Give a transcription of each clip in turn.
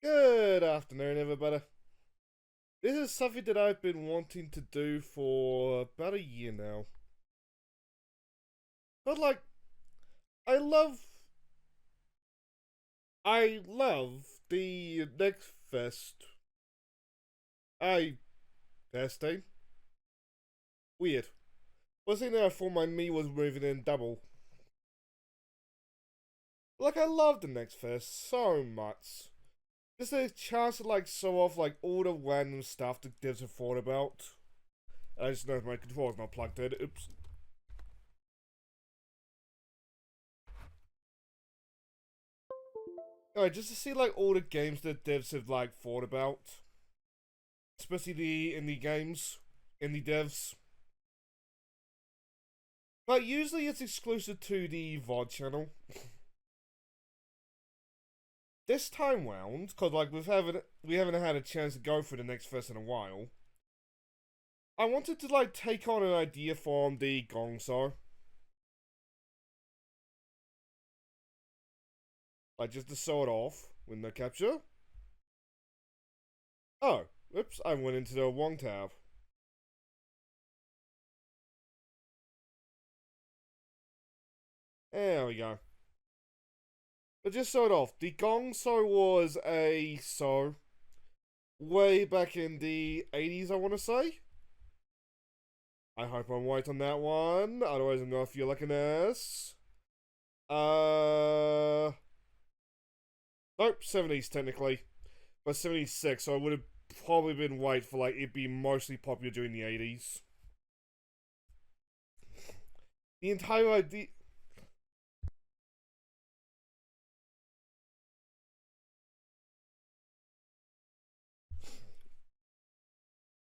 Good afternoon, everybody. This is something that I've been wanting to do for about a year now. But I love, I love the next fest. I Festing. Weird. Was in there for my me was moving in double. I love the next fest so much. Just a chance to show off all the random stuff that devs have thought about. I just noticed my controller's not plugged in. Oops. Alright, just to see all the games that devs have thought about. Especially the indie games. Indie devs. But usually it's exclusive to the VOD channel. This time round, because we haven't had a chance to go through the next fest in a while, I wanted to take on an idea from the Gongso. Just to show it off, window capture. Oh, oops, I went into the wrong tab. There we go. But just show it off. The Gongso was a show way back in the 80s, I want to say. I hope I'm right on that one. Otherwise, I'm gonna feel like an ass. Nope, 70s technically. But 76, so I would have probably been right for it being mostly popular during the 80s. The entire idea.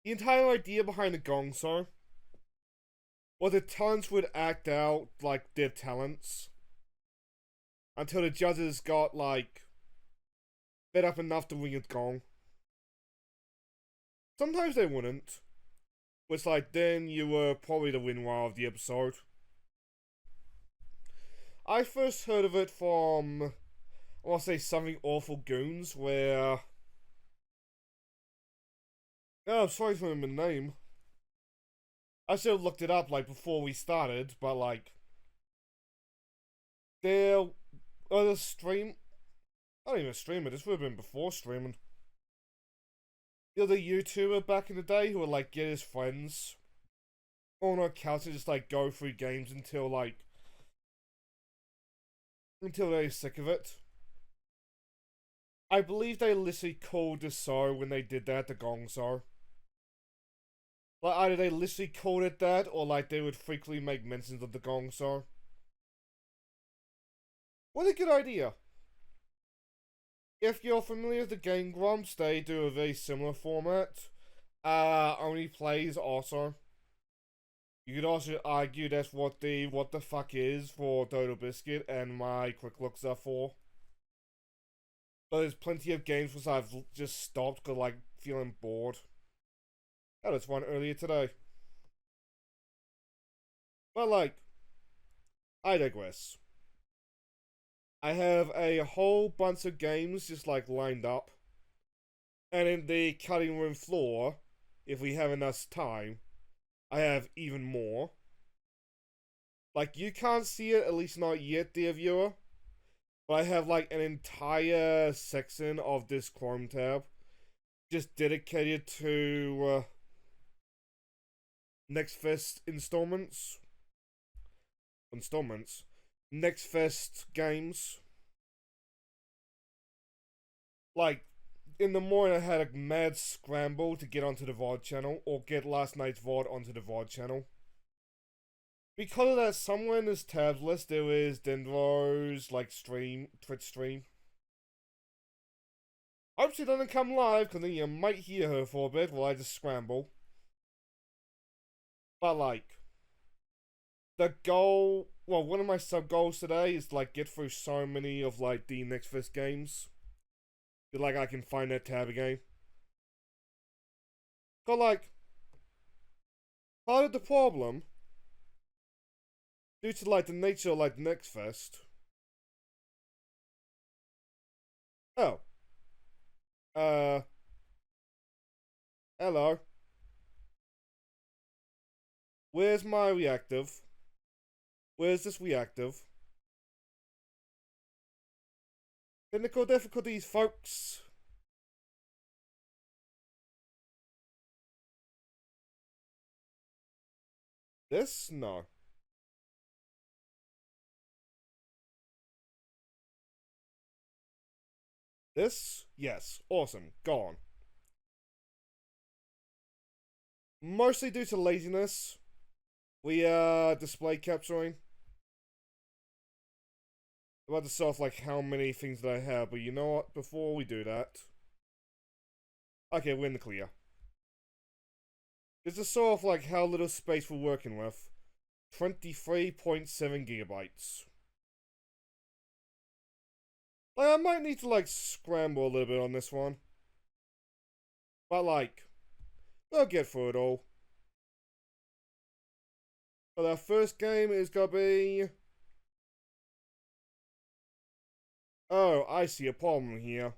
The entire idea behind the Gongso was that talents would act out their talents until the judges got fed up enough to ring a gong. Sometimes they wouldn't, which then you were probably the winner of the episode. I first heard of it from, I want to say, Something Awful Goons, where oh, I'm sorry to remember the name. I should have looked it up before we started, but there was a stream. I don't even stream it. This would have been before streaming. The other YouTuber back in the day who would get his friends on a couch and just go through games until they're sick of it. I believe they literally called the show when they did that the Gong Show. Either they literally called it that, or they would frequently make mentions of the Gong Show. What a good idea. If you're familiar with the Game Grumps, they do a very similar format. Only plays also. You could also argue that's what the fuck is for Dodo Biscuit and my quick looks are for. But there's plenty of games which I've just stopped because feeling bored. Oh, there's one earlier today. But I digress. I have a whole bunch of games just lined up. And in the cutting room floor, if we have enough time, I have even more. You can't see it, at least not yet, dear viewer. But I have an entire section of this Chrome tab just dedicated to Next Fest installments. Next Fest games. In the morning I had a mad scramble to get onto the VOD channel, or get last night's VOD onto the VOD channel. Because of that, somewhere in this tabs list there is Dendro's Twitch stream. Hope she doesn't come live, because then you might hear her for a bit while I just scramble. But the goal, well, one of my sub goals today is get through so many of the Next Fest games that I can find that tab again. But part of the problem, due to the nature of Next Fest. Oh. Hello. Where's my reactive? Where's this reactive? Technical difficulties, folks. This? No. This? Yes. Awesome. Gone. Mostly due to laziness. We, display capturing. I'm about to solve, like, how many things that I have, but you know what? Before we do that... Okay, we're in the clear. This is sort of, like, how little space we're working with. 23.7 gigabytes. Like, I might need to, like, scramble a little bit on this one. But, like, we'll get through it all. But our first game is gonna be... Oh, I see a problem here.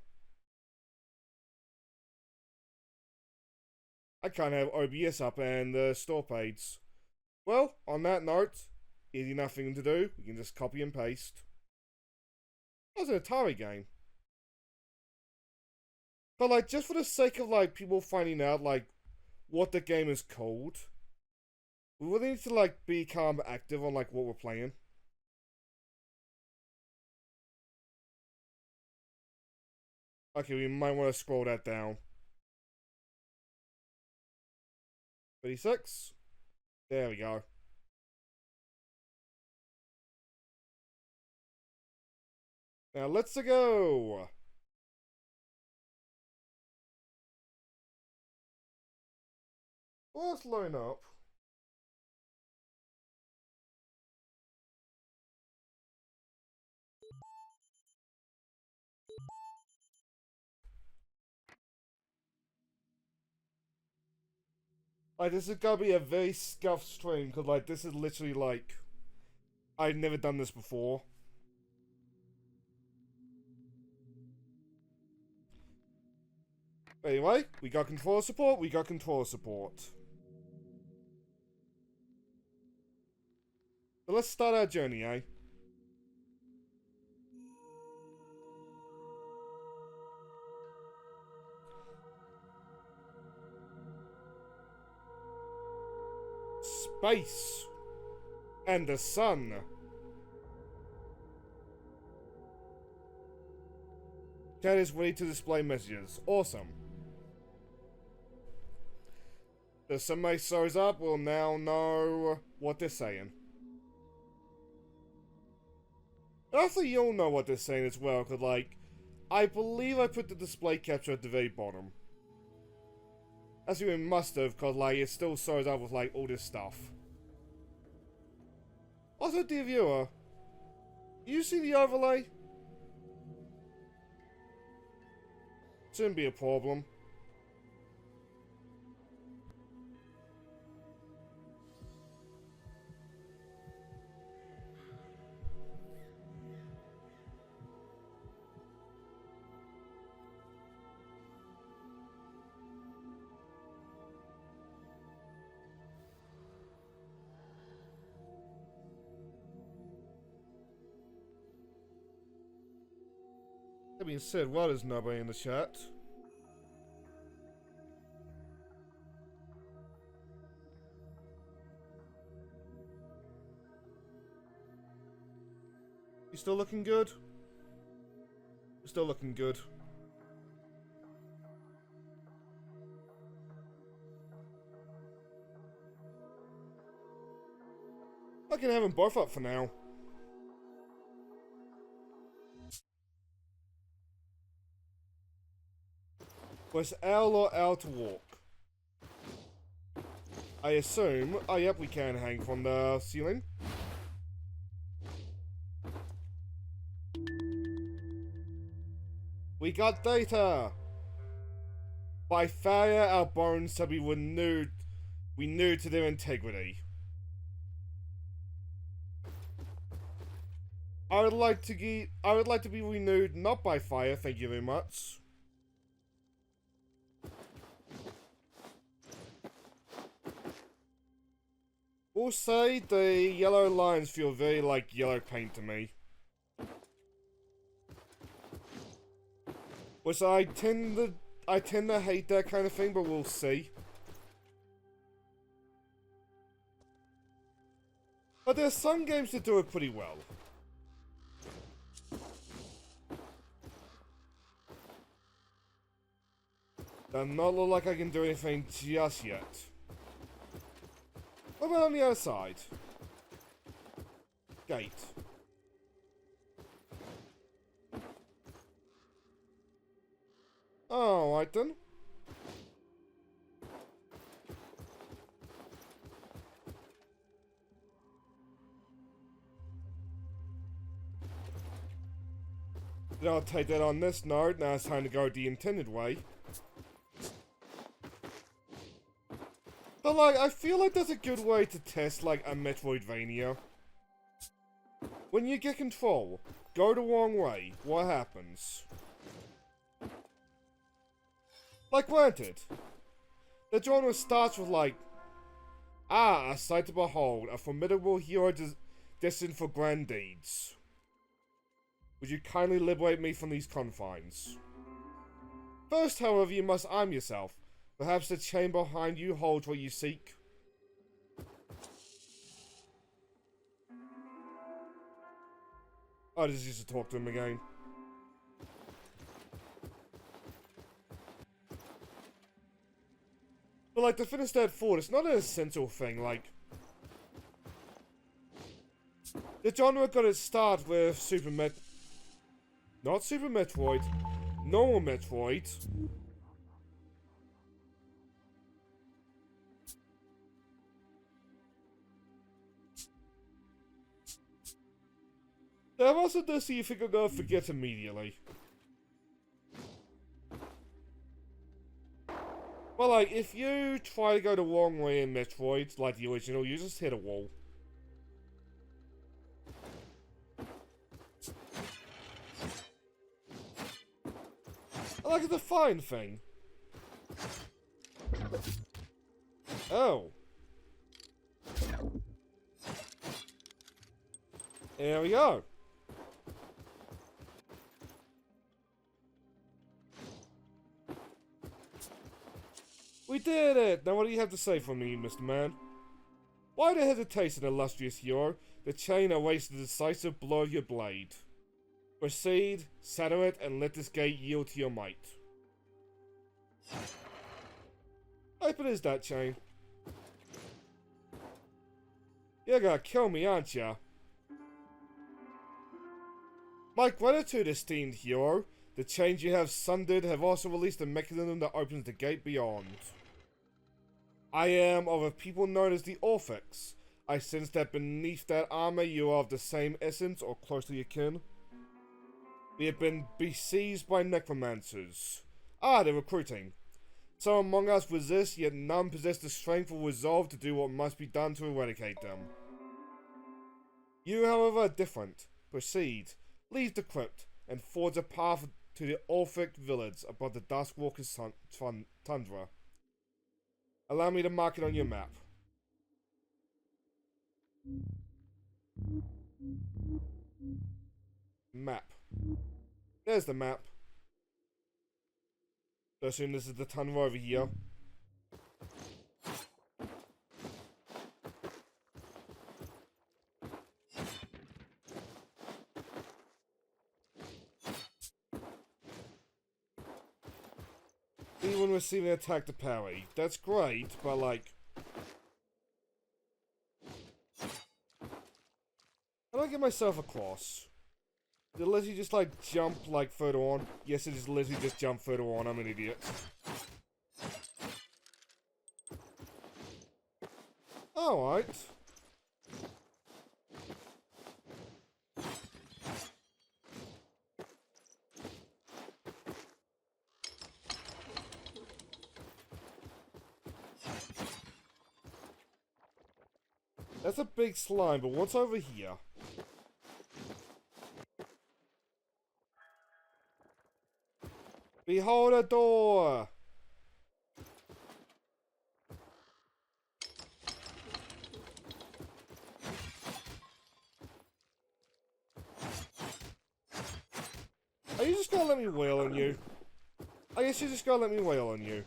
I can't have OBS up and store page. Well, on that note, easy nothing to do. We can just copy and paste. That was an Atari game. But, like, just for the sake of, like, people finding out, like, what the game is called, we really need to, like, become active on, like, what we're playing. Okay, we might want to scroll that down. 36. There we go. Now let's go. Let's line up. Like, this is gonna be a very scuffed stream, because, like, this is literally, like, I've never done this before. Anyway, we got controller support, we got controller support. So let's start our journey, eh? Space. And the sun. Chat is ready to display messages. Awesome. The somebody shows up, we'll now know what they're saying. Hopefully you'll know what they're saying as well, because, like, I believe I put the display capture at the very bottom. As you must have, because, like, it still shows up with, like, all this stuff. Also, dear viewer, you see the overlay? Shouldn't be a problem. That being said, why there's nobody in the chat? You still looking good? You're still looking good. I can have them both up for now. Was L or L to walk? I assume... Oh, yep, we can hang from the ceiling. We got data! By failure, our bones shall be renewed to their integrity. I would like to be renewed not by fire, thank you very much. We'll say the yellow lines feel very like yellow paint to me. Which I tend to hate that kind of thing, but we'll see. But there's some games that do it pretty well. Does not look like I can do anything just yet. What about on the other side? Gate. Alright then. Then I'll take that on this note. Now it's time to go the intended way. But like, I feel like that's a good way to test like a Metroidvania. When you get control, go the wrong way, what happens? Like granted, the genre starts with like, a sight to behold, a formidable hero destined for grand deeds. Would you kindly liberate me from these confines? First, however, you must arm yourself. Perhaps the chain behind you holds what you seek. Oh, this is just to talk to him again. But like, to finish that thought, it's not an essential thing, like... The genre got its start with not Super Metroid, normal Metroid. That also does see if you could forget immediately. But like, if you try to go the wrong way in Metroid, like the original, you just hit a wall. Like, it's a fine thing. Oh. There we go. We did it! Now what do you have to say for me, Mr. Man? Why the hesitation, illustrious hero? The chain awaits the decisive blow of your blade. Proceed, saddle it, and let this gate yield to your might. Open is that chain. You're gonna kill me, aren't ya? My gratitude, esteemed hero. The chains you have sundered have also released a mechanism that opens the gate beyond. I am of a people known as the Orphics. I sense that beneath that armor you are of the same essence or closely akin. We have been besieged by necromancers. Ah, they're recruiting. Some among us resist, yet none possess the strength or resolve to do what must be done to eradicate them. You, however, are different. Proceed, leave the crypt, and forge a path to the Orphic village above the Duskwalker's tundra. Allow me to mark it on your map. Map. There's the map. So assume this is the tundra over here. Even receiving an attack to parry. That's great, but like... How do I get myself across? Did it literally just like jump like further on? Yes, it is literally just jump further on. I'm an idiot. Alright. That's a big slime, but what's over here? Behold a door! gotta let me wail on you. I guess you just gotta let me wail on you.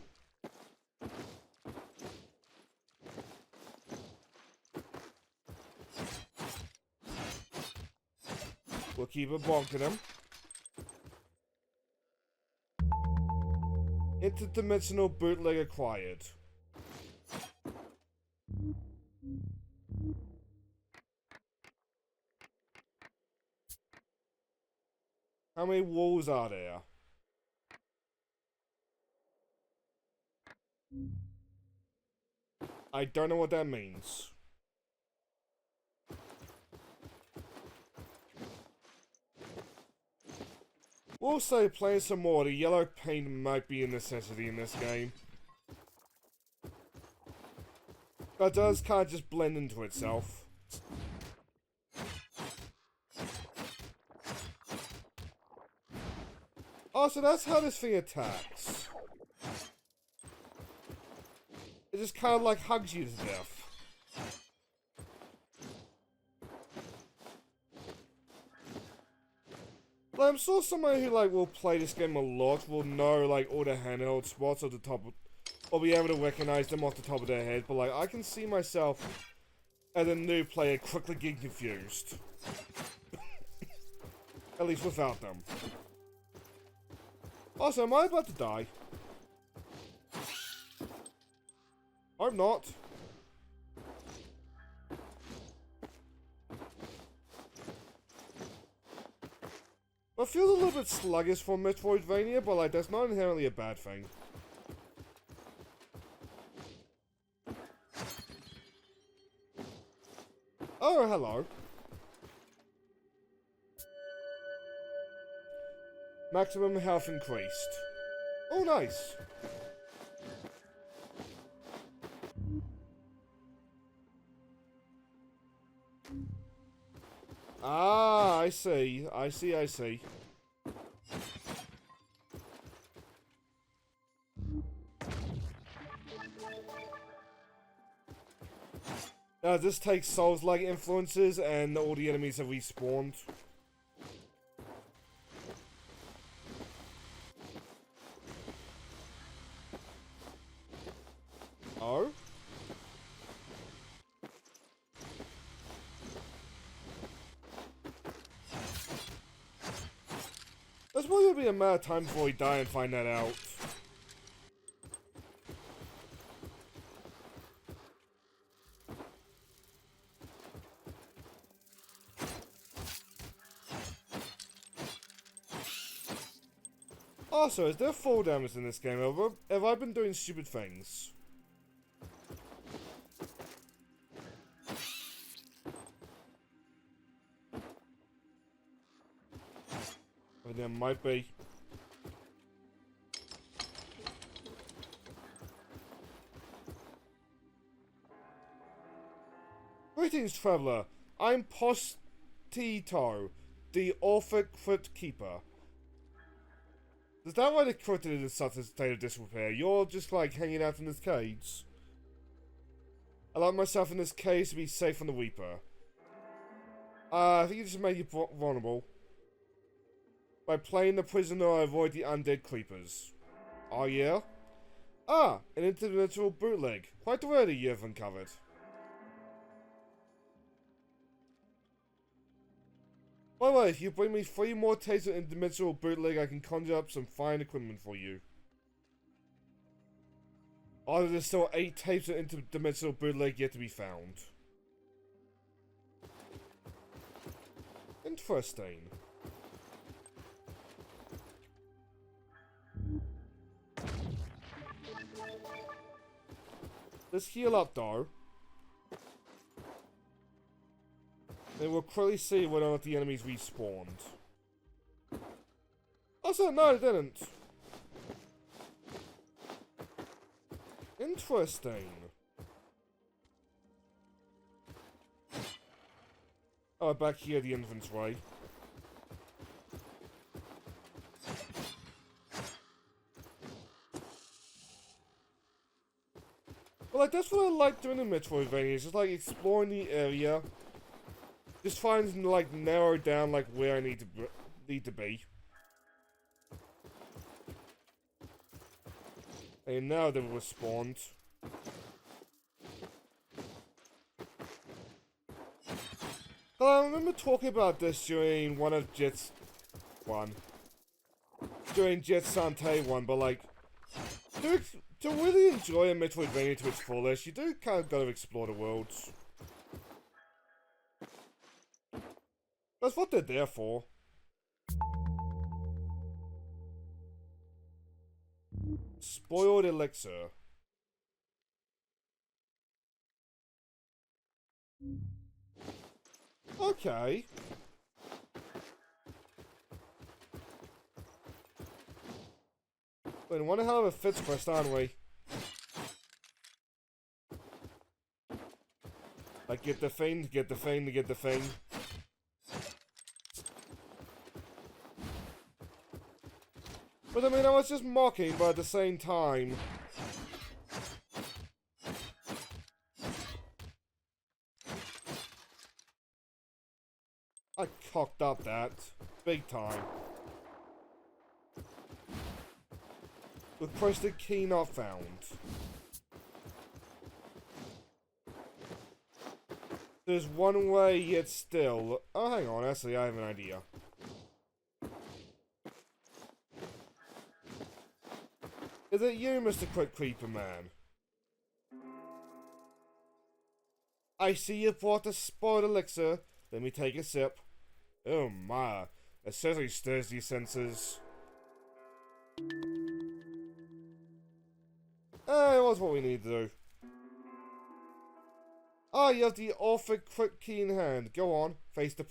We'll keep it bonking him. Interdimensional bootleg acquired. How many walls are there? I don't know what that means. We'll say playing some more, the yellow paint might be a necessity in this game. But it does kind of just blend into itself. Oh, so that's how this thing attacks. It just kind of like hugs you to death. Like, I'm sure someone who like will play this game a lot will know like all the handheld spots at the top, or be able to recognize them off the top of their head. But like, I can see myself as a new player quickly getting confused. At least without them. Also, am I about to die? I'm not. It feels a little bit sluggish for Metroidvania, but like, that's not inherently a bad thing. Oh, hello. Maximum health increased. Oh, nice. Ah, I see. I see. This takes Souls-like influences, and all the enemies have respawned. Oh? There's probably gonna be a matter of time before we die and find that out. Also, is there fall damage in this game? Have I been doing stupid things? Or there might be. Greetings, traveler. I'm Postito, the Orphic Crypt Keeper. Is that why the crypt is in such a state of disrepair? You're just like hanging out in this cage. I lock myself in this cage to be safe from the Reaper. I think you just made you vulnerable. By playing the prisoner, I avoid the undead creepers. Oh yeah? Ah, an interdimensional bootleg. Quite the rarity you have uncovered. By the way, if you bring me 3 more tapes of interdimensional bootleg, I can conjure up some fine equipment for you. Although there's still 8 tapes of interdimensional bootleg yet to be found. Interesting. Let's heal up though. Then we'll quickly see whether or not the enemies respawned. Also, no, it didn't. Interesting. Oh, back here, the entranceway. Well, like, that's what I like doing in Metroidvania, it's just like exploring the area. Just trying to like narrow down like where I need to be. And now they've respawned. I remember talking about this during one of Jet's one. During Jet's Sante one, but like, to really enjoy a Metroidvania to its fullest, you do kind of gotta explore the worlds. That's what they're there for. Spoiled elixir. Okay. We're in one hell of a Fitz quest, aren't we? Like, get the thing, get the thing, get the thing. But I mean, I was just mocking, but at the same time... I cocked up that. Big time. Requested key not found. There's one way yet still... Oh, hang on, actually, I have an idea. Is it you, Mr. Quick Creeper Man? I see you brought the spoiled elixir. Let me take a sip. Oh my, it certainly stirs these senses. It was what we need to do. Ah, you have the awful quick key in hand. Go on, face the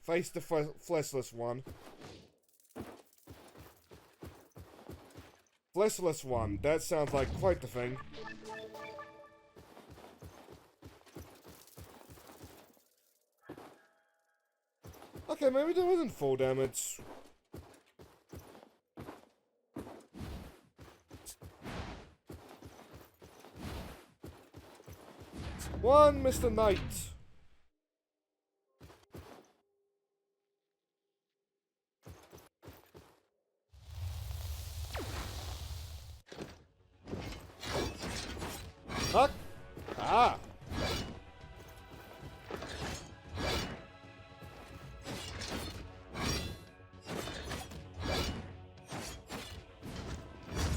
fleshless one. Fleshless one, that sounds like quite the thing. Okay, maybe there isn't full damage. One, Mr. Knight. Fuck. Ah.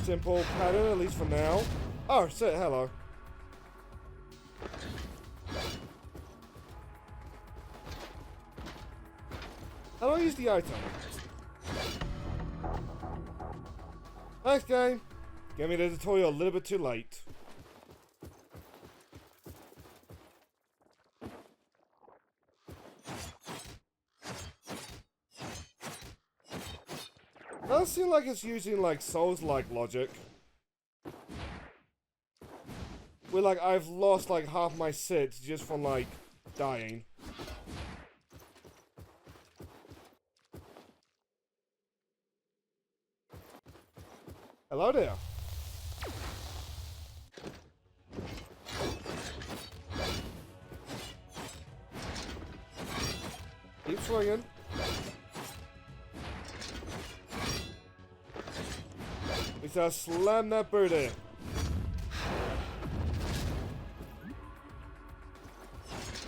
Simple pattern, at least for now. Oh, shit, hello. How do I use the item? Thanks, game. Gave me the tutorial a little bit too late. Does seem like it's using like Souls-like logic. Where like I've lost like half my sits just from like dying. Hello there. Keep swinging. We shall slam that bird in.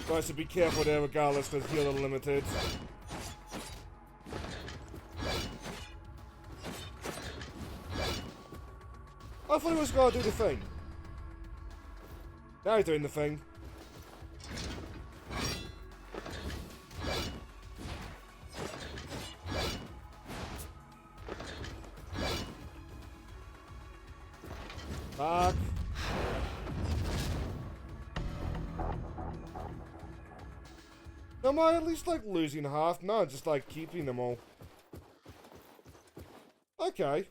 So I should be careful there regardless because heal are limited. I thought he was gonna do the thing. Now he's doing the thing. Fuck. Am I at least like losing half? No, just like keeping them all. Okay.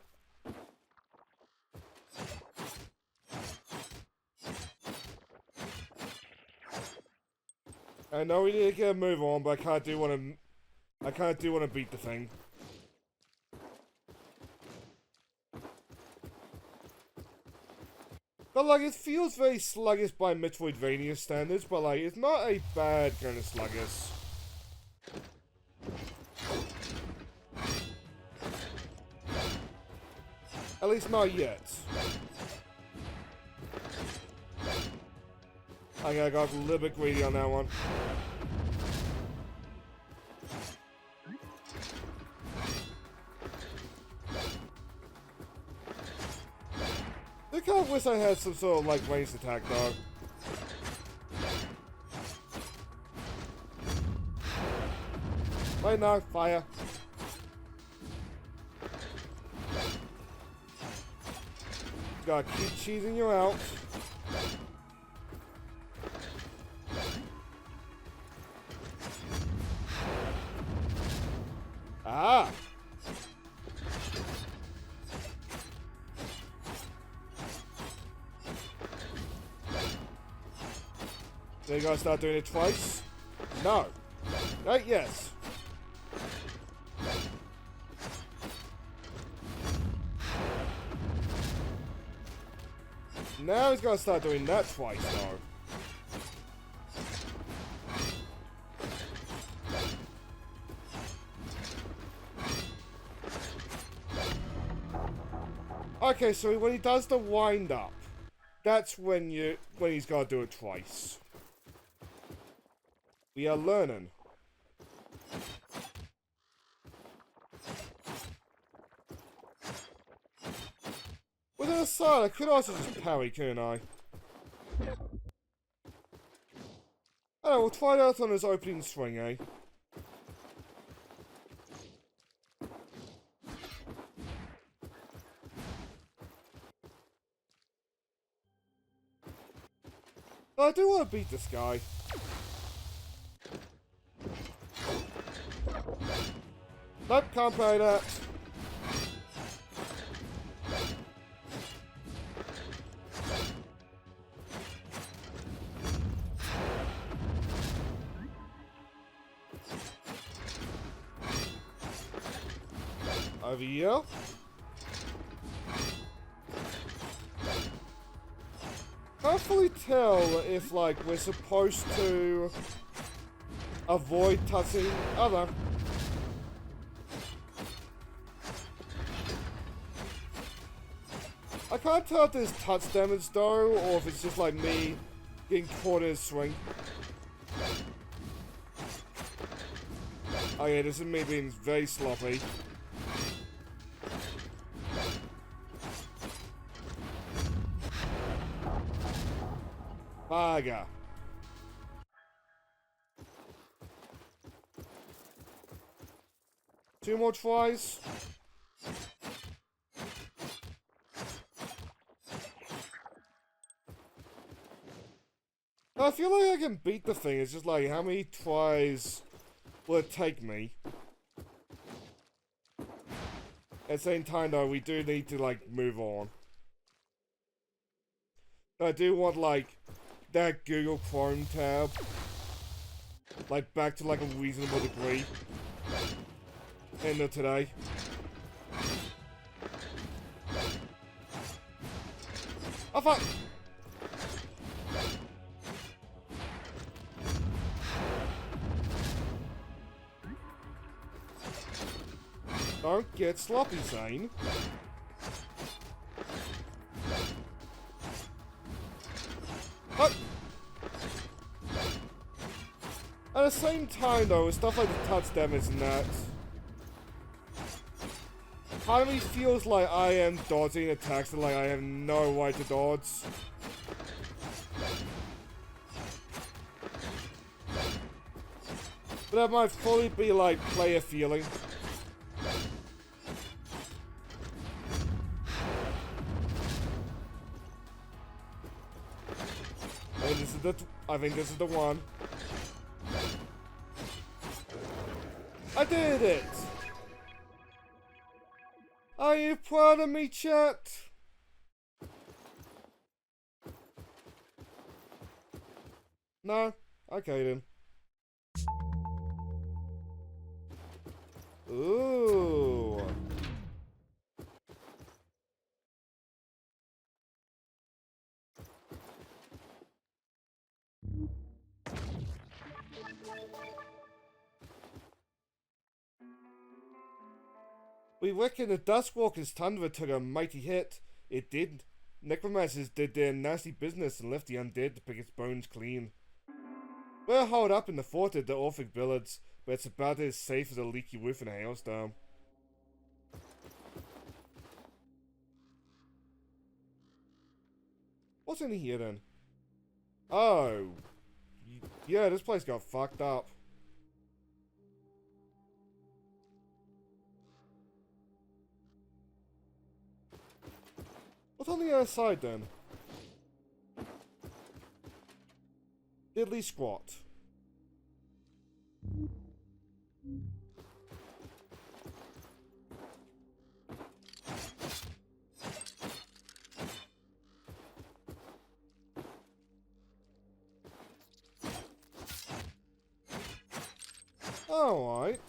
I know we need to get a move on, but I kinda do wanna beat the thing. But like, it feels very sluggish by Metroidvania standards, but like, it's not a bad kind of sluggish. At least not yet. I got a little bit greedy on that one. I kind of wish I had some sort of, like, ranged attack, though. Wait, no, fire. Gotta keep cheesing you out. Ah! Then you gotta start doing it twice? No. Right, yes. Now he's gotta start doing that twice, though. Okay, so when he does the wind up, that's when he's gotta do it twice. We are learning. With an aside, I could also just parry, couldn't I? Oh, we'll try that on his opening swing, eh? But I do want to beat this guy. Nope, can't play that. Over here. Can't fully tell if, like, we're supposed to avoid touching other. I can't tell if there's touch damage though, or if it's just like me getting caught in a swing. Oh yeah, this is me being very sloppy. Baga. Two more tries. I feel like I can beat the thing, it's just like, how many tries will it take me? At the same time though, we do need to like, move on. I do want like, that Google Chrome tab, like back to like a reasonable degree. End of today. Oh fuck! Don't get sloppy, Zane. What? At the same time, though, with stuff like the touch damage and that, part of me feels like I am dodging attacks that like I have no right to dodge. But that might fully be like player feeling. I think this is the one. I did it! Are you proud of me, chat? No? Okay then. Ooh. We reckon the Duskwalker's Tundra took a mighty hit. It did. necromancers did their nasty business and left the undead to pick its bones clean. We're holed up in the fort at the Orphic Village, but it's about as safe as a leaky roof in a hailstorm. What's in here then? Oh. Yeah, this place got fucked up. What's on the other side then? Diddly squat. Alright.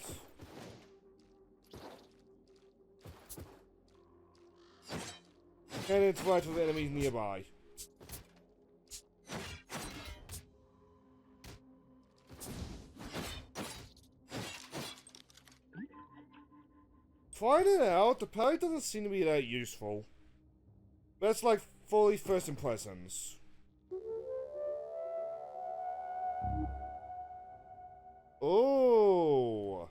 And it's right with enemies nearby. Find it out, the parry doesn't seem to be that useful. That's like fully first impressions. Oh.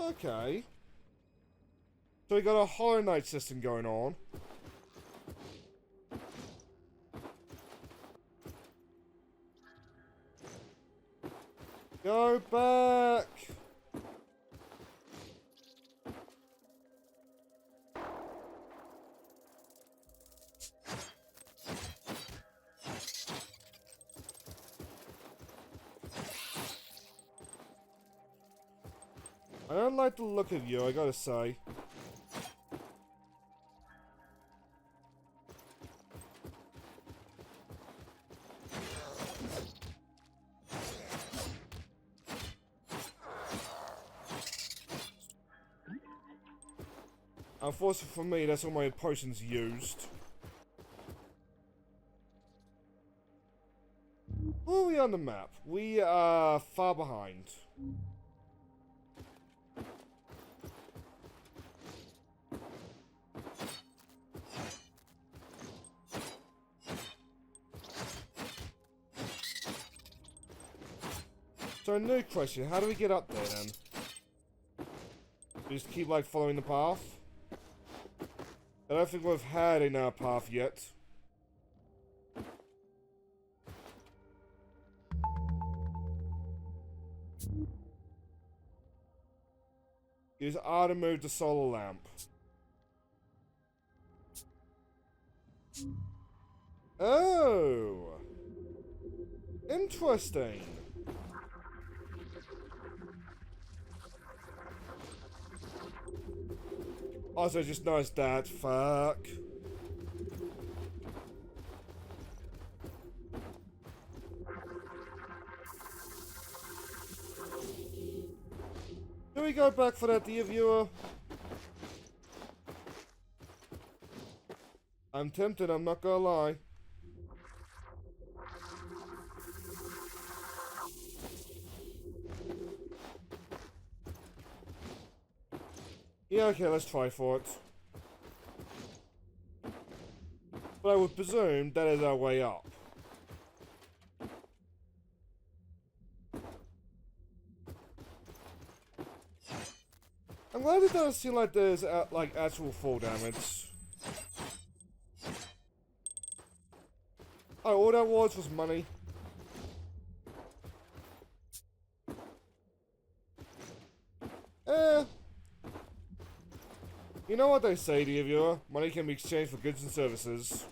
Okay. So we got a Hollow Knight system going on. Go back! I don't like the look of you, I gotta say. Unfortunately for me, that's all my potions used. Where are we on the map? We are far behind. So a new question, how do we get up there then? We just keep like following the path? I don't think we've had a path yet. Use R to move the solar lamp. Oh! Interesting. Also, just noticed that. Fuck. Do we go back for that, dear viewer? I'm tempted, I'm not gonna lie. Yeah, okay, let's try for it. But I would presume that is our way up. I'm glad it doesn't seem like there's like actual fall damage. Oh, all that was money. You know what they say, dear viewer? Money can be exchanged for goods and services.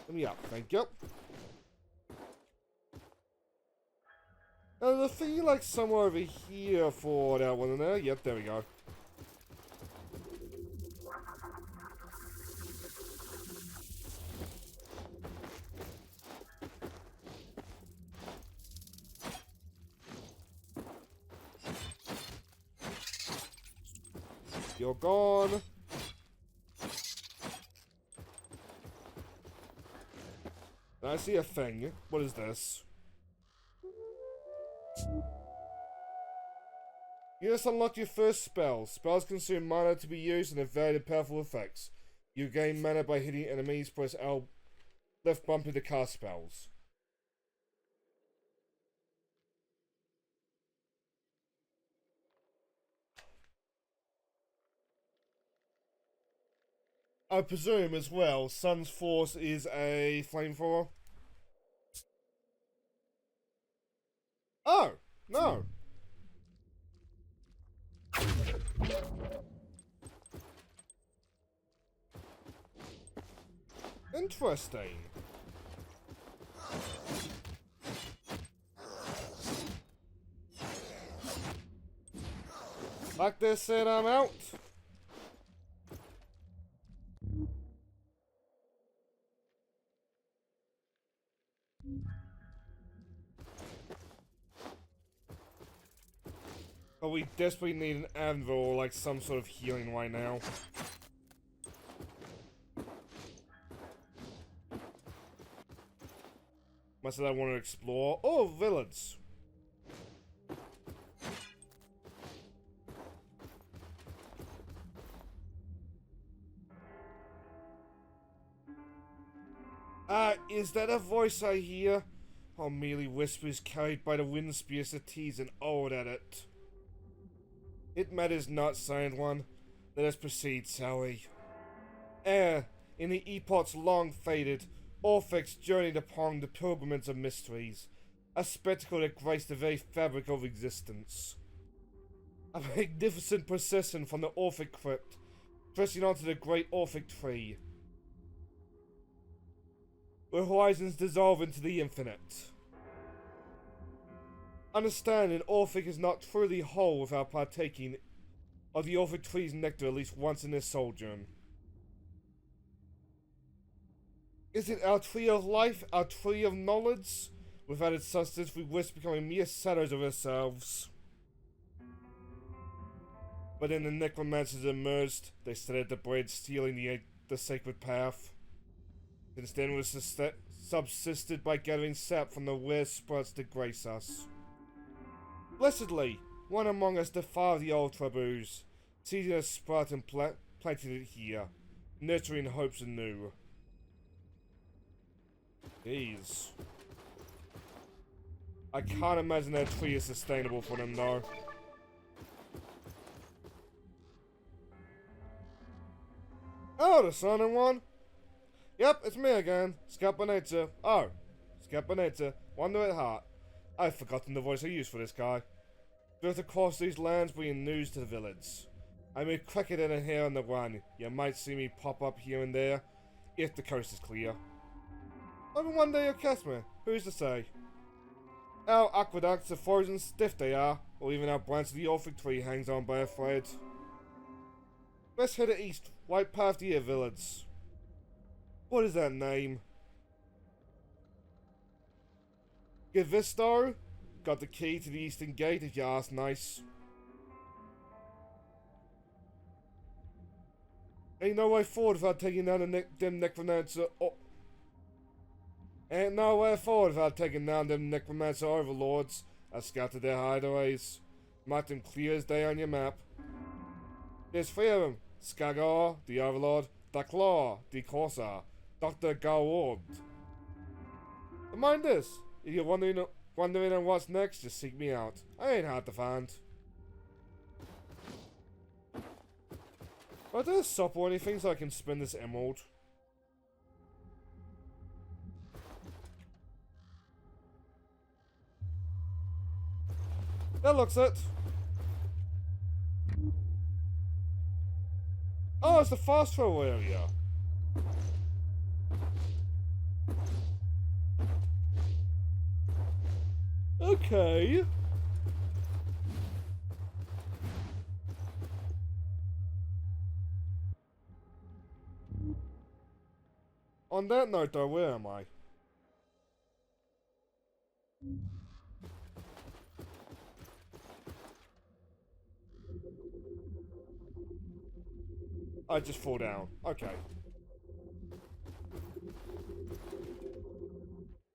Let me up, thank you. There's a thing like somewhere over here for that one in there. Yep, there we go. You're gone. I see a thing. What is this? You just unlocked your first spell. Spells consume mana to be used and have very powerful effects. You gain mana by hitting enemies. Press L left bumper to cast spells. I presume as well, Sun's Force is a flamethrower. Oh, no. Interesting. Like this, and I'm out. But we desperately need an anvil or like some sort of healing right now. Much that I want to explore. Oh, villains. Is that a voice I hear? Or merely whispers carried by the wind spears that tease and awed at it? It matters not, silent one. Let us proceed, shall we? Ere, in the epochs long faded, Orphex journeyed upon the pilgrimage of mysteries, a spectacle that graced the very fabric of existence. A magnificent procession from the Orphic crypt, pressing onto the great Orphic tree, where horizons dissolve into the infinite. Understand, an Orphic is not truly whole without partaking of the Orphic tree's nectar at least once in his sojourn. Is it our tree of life, our tree of knowledge? Without its sustenance, we risk becoming mere shadows of ourselves. But then the necromancers emerged. They studied the blade, stealing the sacred path. Since then, was subsisted by gathering sap from the rare sprouts that grace us. Blessedly, one among us defiled the old taboos, seizing a sprout and planting it here, nurturing hopes anew. Jeez. I can't imagine that tree is sustainable for them though. Oh, the sun and one? Yep, it's me again, Scapanetta. Oh, Scapanetta, wonder at heart. I've forgotten the voice I used for this guy. Drift across these lands bringing news to the village. I'm a cricket and a hare on the run. You might see me pop up here and there, if the coast is clear. Maybe one day you'll catch me, who's to say? Our aqueducts are frozen stiff they are, or even our branch of the Orphic tree hangs on by a thread. Let's head east, right past the village. What is that name? Gavisto? Got the key to the eastern gate if you ask nice. Ain't no way forward without taking down them necromancer. Ain't no way forward without taking down them necromancer overlords. I scouted their hideaways. Marked them clear as day on your map. There's three of them. Skagor, the overlord, Daklaw, the Corsair, Dr. Gaword. And mind this, if you're wondering on what's next, just seek me out. I ain't hard to find. Are there a shop or anything so I can spend this emerald? That looks it. Oh, it's the fast travel area. Okay. On that note though, where am I? I just fall down. Okay.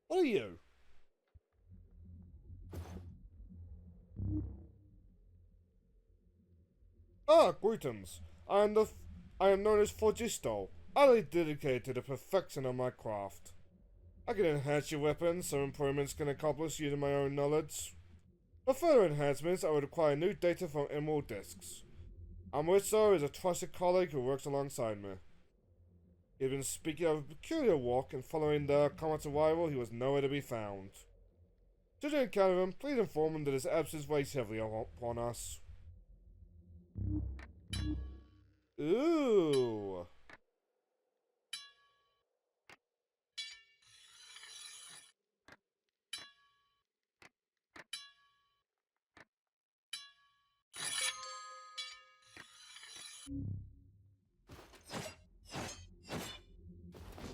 What are you? Ah, greetings. I am known as Phlogisto, utterly dedicated to the perfection of my craft. I can enhance your weapons, some improvements can accomplish using my own knowledge. For further enhancements, I would require new data from emerald discs. Amritso is a trusted colleague who works alongside me. He had been speaking of a peculiar walk, and following the comet's arrival, he was nowhere to be found. Should you encounter him, please inform him that his absence weighs heavily upon us. Ooh.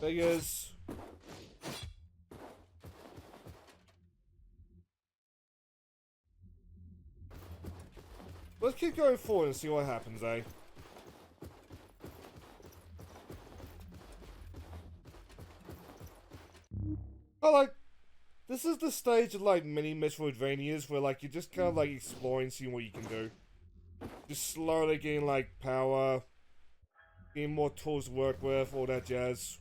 Figures. Let's keep going forward and see what happens, eh? This is the stage of, mini Metroidvanias where, you're just kind of, exploring, seeing what you can do. Just slowly getting, power, getting more tools to work with, all that jazz.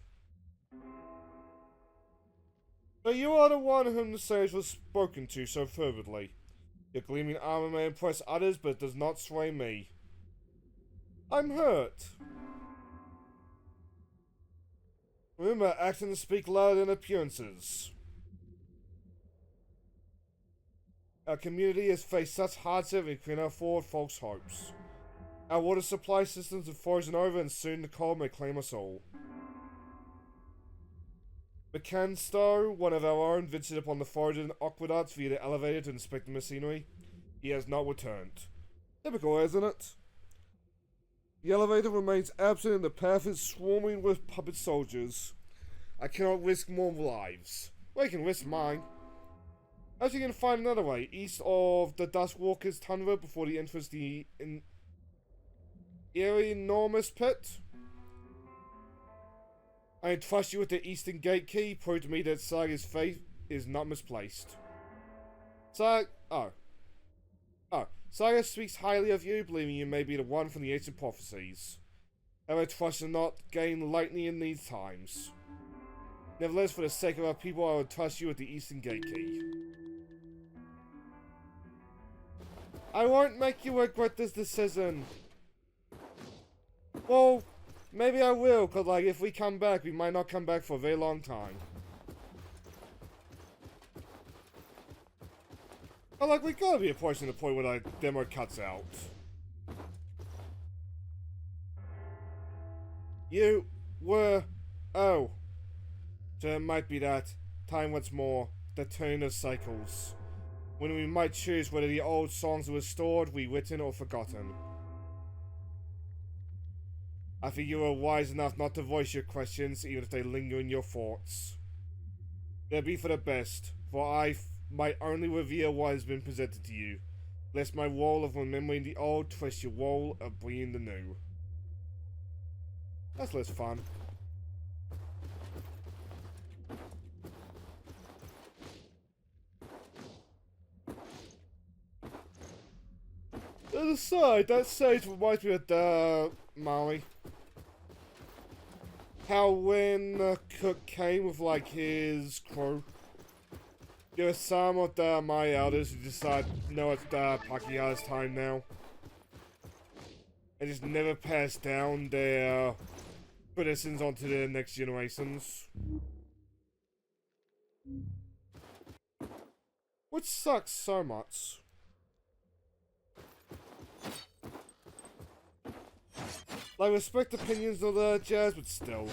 But you are the one whom the sage was spoken to so fervently. Your gleaming armor may impress others, but it does not sway me. I'm hurt. Remember, actions speak louder than appearances. Our community has faced such hardship we cannot afford false hopes. Our water supply systems have frozen over and soon the cold may claim us all. McCanstow, one of our own, ventured upon the foreign aqueducts via the elevator to inspect the machinery. He has not returned. Typical, isn't it? The elevator remains absent and the path is swarming with puppet soldiers. I cannot risk more lives. Well, you can risk mine. As you can find another way, east of the Dustwalker's Tundra before the entrance to the enormous pit. I entrust you with the Eastern Gate key, prove to me that Saga's faith is not misplaced. Saga speaks highly of you, believing you may be the one from the ancient prophecies. However, trust does not gain lightly in these times. Nevertheless, for the sake of our people, I will trust you with the Eastern Gate key. I won't make you regret this decision. Well, maybe I will, cause if we come back, we might not come back for a very long time. But we gotta be approaching the point where the demo cuts out. You were... Oh. So it might be that. Time once more. The turn of cycles. When we might choose whether the old songs are restored, rewritten, or forgotten. I think you are wise enough not to voice your questions, even if they linger in your thoughts. They'll be for the best, for I might only reveal what has been presented to you, lest my role of remembering the old twist your role of bringing the new. That's less fun. Aside, that stage reminds me of Maui. How when Cook came with his crew, there were some of my elders who decided, no, it's Pakia's time now. And just never passed down their traditions onto the next generations. Which sucks so much. Respect opinions of the jazz, but still.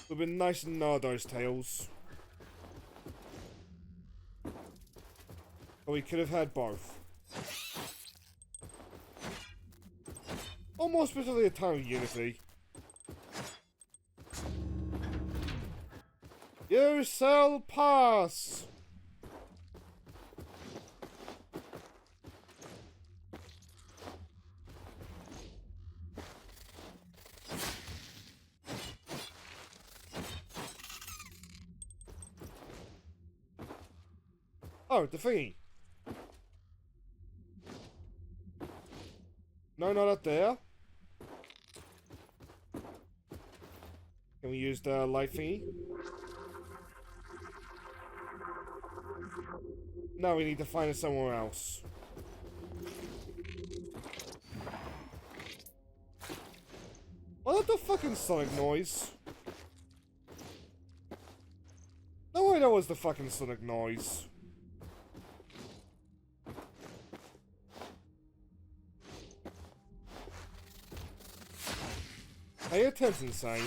We've been nice to know those tales. But we could have had both. Or more specifically, a time of unity. You shall pass! Oh, the thingy. No, not up there. Can we use the light thingy? No, we need to find it somewhere else. What the fucking sonic noise? No way that was the fucking sonic noise. Hey, attention, insane.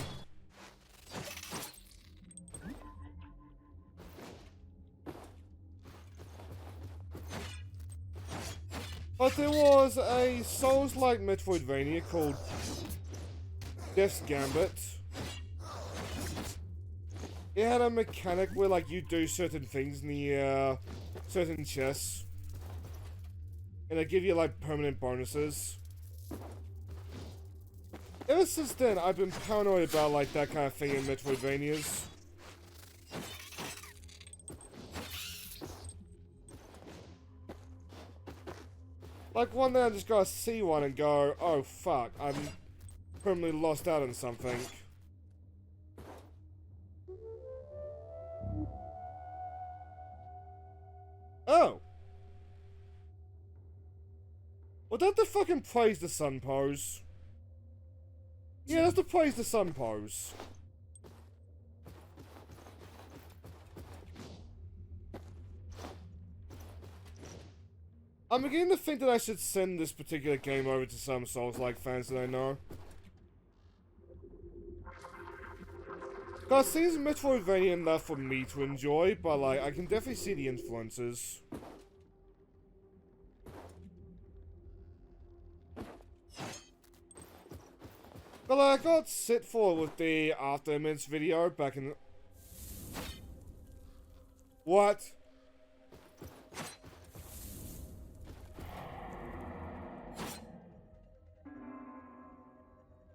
But there was a Souls-like Metroidvania called Death's Gambit. It had a mechanic where, like, you do certain things in the, certain chests. And they give you, like, permanent bonuses. Ever since then, I've been paranoid about, like, that kind of thing in Metroidvanias. Like, one day I just gotta see one and go, oh fuck, I'm permanently lost out on something. Oh! Was that the fucking Praise the Sun pose? Yeah, that's the Praise the Sun pose. I'm beginning to think that I should send this particular game over to some Souls-like fans that I know. Cause it seems Metroidvania enough for me to enjoy, but like, I can definitely see the influences. But like, I got sit for with the After Image video back in... What?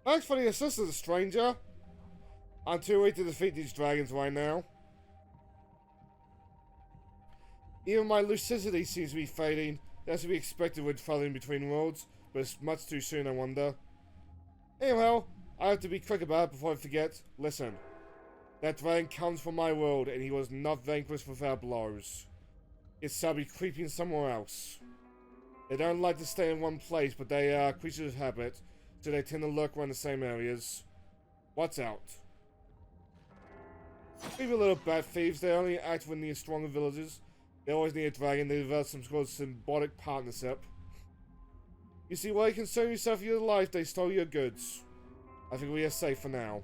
Thanks for the assistance, stranger. I'm too weak to defeat these dragons right now. Even my lucidity seems to be fading. That's to be expected when traveling between worlds, but it's much too soon, I wonder. Anyhow, I have to be quick about it before I forget. Listen. That dragon comes from my world, and he was not vanquished without blows. It shall be creeping somewhere else. They don't like to stay in one place, but they are creatures of habit, so they tend to lurk around the same areas. Watch out. Maybe little bat thieves, they only act when near stronger villages. They always need a dragon, they develop some sort of symbiotic partnership. You see, while you concern yourself with your life, they stole your goods. I think we are safe for now.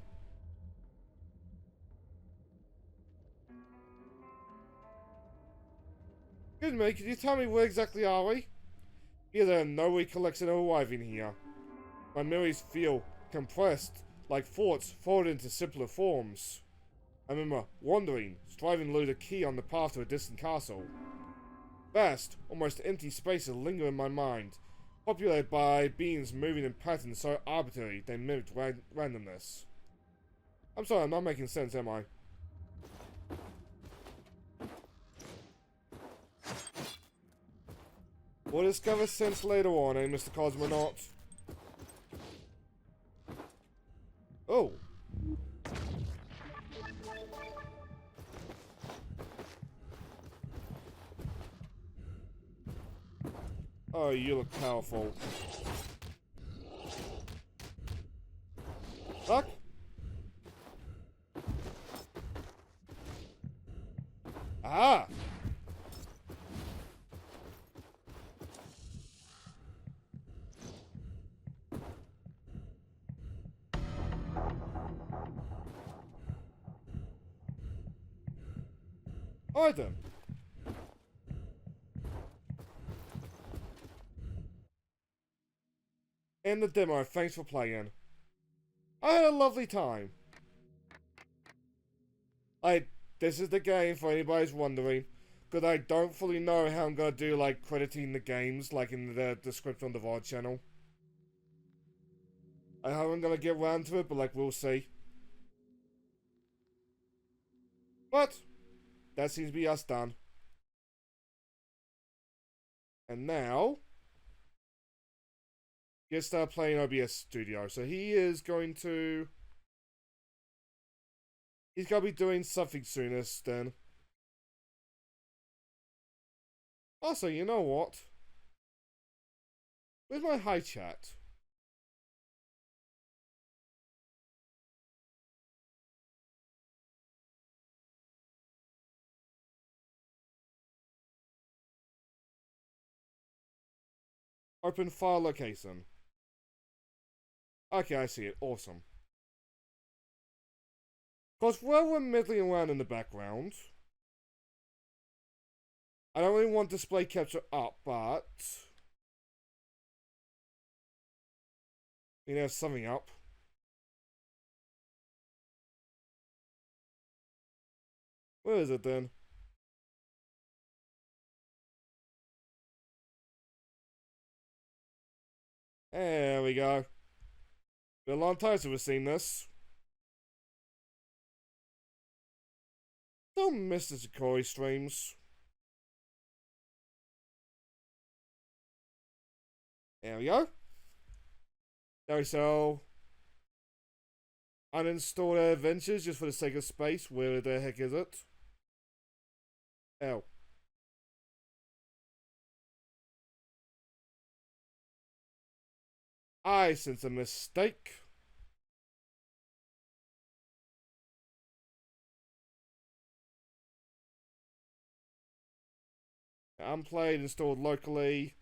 Good mate, could you tell me where exactly are we? Here there are no recollection of arriving here. My memories feel compressed, like thoughts folded into simpler forms. I remember wandering, striving to lose a key on the path to a distant castle. Vast, almost empty spaces linger in my mind, populated by beings moving in patterns so arbitrary they mimicked randomness. I'm sorry, I'm not making sense, am I? We'll discover sense later on, eh, Mr. Cosmonaut? Oh. Oh, you look powerful. Fuck. Ah! Alright then. End the demo, thanks for playing. I had a lovely time. This is the game for anybody who's wondering, because I don't fully know how I'm gonna do, like, crediting the games, like in the description on the VOD channel. I hope I'm gonna get around to it, but, like, we'll see. But, that seems to be us done. And now, get started playing OBS Studio. So he is going to... He's going to be doing something soonest then. Also, you know what? Where's my hi chat? Open file location. Okay, I see it. Awesome. Because while we're middling around in the background, I don't really want display capture up, but we have something up. Where is it then? There we go. Been a long time since we've seen this. Don't miss the Sakori streams. There we go. There we go. Uninstall Adventures just for the sake of space. Where the heck is it? Oh. I sense a mistake. Unplayed, installed locally.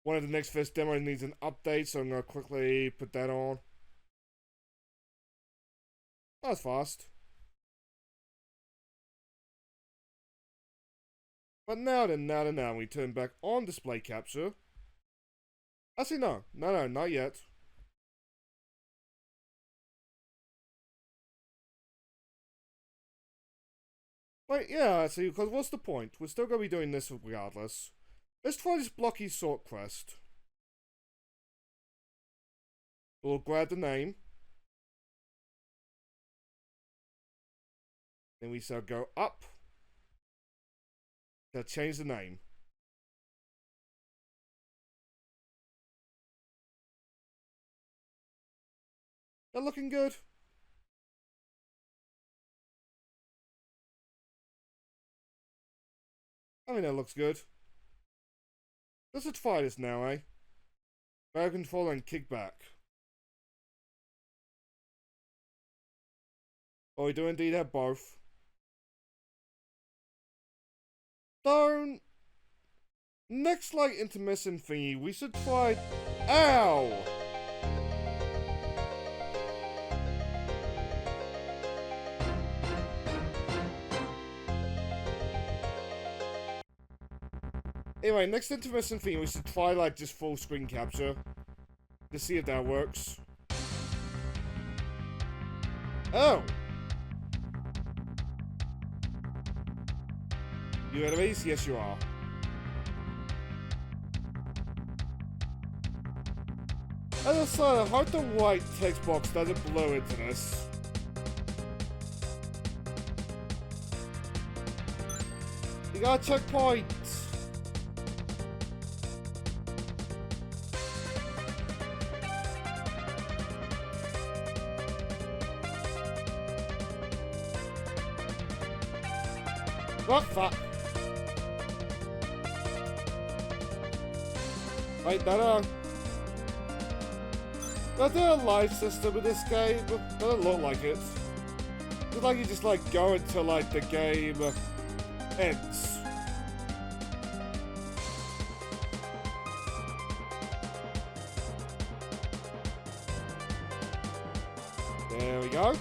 One of the next first demo needs an update, so I'm going to quickly put that on. That's fast. But now, we turn back on display capture. Actually, no, not yet. Wait, yeah, see, because what's the point? We're still going to be doing this regardless. Let's try this Blocky sort quest. We'll grab the name. Then we shall go up. Now change the name. They're looking good. I mean, that looks good. Let's just try this now, eh? Barrel control and kick back. Oh, we do indeed have both. Don't. Next, like, intermission thingy, we should try. Ow! Anyway, next intermission thing, we should try, like, just full screen capture. To see if that works. Oh! You enemies? Yes, you are. As a side, I hope the white text box doesn't blow into this. You got a checkpoint! What fuck? Wait, no. Is there a life system in this game? Doesn't look like it. It's like you just like go until like the game ends. There we go.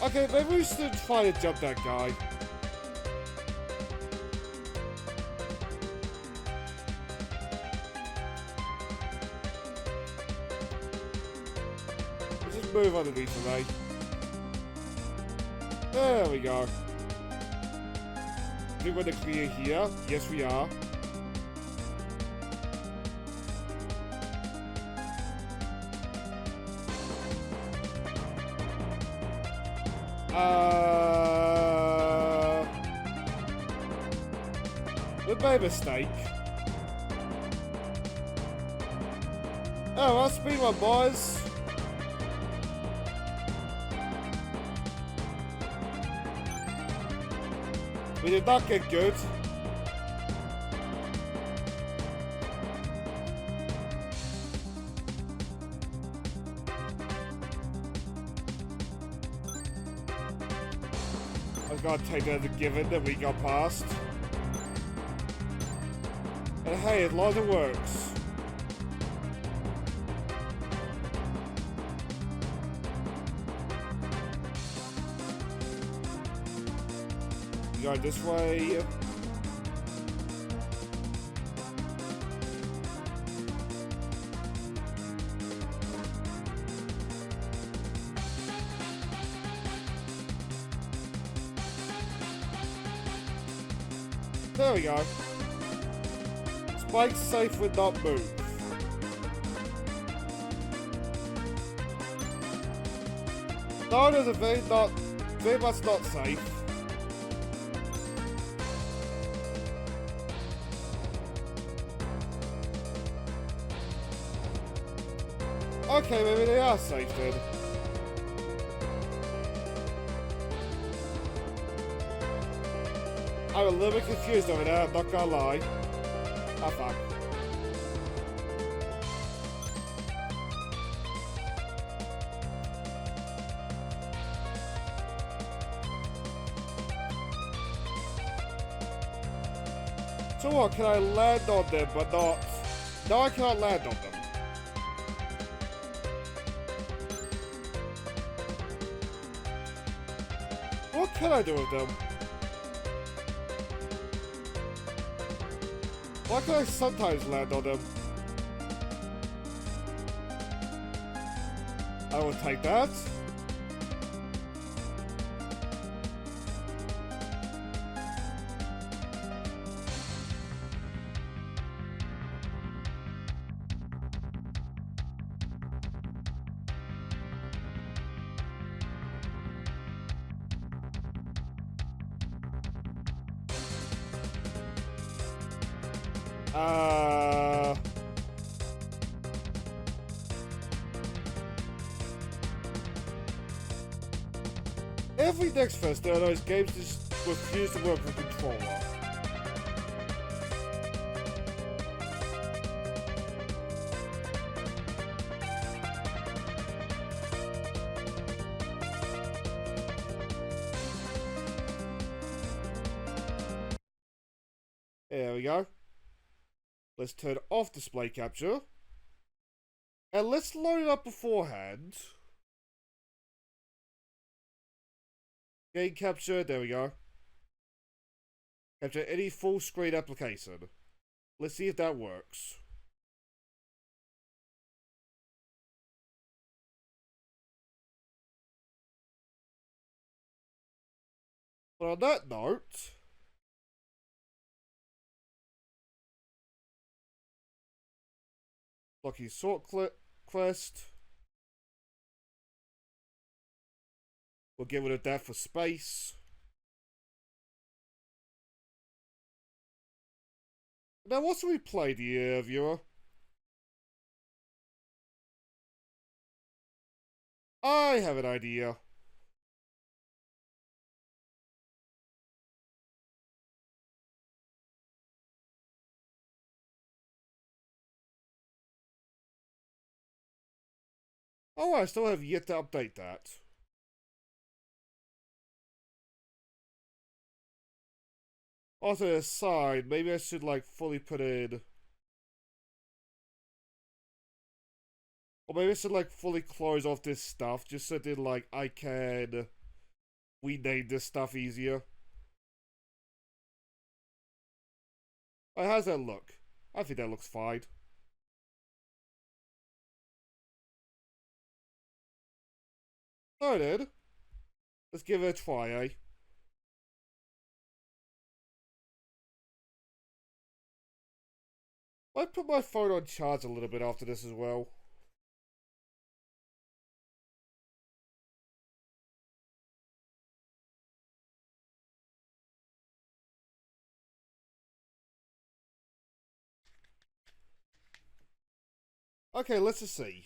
Okay, maybe we should try to jump that guy. Let's just move underneath the way. There we go. I think we're going to clear here. Yes, we are. made a mistake. Oh, well, speed one, boys. We did not get good. I was gonna take that as a given that we got past. And hey, as long as it works. We go this way. There we go. Spike's safe would not move. No, there's a very much not safe. Okay, maybe they are safe then. I'm a little bit confused over there, I'm not gonna lie. Ah, fuck. So what, can I land on them but not... No, I can't land on them. What can I do with them? Why can I sometimes land on them? I will take that. Every next fest there are those games just refuse to work with a controller. There we go. Let's turn off display capture. And let's load it up beforehand. Game capture, there we go. Capture any full screen application. Let's see if that works. But on that note, Blocky sort quest. We'll get rid of that for space. Now, what should we play, dear viewer? I have an idea. Oh, I still have yet to update that. Also, aside, maybe I should, like, fully put in... Or maybe I should, like, fully close off this stuff, just so that, like, I can rename this stuff easier. Alright, how's that look? I think that looks fine. Alright then. Let's give it a try, eh? Might put my phone on charge a little bit after this as well. Okay, let's just see.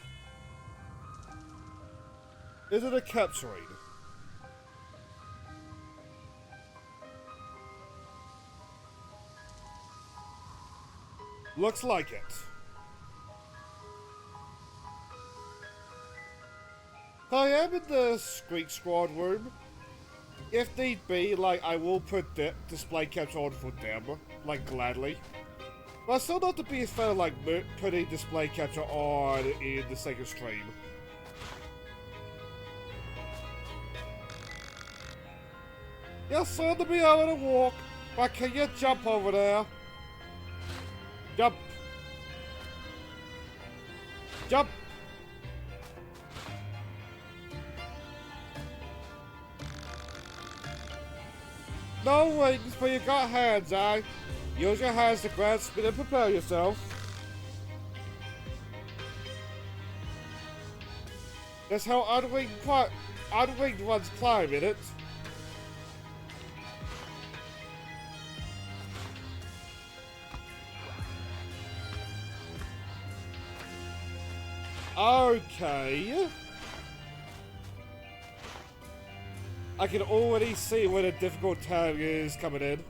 Is it a capturing? Looks like it. I am in the Squeak Squad room. If need be, like, I will put display capture on for them, like, gladly. But still not to be a fan of, like, putting display capture on in the second stream. You're soon to be able to walk, but can you jump over there? Jump! Jump! No wings, but you got hands, eh? Use your hands to grasp it and prepare yourself. That's how unwinged ones climb, in it. Okay. I can already see where the difficult tag is coming in.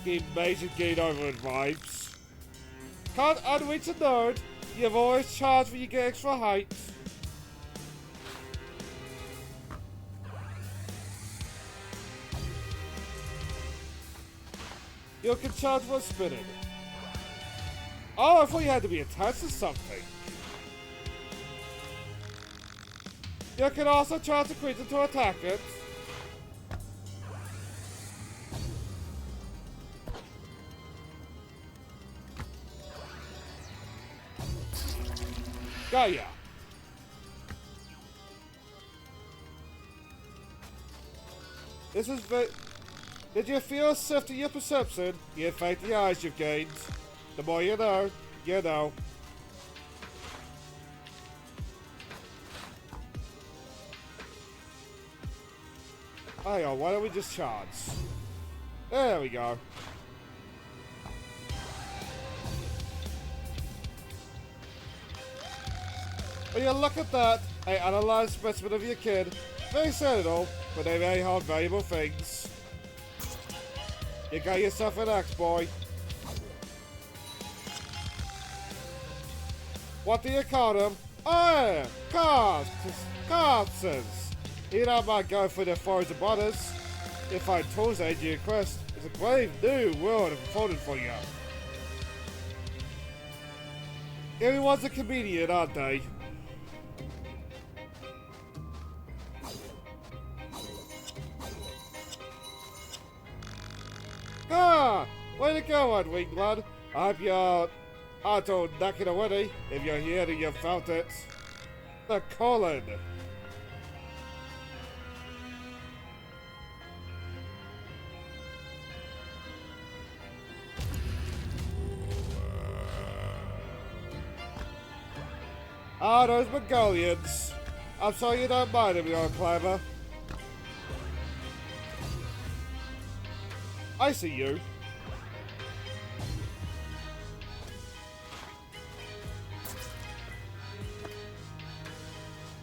Amazing gain over vibes. Can't unreach a nerd. You've always charged when you get extra height. You can charge for spinning. Oh, I thought you had to be attached to something. You can also charge the creature to attack it. Got ya. This is Did you feel a shift in your perception? You infect the eyes you've gained. The more you know, you know. Hang on, why don't we just charge? There we go. When you look at that, I analyzed specimen of your kid. Very sensible, but they may hold valuable things. You got yourself an axe, boy. What do you call them? Oh, yeah, cartons. You don't mind going through the forest of borders. You find tools aid your quest. It's a brave new world unfolded for you. Everyone's a comedian, aren't they? Ah! Way to go, Unwinged Lad. I hope you're auto knocking already. If you're here and you've felt it. The colon. Ah, those Mongolians. I'm sorry you don't mind them, young climber. I see you.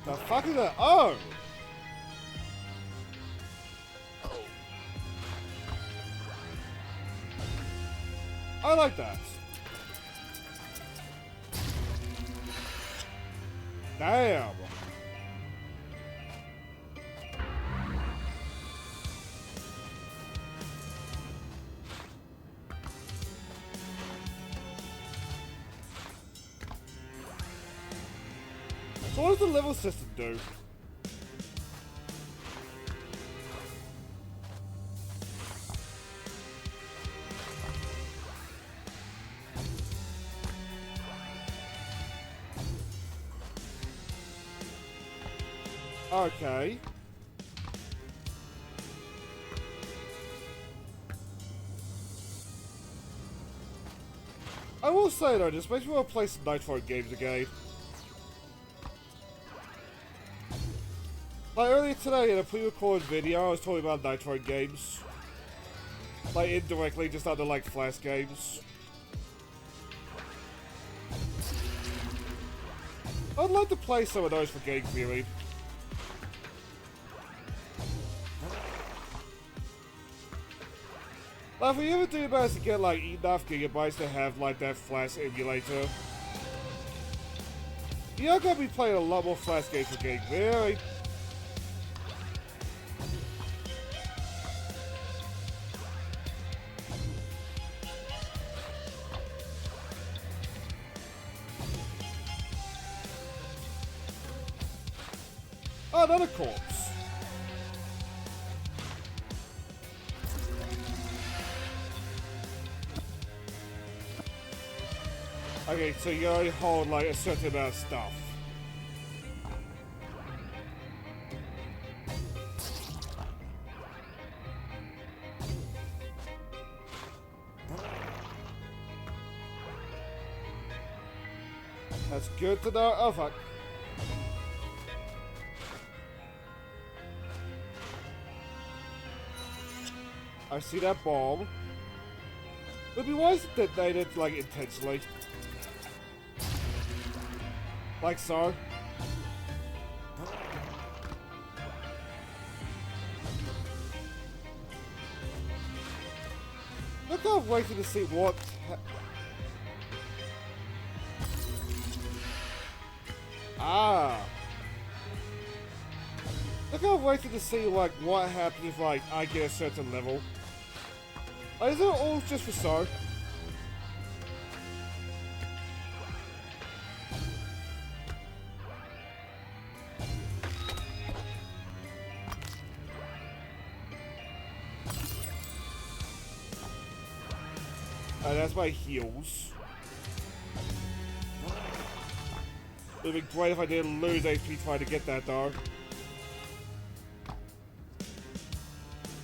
The fuck is that? Oh! I like that. Damn. So what does the level system do? Okay. I will say though, this makes me want to play some Nightfall games again. Like earlier today in a pre-recorded video, I was talking about Nightfall games. Like, indirectly, just under, like, Flash games. I'd like to play some of those for game theory. Like, if we ever do manage to get, like, enough gigabytes to have, like, that Flash emulator, you're gonna be playing a lot more Flash games for game theory. Oh, another corpse. Okay, so you only hold like a certain amount of stuff. That's good to know. Oh fuck. I see that bomb. Would be wise to detonate it, like, intentionally. Like so. Look, I'm waiting to see what... Look, I'm waiting to see, like, what happens if, like, I get a certain level. Like, is it all just for so? That's my heals. It would be great if I didn't lose HP trying to get that, though.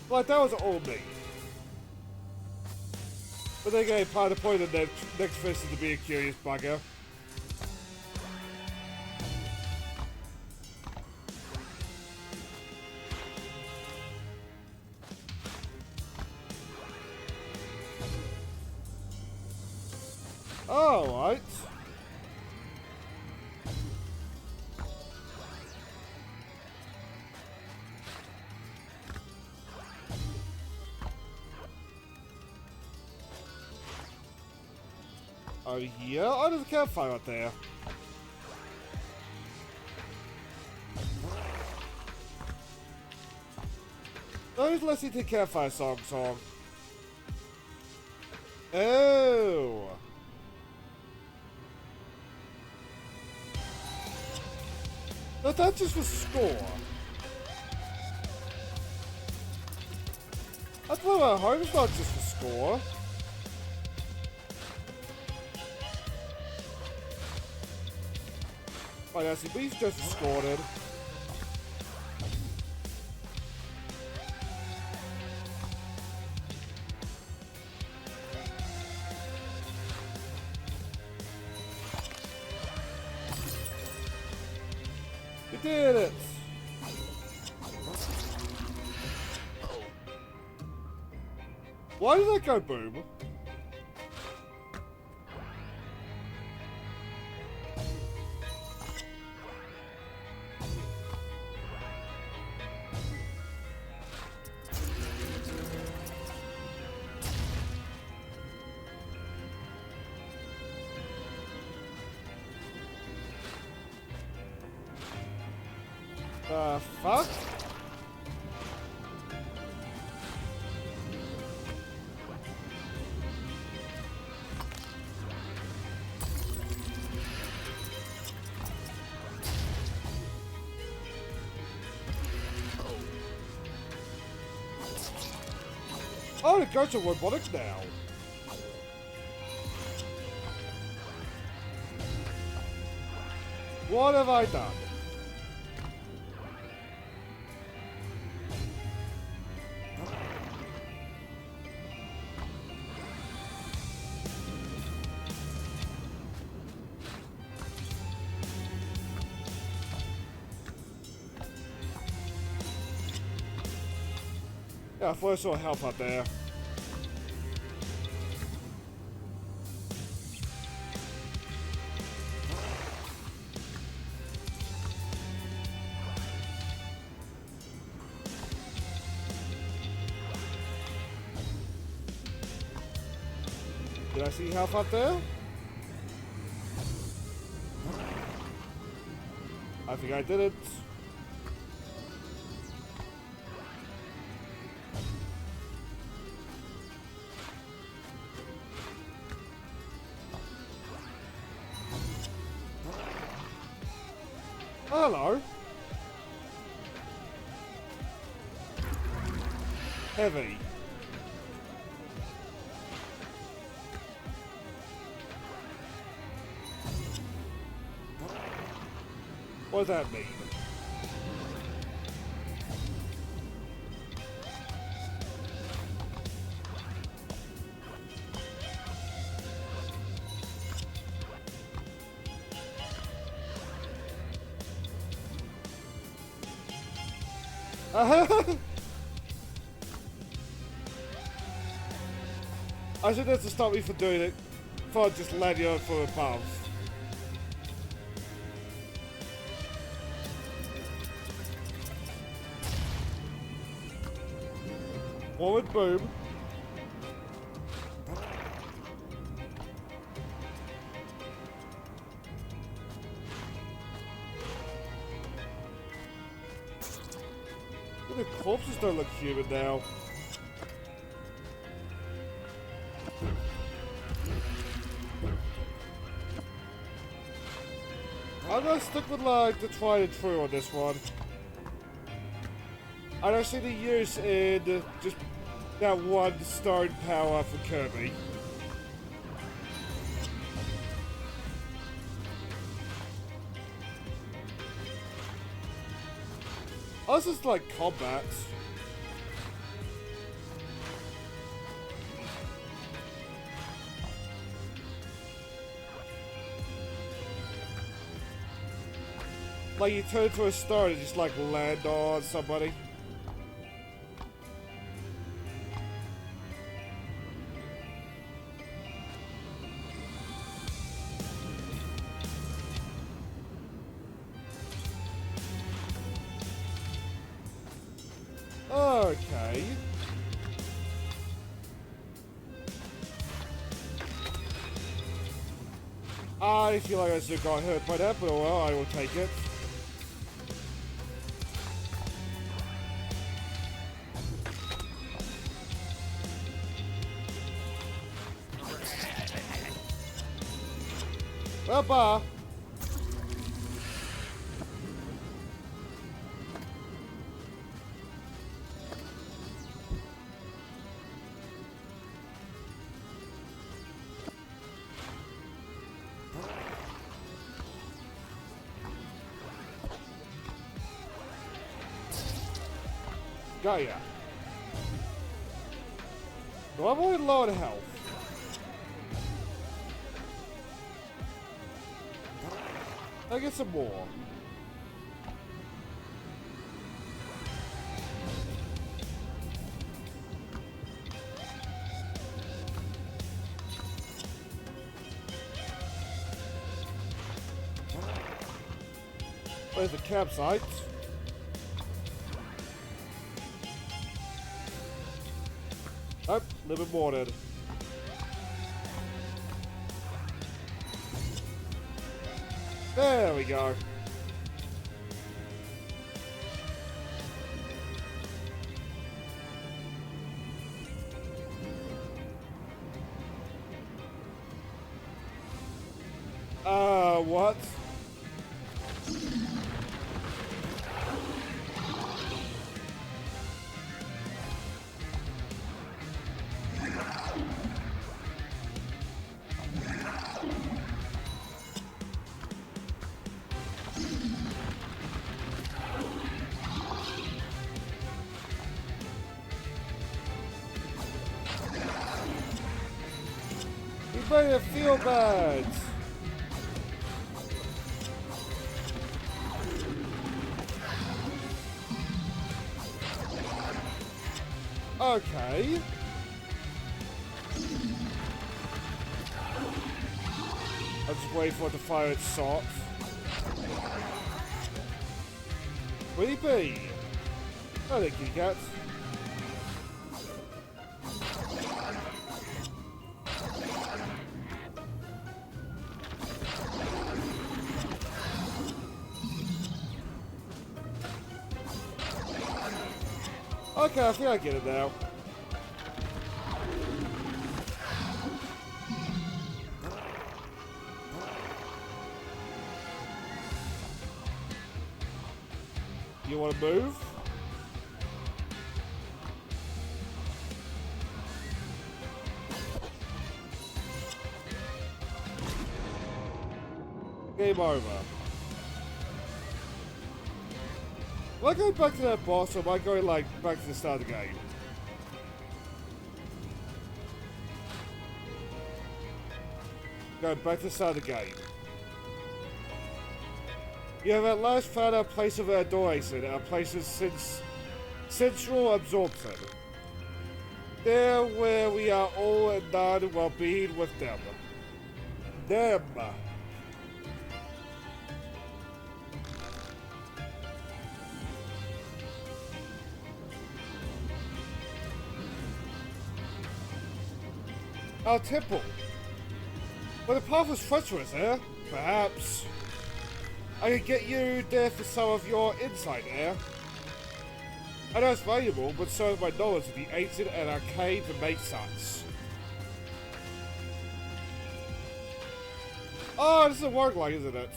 Like, that was all me. But then again, part of the point of the next fist is to be a curious bugger. Alright. Oh yeah, oh, there's a campfire out there. Who's listening to campfire song? Oh. No, that's just for score. That's what I hope it's not just for score. Oh, yeah, see, we've just escorted. We did it! Why did that go boom? Fuck? Oh, it goes to robotics now. What have I done? Yeah, I first saw health up there. Did I see health up there? I think I didn't. Hello. Heavy. What does that mean? I should have to stop me from doing it. For just landing on from above. Forward boom. The corpses don't look human now. I'm gonna stick with like the tried and true on this one. I don't see the use in just that one stone power for Kirby. Oh, this is like combat. Like you turn to a star and just like land on somebody. Okay. I feel like I still got hurt by that, but well, I will take it. Well, bah. Got ya. Well, I'm only low on health. I'll get some more. Where's the campsite? Oh, a little bit watered. There we go. What? He made it feel bad. Okay. I'll just wait for it to fire its shot. Will he be? I think he gets. Okay, I think I get it now. You want to move? Game over. Am I going back to that boss, or am I going, like, back to the start of the game? Going back to the start of the game. You have at last found our place of adoration, our place of sensual absorption. There where we are all and none while being with them. Them. Our temple. Well, the path was treacherous, eh? Perhaps. I could get you there for some of your insight, eh? I know it's valuable, but so is my knowledge of the ancient and arcane to make sense. Oh, this is a roguelike, isn't it?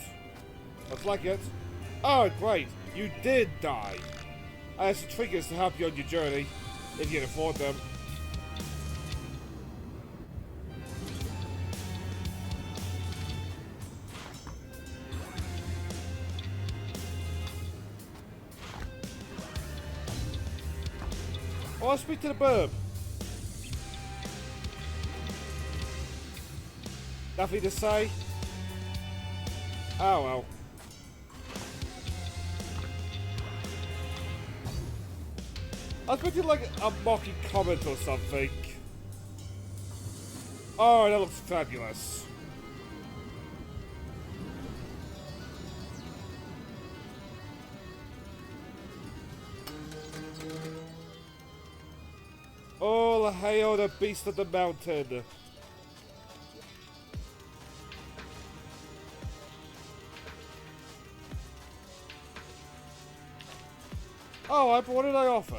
Looks like it. Oh, great. You did die. I have some trinkets to help you on your journey, if you can afford them. I'll speak to the burb. Nothing to say? Oh well. I was expecting like a mocking comment or something. Oh, that looks fabulous. All hail the beast of the mountain. Oh, what did I offer?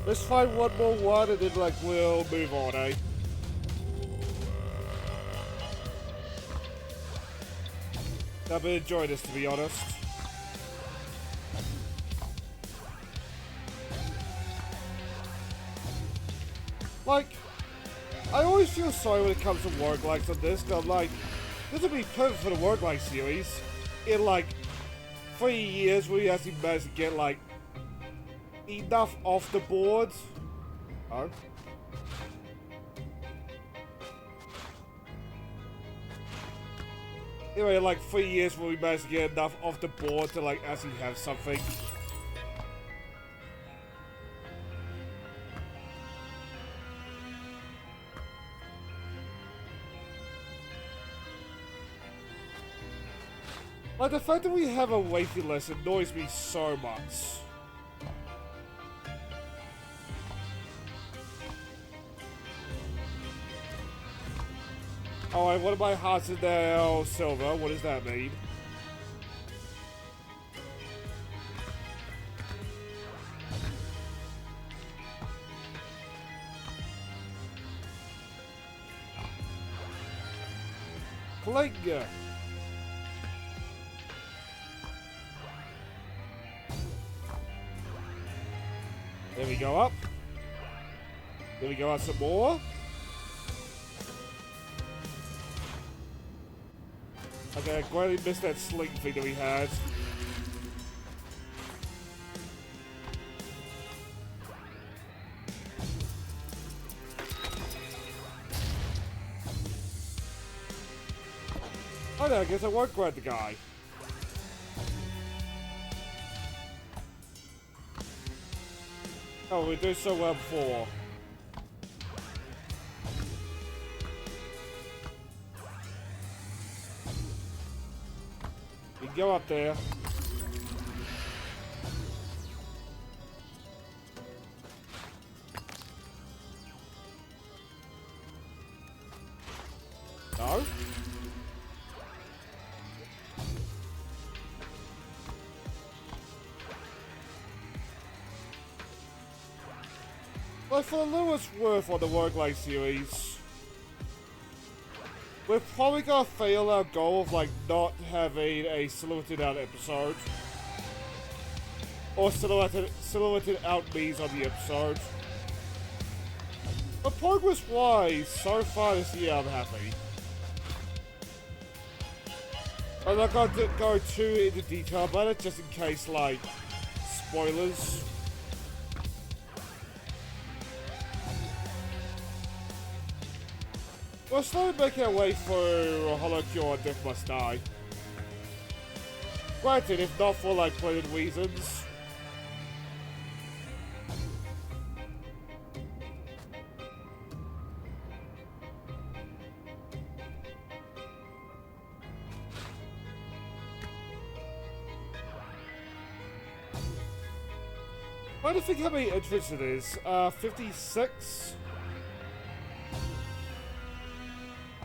Let's find one more one and then like we'll move on, eh? I've been enjoying this, to be honest. Like, I always feel sorry when it comes to roguelikes on this, because I'm like, this would be perfect for the roguelike series. In like 3 years, we actually managed to get like enough off the board. Oh. Anyway, like 3 years when we managed to get enough off the board to like actually have something. Like the fact that we have a waiting list annoys me so much. Alright, one of my hearts is now silver. What does that mean? Cling! There we go up. There we go up some more. Okay, I glad we missed that sling thing that we had. Oh no, I guess I won't grab the guy. Oh, we did so well before. You can go up there. go. But for the little it's worth on the roguelike series, we're probably gonna fail our goal of like not having a silhouetted out episode. Or silhouetted out me's on the episode. But progress-wise, so far this year I'm happy. I'm not gonna go too into detail about it, just in case, like, spoilers. We're slowly making our way through Hollow Cure and Death Must Die. Granted, if not for, like, plotted reasons. I don't think how many entrants it is. 56?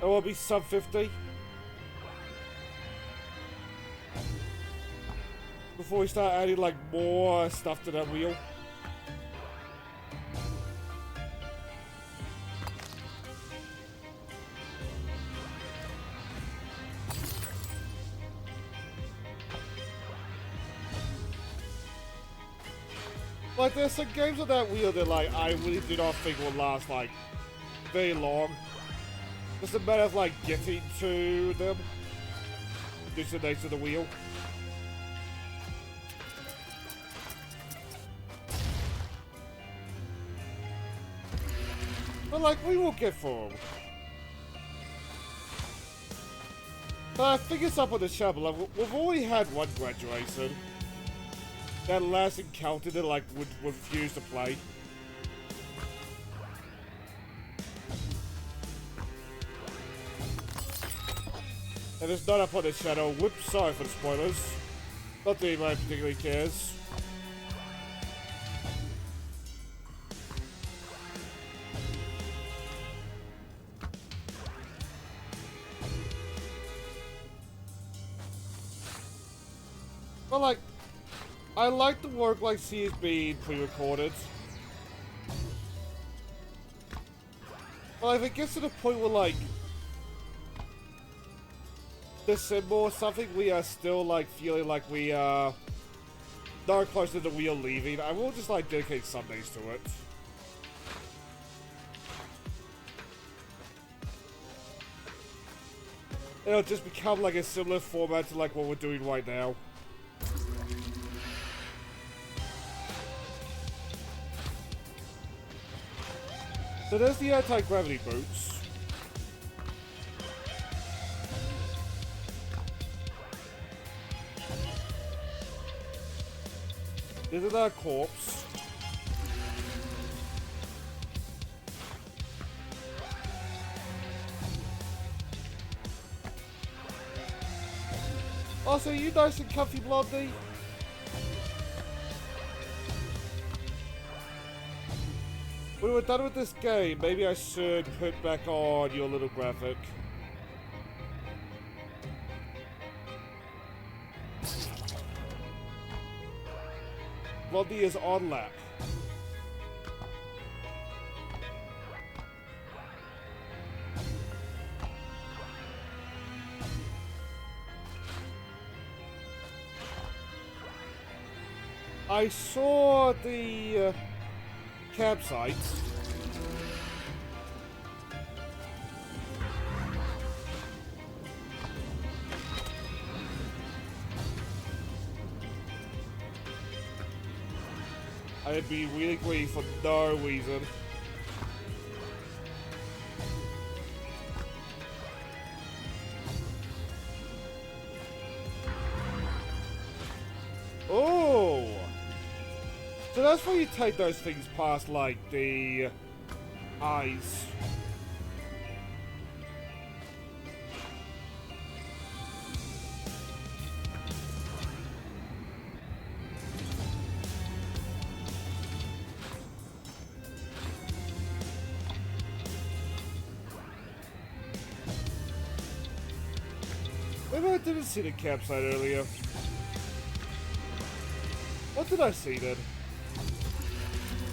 It will be sub 50. Before we start adding like more stuff to that wheel. Like, there's some games on that wheel that, like, I really do not think will last, like, very long. Just a matter of, like, getting to them. Just the nature of the wheel. But, like, we will get through them. But I think it's up on the channel. Like, we've already had one graduation. That last encounter that, like, would refuse to play. And it's not up on the channel. Whoops, sorry for the spoilers. Not that anybody particularly cares. But, like, I like the work like series being pre-recorded. Well, if it gets to the point where, like, December or something, we are still, like, feeling like we are not close to the wheel leaving, I will just, like, dedicate Sundays to it. It'll just become, like, a similar format to, like, what we're doing right now. So there's the anti-gravity boots. There's another corpse. Oh, so you nice and comfy, Blondie? When we're done with this game, maybe I should put back on your little graphic. Blondie is on lap. I saw the campsite. I'd be really greedy for no reason. Oh! So that's where you take those things past, like, the eyes. Maybe I didn't see the campsite earlier. What did I see then?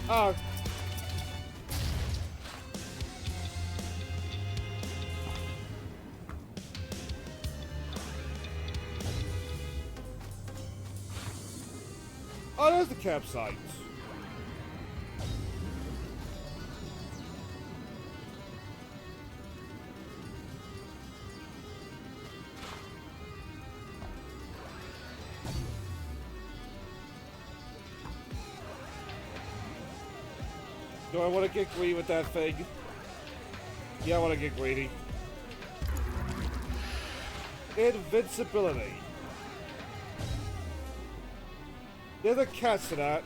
Oh. Oh, there's the campsite. Do I want to get greedy with that thing? Yeah, I want to get greedy. Invincibility. There's a catch to that.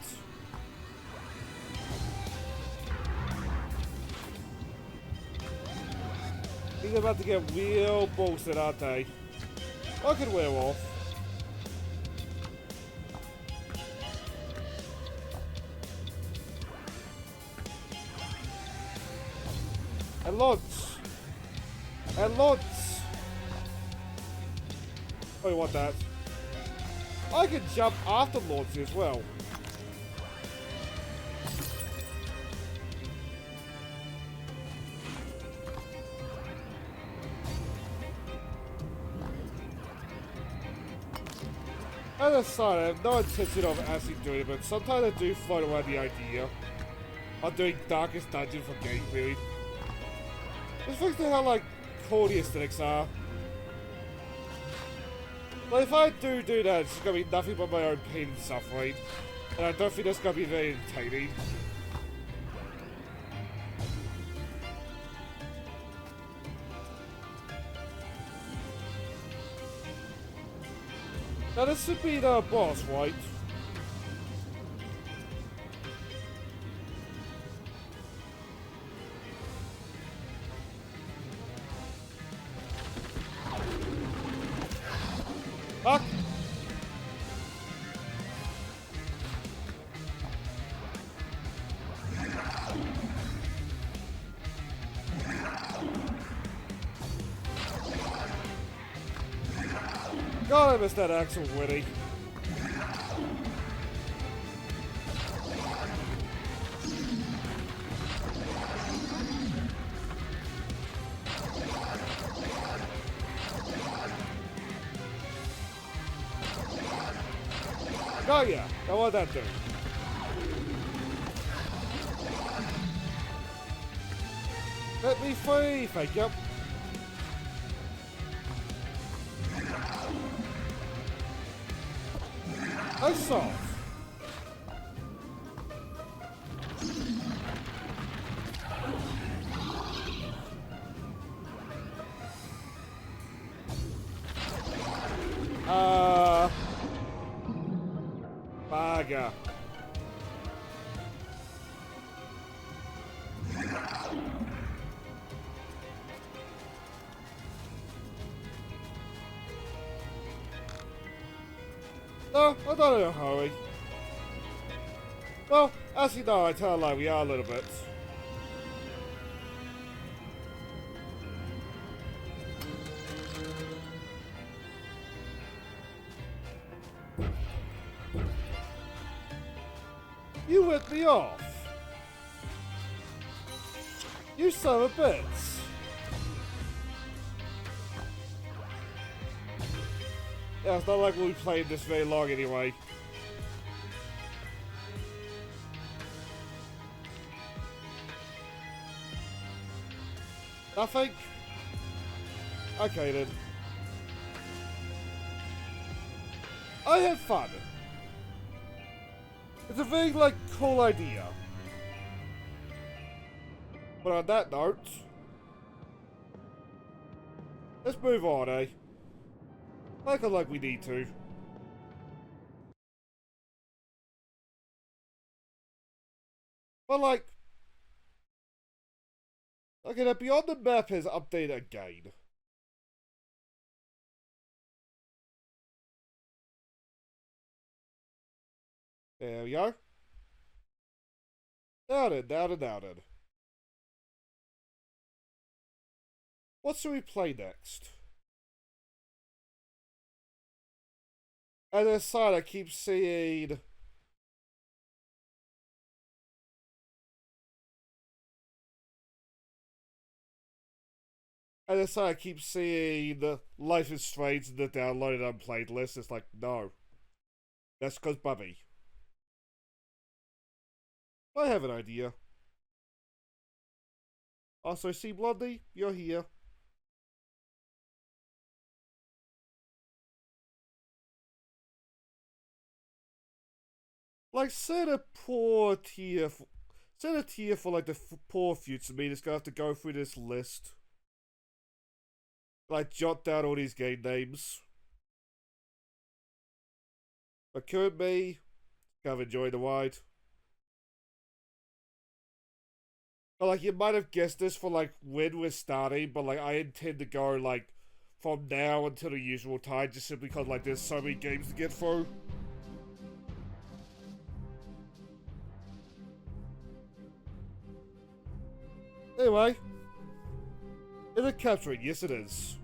These are about to get real boosted, aren't they? I can wear off. And lots. And lots. Oh, you want that? I can jump after launch as well. As a side, I have no intention of actually doing it, but sometimes I do float around the idea of doing Darkest Dungeon for game clearing. Just thinks how, like, cool the aesthetics are. But if I do that, it's gonna be nothing but my own pain and suffering. And I don't think that's gonna be very entertaining. Now this should be the boss, right? Fuck! God, I missed that axe already. Oh yeah, now what that do? Let me free, thank you. I saw. Baga. No, I'm not in a hurry. Well, actually no, I tell a lie, we are a little bit. You ripped me off! You son of a bitch! Yeah, it's not like we'll be playing this very long anyway. Nothing? Okay then. I had fun. It's a very, like, cool idea. But on that note, let's move on, eh? Like we need to. But like, okay, now Beyond the Map is updated again. There we go. Doubted. What should we play next? And the side I keep seeing... And the side I keep seeing Life is Strange in the downloaded and unplayed list. It's like, no. That's because Bubby. I have an idea. Also, see Blondie, you're here. Like, set a tier for like the poor future me that's gonna have to go through this list. Like, jot down all these game names. But could be, kind of enjoy the ride. But like, you might have guessed this for like when we're starting, but like, I intend to go like from now until the usual time, just simply because like there's so many games to get through. Anyway, is it capturing? Yes, it is.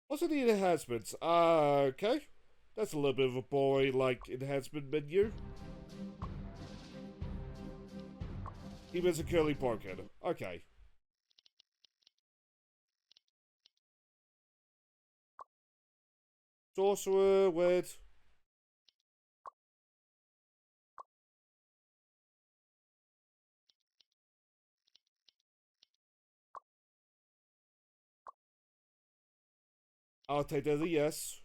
What's in the enhancements? Okay. That's a little bit of a boring, like, enhancement menu. Even securely broken. Okay. Sorcerer with... I'll take that as a yes.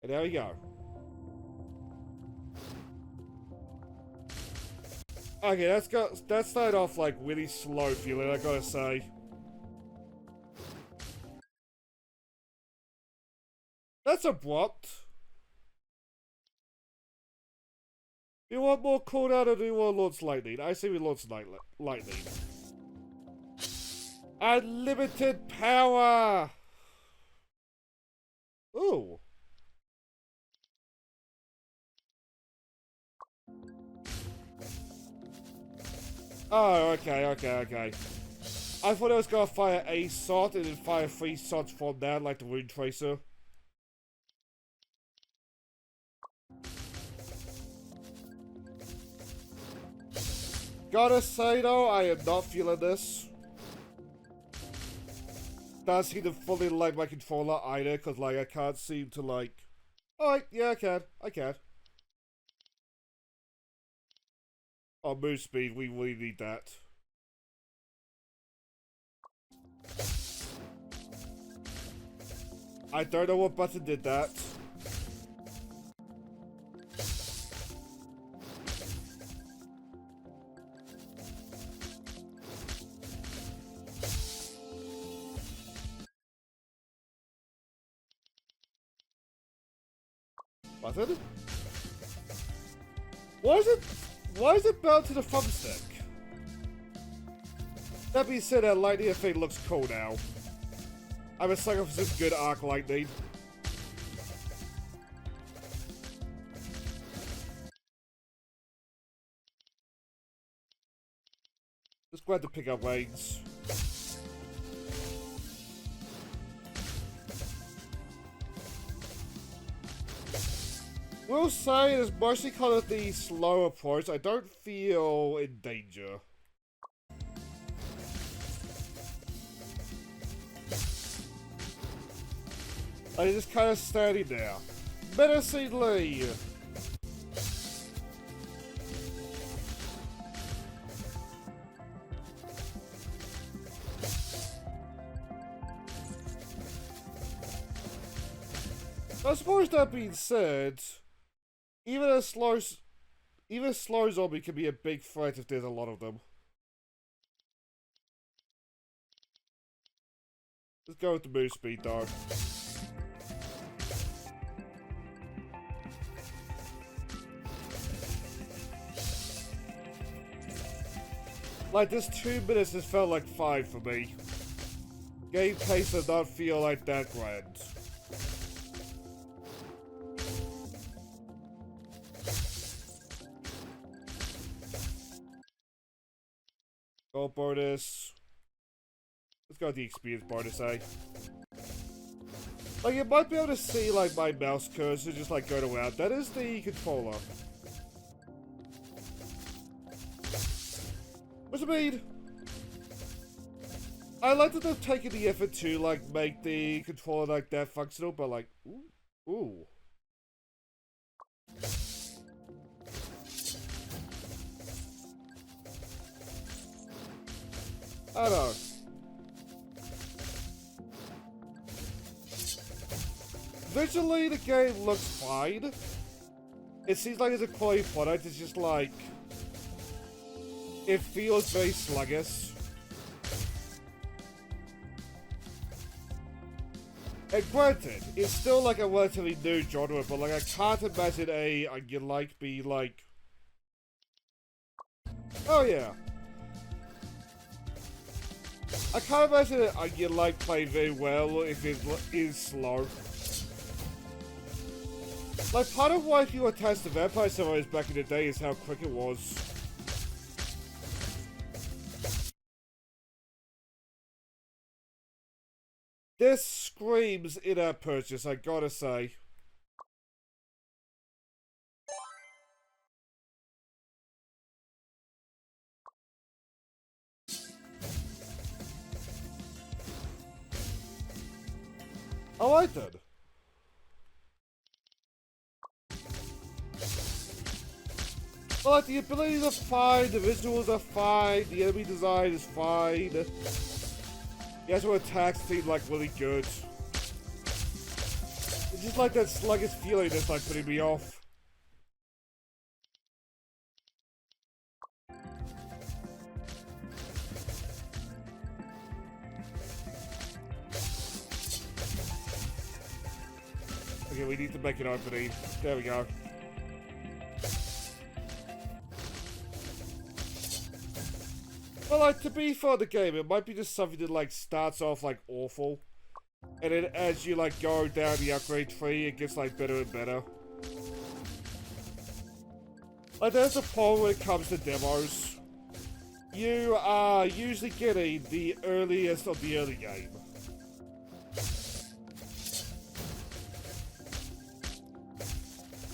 And there we go. Okay, that started off like really slow feeling, I gotta say. That's abrupt. You want more cooldown or do you want launch lightning? I say we launch lightning. Unlimited power! Ooh. Oh, okay. I thought I was gonna fire a shot and then fire 3 shots from that, like the Rune Tracer. Gotta say though, I am not feeling this. Doesn't seem to fully like my controller either, cause like I can't seem to like... Alright, yeah, I can. Oh, move speed, we really need that. I don't know what button did that. Button? Why is it bound to the thumbstick? That being said, that lightning effect looks cool now. I'm a sucker for some good arc lightning. Just glad to pick up lanes. Will say it is mostly kind of the slow approach. I don't feel in danger. I'm just kind of standing there. Menacingly! I suppose that being said, even a slow zombie can be a big threat if there's a lot of them. Let's go with the move speed though. Like, this 2 minutes has felt like 5 for me. Game pace does not feel like that grand. Gold bonus. Let's go with the experience bonus, eh? Like, you might be able to see, like, my mouse cursor just, like, going around. That is the controller. What's it mean? I like that they've taken the effort to, like, make the controller, like, that functional, but, like, ooh. Ooh. I don't know. Visually, the game looks fine. It seems like it's a quality product. It's just like... It feels very sluggish. And granted, it's still like a relatively new genre, but like I can't imagine a you like be like... Oh yeah. I can't imagine a you like play very well if it is slow. Like, part of why people attached to Vampire Survivors back in the day is how quick it was. This screams in-app purchase, I gotta say. I like that. But like, the abilities are fine, the visuals are fine, the enemy design is fine. The actual attacks seem like really good. It's just like that sluggish feeling that's like putting me off. Okay, we need to make an opening. There we go. Well, like, to be fair, the game, it might be just something that, like, starts off, like, awful. And then as you, like, go down the upgrade tree, it gets, like, better and better. Like, there's a problem when it comes to demos. You are usually getting the earliest of the early game.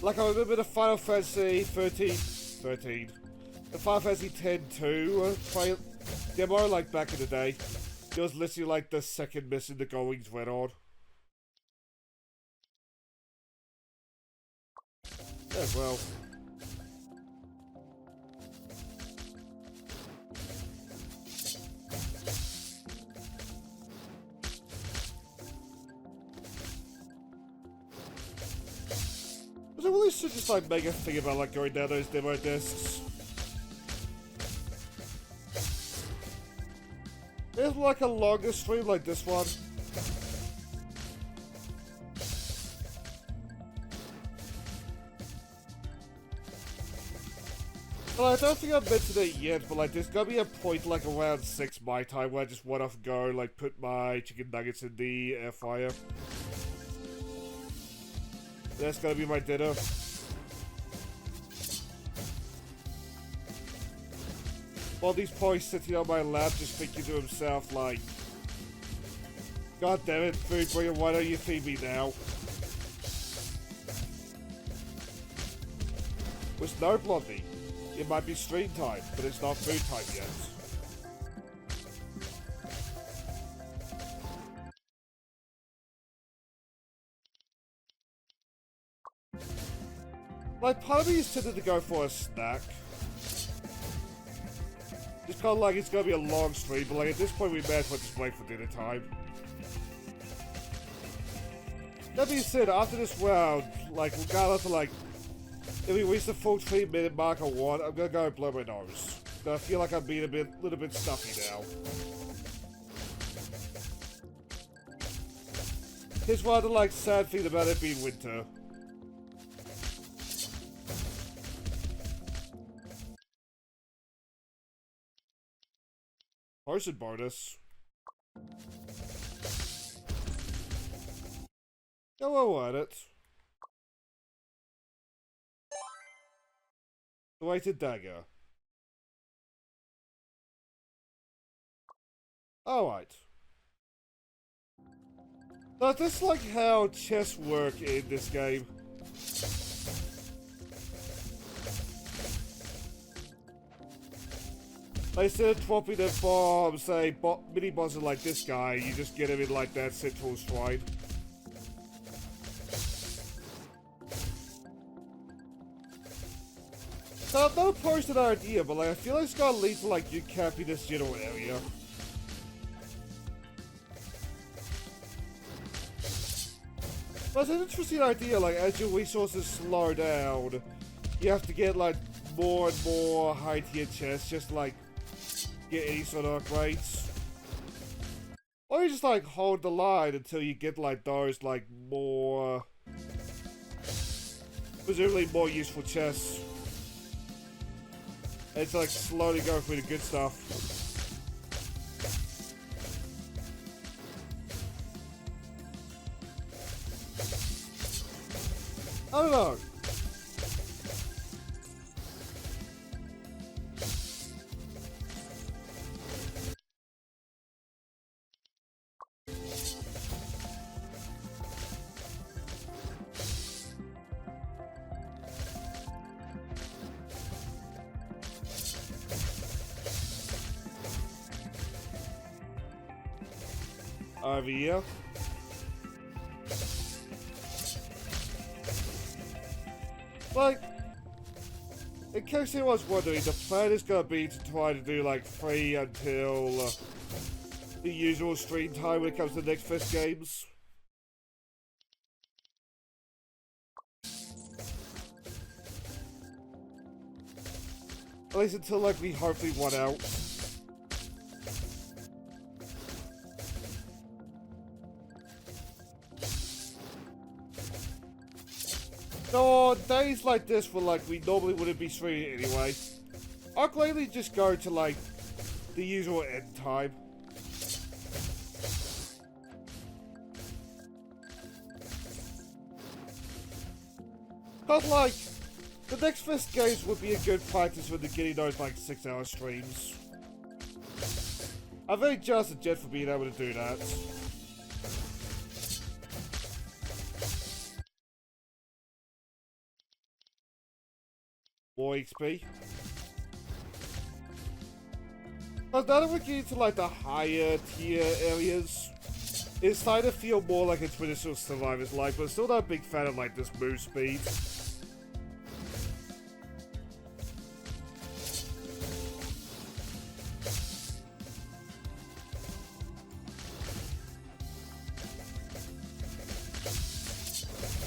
Like, I remember the Final Fantasy the Final Fantasy X-2 demo, like, back in the day. It was literally, like, the second mission the goings went on. Yeah, well. Was it really should just, like, make a thing about, like, going down those demo discs? There's like a longer stream like this one. Well, I don't think I've mentioned it yet, but like there's gonna be a point like around 6 my time where I just want to go, like put my chicken nuggets in the air fryer. That's gonna be my dinner. While he's probably sitting on my lap just thinking to himself like, God damn it, food bringer, why don't you feed me now? With no Blocky. It might be stream time, but it's not food time yet. Like, part of me is tempted to go for a snack. Just kind of like it's gonna be a long stream, but like at this point we may as well just wait for dinner time. That being said, after this round, like regardless of like if we reach the full 3-minute mark or what, I'm gonna go and blow my nose. I feel like I'm being a little bit stuffy now. Here's one of the like sad thing about it being winter. Potion bonus. Go at it. The weighted dagger. Alright. Now, this is like how chests work in this game. Like, instead of dropping them from, say, mini-bosses like this guy, you just get him in like that central shrine. So I'm not opposed to that idea, but like, I feel like it's gonna lead to like you capping this general area. But it's an interesting idea, like, as your resources slow down, you have to get like more and more high-tier chests just to like get any sort of upgrades. Or you just like hold the line until you get like those like more, presumably more useful chests. And it's like slowly go through the good stuff. I don't know. Over here. Like, in case anyone's wondering, the plan is going to be to try to do like 3 until the usual stream time when it comes to the next Fest games. At least until like we hopefully run out. So on days like this where like we normally wouldn't be streaming anyway, I'll gladly just go to like the usual end time. But like, the next Fest games would be a good practice for getting those like 6-hour streams. I'm very jealous of Jet for being able to do that. More XP. But now that we're getting to like the higher tier areas, it's starting to feel more like a traditional survivor's life, but still not a big fan of like this move speed.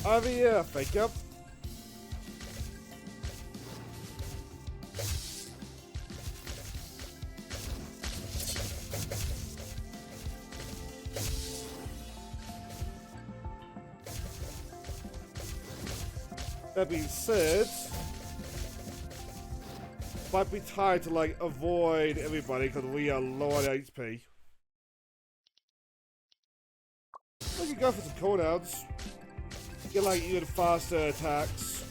Over here, thank you. That being said, might be tired to like avoid everybody because we are low on HP. We can go for some cooldowns. Get like even faster attacks.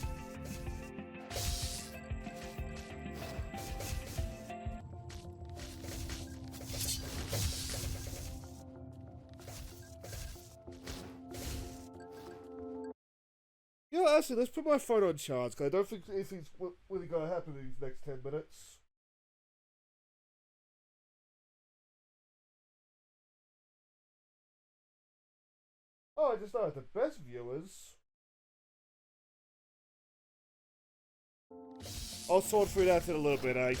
You know, actually, let's put my phone on charge because I don't think anything's really going to happen in these next 10 minutes. Oh, I just know the best viewers. I'll sort through that in a little bit, eh?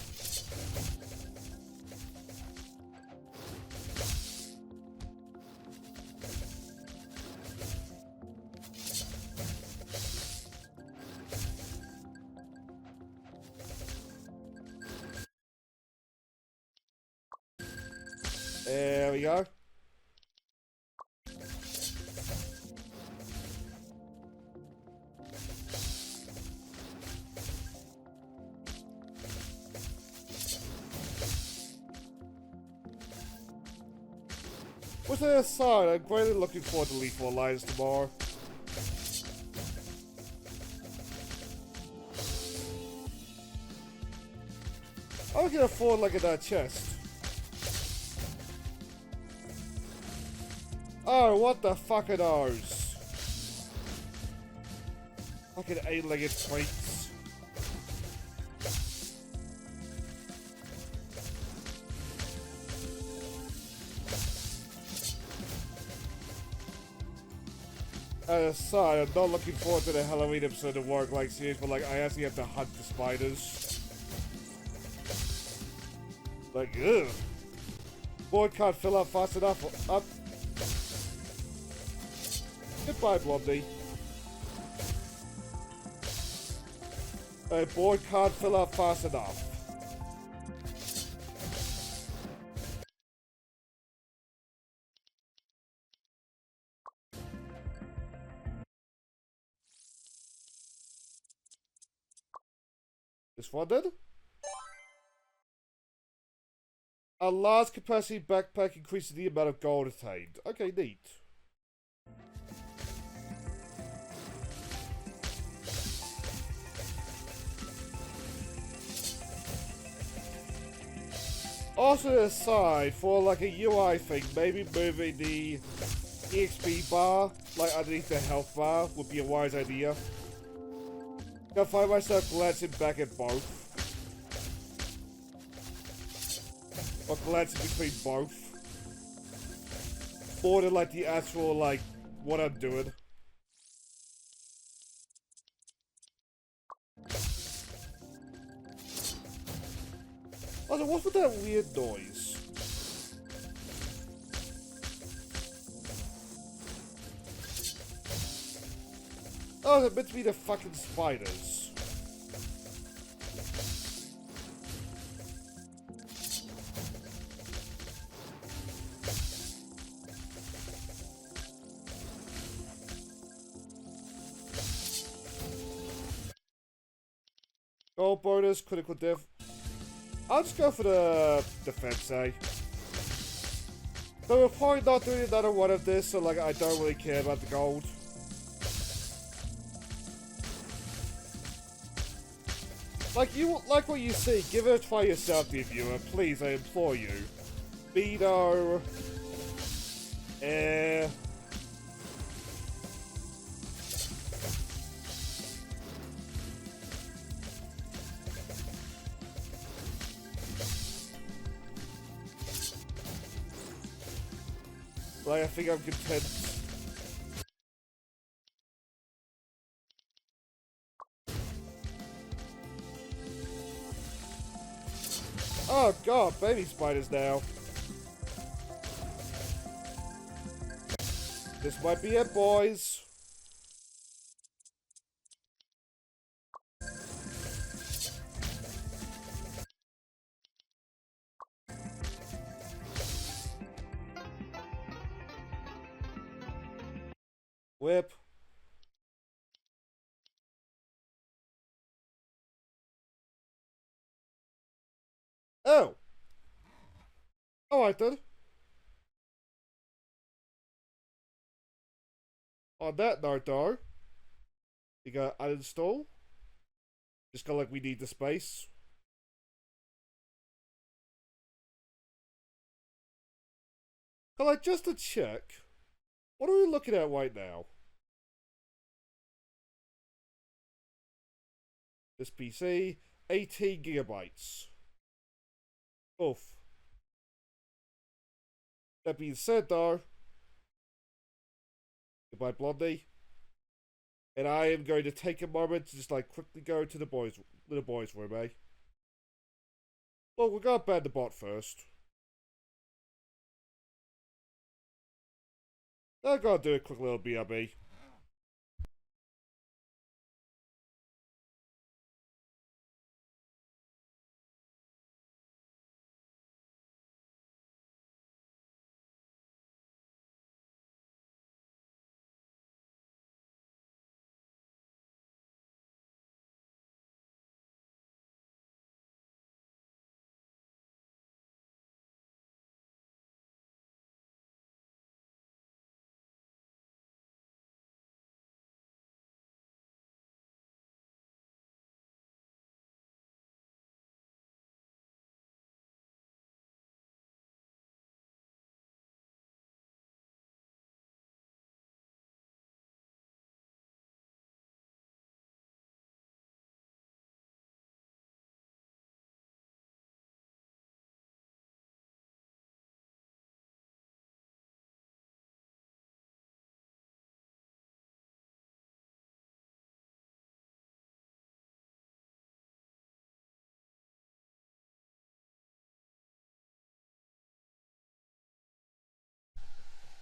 There we go. With that aside, I'm greatly looking forward to Lethal Alliance tomorrow. I can afford like that chest. Oh, what the fuck are those? Fucking 8-legged tweets. Aside, I'm not looking forward to the Halloween episode of Warwick like series, but like I actually have to hunt the spiders. Like, ugh. Board can't fill up fast enough. Up. Goodbye, Blondie. A board can't fill up fast enough. This one did? A large capacity backpack increases the amount of gold attained. Okay, neat. Also aside, for like a UI thing, maybe moving the EXP bar, like underneath the health bar, would be a wise idea. I find myself glancing back at both. Or glancing between both. More than like the actual, like, what I'm doing. Also, what's with that weird noise? Oh, it's meant to be the fucking spiders. Gold bonus, critical diff. I'll just go for the defense, eh? So we're probably not doing another one of this, so like I don't really care about the gold. Like what you see, give it a try yourself, dear viewer. Please, I implore you. Beto. Like, I think I'm content. Oh god, baby spiders now. This might be it, boys. Whip. Oh. Alright then. On that note though, you got uninstall. Just go like we need the space. But like just to check, what are we looking at right now? This PC, 18 gigabytes. Oof. That being said though, goodbye Blondie. And I am going to take a moment to just like quickly go to the boys' room, eh? Well, we're gonna ban the bot first. I gotta do a quick little BRB.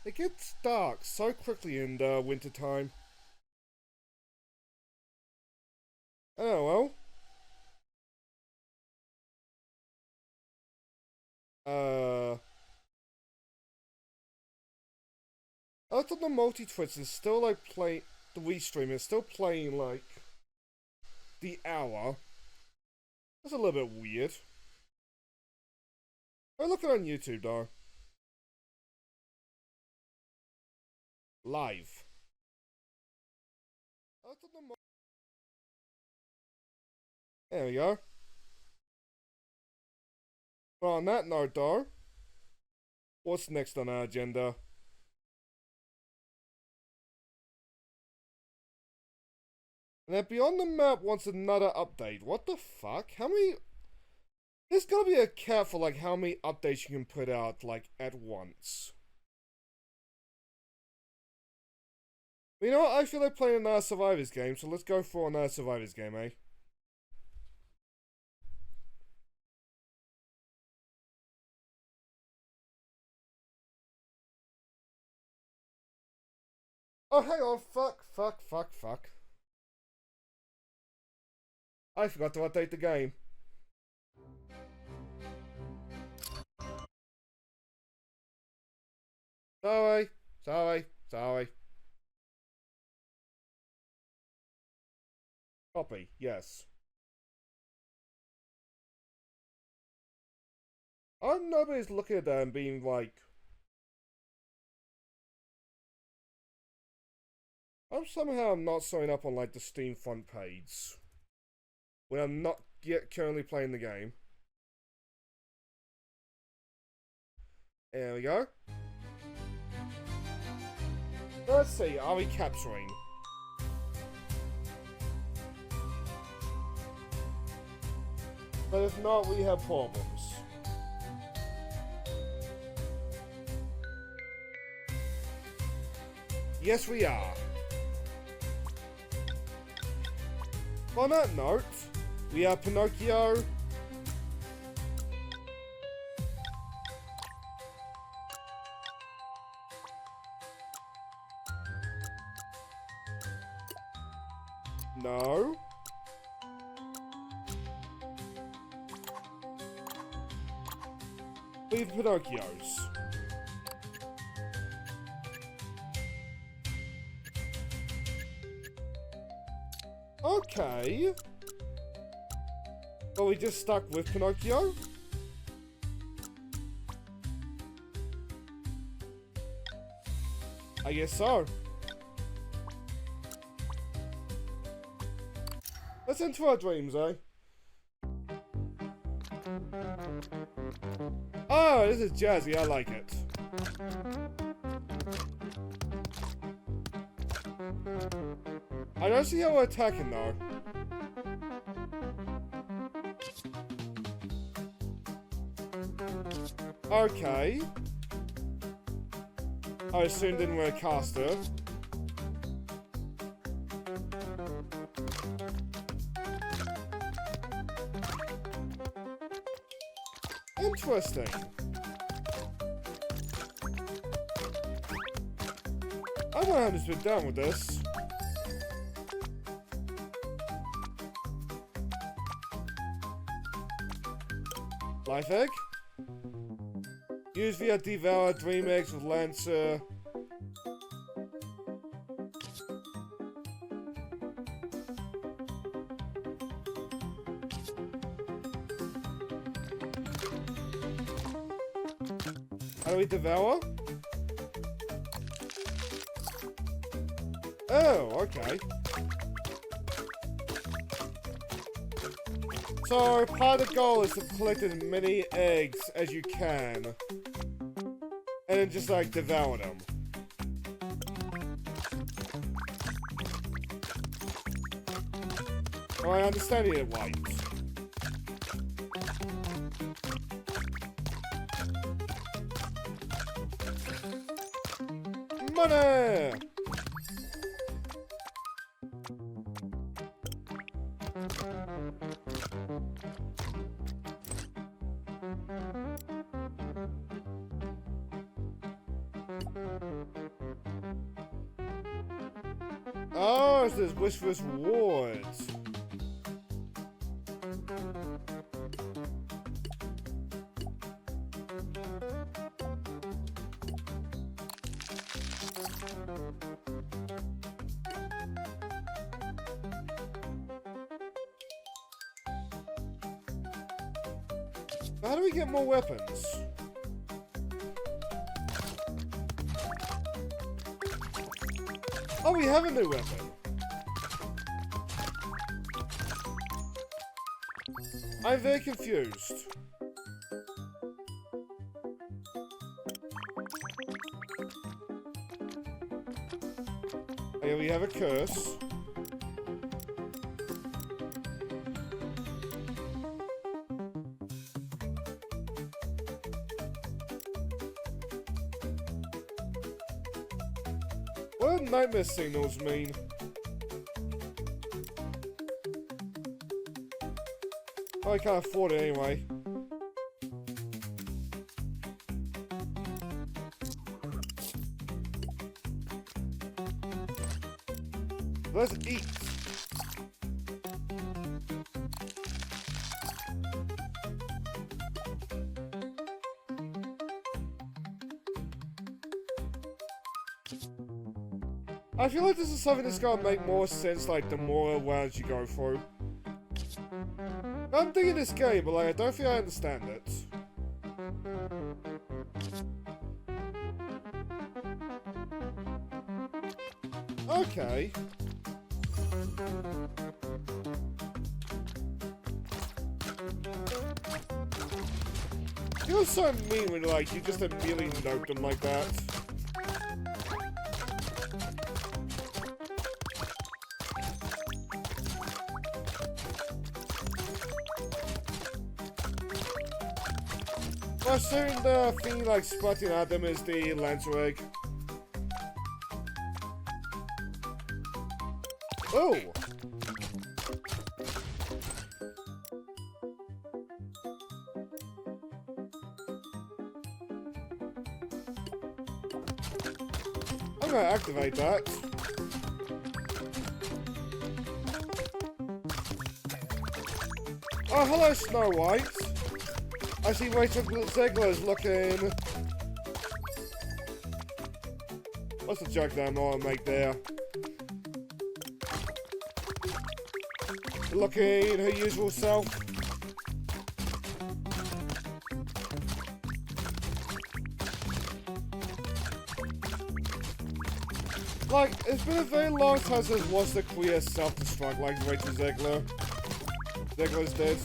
It gets dark so quickly in winter time. Oh well. I thought the multi-twitch is still like playing the restream is still playing like the hour. That's a little bit weird. I look it on YouTube though. Live. There we go. Well, on that note though, what's next on our agenda? Now, Beyond the Map wants another update. What the fuck? How many... There's gotta be a cap for, like, how many updates you can put out, like, at once. But you know what? I feel like playing another Survivors game, so let's go for another Survivors game, eh? Oh, hang on. Fuck. I forgot to update the game. Sorry. Copy, yes. Nobody's looking at that and being like... I'm somehow not showing up on, like, the Steam front page. When I'm not yet currently playing the game. There we go. Let's see, are we capturing? But if not, we have problems. Yes, we are. On that note, we have Pinocchio. No. Leave Pinocchios. Okay. Well, we just stuck with Pinocchio? I guess so. Let's enter our dreams, eh? Oh, this is jazzy, I like it. I don't see how we're attacking though. Okay. I assumed didn't wear a caster. Interesting. I don't know how to sit down with this. Life egg. Use via devour dream eggs with Lancer. How do we devour? Oh, okay. So, part of the goal is to collect as many eggs as you can. And then just, like, devour them. Am I understanding it right? Money! Oh, so there's whisperous rewards. How do we get more weapons? Oh, we have a new weapon. I'm very confused. Here we have a curse. What do nightmare signals mean? I can't afford it anyway. Let's eat. I feel like this is something that's gonna make more sense, like, the more rounds you go through. I'm digging this game, but, like, I don't think I understand it. Okay. You're so mean when, like, you just immediately note them like that. I'm assuming the thing like sprouting at them is the lantern egg. Oh! I'm gonna activate that. Oh, hello, Snow White. I see Rachel Zegler's looking... What's the joke that I'm gonna make there? Looking her usual self. Like, it's been a very long time since watched the queer self-destruct like Rachel Zegler. Zegler's dead.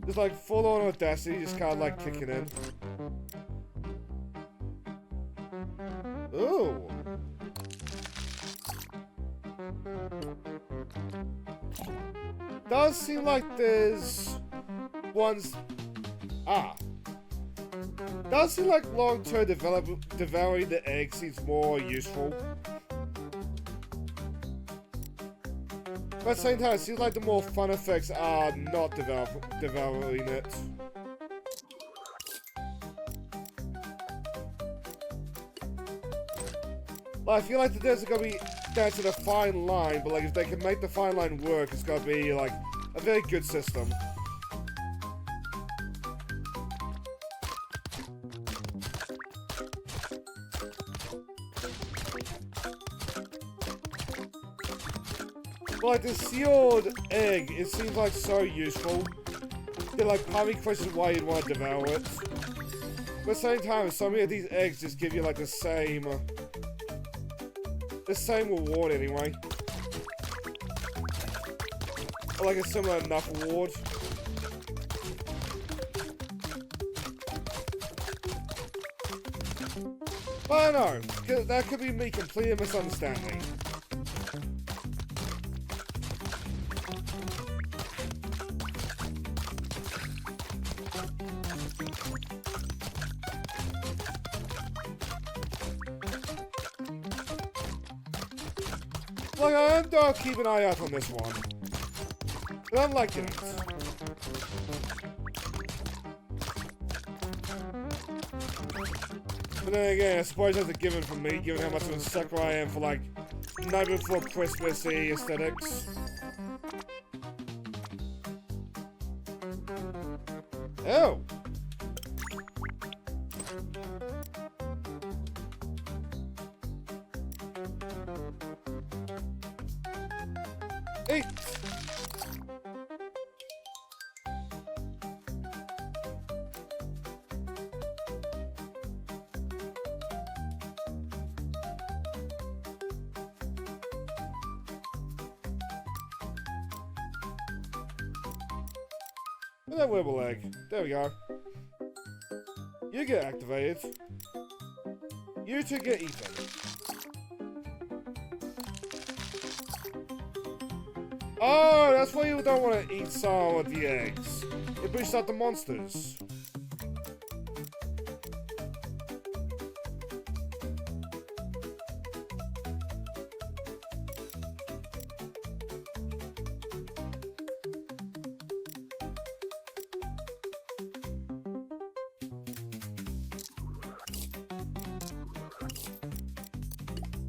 Just like full-on audacity, just kind of like kicking in. Ooh. Does seem like there's ones. Does seem like long-term devouring the egg seems more useful. But at the same time, it seems like the more fun effects are not devouring it. Like, I feel like there's gonna be dancing a fine line, but like if they can make the fine line work, it's gonna be like a very good system. Like the sealed egg, it seems like so useful. They're like part of me questions why you'd want to devour it. But at the same time, so many of these eggs just give you like the same reward anyway. Or like a similar enough reward. But I don't know, that could be me completely misunderstanding. Like, I am gonna keep an eye out on this one. But I'm liking it. But then again, I suppose that's a given for me, given how much of a sucker I am for, like, Night Before Christmas-y aesthetics. Oh! Eat! And that wibble egg. There we go. You get activated. You two get eaten. Oh, that's why you don't want to eat some of the eggs. It boosts out the monsters.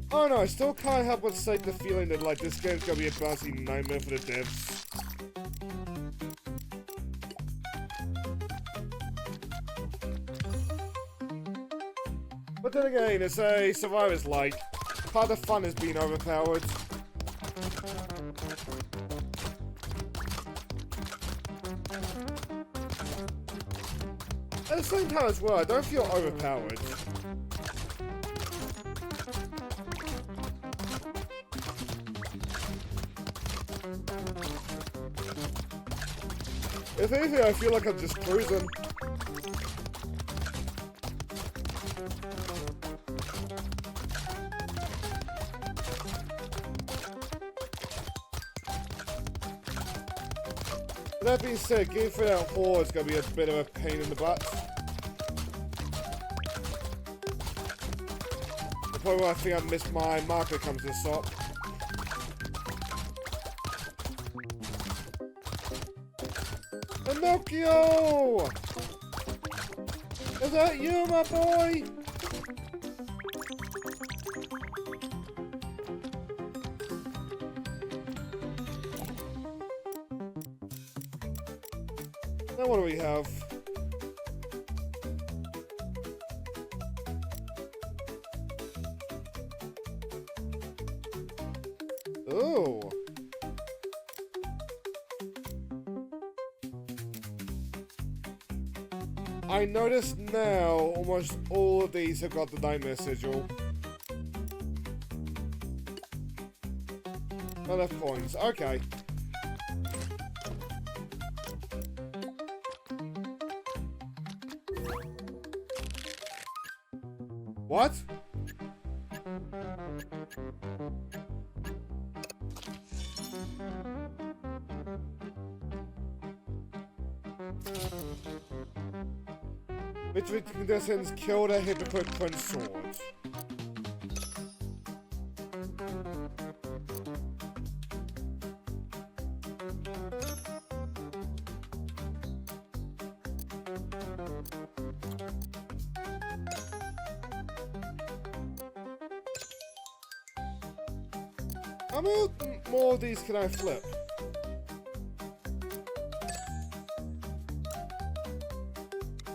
Oh no, I still can't help but say the feeling that, like, this game's gonna be a bouncing nightmare for the devs. But then again, it's a Survivor's Light. Part of the fun is being overpowered. At the same time as well, I don't feel overpowered. If anything, I feel like I'm just cruising. That being said, getting through that hole is going to be a bit of a pain in the butt. The point where I think I missed my marker comes to a stop. Pinocchio! Is that you, my boy? Now what do we have? Ooh. I notice now almost all of these have got the Nightmare Sigil. Enough coins. Okay. What? Which conditions killed a hypocrite prince sword. How many more of these can I flip?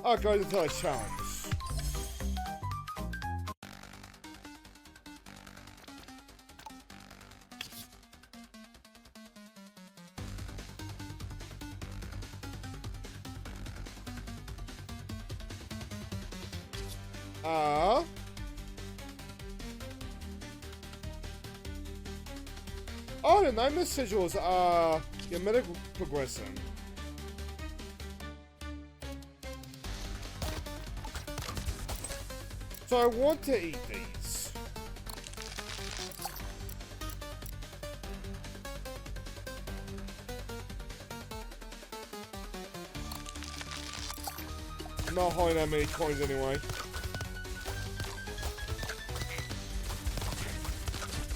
I'll go until I challenge. Oh, the Nightmare Sigils are your medical progression. So I want to eat these. I'm not holding that many coins anyway.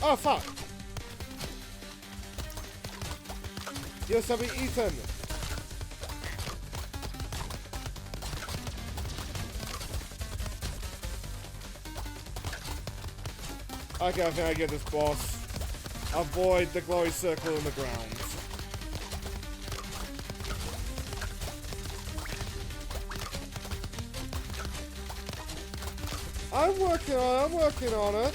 Oh, fuck! Yes, I'll be eaten! Okay, I think I get this boss. Avoid the glowy circle in the ground. I'm working on it.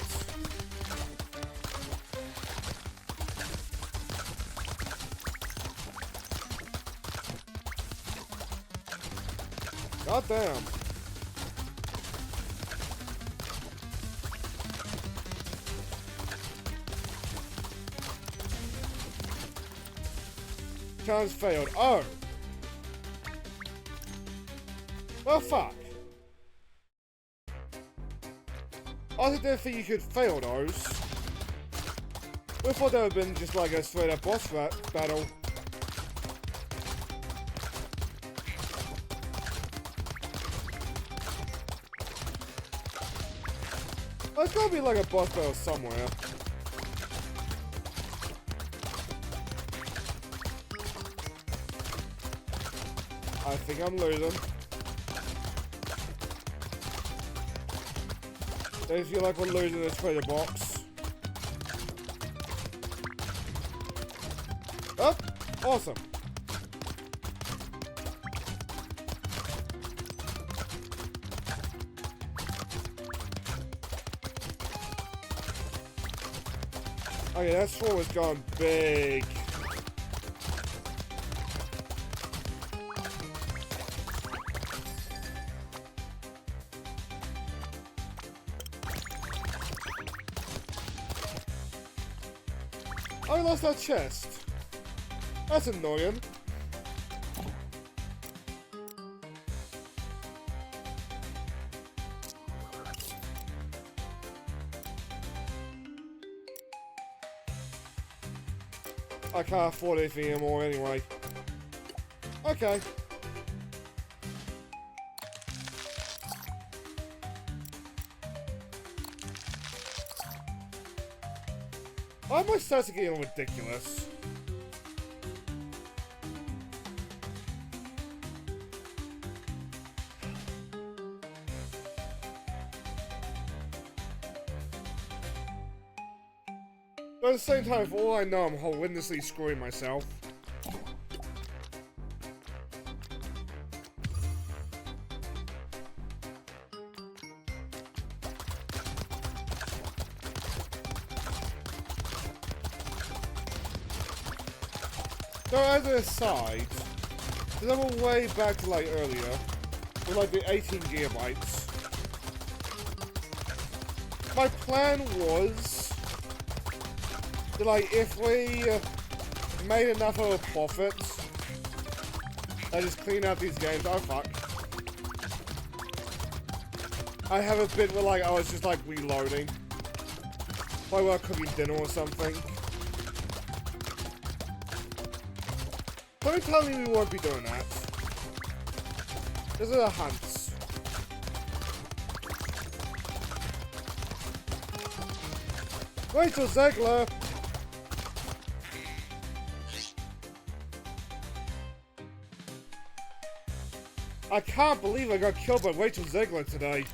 God damn. Challenge failed. Oh. Well, fuck. I didn't think you could fail those. I thought that would have been just like a straight up boss battle. There's gotta be like a boss battle somewhere. I think I'm losing. They feel like we're losing this trader box. Oh, awesome. Okay, that sword has gone big. I lost that chest. That's annoying. I can't afford anything anymore anyway. Okay. Why am I starting getting ridiculous? But at the same time, for all I know, I'm horrendously screwing myself. So as an aside, because I went way back to like earlier, with like the 18 gigabytes, my plan was that like if we made enough of a profit, I just clean out these games. Oh fuck. I have a bit where like I was just like reloading. Like while cooking dinner or something. Don't tell me we won't be doing that. This is a hunt. Rachel Zegler! I can't believe I got killed by Rachel Zegler today.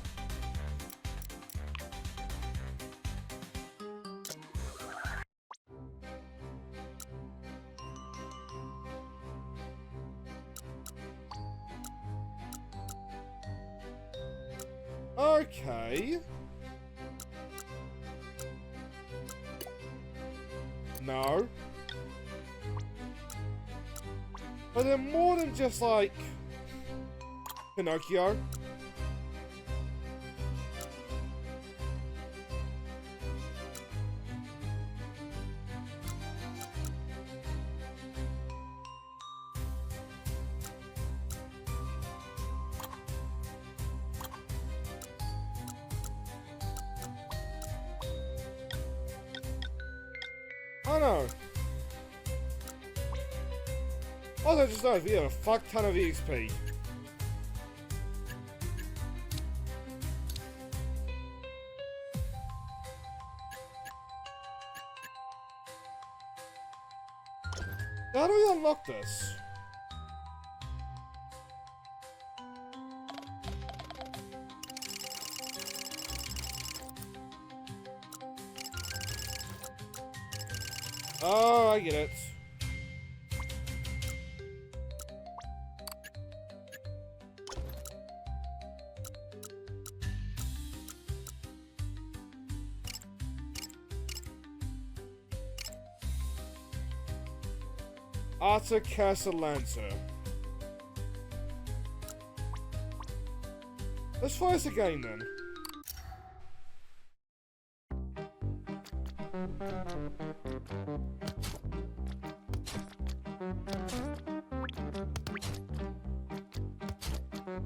Okay. No. But they're more than just like Pinocchio. Oh no. Also, just noticed we have a fuck ton of EXP. How do we unlock this? No, I get it. Arthur Castellanza. Let's try this again then.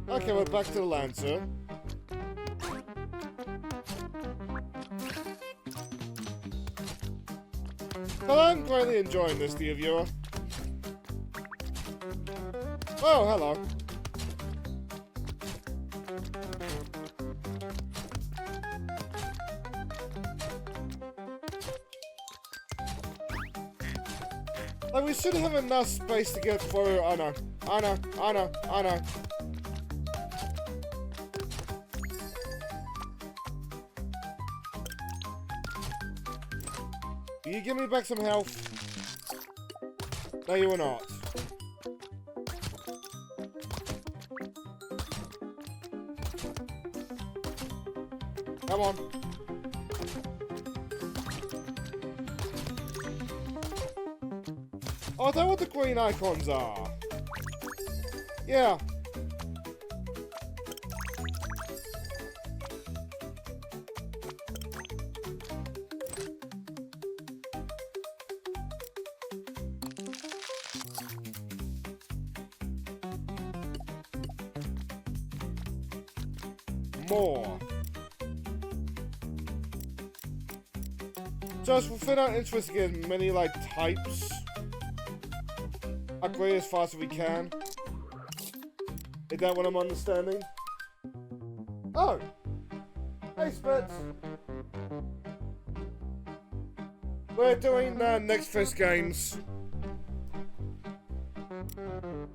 Okay, we're back to the Lancer. But I'm greatly enjoying this, dear viewer. Oh, hello. Like, we should have enough space to get through. I know. Will you give me back some health? No, you will not. Come on. Oh, is that what the green icons are? Yeah. More. Just we're not interested in many like types. Upgrade as fast as we can. Is that what I'm understanding? Oh! Hey, Spitz! We're doing next first games.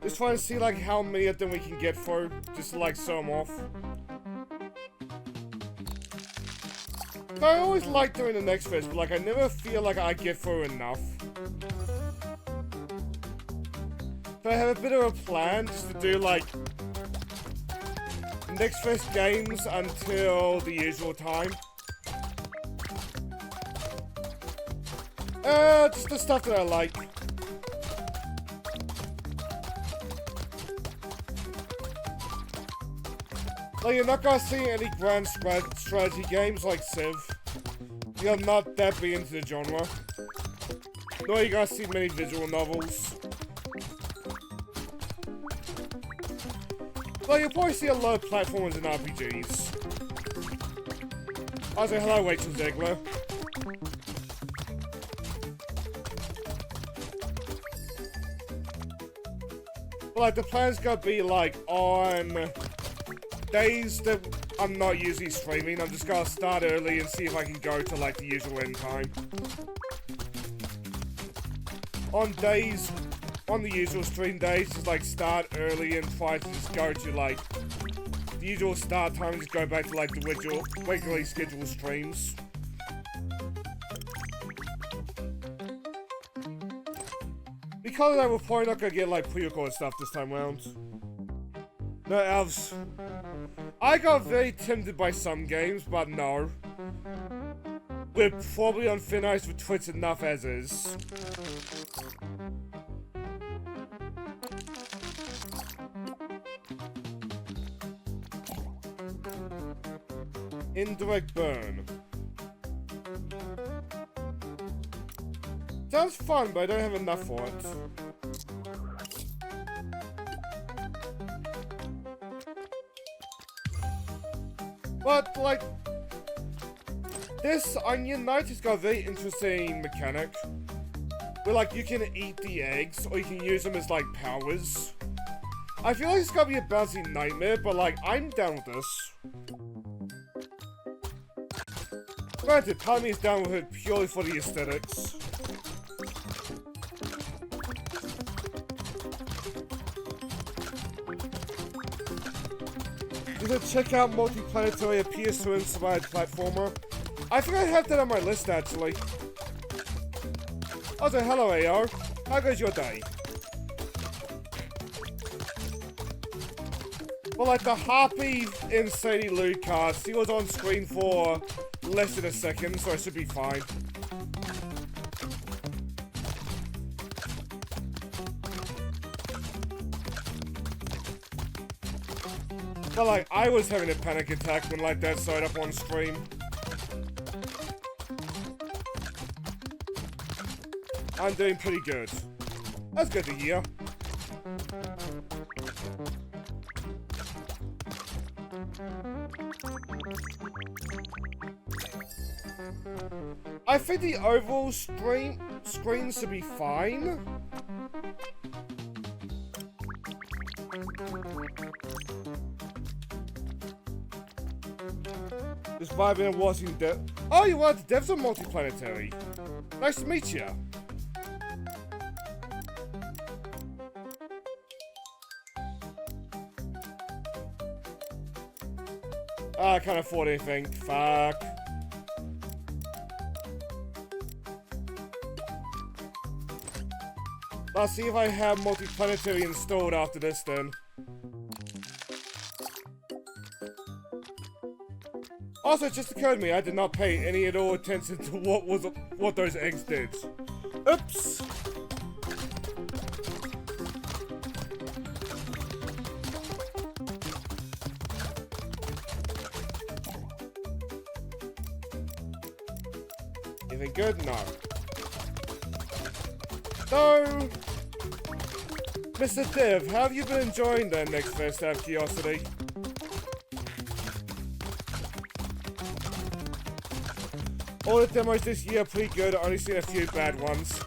Just trying to see like how many of them we can get through, just to like show them off. I always like doing the next first, but like I never feel like I get through enough. I have a bit of a plan just to do like next first games until the usual time. Just the stuff that I like. Like you're not gonna see any grand strategy games like Civ. You're not that big into the genre. Nor are you gonna see many visual novels. Well, you'll probably see a lot of platformers and RPGs. I'll say hello, Rachel Zegler. But like, the plan's gonna be like on days that I'm not usually streaming. I'm just gonna start early and see if I can go to like the usual end time. On the usual stream days, just like start early and try to just go to like the usual start time and just go back to like the regularly scheduled streams. Because of that, we're probably not gonna get like pre-recorded stuff this time around. No, elves. I got very tempted by some games, but no. We're probably on thin ice with Twitch enough as is. Indirect burn. Sounds fun, but I don't have enough for it. But, like, this Onion Knight has got a very interesting mechanic. Where, like, you can eat the eggs, or you can use them as, like, powers. I feel like it's gonna be a bouncy nightmare, but, like, I'm down with this. Granted, part of me is down with it purely for the aesthetics. You should check out Multiplanetary, a PS2 inspired platformer. I think I have that on my list actually. Also, hello AO. How goes your day? Well, like the Harpy in Sadie Lou cast, he was on screen for less than a second, so I should be fine. But like, I was having a panic attack when like that showed up on stream. I'm doing pretty good. That's good to hear. I think the overall screen should be fine. Just vibing and watching Dev. Oh, you are the devs of Multiplanetary. Nice to meet you. I can't afford anything. Fuck. Let's see if I have Multiplanetary installed after this then. Also, it just occurred to me I did not pay any at all attention to what those eggs did. Oops. Anything good? No. So, Mr. Div, how have you been enjoying the next fest out of curiosity? All the demos this year are pretty good, I've only seen a few bad ones.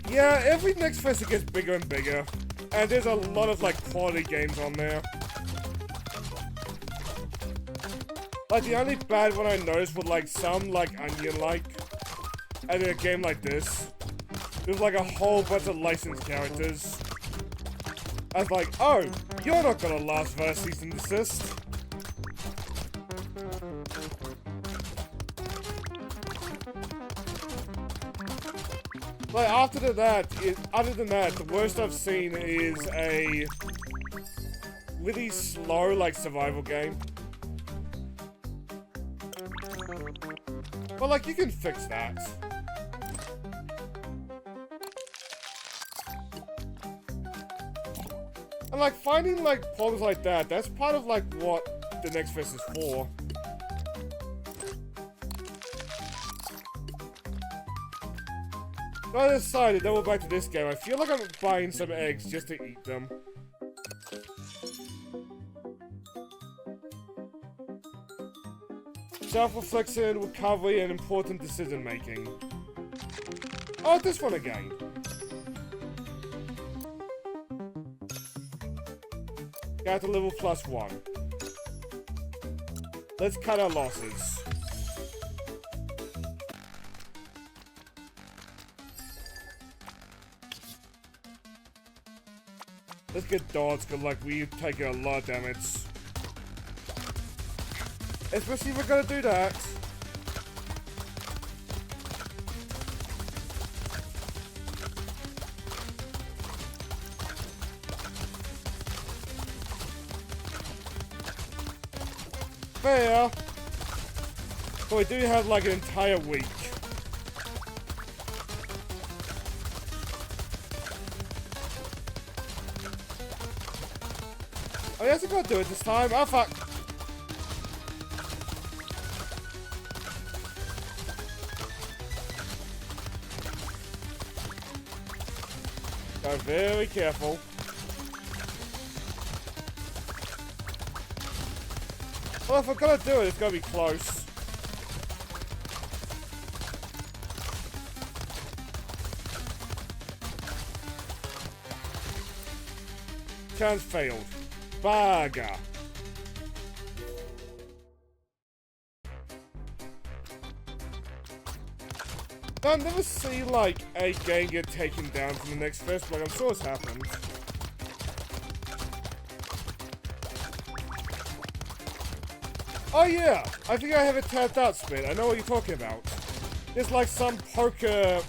Yeah, every next fest it gets bigger and bigger. And there's a lot of like quality games on there. Like the only bad one I noticed was like some like Onion-like. And in a game like this, there's like a whole bunch of licensed characters. I was like, oh, you're not gonna last for a cease and desist. Like after that, other than that, the worst I've seen is a really slow like survival game. But like you can fix that. And like finding like problems like that, that's part of like what the next fest is for. So I decided that we're back to this game. I feel like I'm buying some eggs just to eat them. Self-reflection, recovery, and important decision making. Oh, this one again. Got to level +1. Let's cut our losses. Let's get dodge, because like we take a lot of damage. Especially if we're gonna do that. Fair. But we do have like an entire week. Oh, yes, I gotta do it this time. Oh, fuck. Go very careful. Well, if I'm gonna do it, it's gonna be close. Chance failed. Bugger. I never see, like, a game get taken down from the next fest, like, I'm sure it's happened. Oh yeah, I think I have it tapped out, Spit. I know what you're talking about. There's like some poker...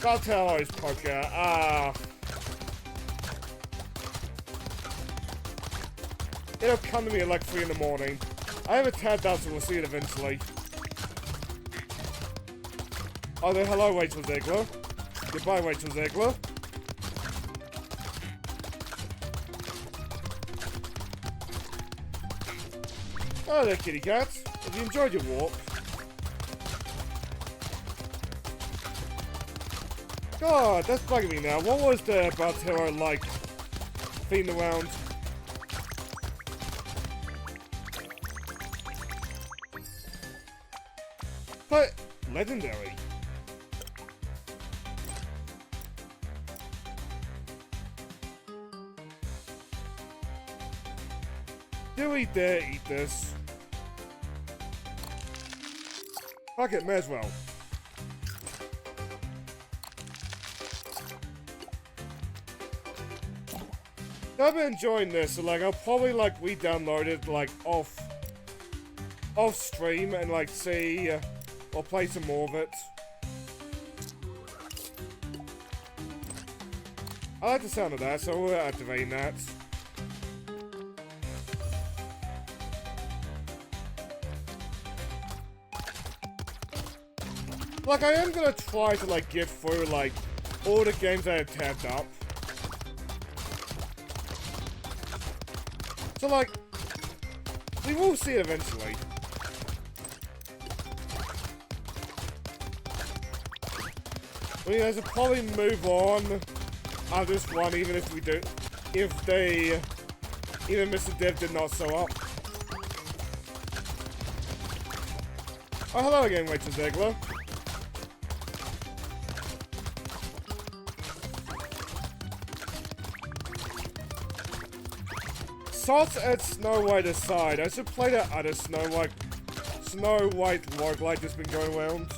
Baltero's poker. Ah. It'll come to me at like 3 in the morning. I have a tad out, so we'll see it eventually. Oh, hello, Rachel Zegler. Goodbye, Rachel Zegler. Oh, there, kitty cat. Have you enjoyed your walk? God, that's bugging me now. What was the Baltero like? Feeding around. But legendary. Do we dare eat this? Fuck it, may as well. I've been enjoying this, so like I'll probably like re-download it like off stream and like see or play some more of it. I like the sound of that, so we're activating that. Like I am gonna try to like get through like all the games I have tabbed up. So like, we will see it eventually. I mean, I should probably move on out of this one, even if we do, even Mr. Dev did not show up. Oh, hello again, Rachel Zegler. Salt and Snow White aside, I should play that other Snow White roguelike that's been going around.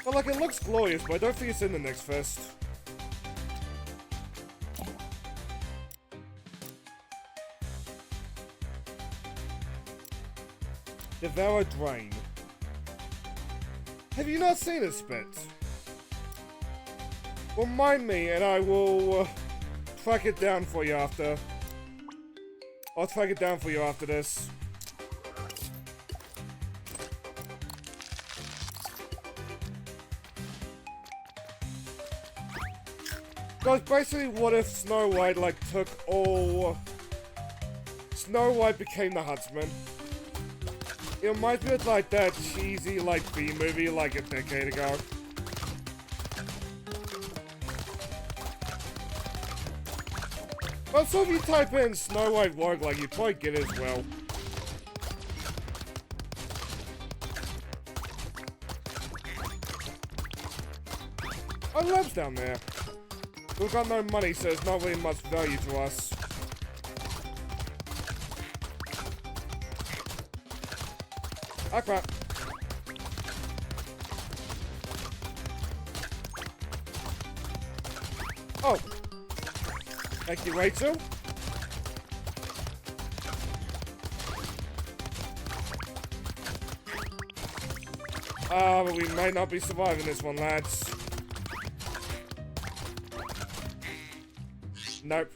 But like, it looks glorious, but I don't think it's in the next fest. Devour Drain. Have you not seen it, Spit? Remind me, and I will track it down for you after. I'll track it down for you after this. Guys, basically, what if Snow White like took all? Snow White became the Huntsman. It reminds me of like that cheesy like B-movie like a decade ago. But so if you type in Snow White roguelike, you probably get it as well. Oh, Lab's down there. We've got no money, so it's not really much value to us. Ah, crap. Oh. Thank you, Rachel. But we may not be surviving this one, lads. Nope.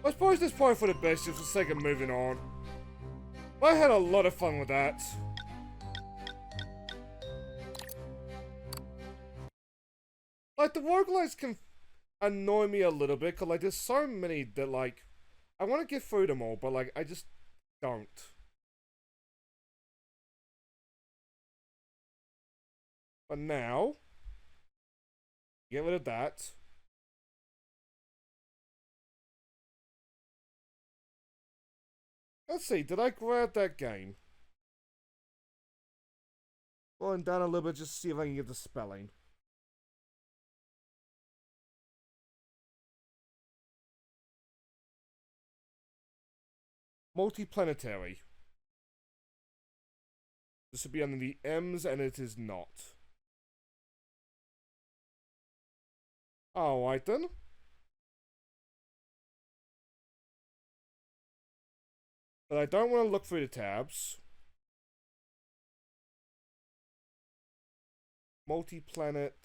I suppose this probably for the best, just for the sake of moving on. I had a lot of fun with that. Like, the roguelikes can annoy me a little bit, because, like, there's so many that, like, I want to get through them all, but, like, I just don't. But now, get rid of that. Let's see, did I grab that game? Going down a little bit just to see if I can get the spelling. Multiplanetary. This should be under the M's, and it is not. Alright then. But I don't want to look through the tabs. Multiplanetary.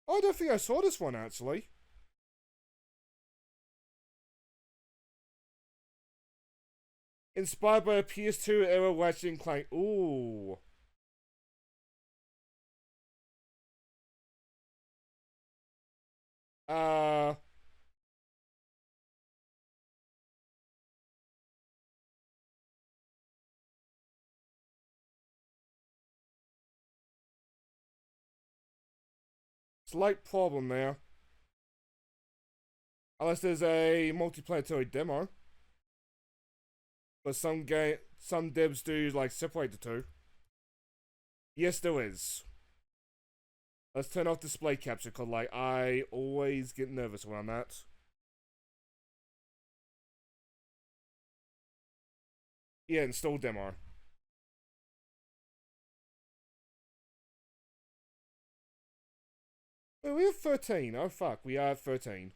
Oh, I don't think I saw this one actually. Inspired by a PS2 era Ratchet and Clank. Ooh. Slight problem there. Unless there's a multiplanetary demo. But some devs do like separate the two. Yes, there is. Let's turn off display capture because like I always get nervous around that. Yeah, install demo. Wait, we have 13. Oh fuck, we are at 13.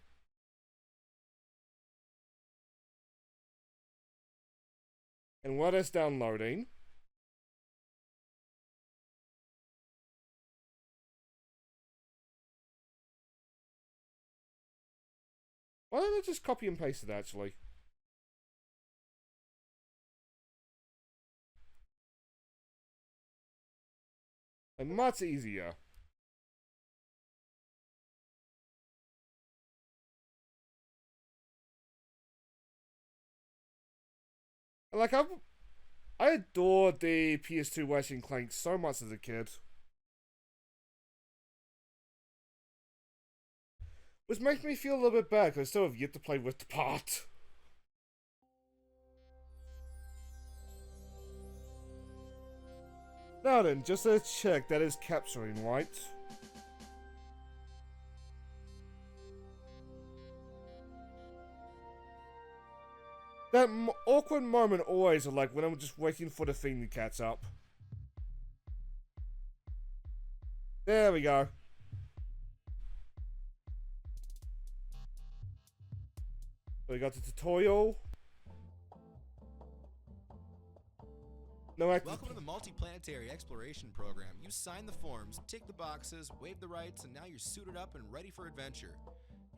And while that's downloading, why don't I just copy and paste it actually? And much easier. Like, I adored the PS2 Ratchet and Clank so much as a kid. Which makes me feel a little bit bad, because I still have yet to play with the part. Now then, just to check, that is capturing, right? That awkward moment always, like when I'm just waiting for the thing to catch up. There we go. So we got the tutorial. No active. Welcome to the Multiplanetary Exploration Program. You sign the forms, tick the boxes, waive the rights, and now you're suited up and ready for adventure.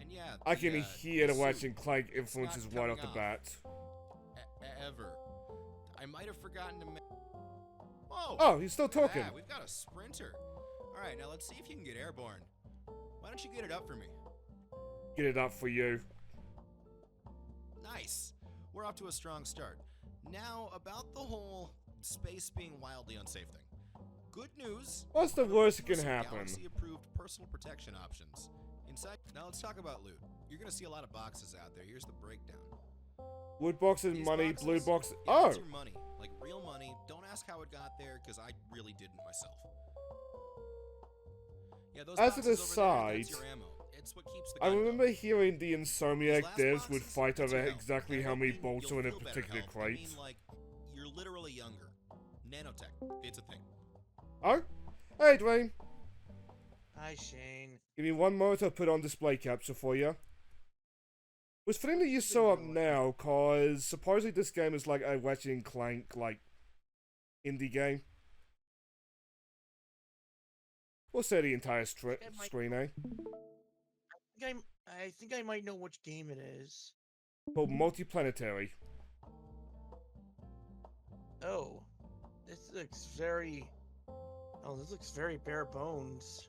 And yeah, I can hear the Ratchet and Clank influences right off the bat. Ever. I might have forgotten to Whoa! Oh, he's still talking. Yeah, we've got a sprinter. Alright, now let's see if you can get airborne. Why don't you get it up for me? Get it up for you. Nice. We're off to a strong start. Now, about the whole space being wildly unsafe thing. Good news. What's the worst that can happen? Galaxy-approved personal protection options. Inside. Now let's talk about loot. You're gonna see a lot of boxes out there. Here's the breakdown. Wood boxes, money, boxes, blue boxes. Yeah, oh! that's your money. Like real money. Don't ask how it got there, because I really didn't myself. Yeah, those As an boxes aside, over there, that's your ammo. It's what keeps the I gun remember going. hearing the Insomniac These last devs would boxes, fight that's over your health. exactly And how many hoping bolts you'll are in a feel better particular health. crate. I mean, like, you're literally younger. Nanotech. It's a thing. Oh? Hey, Dwayne. Hi, Shane. Give me one moment to put on display capture for you. Was fitting that you saw up now, cause supposedly this game is like a Ratchet and Clank, like, indie game. We'll say the entire screen, eh? I think I might know which game it is. Called Multiplanetary. Oh, this looks very. Oh, this looks very bare bones.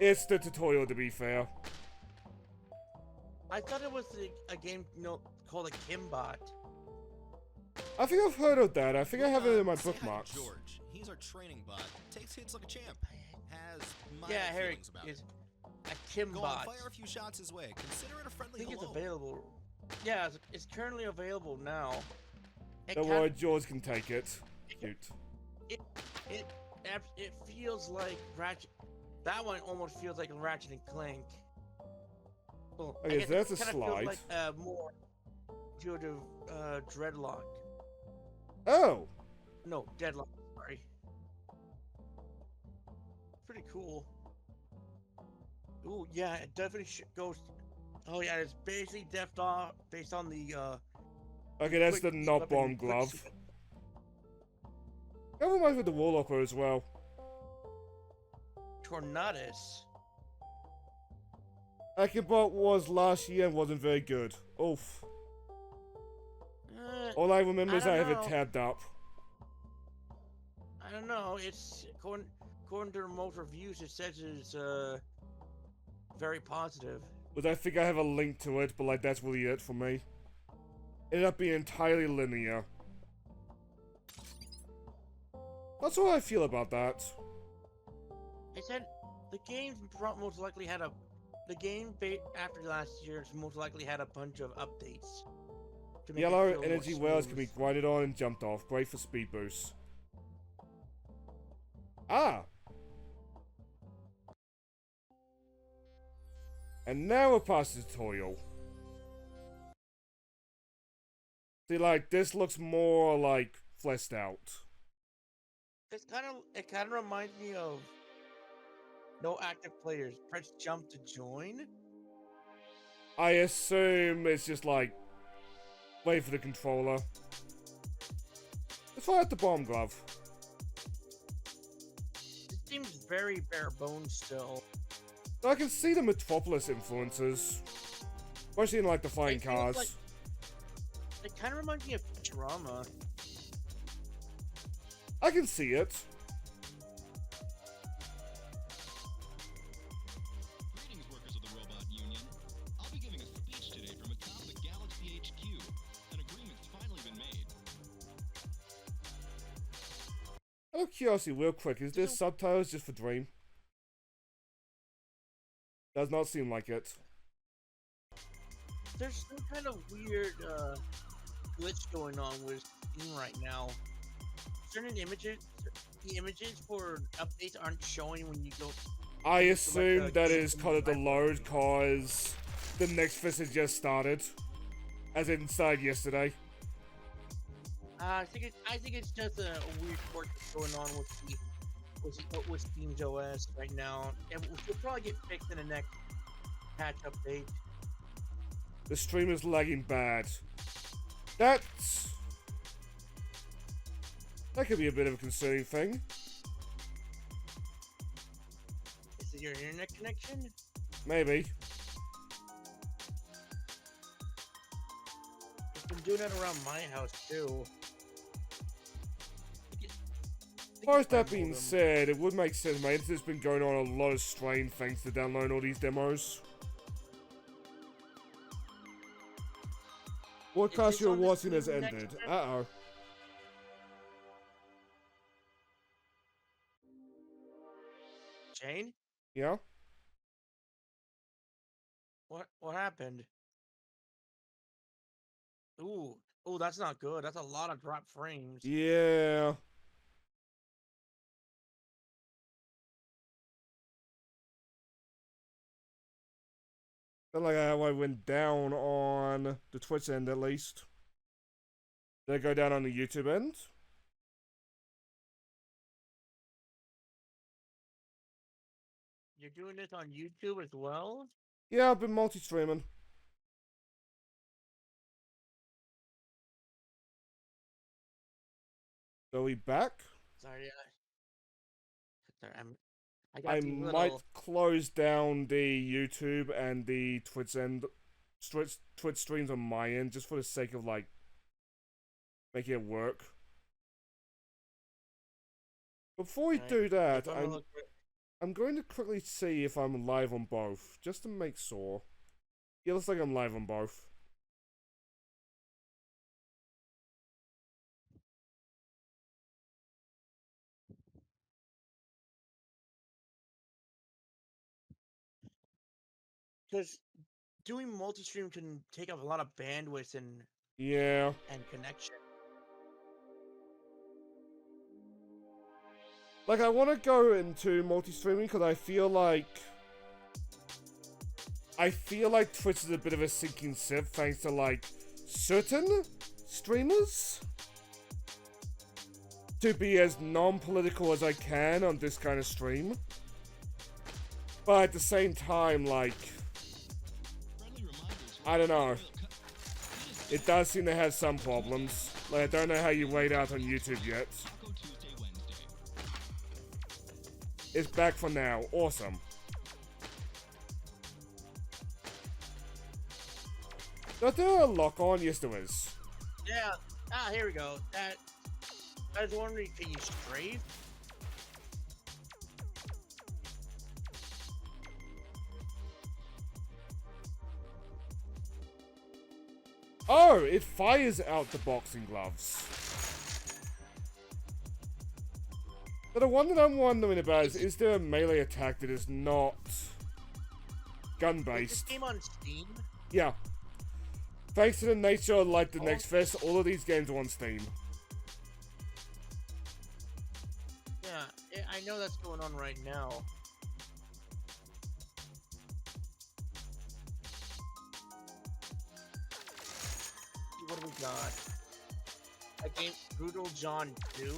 It's the tutorial, to be fair. I thought it was a game called a Kimbot. I think I've heard of that. I think I have it in my Say hi to bookmarks. George. He's our training bot. Takes hits like a champ. Has Yeah, Harry feelings about is it. a Go on, Kimbot. fire a few shots his way. Consider it a I friendly think it's hello. available. Yeah, it's currently available now. Don't worry, George can take it. Cute. It feels like Ratchet. That one almost feels like Ratchet and Clank. Well, I Okay, guess so that's it a kinda slide. feels like more due to Dreadlock. Oh! No, Deadlock. Sorry. Pretty cool. Ooh, yeah, it definitely goes. Oh yeah, it's basically based on the Okay, that's quick the not weapon, bomb glove. That reminds me of the Warlocker as well. Tornadus. Akibot was last year and wasn't very good. Oof. All I remember is I have it tabbed up. I don't know. It's according to most reviews, it says it's very positive. But I think I have a link to it, but like that's really it for me. Ended up being entirely linear. That's how I feel about that. It said the game most likely had after last year's most likely had a bunch of updates. To make Yellow it feel energy more wells can be smooth. grinded on and jumped off. Great for speed boosts. Ah! And now we're past the tutorial. See, like, this looks more, like, fleshed out. It kind of reminds me of no active players. Press jump to join. I assume it's just, like, wait for the controller. Let's fire out the bomb glove. It seems very bare bones still. I can see the Metropolis influences. Especially in, like, the flying It feels cars. like- It kind of reminds me of Futurama. I can see it. Greetings, workers of the Robot Union. I'll be giving a speech today from atop the Galaxy HQ. An agreement's finally been made. Out of curiosity, real quick, is this subtitles just for Dream? Does not seem like it. There's some kind of weird glitch going on with Steam right now. Certain images, the images for updates aren't showing when you go. I to, assume like, that game is kind of the library. load cause the next fist has just started. As it started yesterday. I think it's just a weird quirk that's going on with Steam's OS right now, and will probably get fixed in the next patch update. The stream is lagging bad. That could be a bit of a concerning thing. Is it your internet connection? Maybe. It's been doing that around my house too. As far as that being said, it would make sense. My internet's been going on a lot of strain thanks to downloading all these demos. Broadcast you're on the watching has Steam next ended. gen? Uh-oh. Jane, Yeah? what happened? Ooh, that's not good. That's a lot of drop frames. Yeah. Not like how I went down on the Twitch end, at least. Did I go down on the YouTube end? You're doing this on YouTube as well? Yeah, I've been multi-streaming. Are we back? Sorry, sorry, I I got these might little. close down the YouTube and the Twitch end, Twitch streams on my end, just for the sake of, like, making it work. Before we Right. do that, I'm gonna look for- I'm going to quickly see if I'm live on both, just to make sure. Yeah, looks like I'm live on both. Because doing multi-stream can take up a lot of bandwidth Yeah. and connection. Like, I want to go into multi-streaming because I feel like Twitch is a bit of a sinking ship thanks to, like, certain streamers. to be as non-political as I can on this kind of stream. But at the same time, like, I don't know. It does seem to have some problems. Like, I don't know how you laid out on YouTube yet. It's back for now. Awesome. Is there a lock on? Yes, there is. Yeah. Ah, here we go. I was wondering, can you strafe? Oh, it fires out the boxing gloves. But the one that I'm wondering about is there a melee attack that is not gun-based? Is this game on Steam? Yeah. Thanks to the nature of like the Next Fest, all of these games are on Steam. Yeah, I know that's going on right now. What do we got? A game, Brutal John 2?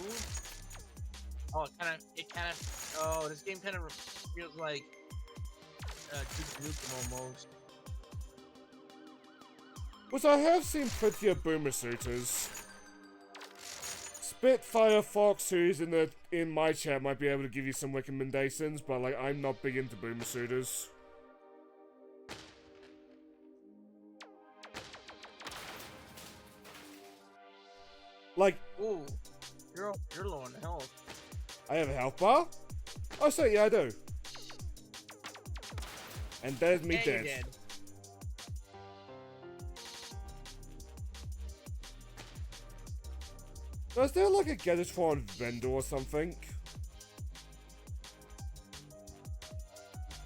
Oh, oh, this game kind of feels like Duke Nukem almost. Which I have seen prettier boomer suiters. Spitfire Fox, who's in my chat, might be able to give you some recommendations, but like I'm not big into boomer suiters. Like, ooh, you're low on health. I have a health bar? Oh, so yeah, I do. And there's me dead. So is there like a Gadgetron vendor or something?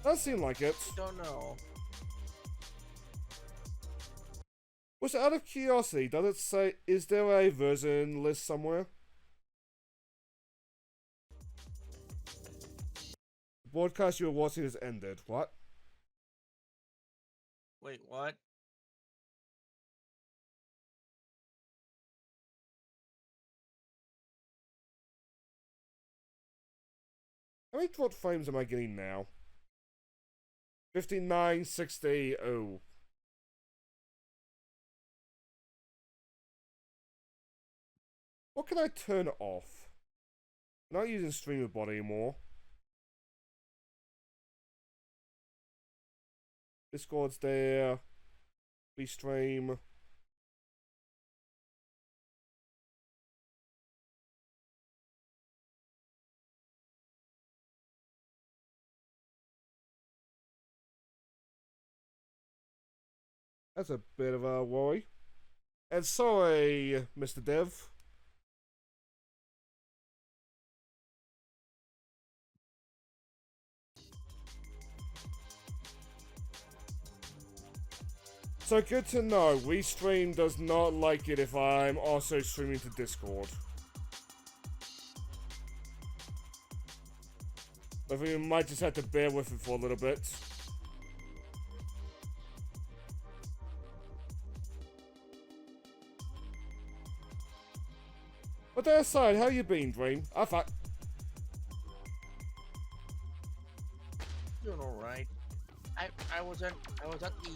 Does seem like it. Don't know. Was out of curiosity, does it say, is there a version list somewhere? The broadcast you were watching has ended. What? Wait, what? How many quad frames am I getting now? 59, 60, oh. What can I turn off? I'm not using StreamerBot anymore. Discord's there. Restream. That's a bit of a worry. And sorry, Mr. Dev. So good to know, Restream does not like it if I'm also streaming to Discord. I think we might just have to bear with it for a little bit. But that aside, how you been, Dream? Doing all right. I was at the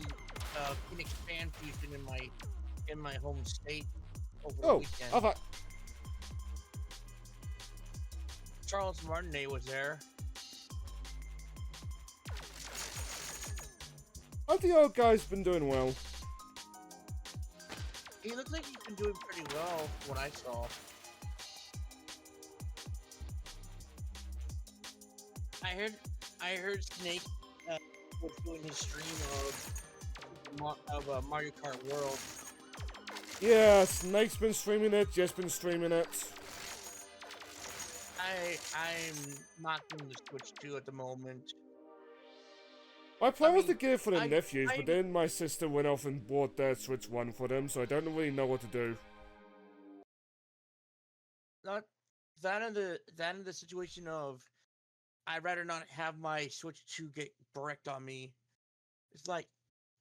Phoenix Fan Fusion in my home state over the weekend. Charles Martinet was there. I think the old guy's been doing well. He looks like he's been doing pretty well from what I saw. I heard Snake was doing his stream of Mario Kart World. Yeah, Snake's been streaming it, Jeff's been streaming it. I'm not doing the Switch 2 at the moment. My plan was to get it for the nephews, but then my sister went off and bought their Switch 1 for them, so I don't really know what to do. Not that in the situation of I'd rather not have my Switch 2 get bricked on me. It's like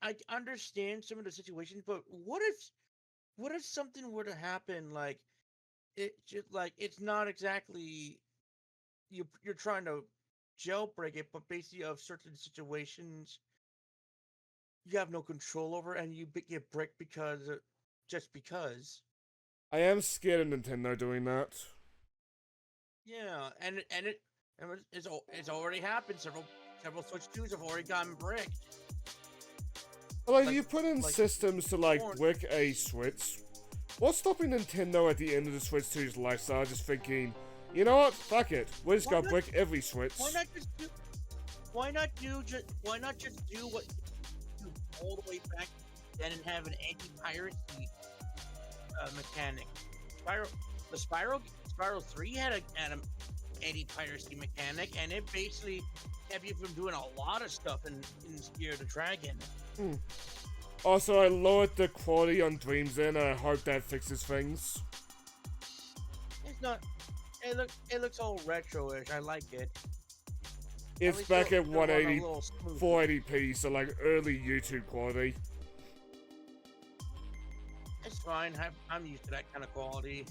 I understand some of the situations, but what if something were to happen? Like It's just like it's not exactly you're trying to jailbreak it, but basically of certain situations you have no control over, and you get bricked because just because. I am scared of Nintendo doing that. Yeah, it's already happened. Several Switch 2s have already gotten bricked. But like, Like- you put in like systems to like porn. brick a Switch. What's stopping Nintendo at the end of the Switch 2's lifestyle just thinking, you know what, fuck it, we're just Why gonna not- brick every Switch. Why not just do? Why not just do what you do all the way back then and have an anti-piracy mechanic? Spiral 3 had an anti-piracy mechanic, and it basically kept you from doing a lot of stuff in Spear the Dragon. Also, I lowered the quality on Dreamland, and I hope that fixes things. It's not. It looks all retro-ish. I like it. It's least back they'll at run a 180, little smooth. 480p, so like early YouTube quality. It's fine. I'm used to that kind of quality.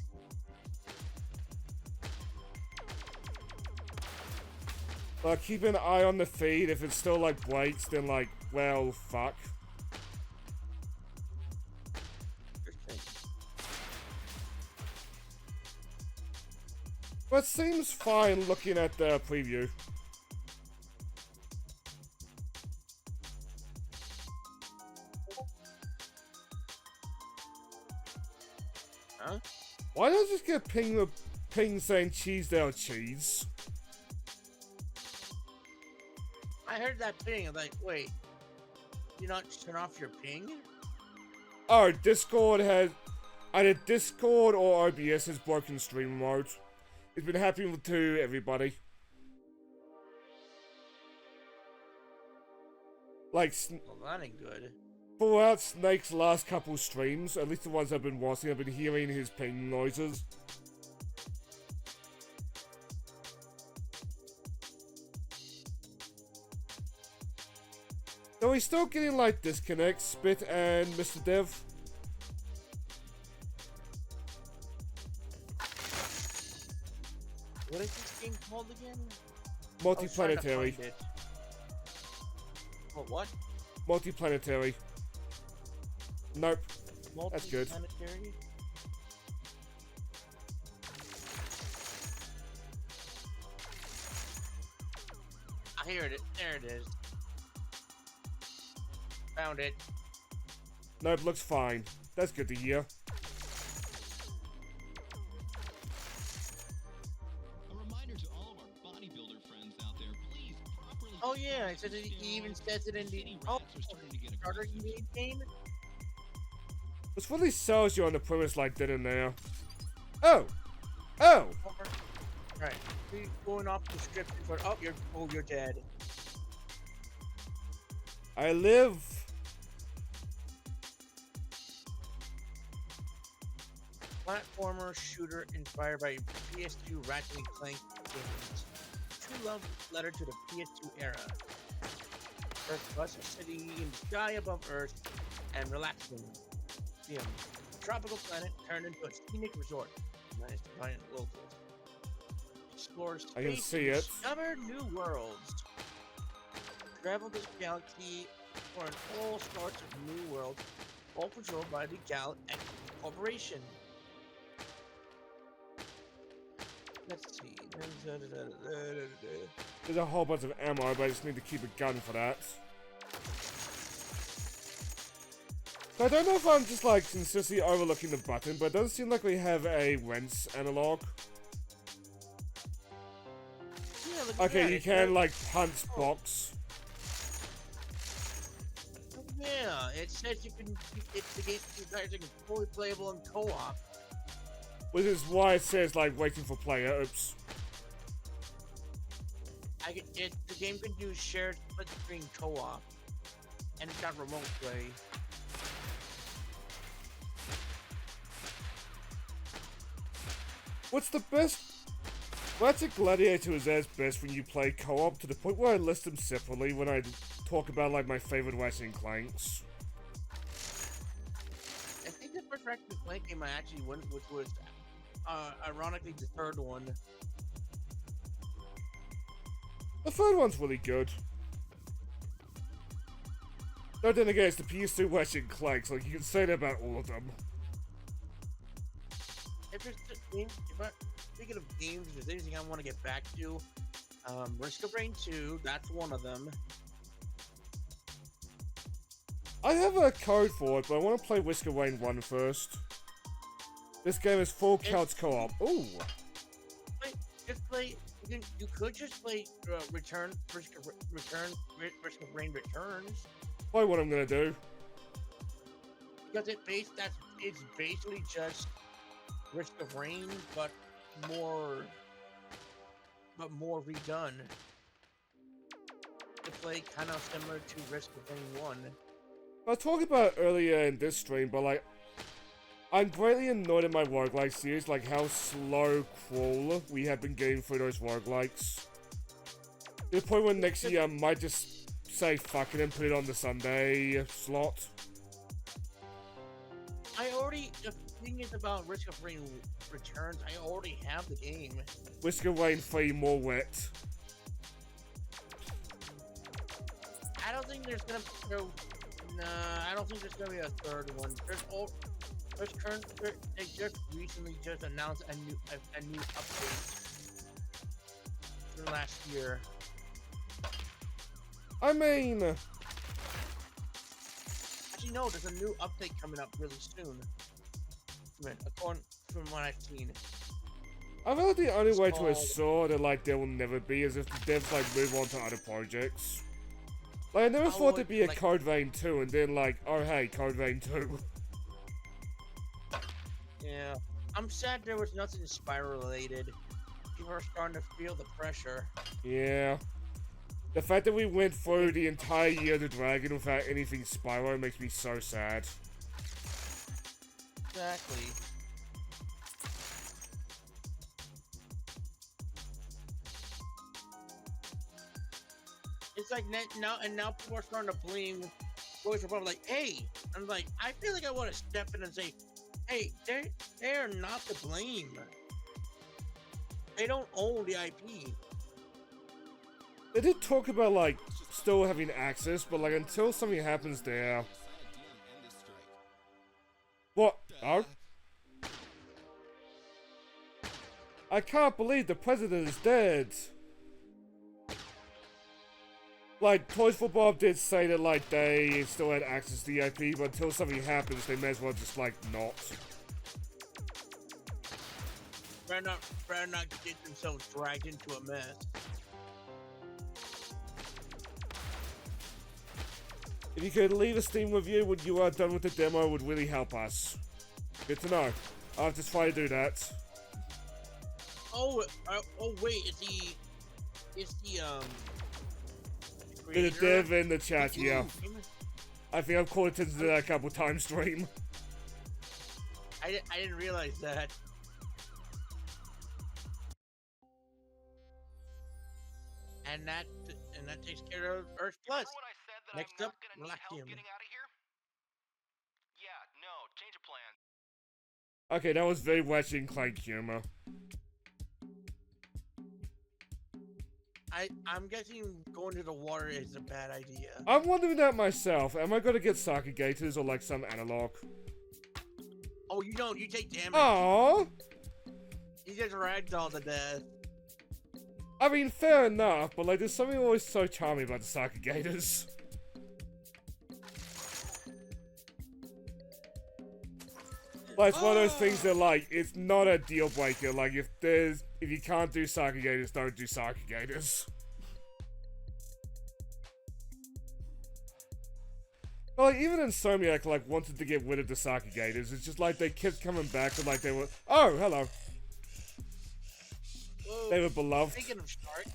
But keep an eye on the feed. If it still like breaks, then like, well, fuck. But seems fine looking at the preview. Huh? Why does this get ping saying Cheesedale cheese? I heard that ping. I'm like, wait, you not turn off your ping? Oh, Discord has... Either Discord or OBS has broken stream mode. It's been happening to everybody. Like, Well, that ain't good. throughout Snake's last couple streams, at least the ones I've been watching, I've been hearing his ping noises. Though he's still getting like disconnects, Spit and Mr. Dev. What is this game called again? I was trying to Multiplanetary. find it. What? Multiplanetary. Nope. That's good. Multiplanetary? I hear it. There it is. Found it. Nope, looks fine. That's good to hear. A reminder to all of our bodybuilder friends out there, please properly. Oh yeah, it says it even says it in the Rats are starting to get starter aggressive. game. This really sells you on the premise like then and there. Oh! Oh! Right. We going off the script for you're dead. I live! Platformer shooter inspired by PS2 Ratchet and Clank games. True love letter to the PS2 era. Earth plus a city in the sky above Earth and relaxing. Museum. Tropical planet turned into a scenic resort. Nice to find locals. Explore space I can see and it. discover new worlds. Travel this galaxy for an all sorts of new worlds, all controlled by the Galactic Corporation. Let's see. There's a whole bunch of ammo, but I just need to keep a gun for that. So I don't know if I'm just like consistently overlooking the button, but it does seem like we have a Rents analog. Yeah, look at Okay, that. you It can says- like punch box. Yeah, it says you can. It's the game. You guys are fully playable in co-op. Which is why it says like waiting for player. Oops. The game can do shared split screen co-op, and it's got remote play. What's the best? Ratchet Gladiator is as best when you play co-op to the point where I list them separately when I talk about like my favorite Ratchet and Clanks. I think the first Ratchet and Clank game I actually went with was ironically, the third one. The third one's really good. Though then again, it's the PS2 version Clanks, like you can say that about all of them. Speaking of games, if there's anything I want to get back to, Risk of Rain 2, that's one of them. I have a code for it, but I want to play Risk of Rain 1 first. This game is full couch co-op. Ooh. You could just play Risk of Rain Returns. Probably what I'm gonna do. Because it's basically just Risk of Rain, but more redone. To play kind of similar to Risk of Rain 1. I was talking about it earlier in this stream, but like, I'm greatly annoyed at my roguelike series, like how slow crawl we have been getting through those roguelikes. To the point where next year I might just say fuck it and put it on the Sunday slot. The thing is about Risk of Rain Returns, I already have the game. Risk of Rain 3 more wet. I don't think there's gonna be a third one. They just recently announced a new update from last year. I mean, actually no, there's a new update coming up really soon. According from what I've seen. I feel like the only way to assure that like there will never be is if the devs like move on to other projects. Like I never thought there'd be a Code Vein 2 and then like, oh hey, Code Vein 2. Yeah. I'm sad there was nothing Spyro related. People are starting to feel the pressure. Yeah. The fact that we went through the entire Year of the Dragon without anything Spyro makes me so sad. Exactly. It's like now people are starting to blame Voice Republic. Like, hey, I'm like, I feel like I want to step in and say, hey, they're not to blame. They don't own the IP. They did talk about like still having access, but like until something happens there. What? Oh? I can't believe the president is dead. Like, Toys for Bob did say that, like, they still had access to the IP, but until something happens, they may as well just, like, not. Better not get themselves dragged into a mess. If you could leave a Steam review when you are done with the demo, it would really help us. Good to know. I'll have to try to do that. Oh wait, it's the The dev in the chat, yeah. I think I've called attention to that a couple times, stream. I didn't realize that. And that takes care of Earth Plus. Next up, Blacky. Okay, that was very Ratchet and Clank humor. I'm guessing going to the water is a bad idea. I'm wondering that myself. Am I gonna get Sake Gators or like some analog? Oh, you don't. You take damage. Aww. You just ragdoll to death. I mean, fair enough, but like, there's something always so charming about the Sake Gators. Like, it's one of those things that, like, it's not a deal breaker. Like, if you can't do Sake Gators, don't do Sake Gators. But, like, even Insomniac, like, wanted to get rid of the Sake Gators. It's just like they kept coming back and, like, they were. Oh, hello. Whoa. They were beloved. Speaking of Shark.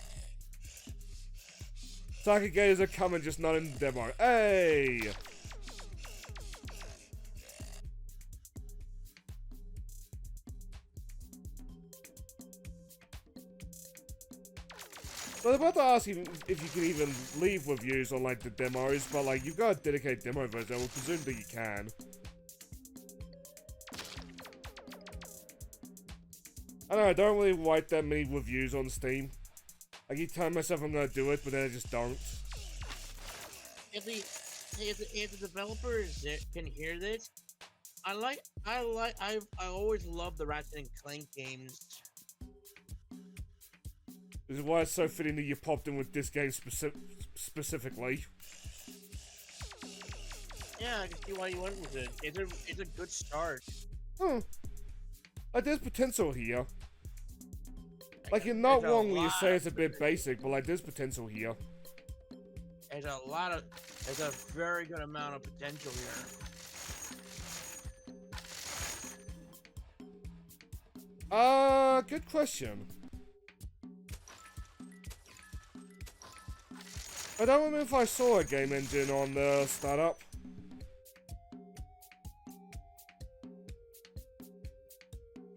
Sake Gators are coming, just not in the demo. Hey! I was about to ask you if you can even leave reviews on like the demos, but like you've got a dedicated demo version, I will presume that you can. I don't really write that many reviews on Steam. I keep telling myself I'm gonna do it, but then I just don't. If the developers can hear this, I always love the Ratchet and Clank games. This is why it's so fitting that you popped in with this game specifically. Yeah, I can see why you went with it. It's a good start. Like, there's potential here. Like, you're not wrong when you say it's a bit basic, but like, there's potential here. There's a very good amount of potential here. Good question. I don't remember if I saw a game engine on the startup.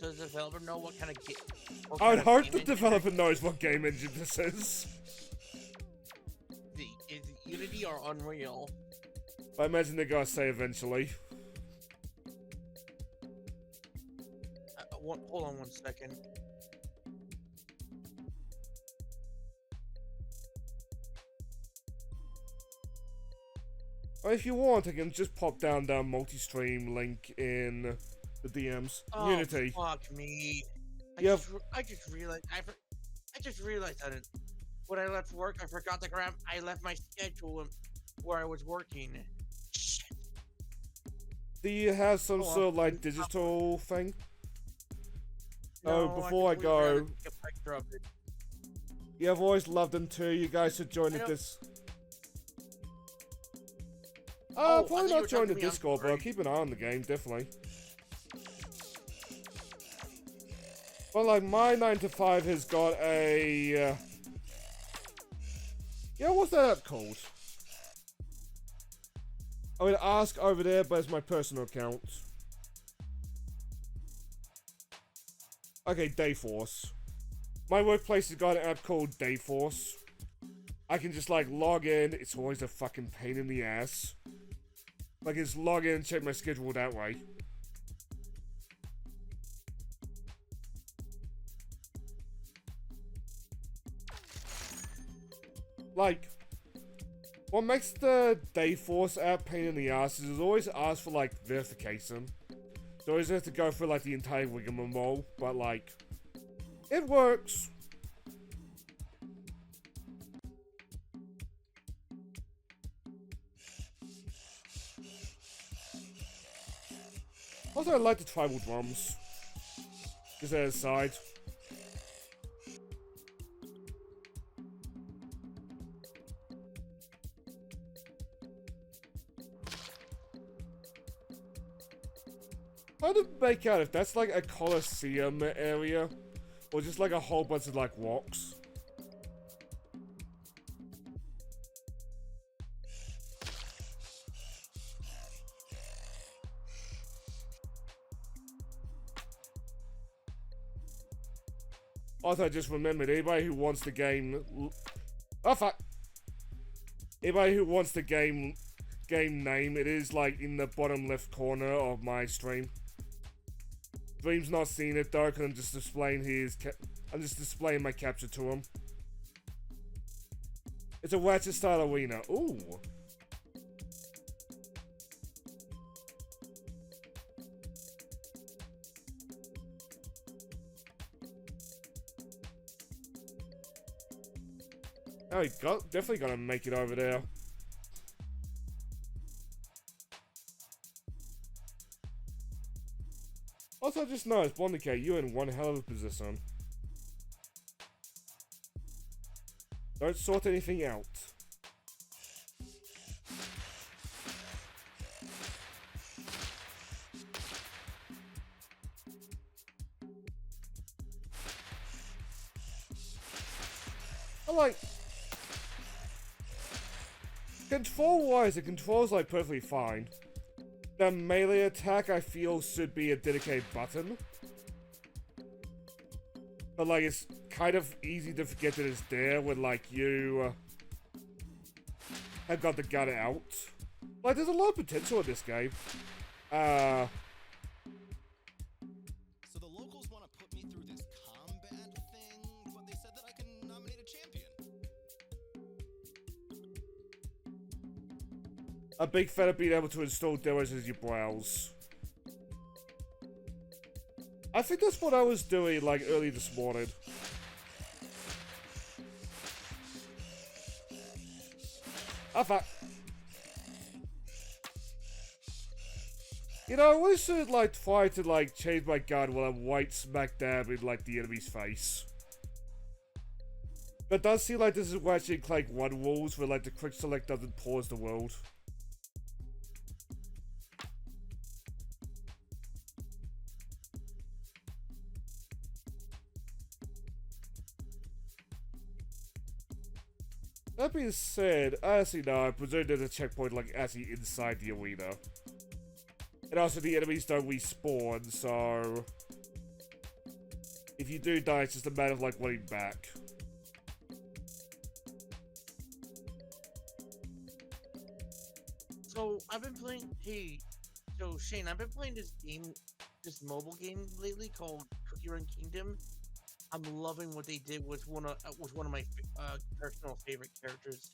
Does the developer know what kind of game? I would hope the developer knows what game engine this is. Is it Unity or Unreal? I imagine they're gonna say eventually. Hold on 1 second. If you want, I can just pop down the multi-stream link in the DMs. Oh, Unity. Fuck me. Yep. I just realized that when I left work, I forgot to grab. I left my schedule where I was working. Shit. Do you have some sort of like digital thing? No, before I go. Get my interrupted. Yeah, I've always loved them too. You guys should join this. Probably not join the Discord, but I'll keep an eye on the game, definitely. But like, my 9 to 5 has got a... yeah, what's that app called? I would ask over there, but it's my personal account. Okay, Dayforce. My workplace has got an app called Dayforce. I can just like log in. It's always a fucking pain in the ass. Like, just log in and check my schedule that way. Like, what makes the Dayforce app pain in the ass is it always asks for like verification. So always have to go through like the entire rigmarole, but like, it works. Also, I like the tribal drums. Just as a side. Hard to make out if that's like a Colosseum area, or just like a whole bunch of like rocks. Also, I just remembered, anybody who wants the game... Oh, fuck! Anybody who wants the game name, it is, like, in the bottom left corner of my stream. Dream's not seeing it, though, because I'm just displaying I'm just displaying my capture to him. It's a Ratchet-style arena. Ooh! Oh, definitely gonna make it over there. Also, I just noticed, Blocky, you're in one hell of a position. Don't sort anything out. I like... Control-wise, the control's like perfectly fine. The melee attack, I feel, should be a dedicated button. But like, it's kind of easy to forget that it's there when like you have got the gun out. Like, there's a lot of potential in this game. So the locals want to put me through this a big fan of being able to install demos as you browse. I think that's what I was doing, like, early this morning. Oh, fuck. You know, I wish I'd, like, try to, like, change my gun while I'm right smack dab in, like, the enemy's face. But it does seem like this is where actually, like, one rules where, like, the quick select doesn't pause the world. That being said, actually no, I presume there's a checkpoint like actually inside the arena. And also the enemies don't respawn, so... If you do die, it's just a matter of like running back. So, I've been playing... Hey, so Shane, I've been playing this game, this mobile game lately called Cookie Run Kingdom. I'm loving what they did with one of my personal favorite characters,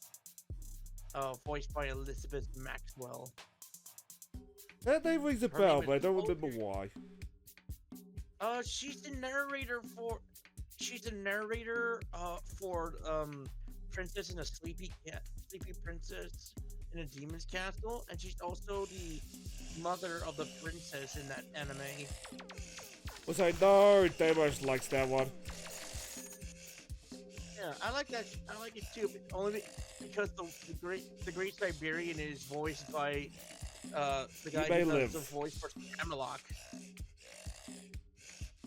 voiced by Elizabeth Maxwell. That name rings a Her bell, name but I is don't remember why. She's the narrator for Princess and a Sleepy Princess in a Demon's Castle, and she's also the mother of the princess in that anime. Was I no, Damos likes that one. Yeah, I like that. I like it too, but only because the Great Siberian is voiced by the guy who does the voice for Hamlock.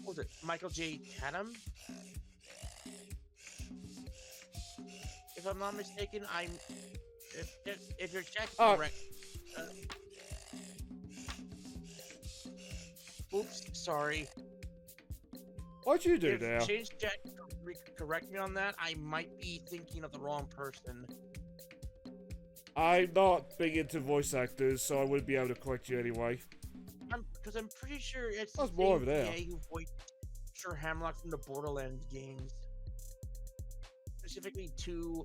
What was it? Michael J. Tatum? If I'm not mistaken, if you're checking correct. Oops, sorry. What'd you do now? Change Jack, correct me on that. I might be thinking of the wrong person. I'm not big into voice actors, so I wouldn't be able to correct you anyway. Because I'm pretty sure it's That's the more same of it now. PA who voiced Sir Hamlock from the Borderlands games. Specifically 2,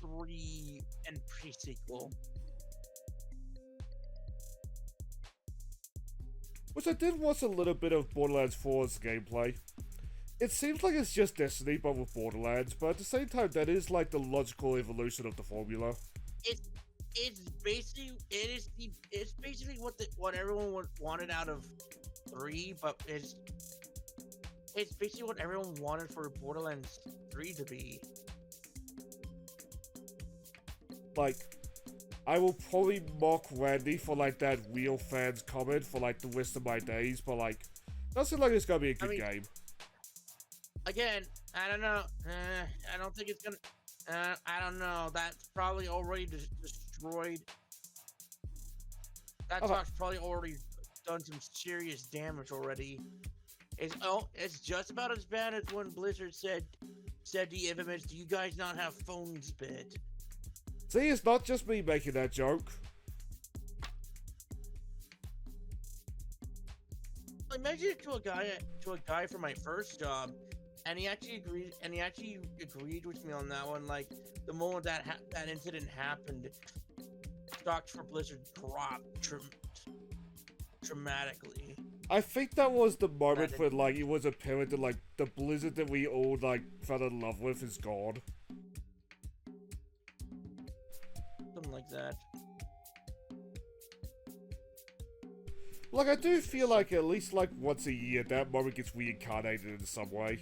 3, and pre-sequel. Which I did watch a little bit of Borderlands 4's gameplay. It seems like it's just Destiny, but with Borderlands, but at the same time, that is like the logical evolution of the formula. It's basically what everyone wanted out of 3, but it's basically what everyone wanted for Borderlands 3 to be. Like, I will probably mock Randy for like that real fans comment for like the rest of my days, but like, that seems like it's gonna be a good game. Again, I don't know. I don't think it's gonna. I don't know. That's probably already destroyed. That talk's probably already done some serious damage already. It's just about as bad as when Blizzard said the infamous, "Do you guys not have phones?" bit. See, it's not just me making that joke. I mentioned it to a guy from my first job, and he actually agreed with me on that one. Like, the moment that incident happened, stocks for Blizzard dropped dramatically. I think that was the moment when like it was apparent that like the Blizzard that we all like fell in love with is gone. Something like that. Like, I do feel like at least like once a year that moment gets reincarnated in some way.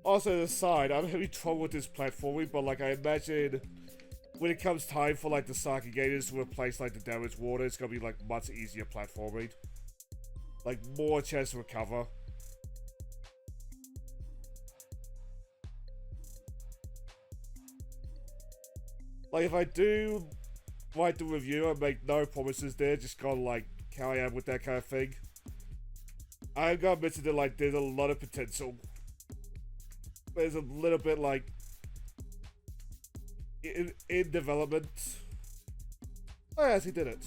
Also, aside, I'm having trouble with this platforming, but like I imagine when it comes time for like the Saki Gators to replace like the damaged water, it's gonna be like much easier platforming. Like more chance to recover. Like if I do write the review, I make no promises there, just gotta like how I am with that kind of thing. I'm gonna mention that like there's a lot of potential. There's a little bit like in development. Oh yes, he did it.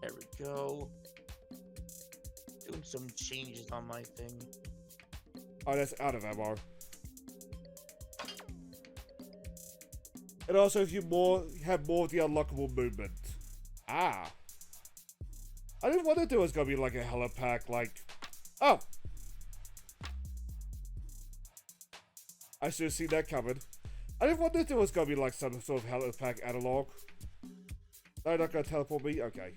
There we go. doing some changes on my thing. Oh, that's out of ammo. And also, if you have more of the unlockable movement. Ah. I didn't want to do it was gonna be like a helipack, like... Oh! I should have seen that coming. I didn't want to do it was gonna be like some sort of helipack analog. They're not gonna teleport me? Okay.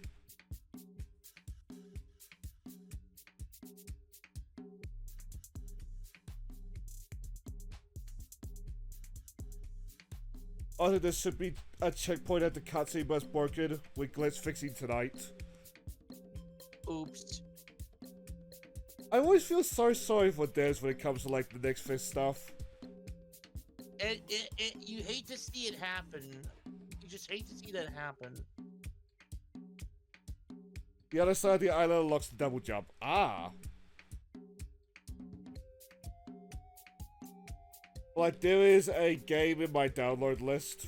Also, there should be a checkpoint at the cutscene that's broken with glitch fixing tonight. Oops. I always feel so sorry for devs when it comes to like the next fist stuff. You hate to see it happen. You just hate to see that happen. The other side of the island unlocks the double jump. Ah. Like, there is a game in my download list.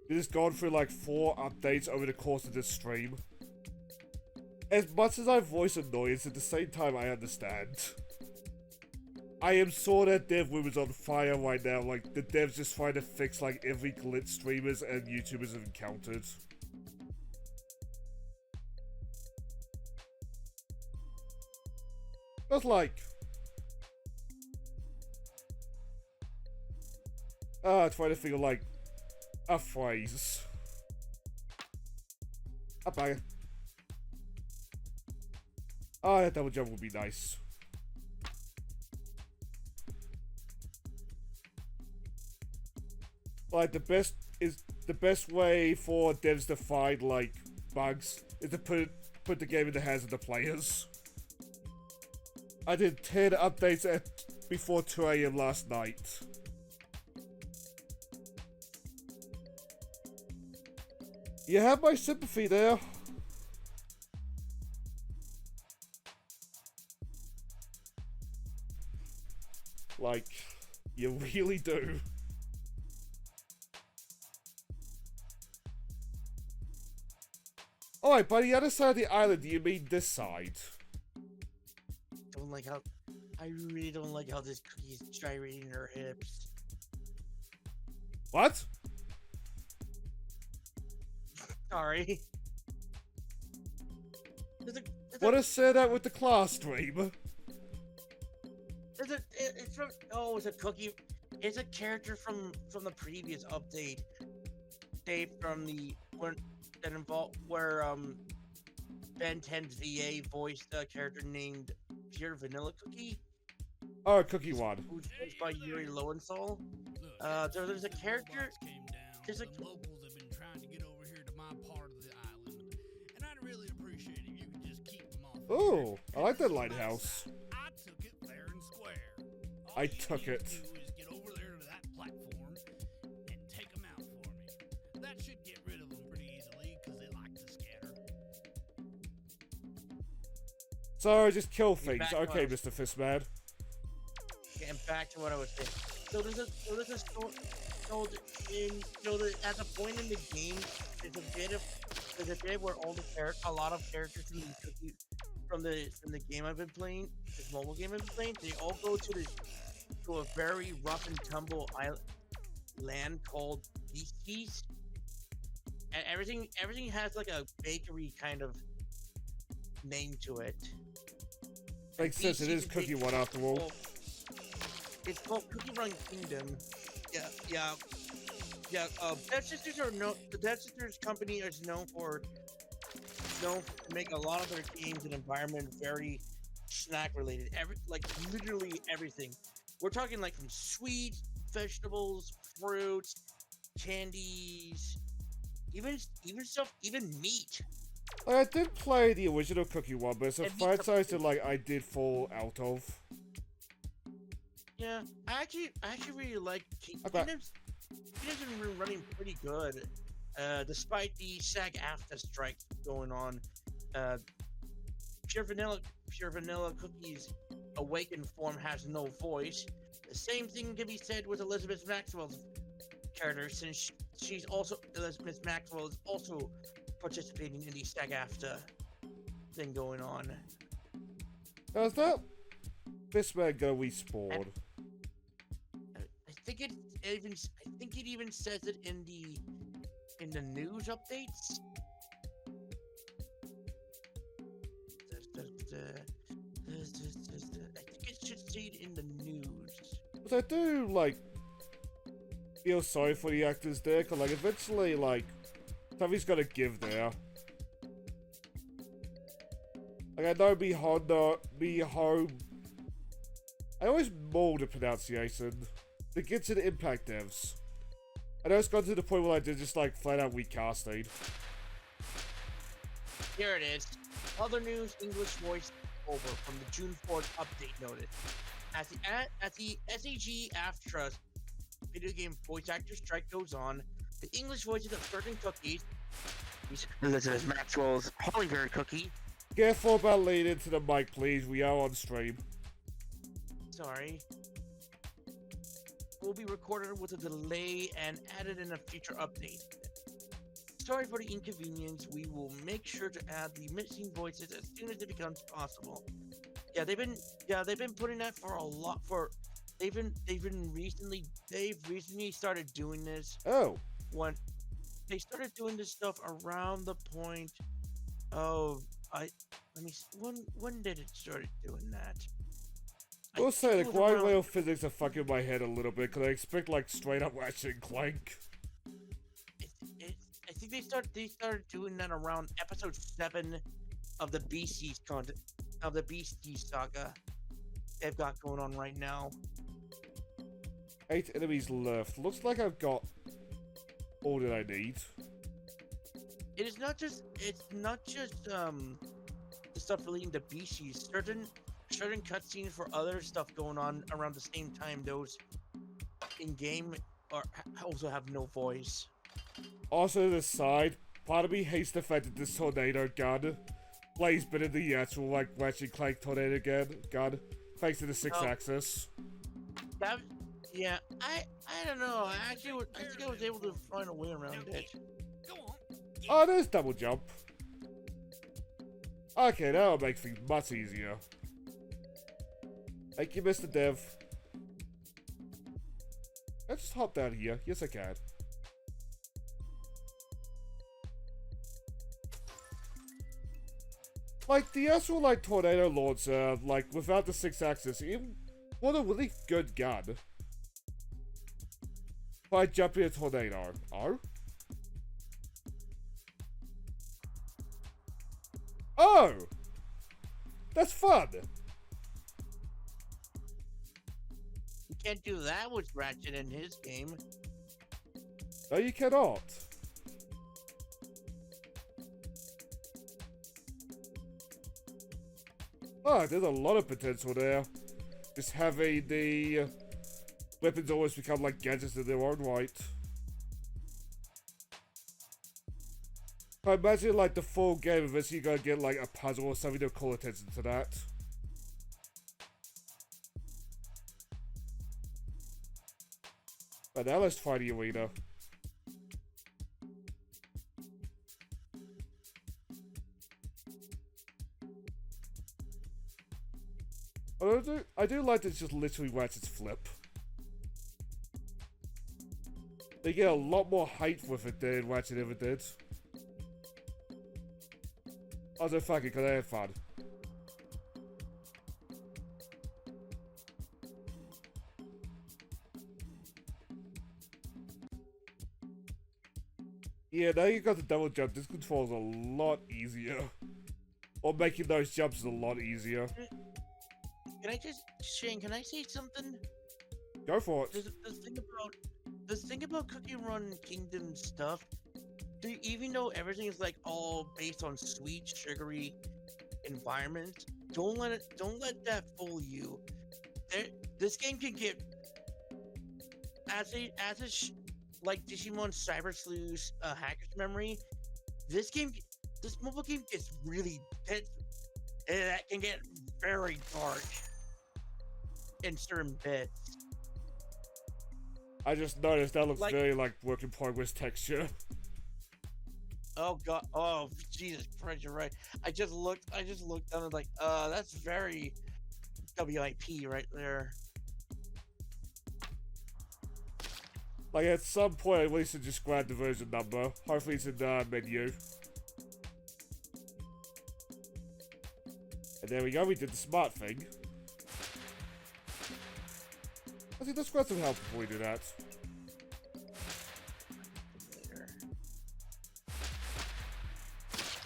It has gone through like 4 updates over the course of this stream. As much as I voice annoyance, at the same time I understand. I am sure that dev room is on fire right now, like the devs just trying to fix like every glitch streamers and YouTubers have encountered. But like... trying to think of like a phrase. A banger. Oh, that double jump would be nice. Like the best way for devs to find like bugs is to put the game in the hands of the players. I did 10 updates before 2 AM last night. You have my sympathy there. Like, you really do. Alright, by the other side of the island, do you mean this side? I really don't like how this cookie is gyrating her hips. What? Sorry. What is said that with the class stream? It's a cookie. It's a character from the previous update. From the where Ben 10's VA voiced a character named Pure Vanilla Cookie. Oh, Cookie One. Who's voiced by Yuri Lowenthal. There's a character. The locals have been trying to get over here to my part of the island, and I'd really appreciate if you could just keep them off. Oh, I like that lighthouse. I took it fair and square. All I you took need it. to do is get over there to that platform and take them out for me. That should get rid of them pretty easily, because they like to scatter. So, just kill things. back Okay, close. Mr. Fistman. Getting back to what I was saying. So there's a story. At the point in the game, there's a bit where a lot of characters from the game I've been playing, this mobile game I've been playing, they all go to a very rough and tumble land called Beasties, and everything has like a bakery kind of name to it. Makes sense, it is Cookie One after all. It's called Cookie Run Kingdom. Yeah. Dev Sisters the Dev Sisters company is known to make a lot of their games and environment very snack related. Literally everything. We're talking like from sweet vegetables, fruits, candies, even meat. I did play the original Cookie One, but it's a And franchise that like I did fall out of. Yeah, I actually really like Okay. Kingdom's been running pretty good, despite the SAG-AFTRA strike going on. Pure Vanilla Cookie's awakened form has no voice. The same thing can be said with Elizabeth Maxwell's character, since Elizabeth Maxwell is also participating in the SAG-AFTRA thing going on. Now, is that this man gonna respawn? I think it even says it in the news updates. I think it should say it in the news. But I do, like, feel sorry for the actors there, because, like, eventually, like, something's gotta give there. Like, I know I always mold the pronunciation. To get to the Impact devs. I know it's gone to the point where I did just, like, flat out recasting. Here it is. Other news, English voice over from the June 4th update noted. As the SAG AFTRA video game voice actor strike goes on, the English voices of certain cookies, this is Maxwell's Hollyberry cookie. Careful about leaning into the mic, please. We are on stream. Sorry. Will be recorded with a delay and added in a future update. Sorry for the inconvenience. We will make sure to add the missing voices as soon as it becomes possible. Yeah, they've been putting that for a lot. They've recently started doing this. Oh. When they started doing this stuff around the point of when did it start doing that? I will say, the quiet rail physics are fucking my head a little bit, because I expect, like, straight up Ratchet and Clank. I think they started doing that around episode 7 of the Beasties saga they've got going on right now. 8 enemies left. Looks like I've got all that I need. It's not just the stuff relating to Beasties. Certain cutscenes for other stuff going on around the same time, those in game also have no voice. Also, to the side, part of me hates the fact that this tornado gun plays better than the actual, like, Ratchet and Clank tornado gun, thanks to the 6-axis. Yeah, I don't know. I think I was able to find a way around it. Oh, there's double jump. Okay, that'll make things much easier. Thank you, Mr. Dev. Let's just hop down here. Yes, I can. Like, the actual, like, tornado launcher, like, without the 6-axis, what a really good gun. By jumping a tornado. Oh? Oh! That's fun! You can't do that with Ratchet in his game. No, you cannot. Oh, there's a lot of potential there. Just having the weapons always become like gadgets in their own right. I imagine like the full game eventually you're gonna get like a puzzle or something to call attention to that. But now let's try the arena. I do like that it's just literally Ratchet's flip. They get a lot more height with it than Ratchet ever did. Also, fuck it, because I had fun. Yeah, now you got the double jump, this controls a lot easier. Or making those jumps is a lot easier. Shane, can I say something? Go for it. The thing about Cookie Run Kingdom stuff, even though everything is like all based on sweet, sugary environments, don't let that fool you. This game can get like Digimon Cyber Sleuth's Hacker's Memory. This mobile game gets really that can get very dark in certain bits. I just noticed that looks very like work in progress texture. Oh god. Oh Jesus Christ, you're right. I just looked down and like, that's very WIP right there. Like, at some point, at least just grab the version number. Hopefully it's in the menu. And there we go, we did the smart thing. I think let's grab some help before we do that. Later.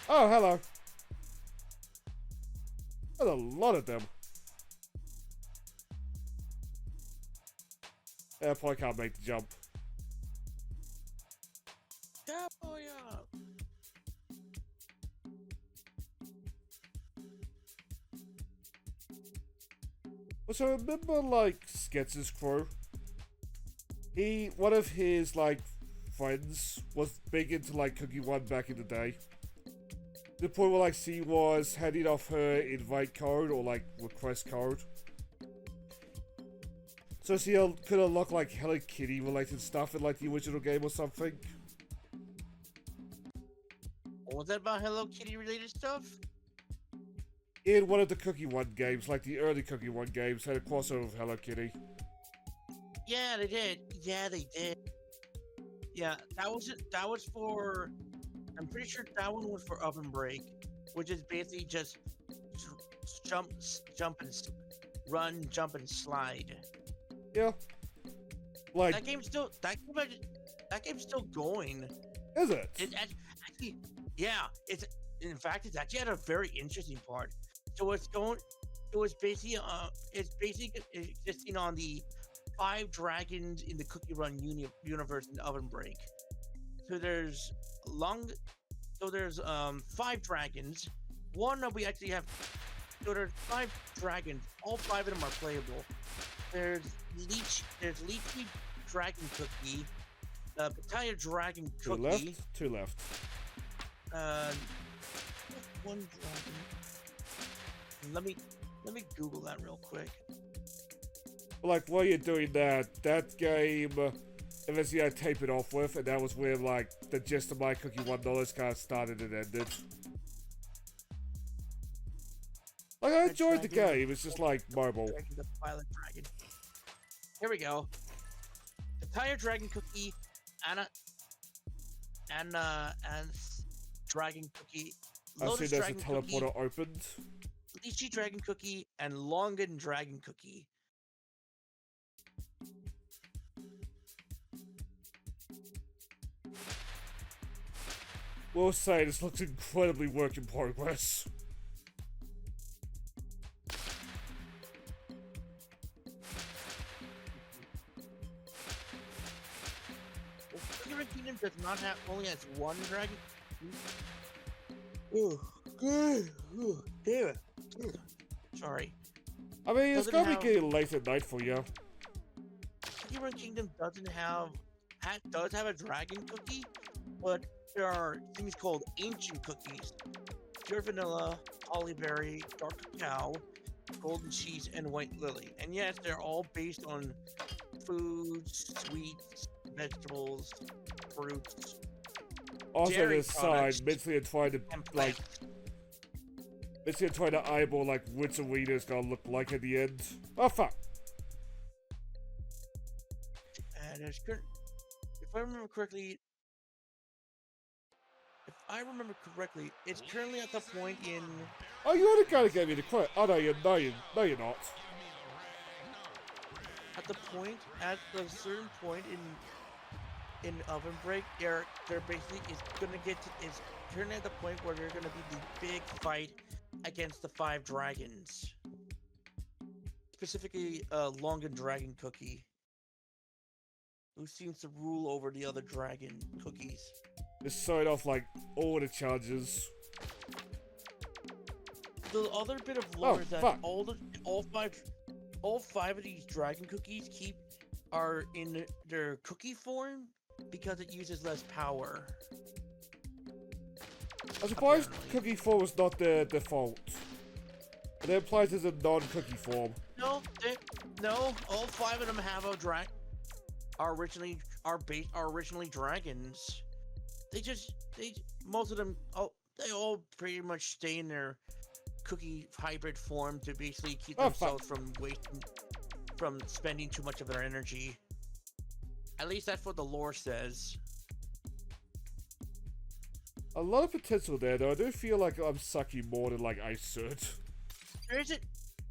Oh, hello. There's a lot of them. Yeah, I probably can't make the jump. Yeah, boy, yeah. So remember, like, Sketch's crew? One of his, like, friends was big into, like, Cookie One back in the day. The point where, like, she was handing off her invite code or, like, request code. So she could unlock, like, Hello Kitty related stuff in, like, the original game or something. Was that about Hello Kitty related stuff? In one of the Cookie One games, like the early Cookie One games, had a crossover with Hello Kitty. Yeah, they did. Yeah, they did. Yeah, that was for. I'm pretty sure that one was for Oven Break, which is basically just jump and run, jump and slide. Yeah. Like, That game's still going. is it? It actually, yeah. In fact, it's actually had a very interesting part. So it's basically existing on the 5 dragons in the Cookie Run universe in Oven Break. So there's 5 dragons. One that we actually have. So there's 5 dragons. All 5 of them are playable. There's Lychee Dragon Cookie, Petaka Dragon Cookie. Two left. One dragon. Let me Google that real quick. Like, while you're doing that game, unless you had to tape it off with, and that was where, like, the gist of my Cookie One knowledge kind of started and ended. Like, I enjoyed the game, it's just, like, mobile. The Violet Dragon. Here we go. Petaka Dragon Cookie, and Dragon Cookie. I see Lotus there's a Dragon Cookie, teleporter opened. Lychee Dragon Cookie, and Longan Dragon Cookie. We'll say this looks incredibly work in progress. Cookie Kingdom does not have only has one dragon. Ooh, good. Ooh, damn it. Sorry. I mean, it's Doesn't gonna have- be getting late at night for you. Cookie Kingdom doesn't have does have a dragon cookie, but there are things called ancient cookies. Pure vanilla, hollyberry, dark cacao, golden cheese, and white lily. And yes, they're all based on foods, sweets, vegetables, fruits, Also, dairy this side, products, mentally I'm trying to, and like, plants. mentally I'm trying to eyeball, like, which arena's gonna look like at the end. Oh, fuck. And there's if I remember correctly, it's currently at the point in Oh, you're the guy that gave me the credit. Oh, no, you're not. at a certain point in Oven Break, they're basically it's currently at the point where they're gonna be the big fight against the 5 dragons. Specifically, Longan Dragon Cookie, who seems to rule over the other dragon cookies. Just started off, like, all the challenges. The other bit of lore is that fuck. all five of these dragon cookies are in their cookie form because it uses less power. I'm surprised Apparently. cookie form was not the default. It implies as a non-cookie form. No, all 5 of them have are originally dragons. most of them, they all pretty much stay in their cookie hybrid form to basically keep Oh, fuck. themselves from spending too much of their energy. At least that's what the lore says. A lot of potential there, though. I do feel like I'm sucking more than, like, I should. There is a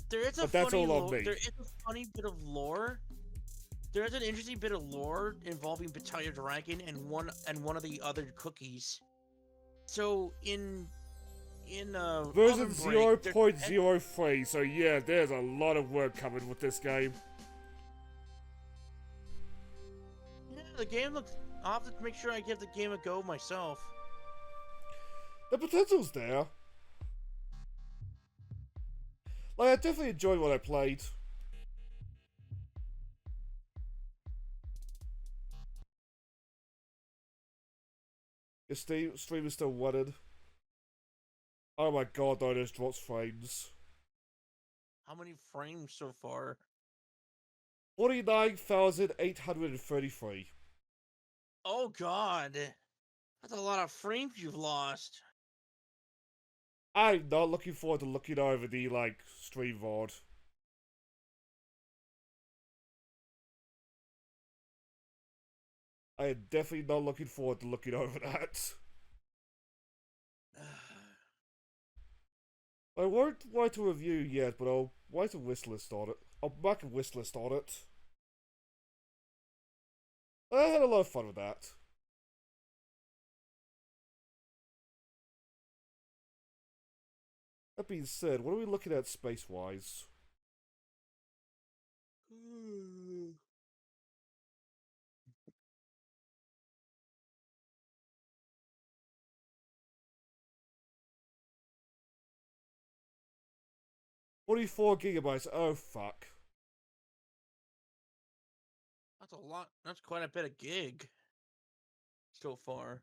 But that's funny all on lore. me. There is a funny bit of lore. There is an interesting bit of lore involving Petaka Dragon and one of the other cookies. So in Version Oven Break, 0.03, so yeah, there's a lot of work coming with this game. Yeah, the game looks. I'll have to make sure I give the game a go myself. The potential's there. Like, I definitely enjoyed what I played. Your stream is still wanted. Oh my god, no, this drops frames. How many frames so far? 49,833. Oh god, that's a lot of frames you've lost. I'm not looking forward to looking over the, like, stream VOD. I am definitely not looking forward to looking over that. I won't write a review yet, but I'll write a wish list on it. I'll make a wish list on it. I had a lot of fun with that. That being said, what are we looking at space-wise? $44 GB. Oh, fuck. That's a lot. That's quite a bit of gig so far.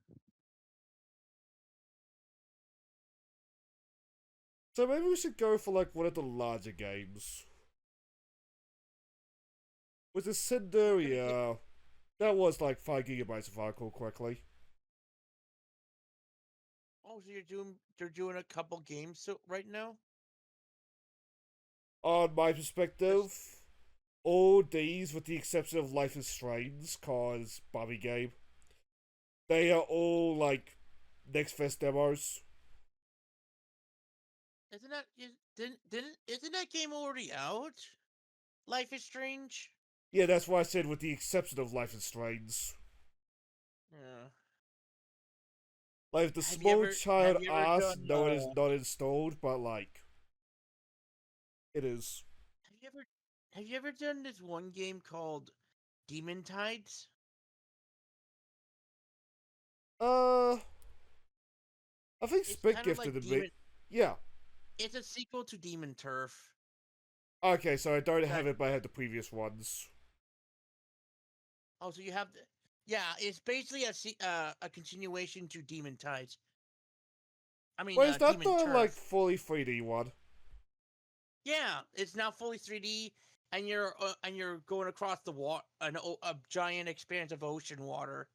So maybe we should go for, like, one of the larger games. With the Cinderia, that was like 5 GB if I recall correctly. Oh, so you're doing a couple games right now? On my perspective, all these, with the exception of Life is Strange, cause Bobby game, they are all like Next Fest demos. Isn't that game already out? Life is Strange? Yeah, that's why I said with the exception of Life is Strange. Yeah. Like, the small child asked, no, it is not installed, but like, it is. Have you ever done this one game called Demon Tides? I think It's Spit kind of gifted like it me. Yeah. It's a sequel to Demon Turf. Okay, so I don't have it, but I had the previous ones. Oh, so you have yeah, it's basically a continuation to Demon Tides. I mean, Wait, is that Demon the Turf. like fully 3D one? Yeah, it's now fully 3D, and you're going across the a giant expanse of ocean water.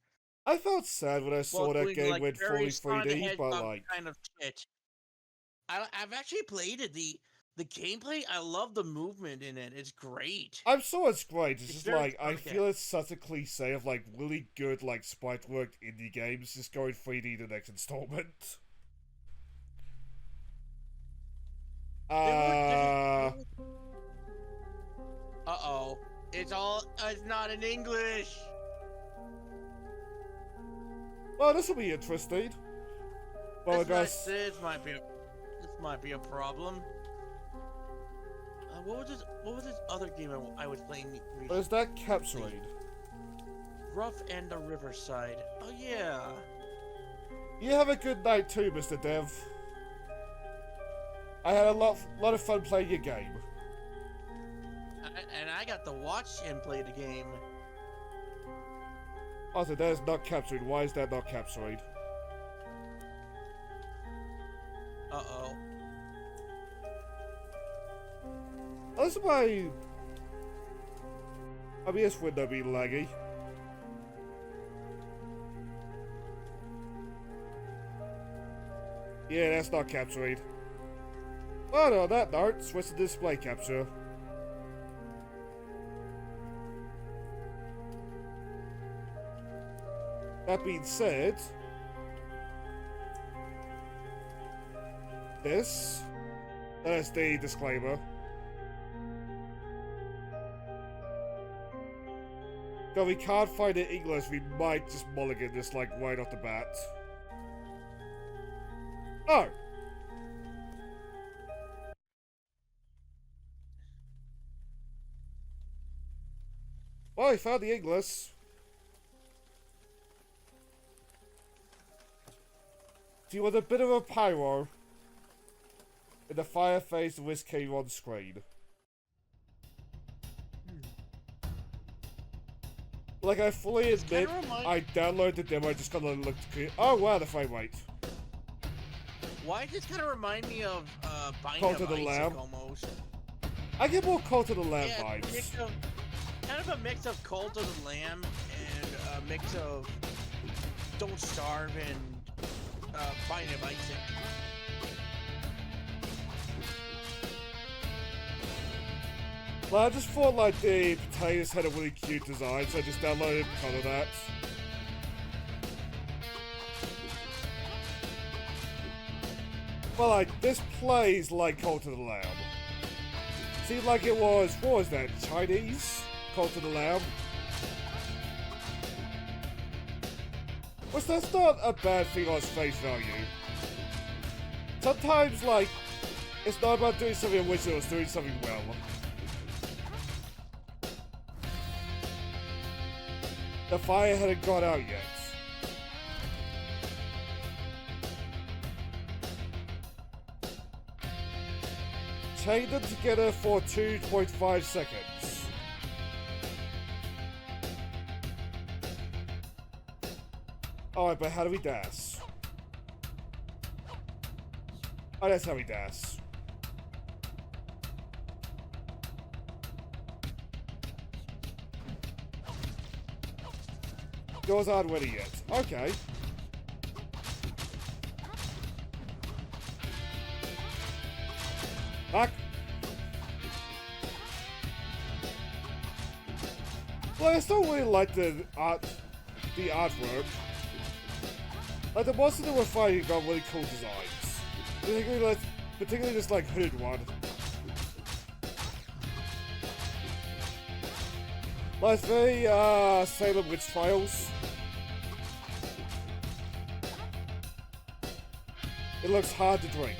I felt sad when I saw that game like, went fully 3D, but like, kind of shit. I've actually played it. The gameplay, I love the movement in it. It's great. I'm sure it's great. It's just very like, I delicate. feel it's such a cliche of like really good like sprite worked indie games just going 3D the next installment. Uh-oh. It's not in English. Well, this will be interesting. Well, guys, This might be a problem. What was this other game I was playing recently? what is that capturing? Rough and the Riverside. Oh yeah. You have a good night too, Mr. Dev. I had a lot of fun playing your game. And I got to watch him play the game. Also, that is not capturing. Why is that not capturing? Uh-oh. That's my OBS window being laggy. Yeah, that's not capturing. But on that note, switch to display capture. That being said, that's the disclaimer. Though we can't find it in English, we might just mulligan this like right off the bat. Oh! Well, I found the English. Do you want a bit of a pyro? In the fire phase which came on screen. Like, I fully admit, I downloaded the demo, I just kind of looked clear. Oh wow, the frame rate. Why does this kind of remind me of Binding Cult of of the Isaac Lamb? almost? I get more Cult of the Lamb Yeah, vibes. kind of a mix of Cult of the Lamb and a mix of Don't Starve and Binding of Isaac. Well, I just thought like the potatoes had a really cute design, so I just downloaded kind of that. Well, like, this plays like Cult of the Lamb. Seemed like it was, what was that, Chinese? Cult of the Lamb? Which that's not a bad thing on its face value. Sometimes, like, it's not about doing something original, it's doing something well. The fire hadn't gone out yet. Chain them together for 2.5 seconds. Alright, but how do we dash? Oh, that's how we dash. Yours aren't ready yet. Okay. Back. Well, I still really like the artwork. Like the monsters that we're fighting got really cool designs. Particularly this like hooded one. Like it's very Salem Witch Trials. It looks hard to drink.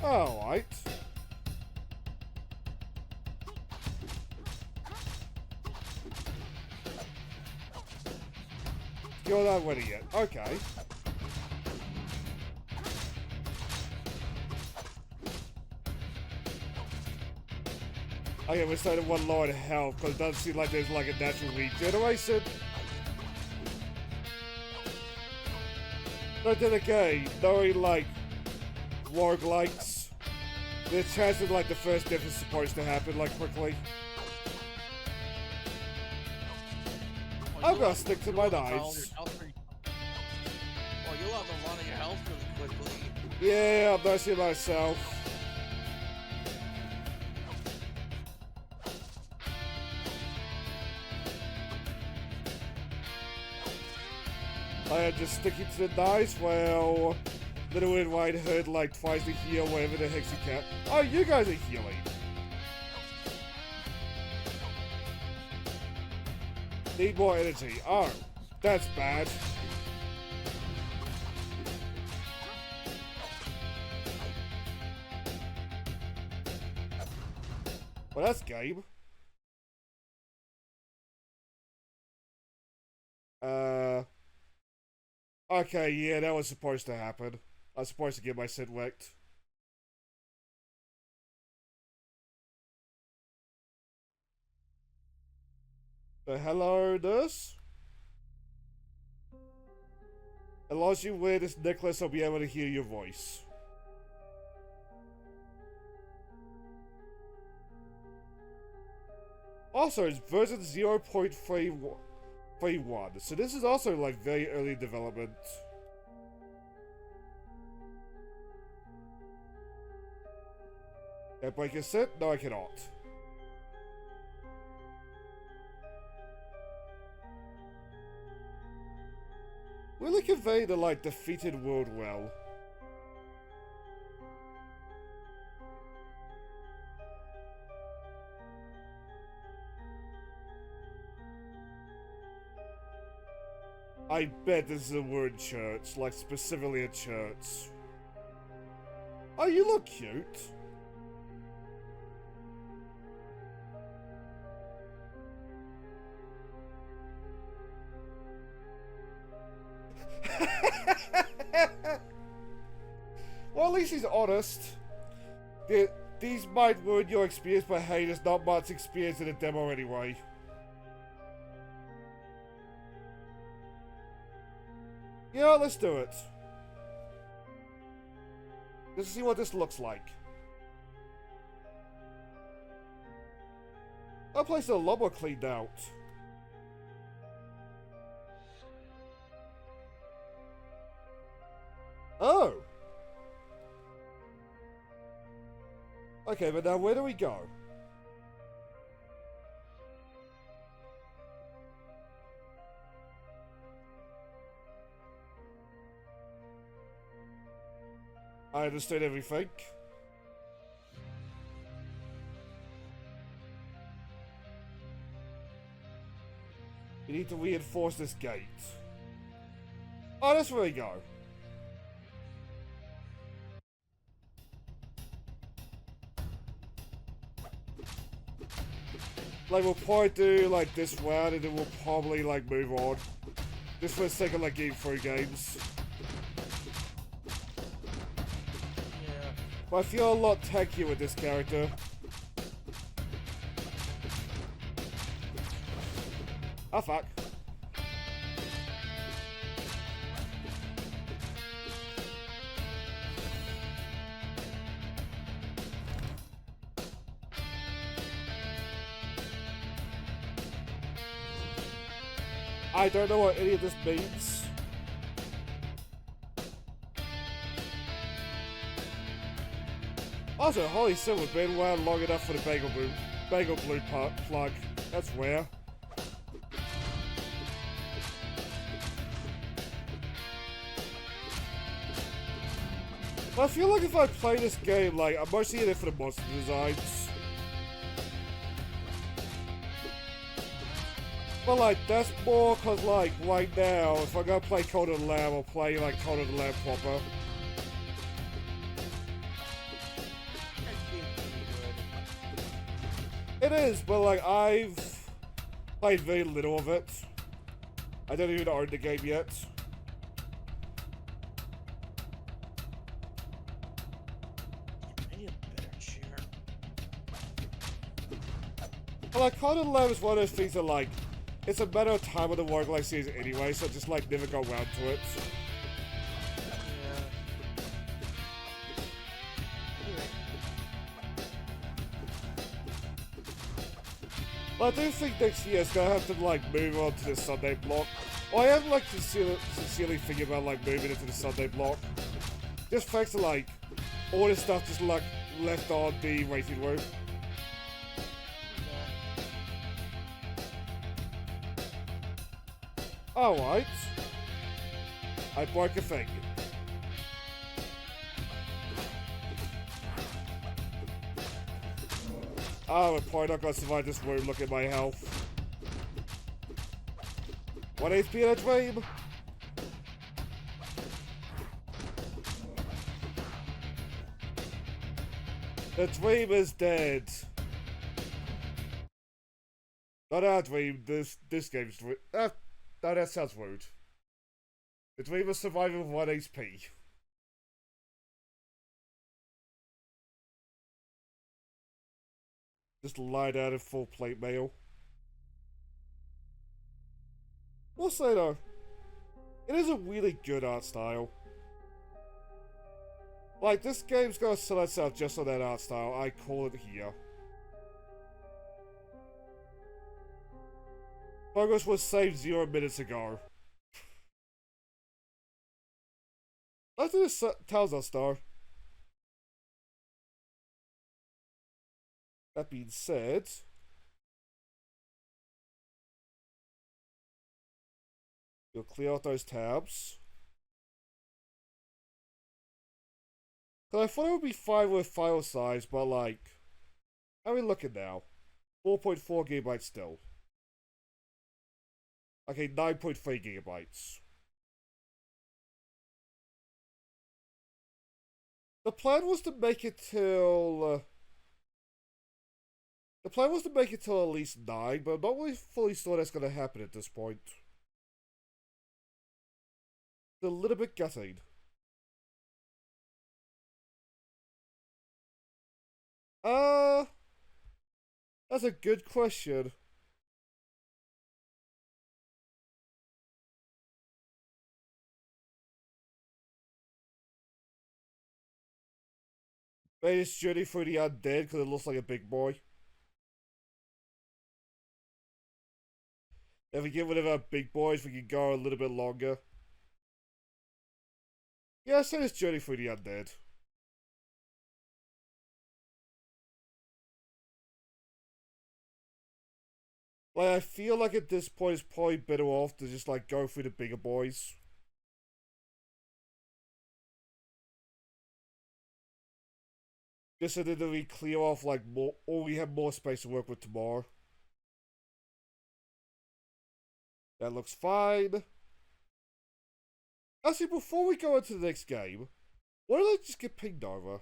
Alright. You're not ready yet. Okay. Okay, we're starting one lower to health because it doesn't seem like there's like a natural regeneration. But then again, knowing like roguelikes, the chance that like the first death is supposed to happen like quickly. I'm gonna stick to my knives. Oh, you lost a lot of your health really quickly. Yeah, I'm noticing myself. I am just sticking to the knives while Little Red White Hood like tries to heal whatever the heck she can. Oh, you guys are healing. Need more energy. Oh, that's bad. Well, that's Gabe. Okay, yeah, that was supposed to happen. I was supposed to get my Sid wrecked. Hello, nurse? As long as you wear this necklace, I'll be able to hear your voice. Also, it's version 0.3. 3-1. So this is also like very early development. Can I break Ascent? No, I cannot. Really convey the like defeated world well. I bet this is a word church, like specifically a church. Oh, you look cute. Well, at least he's honest. These might ruin your experience, but hey, there's not much experience in the demo anyway. Yeah, let's do it. Let's see what this looks like. That place is a lot more cleaned out. Oh! Okay, but now where do we go? I understood everything. We need to reinforce this gate. Oh, that's where we go. Like, we'll probably do, like, this round, and then we'll probably, like, move on. Just for the sake of, like, getting through games. But I feel a lot tankier with this character. Ah, fuck. I don't know what any of this means. Also, holy shit, we've been around long enough for the bagel blue plug. That's rare. But I feel like if I play this game, like, I'm mostly in it for the monster designs. But like, that's more cause like, right now, if I'm gonna play Cult of the Lamb, I'll play like Cult of the Lamb proper. It is, but like, I've played very little of it. I don't even own the game yet. I need a better chair. But like, Cult of the Lamb is one of those things that like, it's a matter of time on the roguelike series anyway, so I just like never got around to it. But I do think next year it's gonna have to like move on to the Sunday block. Or I am like sincerely thinking about like moving into the Sunday block. Just thanks to like all this stuff just like left on the waiting room. Alright. I broke a thing. Oh, we're probably not gonna survive this room. Look at my health. 1 HP in a dream. The dream is dead. Not our dream. This game's dream. No, that sounds rude. The dream is surviving with 1 HP. Just lie down in full plate mail. We'll say though, it is a really good art style. Like, this game's gonna sell itself just on that art style. I call it here. Progress was saved 0 minutes ago. Let's do this tells us though. That being said, you'll clear out those tabs. Cause I thought it would be fine with file size, but like, how are we looking now? 4.4 gigabytes still. Okay, 9.3 gigabytes. The plan was to make it till... the plan was to make it till at least 9, but I'm not really fully sure that's going to happen at this point. It's a little bit gutting. That's a good question. Maybe it's Journey through the Undead because it looks like a big boy. If we get rid of our big boys, we can go a little bit longer. Yeah, I say it's Journey through the Undead. Like, I feel like at this point it's probably better off to just, like, go through the bigger boys. Just so that we clear off, like, more, or we have more space to work with tomorrow. That looks fine. Actually, before we go into the next game, why don't I just get pinged over?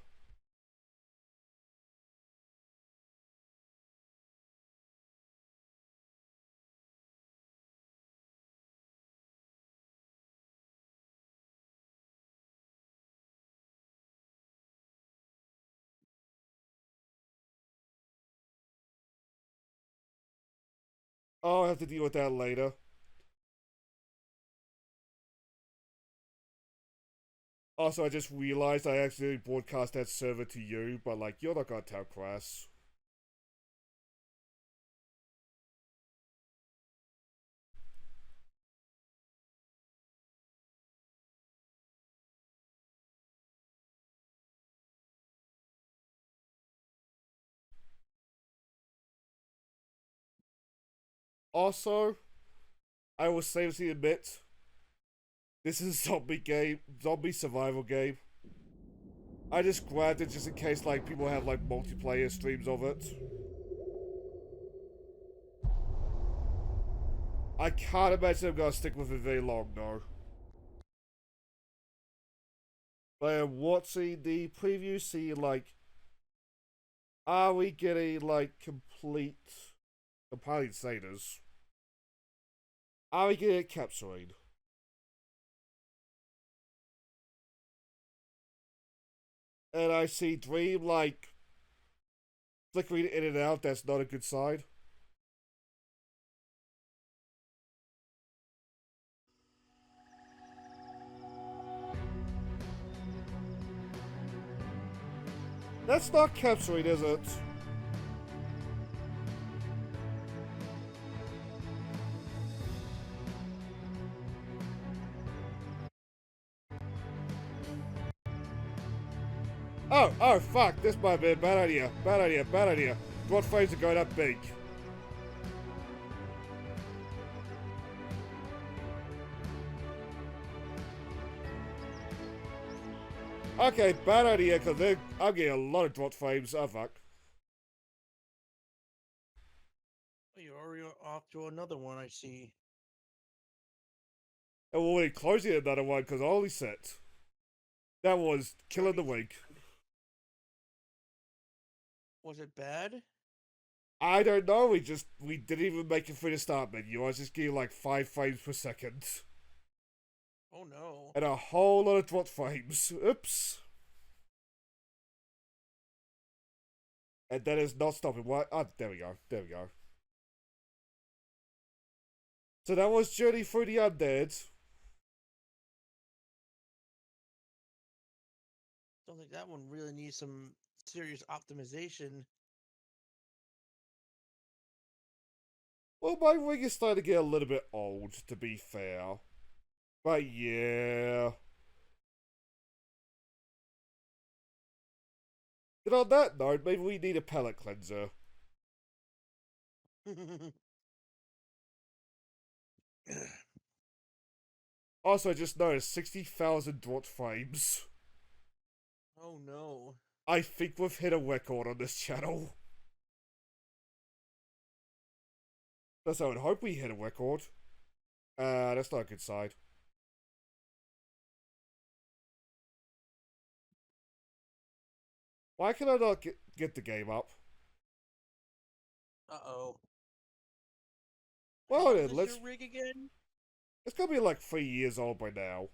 Oh, I have to deal with that later. Also, I just realized I accidentally broadcast that server to you, but like, you're not gonna tell Crass. Also, I will seriously admit, this is a zombie survival game. I just grabbed it just in case like people have like multiplayer streams of it. I can't imagine I'm gonna stick with it very long though. But I'm watching the preview, see like, are we getting like complete compiling satyrs? Are we getting capturing? And I see Dream like flickering in and out. That's not a good sign. That's not capturing, is it? Oh, fuck. This might be a bad idea. Bad idea, bad idea. What frames are going up big? Okay, bad idea, because I'm getting a lot of drop frames. Oh, fuck. You're already off to another one, I see. And we're already closing another one, because holy shit. That was killing the week. Was it bad? I don't know, we didn't even make it through the start menu. I was just getting like 5 frames per second. Oh no. And a whole lot of drop frames. Oops. And that is not stopping. What? Oh, there we go. There we go. So that was Journey Through the Undead. Don't think that one really needs some serious optimization. Well, my ring is starting to get a little bit old, to be fair. But yeah. And on that note, maybe we need a palate cleanser. Also, I just noticed 60,000 dot frames. Oh no. I think we've hit a record on this channel. That's how I would hope we hit a record. That's not a good sign. Why can I not get the game up? Uh-oh. Well How then, old is let's... your rig again? It's gonna be like 3 years old by now.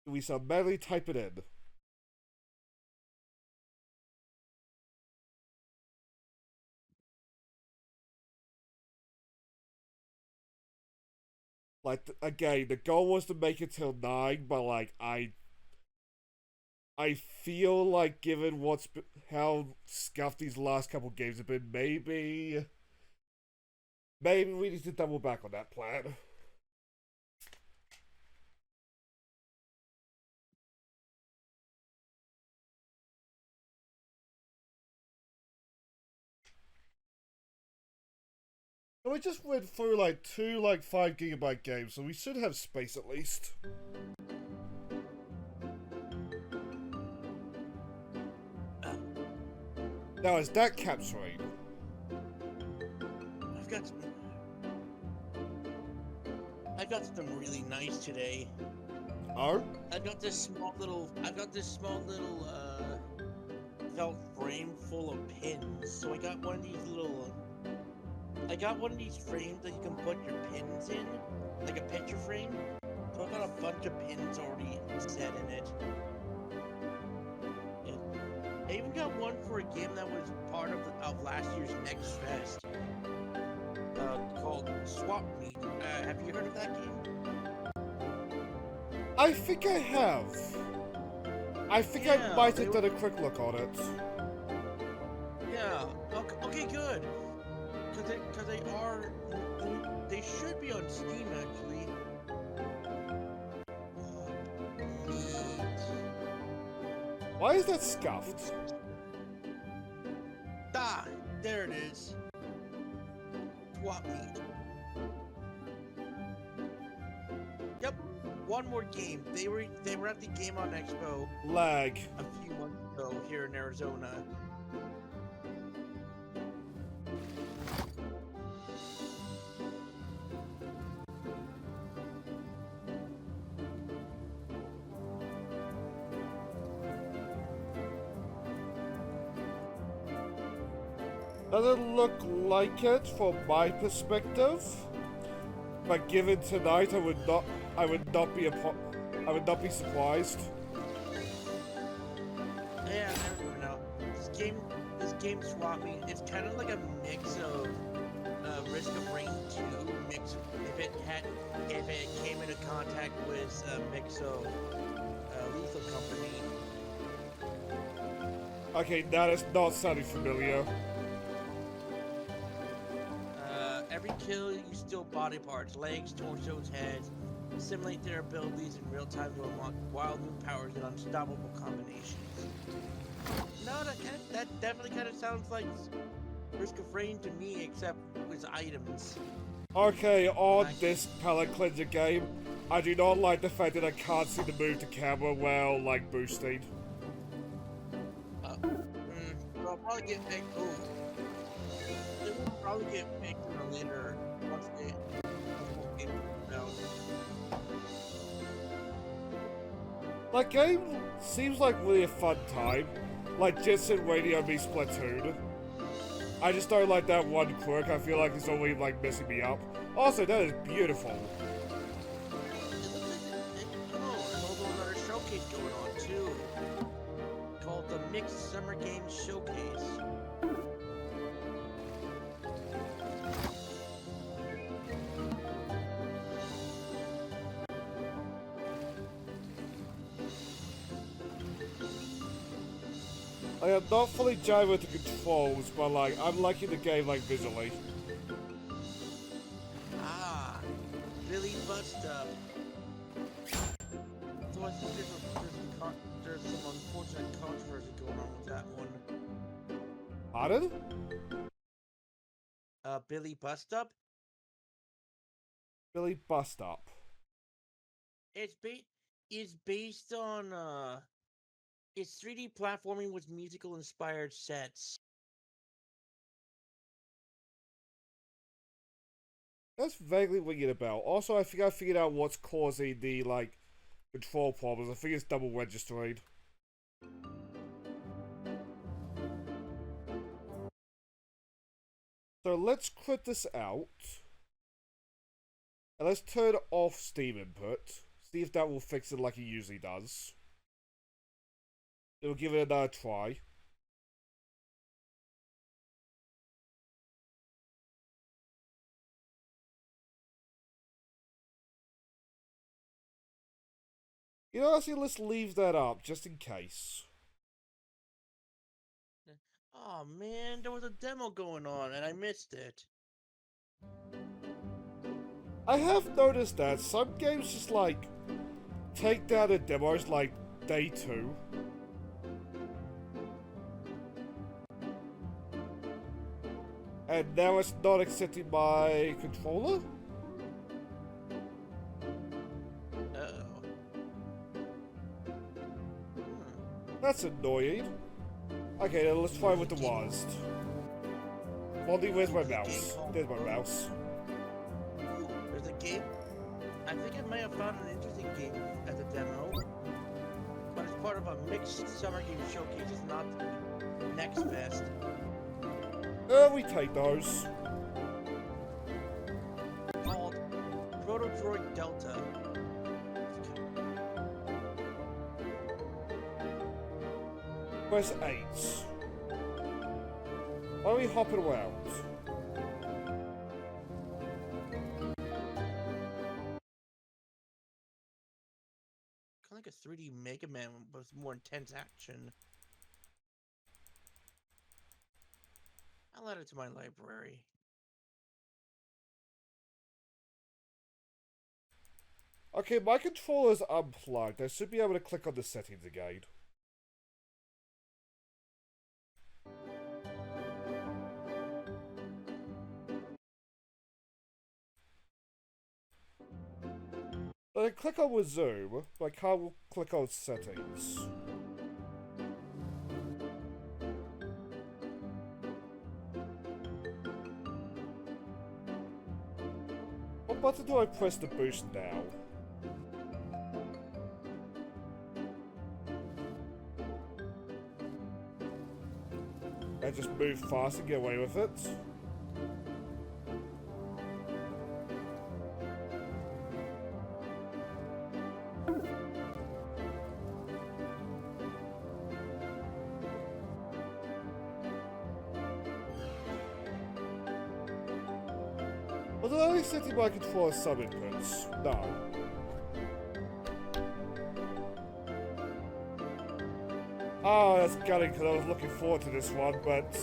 We shall manually type it in. Like, again, the goal was to make it till 9, but like, I feel like given how scuffed these last couple games have been, maybe we need to double back on that plan. And we just went through like 2 like 5 GB games, so we should have space at least. Now is that capturing? I've got something really nice today. Oh? I've got this small little felt frame full of pins. So I got one of these frames that you can put your pins in, like a picture frame. So I got a bunch of pins already set in it. I even got one for a game that was part of last year's Next Fest, called Swap Meet. Have you heard of that game? I think I have. I think I might have done a quick look on it. Yeah. Okay, good. Because they should be on Steam actually. Why is that scuffed? Ah, there it is. Swap Meet. Yep, one more game. They were at the Game On Expo Lag. a few months ago here in Arizona. Doesn't look like it from my perspective, but given tonight, I would not be surprised. Yeah, I don't know. This game Swap Meet, it's kind of like a mix of Risk of Rain 2 mix if it came into contact with a mix of Lethal Company. Okay, that is not sounding familiar. Every kill, you steal body parts, legs, torsos, heads, simulate their abilities in real time to unlock wild new powers and unstoppable combinations. No, that definitely kind of sounds like Risk of Rain to me, except with items. Okay, on this palette cleanser game, I do not like the fact that I can't see the move to camera while, like, boosting. I'll probably get picked. Oh. It will probably get picked in a later once the game comes out. That game seems like really a fun time. Like Jetson Radio meets Splatoon. I just don't like that one quirk. I feel like it's always like messing me up. Also, that is beautiful. There's another showcase going on too, called the Mixed Summer Games Showcase. I am not fully jived with the controls, but like, I'm liking the game like visually. Ah, Billy Bust Up. So I think there's some unfortunate controversy going on with that one. Pardon? Billy Bust Up? Billy Bust Up. It's based on it's 3D platforming with musical inspired sets. That's vaguely ringing a bell. Also, I think I figured out what's causing the, like, control problems. I think it's double registering. So let's quit this out. And let's turn off Steam input. See if that will fix it like it usually does. We'll give it another try. You know, actually, let's leave that up, just in case. Oh man, there was a demo going on and I missed it. I have noticed that some games just, like, take down the demos, like, day 2. And now it's not accepting my controller? Uh-oh. That's annoying. Okay, then let's try with the WASD. Blondie, where's my mouse? There's my mouse. There's a game. I think I may have found an interesting game as a demo, but it's part of a mixed summer game showcase. It's not the next best. We take those. Called Proto Droid Delta. Press 8. Why are we hopping around? Kind of like a 3D Mega Man with more intense action. I'll add it to my library. Okay, my controller's unplugged. I should be able to click on the settings again. I can click on resume, but I can't click on settings. What button do I press to boost now? I just move fast and get away with it. Was I only setting my controller sub inputs? No. Oh, that's gutting because I was looking forward to this one, but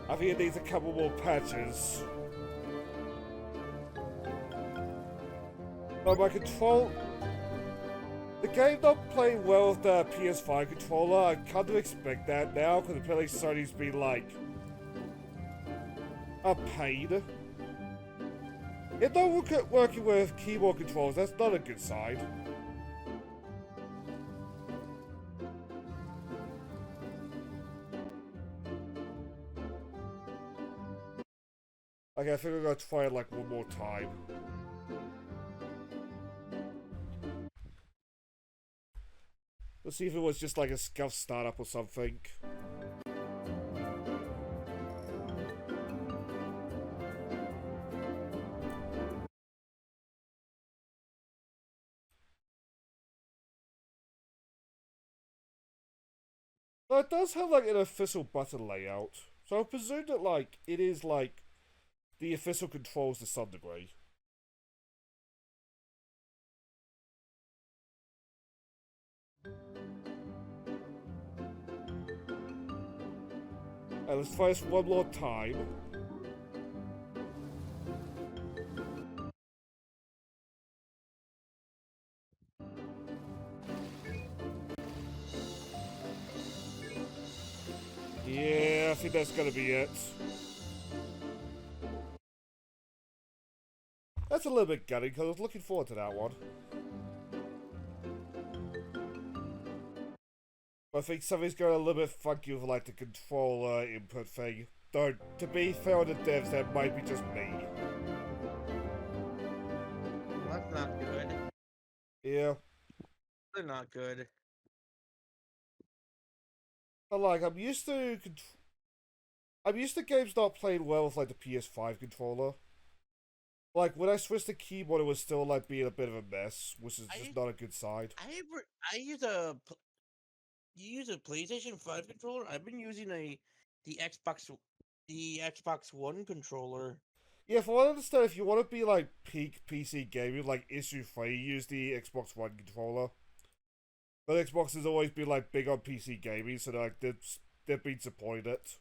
I think it needs a couple more patches. But my control... The game not playing well with the PS5 controller. I kind of expect that now because apparently Sony's been like a pain. It's not working with keyboard controls, that's not a good sign. Okay, I think I'm gonna try it like one more time. Let's see if it was just like a scuff startup or something. But it does have like an official button layout, so I presume that like it is like the official controls to some degree. And let's try this one more time. Yeah, I think that's gonna be it. That's a little bit gutting because I was looking forward to that one. I think something's going a little bit funky with like the controller input thing. Though, to be fair on the devs, that might be just me. That's not good. Yeah. They're not good. But like, I'm used to games not playing well with like the PS5 controller. Like, when I switched the keyboard, it was still like being a bit of a mess, which is just not a good side. I use a. You use a PlayStation 5 controller? I've been using the Xbox One controller. Yeah, from what I understand, if you want to be like peak PC gaming, like issue free, use the Xbox One controller. But Xbox has always been like big on PC gaming, so like they've been supporting it.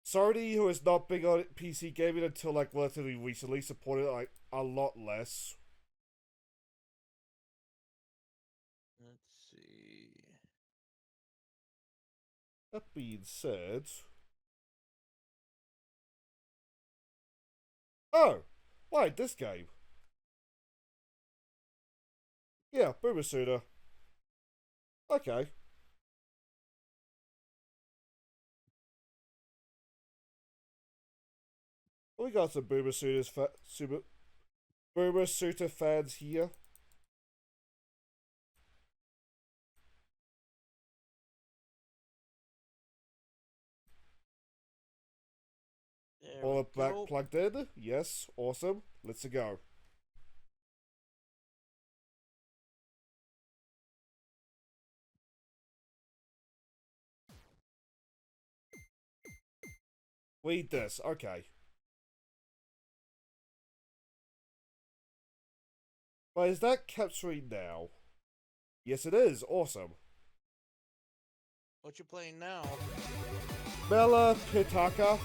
Sony, who is not big on PC gaming until like relatively recently, supported it like a lot less. Let's see. That being said, oh, wait, this game. Yeah, Boomer Suiter. Okay. We got some Boomer Suiter fans here. All back plugged in? Yes, awesome. Let's go. Read this, okay. But is that capturing now? Yes, it is. Awesome. What you playing now? Bella Petaka.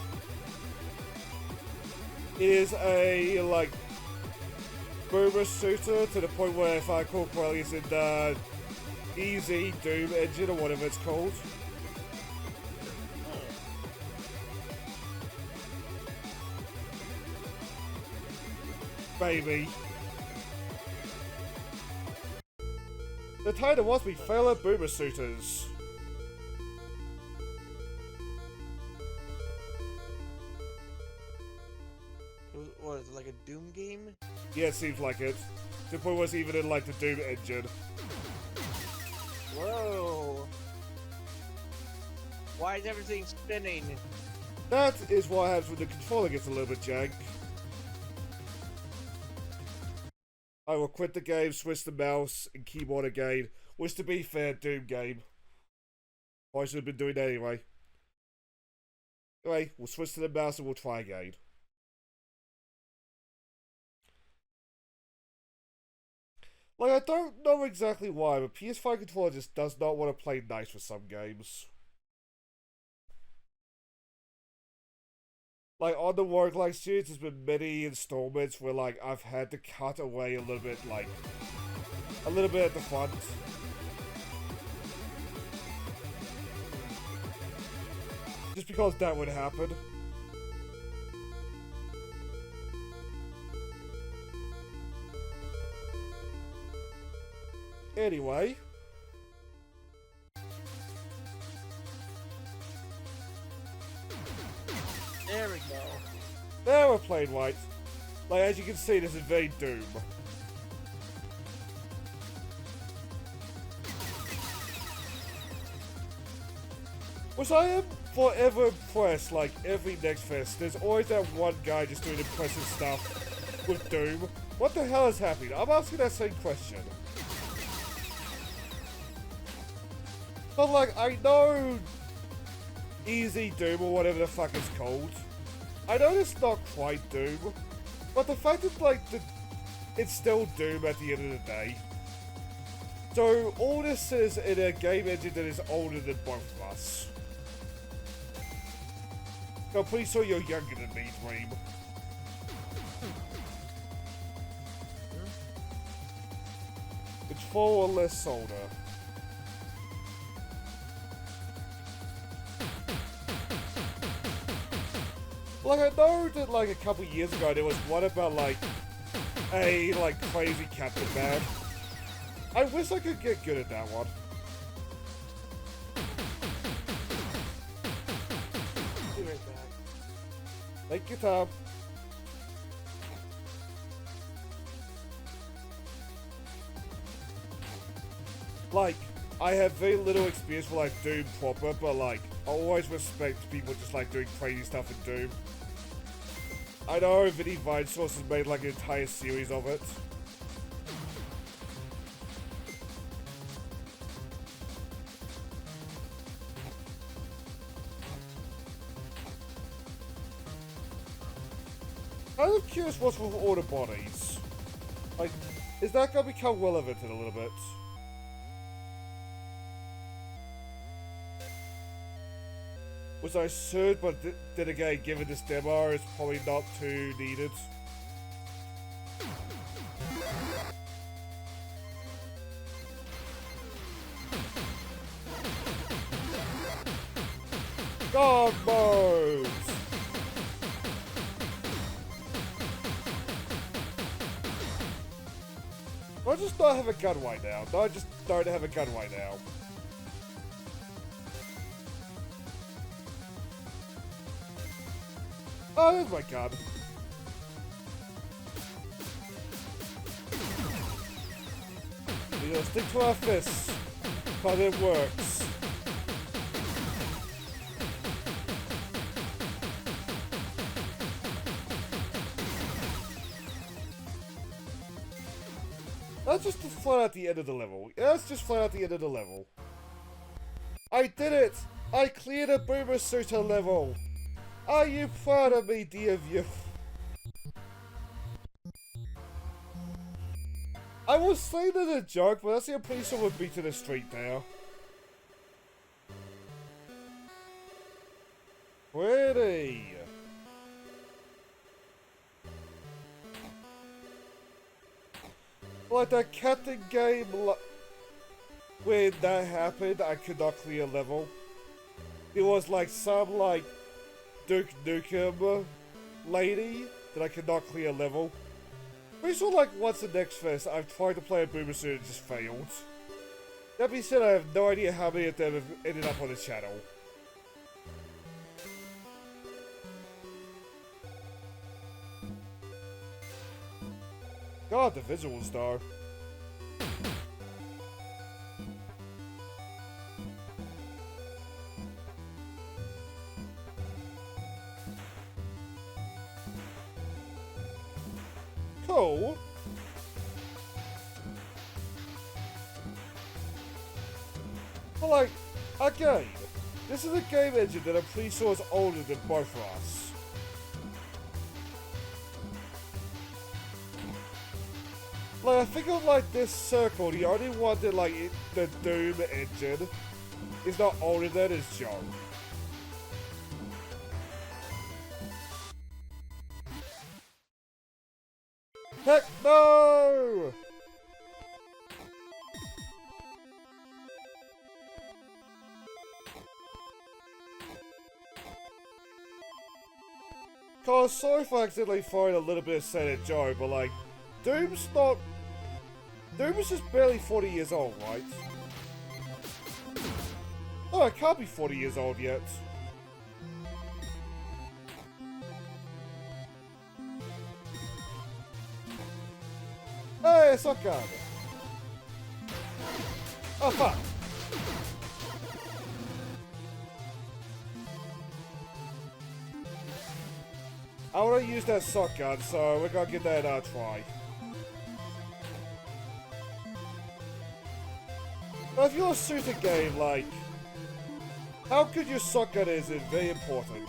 It is a, like, boomer shooter to the point where, if I recall correctly, it's in the Easy Doom engine or whatever it's called. Baby. The title must be Fellow Boomer Suiters. What is it, like a Doom game? Yeah, it seems like it. The point was even in like the Doom engine. Whoa! Why is everything spinning? That is what happens when the controller gets a little bit jank. I will quit the game, switch the mouse and keyboard again. Which, to be fair, Doom game. I should have been doing that anyway. Anyway, we'll switch to the mouse and we'll try again. Like, I don't know exactly why, but PS5 controller just does not want to play nice for some games. Like, on the Roguelike series, there's been many installments where, like, I've had to cut away a little bit, like, a little bit at the front. Just because that would happen. Anyway. There we go. Now we're playing white. Like, as you can see, this is very Doom. Which I am forever impressed, like, every next fest. There's always that one guy just doing impressive stuff with Doom. What the hell is happening? I'm asking that same question. But, like, I know Easy Doom or whatever the fuck it's called. I know it's not quite Doom, but the fact that, like, it's still Doom at the end of the day. So, all this is in a game engine that is older than both of us. I'm pretty sure you're younger than me, Dream. It's 4 or less older. Like, I know that, like, a couple years ago there was one about, like, a, like, crazy captain man. I wish I could get good at that one. Be right back. Take your time. Like, I have very little experience with, like, Doom proper, but, like, I always respect people just, like, doing crazy stuff in Doom. I know Vinny Vinesource has made, like, an entire series of it. I'm curious what's with all the bodies. Like, is that gonna become relevant in a little bit? Was I should, but then again, given this demo, it's probably not too needed. God modes! Do I just not have a gun right now? No, I just don't have a gun right now. Oh, there's my gun. We gotta stick to our fists, but it works. That's just flat out the end of the level. That's just flat out the end of the level. I did it! I cleared a Boomer Suitor level! Are you proud of me, dear viewer? I was saying that a joke, but that's the pretty sure we're beating the street now. Pretty. Like that Captain game, when that happened, I could not clear a level. It was like some like Duke Nukem lady that I could not clear a level. Pretty sure like once the next fest, I've tried to play a Boomer Suit and just failed. That being said, I have no idea how many of them have ended up on the channel. God, the visuals though. Cool. But like, again, this is a game engine that I'm pretty sure is older than both of us. Like, I think of like this circle, the only one that like the Doom engine is not older than is Joe. Heck no! Cause sorry if I accidentally fired a little bit of Sand at Joe, but like, Doom's just barely 40 years old, right? Oh, it can't be 40 years old yet. Hey, it's not gone. Oh, fuck. I want to use that shotgun, so we're gonna give that a try. Now, if you're a shooter game, like, how good your shotgun is very important.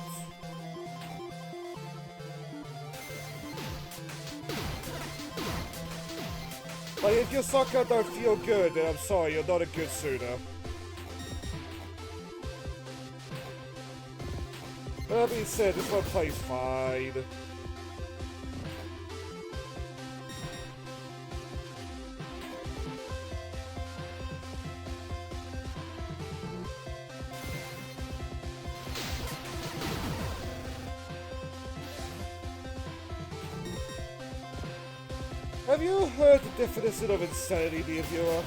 Like, if your shotgun don't feel good, then I'm sorry, you're not a good shooter. That being said, this one plays fine. Have you heard the definition of insanity, dear viewer?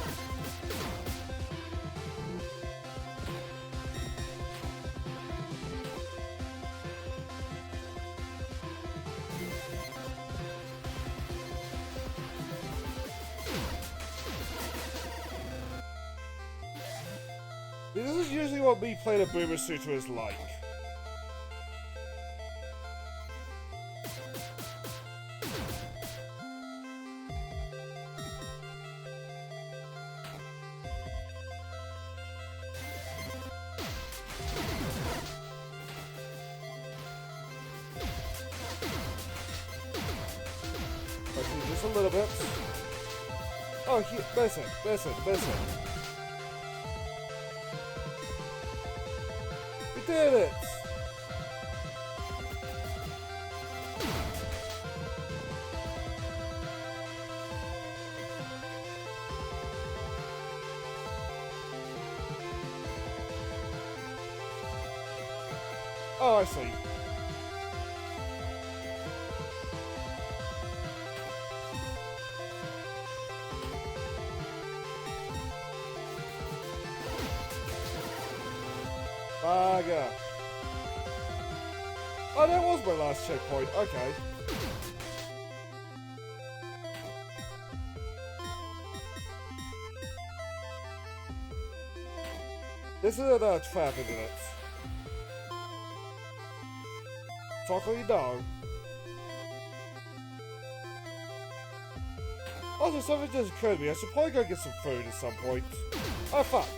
This is usually what me playing a Boomer Sutra is like. Actually, just a little bit. Oh, here, listen. We did it! Oh, I see. Bugger. Oh, that was my last checkpoint. Okay. This is another trap, isn't it? Chocolatey dog. Also, something just occurred to me. I should probably go get some food at some point. Oh, fuck.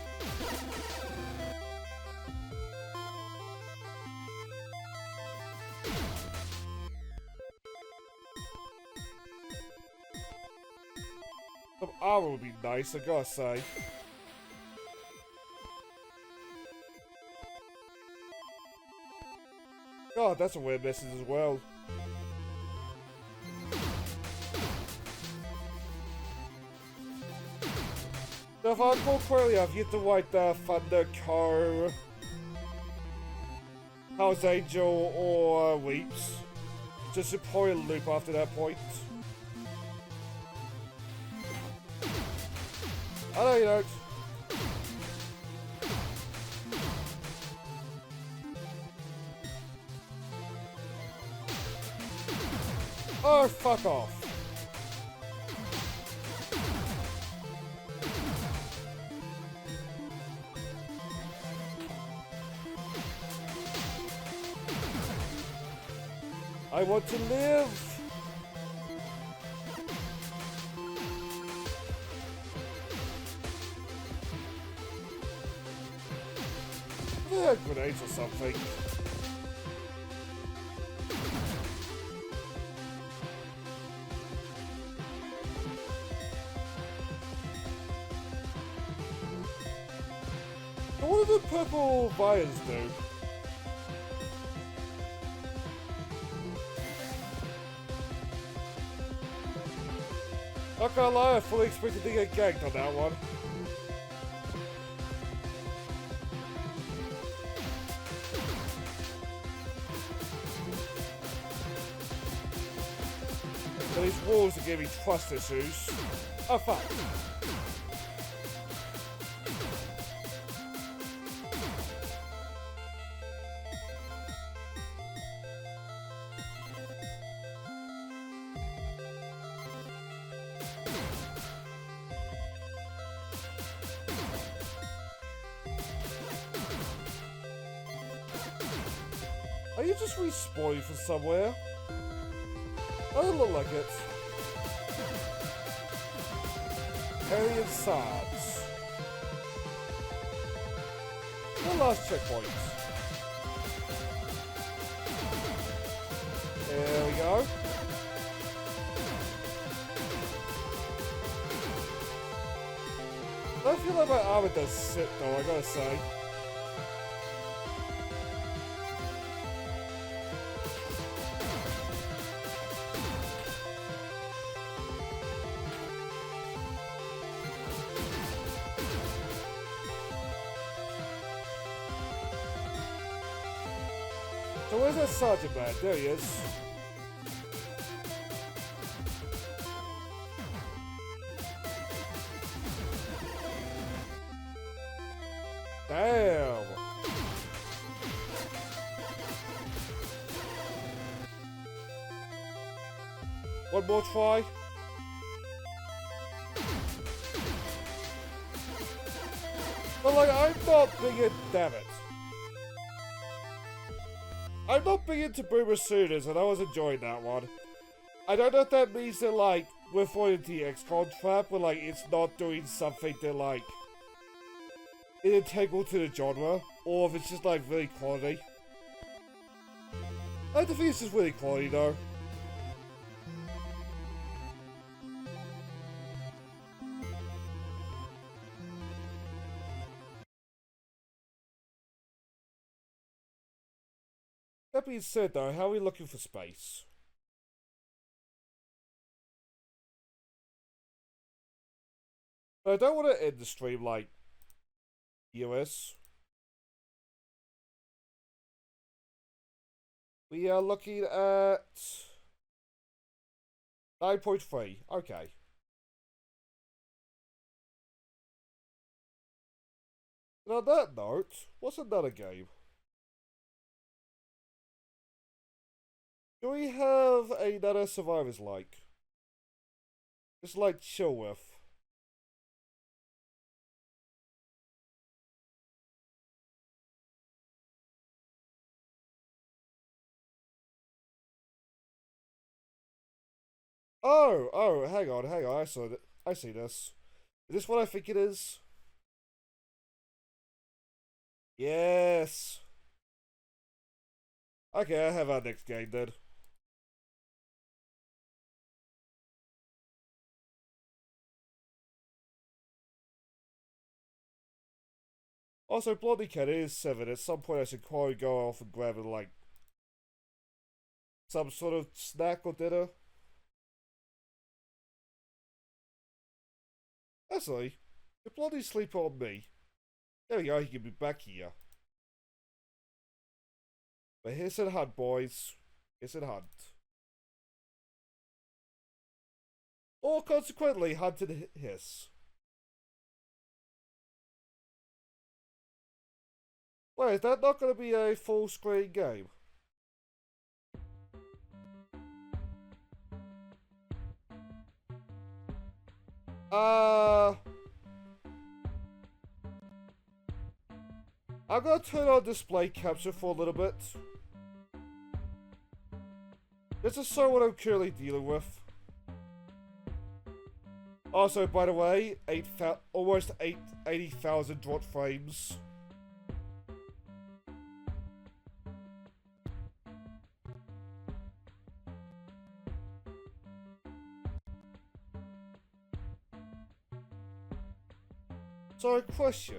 Some armor would be nice, I gotta say. God, that's a weird message as well. So if I recall correctly, I've yet to write the Thunder, Car, House Angel, or Weeps. Just should probably loop after that point. I know you don't. Oh, fuck off. I want to live. Grenades or something. What do the purple vials do? Not gonna lie, I fully expected to get ganked on that one. These walls are giving me trust issues. Oh fuck. Are you just respawning from somewhere? Doesn't look like it. Alien Sards. The last checkpoint. There we go. I don't feel like my armor does sit though, I gotta say. So where's that sergeant man? There he is. Damn. One more try. But like, I'm not big in, damn it. I'm not big into boomer shooters, and I was enjoying that one. I don't know if that means that like, we're falling into the XCOM trap, where like, it's not doing something that like, is integral to the genre, or if it's just like really quality. I think it's just really quality though. That being said though, how are we looking for space? I don't want to end the stream like US. We are looking at 9.3. Okay. And on that note, what's another game? Do we have another Survivors like? Just like chill with. Oh, hang on, I saw it. I see this. Is this what I think it is? Yes. Okay, I have our next game then. Also, Blocky is 7. At some point I should probably go off and grab it like some sort of snack or dinner. Actually, if Bloody sleep on me, there we go, he can be back here. But here's at hunt, boys. Here's at hunt. Or consequently, hunted hiss. Wait, is that not going to be a full screen game? I'm going to turn on display capture for a little bit. This is so what I'm currently dealing with. Also, by the way, almost 80,000 dropped frames. So, question.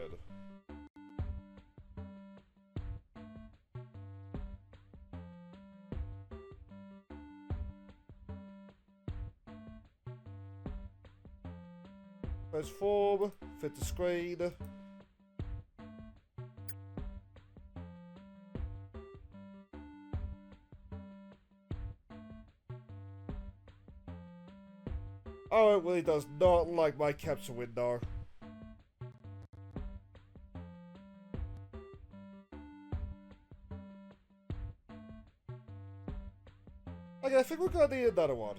Transform, fit the screen. Oh, it really does not like my capture window. Okay, I think we're gonna need another one.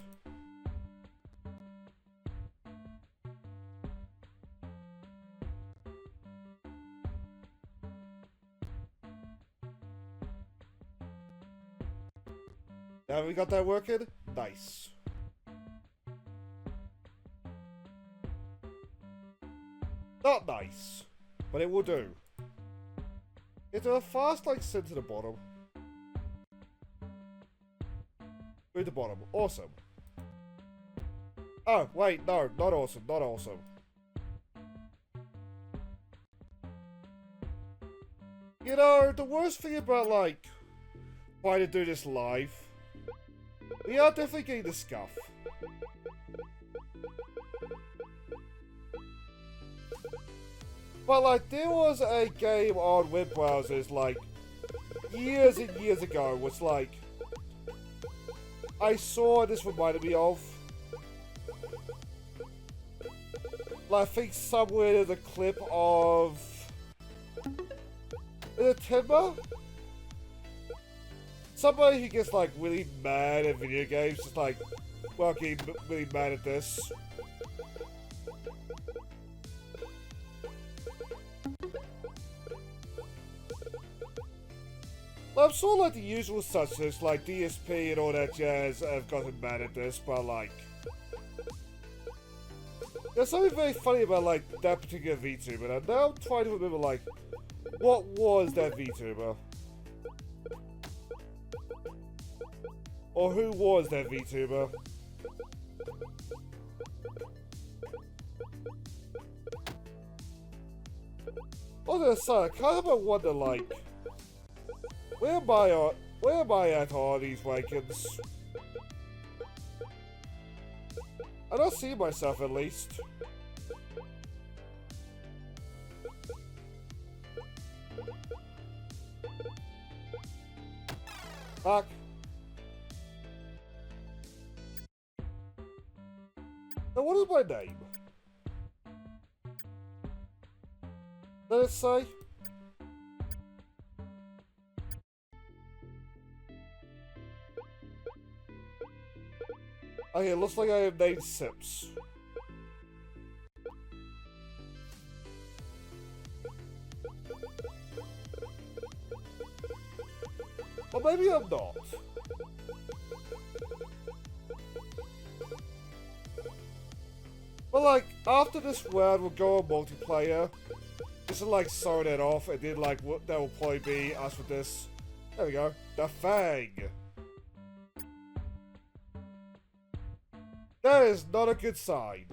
Now we got that working? Nice. Not nice, but it will do. It's a fast like send to the bottom. Through the bottom. Awesome. Oh, wait, no, not awesome, not awesome. You know, the worst thing about, like, trying to do this live, we are definitely getting the scuff. But, like, there was a game on web browsers, like, years and years ago was like, I saw this reminded me of. Like, I think somewhere there's a clip of. Is it Timber? Somebody who gets like really mad at video games, just like, well, getting really mad at this. Well, I'm sure like the usual suspects like DSP and all that jazz have gotten mad at this, but like, there's something very funny about like that particular VTuber. And now I'm trying to remember like, what was that VTuber? Or who was that VTuber? On the other side, I kind of wonder like, where am I at all these rankings? I don't see myself at least. Fuck. Now what is my name? Let it say? Okay, it looks like I have named Sips. Or maybe I'm not. But like, after this round we'll go on multiplayer. Just to like start it off, and then like, that will probably be us with this. There we go. The Fang. That is not a good sign.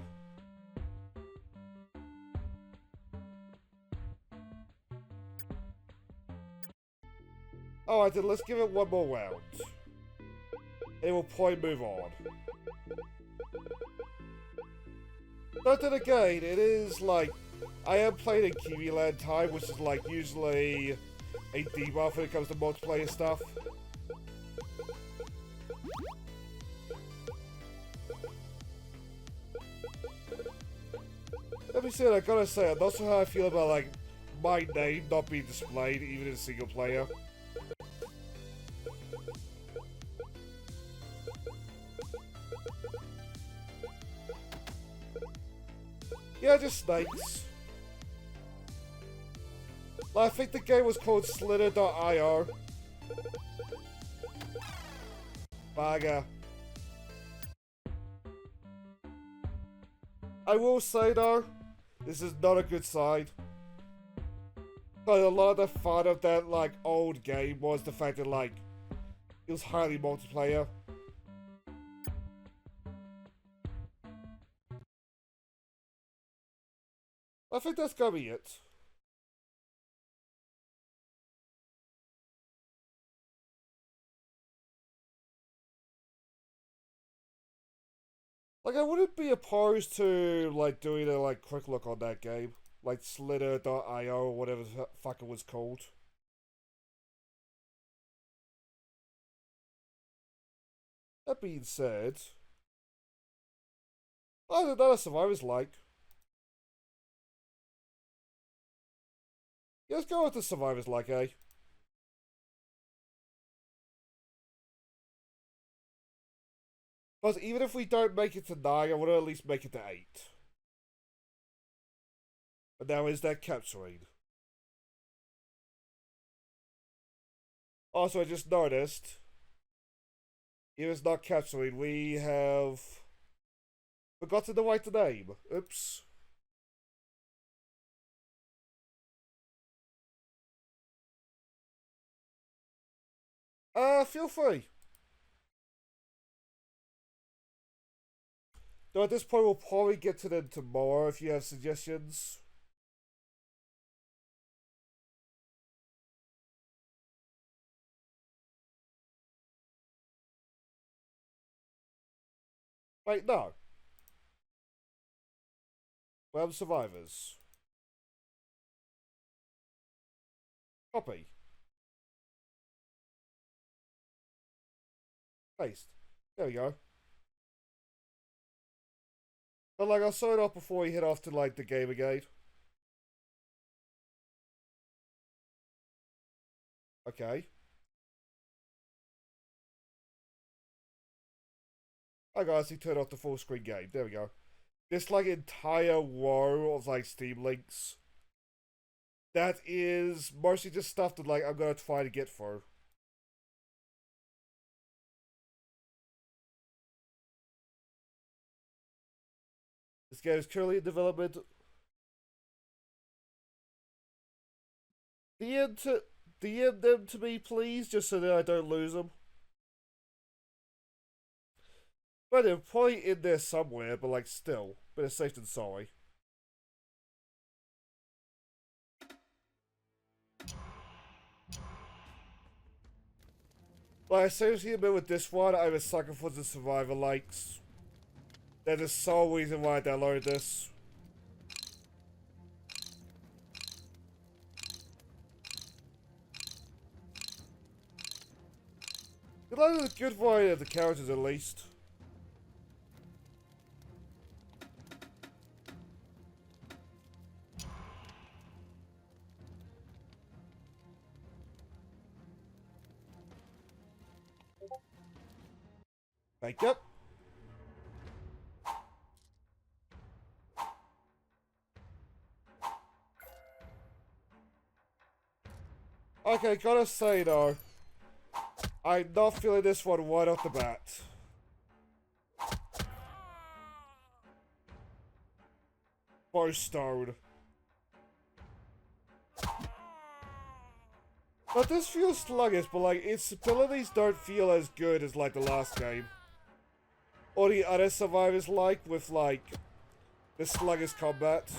Alright, then let's give it one more round. And we'll probably move on. But then again, it is like, I am playing in Dreamland time, which is like usually a debuff when it comes to multiplayer stuff. Let me say, I gotta say, I'm not sure how I feel about like my name not being displayed even in single player. Yeah, just snakes. I think the game was called Slither.io. Bugger. I will say though, this is not a good sign. But a lot of the fun of that like old game was the fact that like it was highly multiplayer. I think that's gonna be it. Like, I wouldn't be opposed to, like, doing a, like, quick look on that game. Like, Slither.io or whatever the fuck it was called. That being said, I don't know what Survivor's like. Yeah, let's go with the Survivor's like, eh? Because even if we don't make it to 9, I want to at least make it to 8. And now is that capturing? Also, I just noticed, if it's not capturing, we have forgotten to write the name. Oops. Feel free. Though at this point, we'll probably get to them tomorrow if you have suggestions. Wait, no. Realm Survivors. Copy. Paste. There we go. But like, I'll sign off before we head off to like the game again. Okay. I guys, he turned off the full screen game. There we go. This like entire row of like Steam links. That is mostly just stuff that like I'm gonna try to get through. This game is currently in development. DM them to me, please, just so that I don't lose them. But they're probably in there somewhere, but like still. Better safe than sorry. Like I seriously admit with this one, I'm a sucker for the survivor likes. That is the sole reason why I downloaded this. You like a good variety of the characters at least. Thank you. Okay, gotta say though, I'm not feeling this one right off the bat. Stone. But this feels sluggish, but like its abilities don't feel as good as like the last game. Or the other survivors like with like the sluggish combat.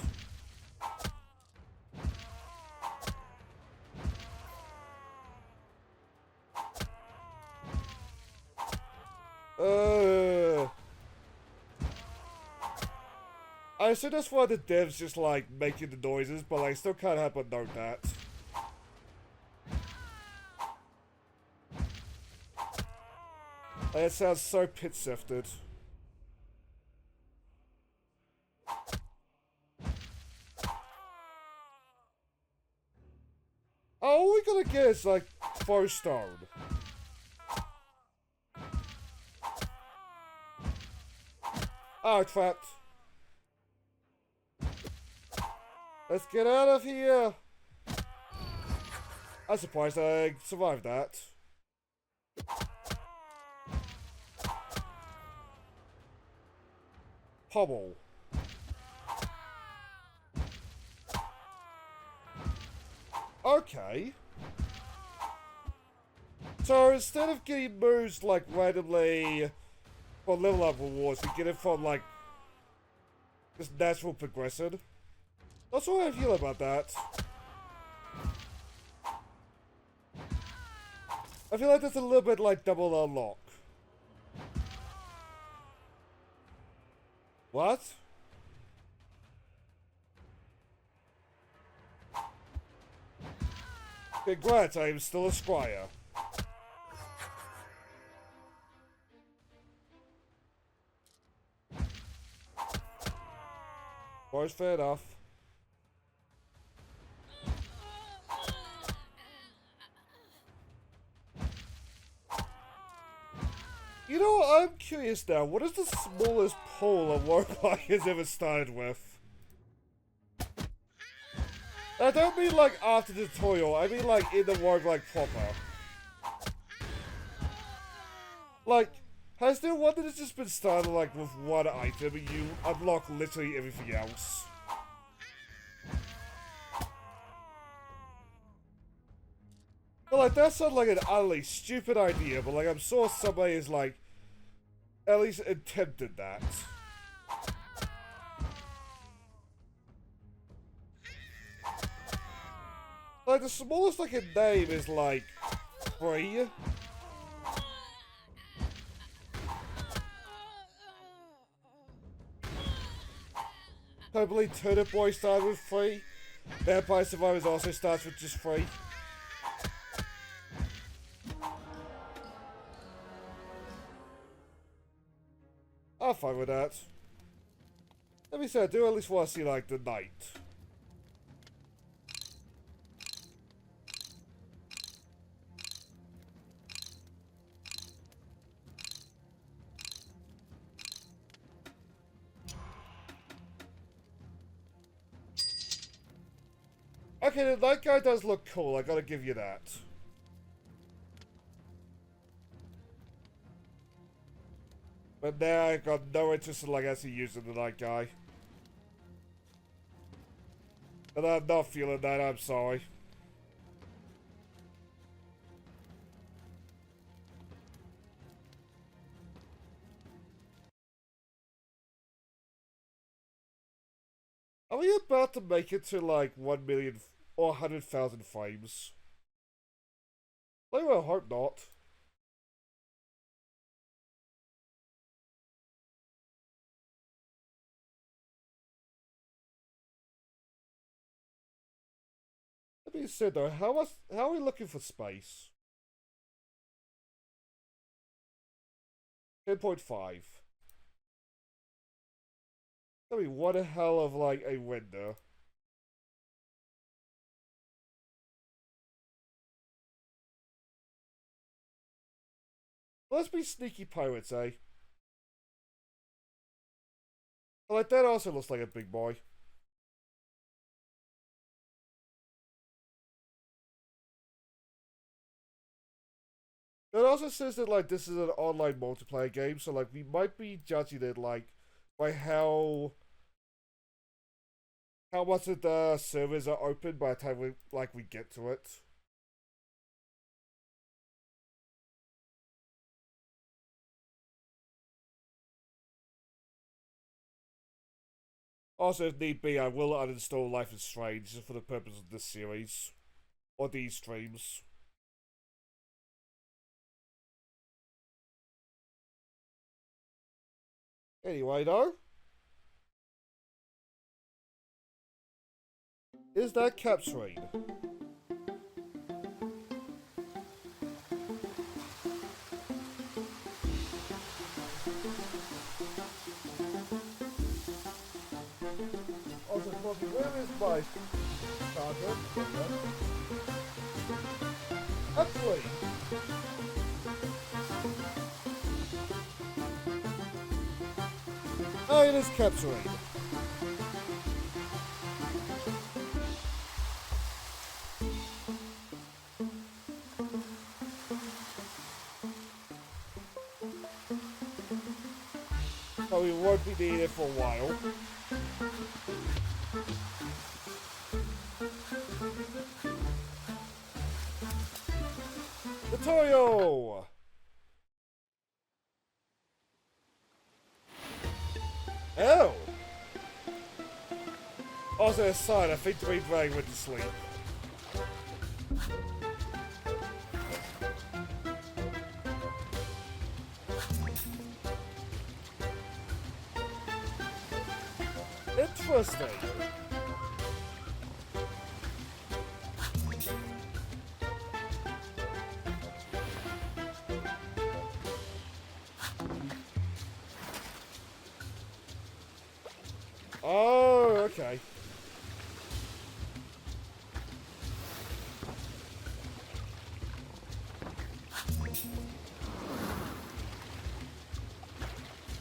I assume that's why the devs just like making the noises, but I still can't help but note that. It sounds so pit-sifted. All we gotta get is like stone. Oh, trapped. Let's get out of here. I'm surprised I survived that. Pummel. Okay. So instead of getting moves like randomly for level up rewards, we get it from like just natural progression. That's what I feel about that. I feel like that's a little bit like double unlock. What? Congrats, I am still a squire. Boys, fair enough. You know what, I'm curious now, what is the smallest pool a roguelike has ever started with? I don't mean like after the tutorial, I mean like in the roguelike proper. Like, has there one that has just been started like with one item and you unlock literally everything else? But like, that sounds like an utterly stupid idea, but like I'm sure somebody is like, at least attempted that. Like, the smallest I can name is like 3. I believe Turnip Boy started with 3. Vampire Survivors also starts with just 3. I'm fine with that. Let me say, I do at least want to see, like, the night. Okay, the night guy does look cool, I gotta give you that. But now I've got no interest in, like, actually using the night guy. And I'm not feeling that, I'm sorry. Are we about to make it to, like, 1 million or 100,000 frames? I will hope not. That being said, though, how are we looking for space? 10.5. I mean, what a hell of, like, a window. Let's be sneaky pirates, eh? Like, that also looks like a big boy. It also says that, like, this is an online multiplayer game, so, like, we might be judging it, like, by how much of the servers are open by the time we get to it. Also, if need be, I will uninstall Life is Strange just for the purpose of this series. Or these streams. Anyway, though. Is that capturing? Also, Blocky, where is my charger? Actually, oh, it is capturing. So we won't be needing it for a while. Tutorial! Oh! Also, a sign, I think Dreamland went to sleep. Interesting. Oh, okay.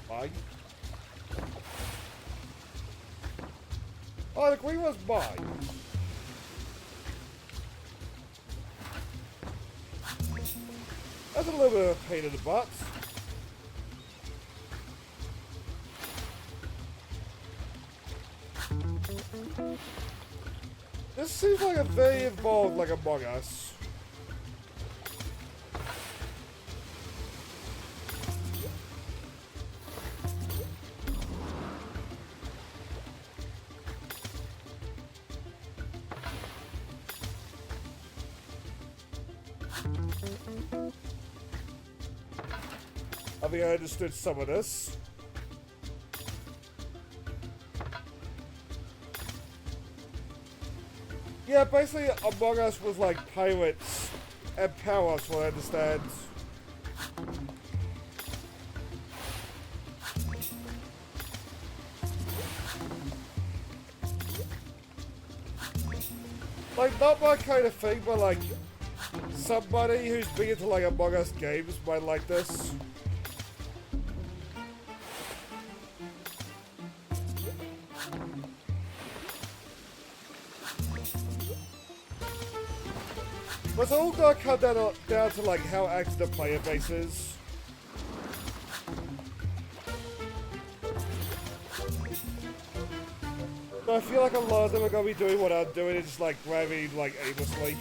Fine. Oh, the green one's mine. That's a little bit of a pain in the butt. This seems like a very involved, like, Among Us. I think I understood some of this. Yeah, basically Among Us with like pirates and power-ups, what I understand. Like, not my kind of thing, but like, somebody who's big into like Among Us games might like this. But it's all gonna come down to like how active the player base is. But I feel like a lot of them are gonna be doing what I'm doing, it's just like grabbing like aimlessly.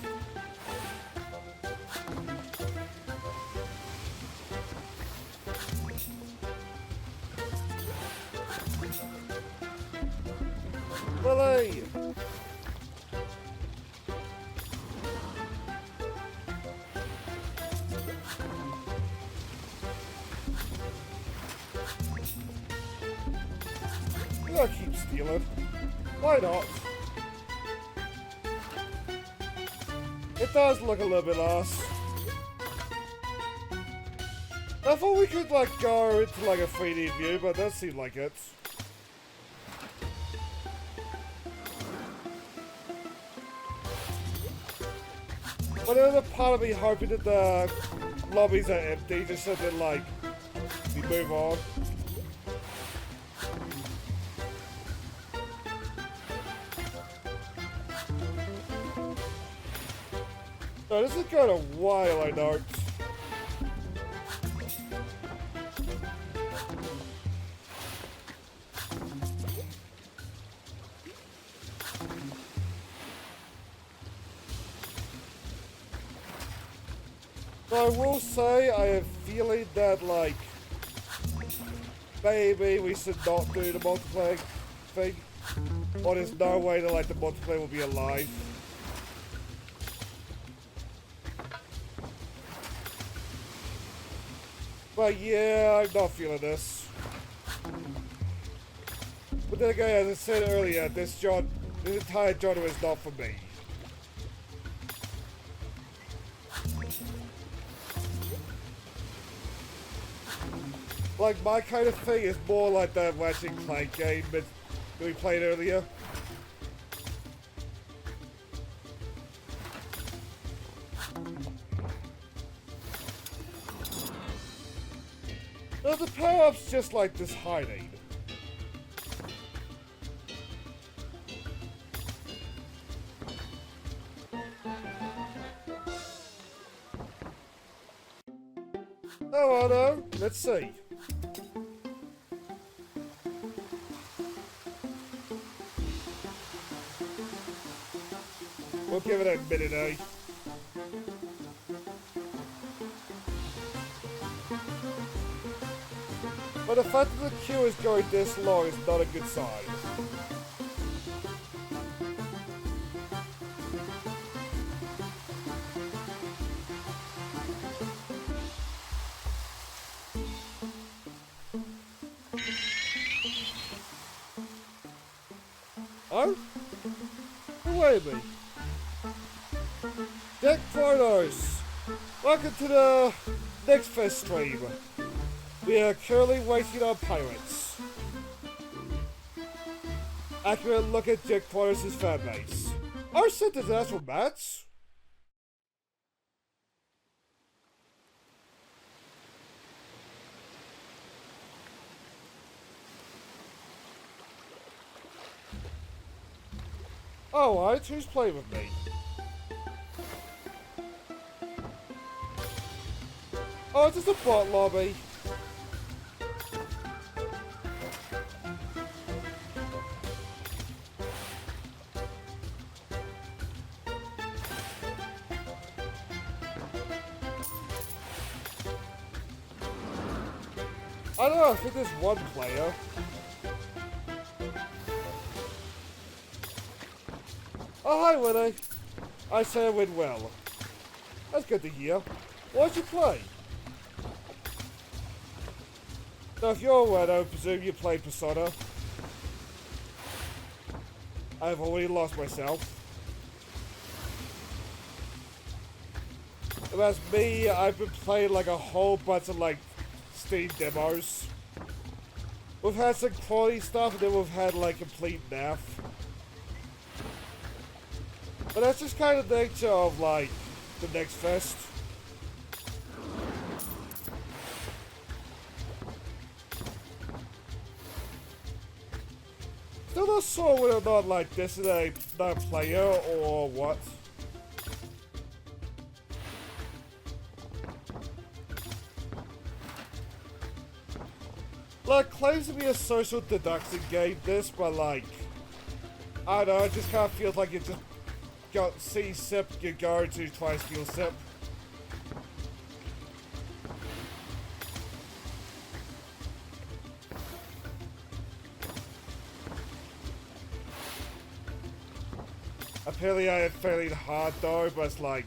Willie! I'm gonna keep stealing. Why not? It does look a little bit nice. I thought we could like go into like a 3D view, but that seemed like it. But there's a part of me hoping that the lobbies are empty, just so that like we move on. No, this is going a while, I know. So I will say, I have a feeling that, like, maybe we should not do the multiplayer thing. Or there's no way that, like, the multiplayer will be alive. But yeah, I'm not feeling this. But then again, as I said earlier, this entire genre is not for me. Like, my kind of thing is more like that Ratchet and Clank game that we played earlier. Now the power-up's just like this hiding. Oh, I know. Let's see. We'll give it a minute, eh? But the fact that the queue is going this long is not a good sign. Oh? Who are me? Deck Photos! Welcome to the next Fest stream. We are currently waiting on pirates. Accurate look at Jack Photos' fanbase. Our set is as for bats. Alright, who's playing with me? Oh, it's just a bot lobby. I don't know, I think there's one player. Oh, hi, Winnie. I say I went well. That's good to hear. Why'd you play? Now, if you're aware, I presume you played Persona. I've already lost myself. And that's me, I've been playing like a whole bunch of like Steam demos. We've had some quality stuff and then we've had like complete naff. But that's just kind of the nature of, like, the next fest. Still not sure whether or not, like, this is another player or what. Like, claims to be a social deduction game, this, but like, I don't know, it just kind of feels like you just got see sip, you go to try steal sip. Apparently I am fairly hard though, but it's like,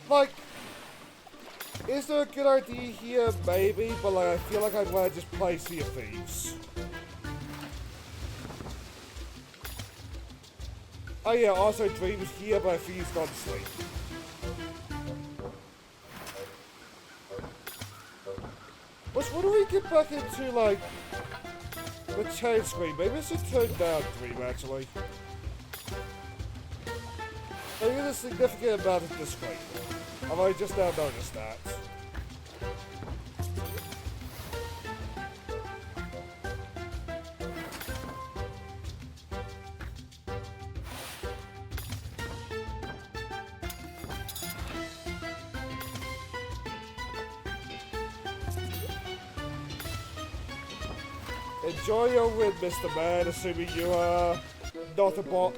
like, is there a good idea here? Maybe, but like, I feel like I'd rather just play Sea of Thieves. Oh yeah, also Dream is here, but I think he's gone to sleep. Which, when do we get back into, like, the change screen? Maybe I should turn down Dream, actually. Maybe there's a significant amount of display. Have I just now noticed that? Enjoy your win, Mr. Man, assuming you are not a bot.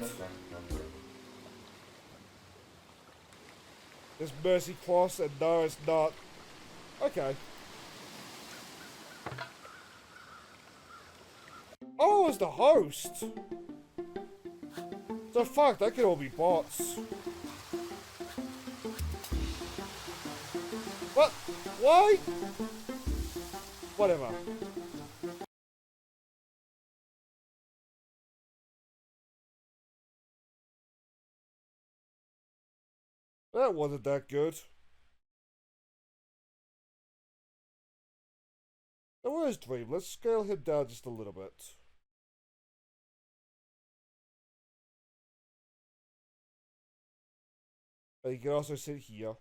It's Mercy Cross, and no, it's not. Okay. Oh, it's the host! So fuck, that could all be bots. What? Why? Whatever. That wasn't that good. Now where's Dream? Let's scale him down just a little bit. And he can also sit here.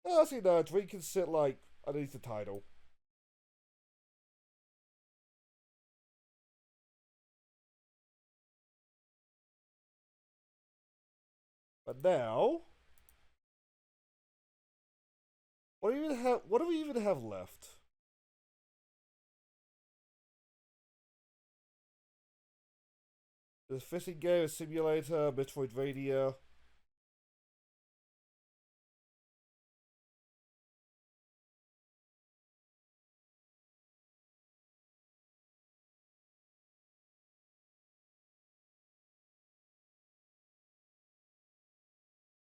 Oh, see, no, Dream can sit, like, underneath the title. But now, what do we even have? What do we even have left? There's fishing game, a simulator, Metroidvania.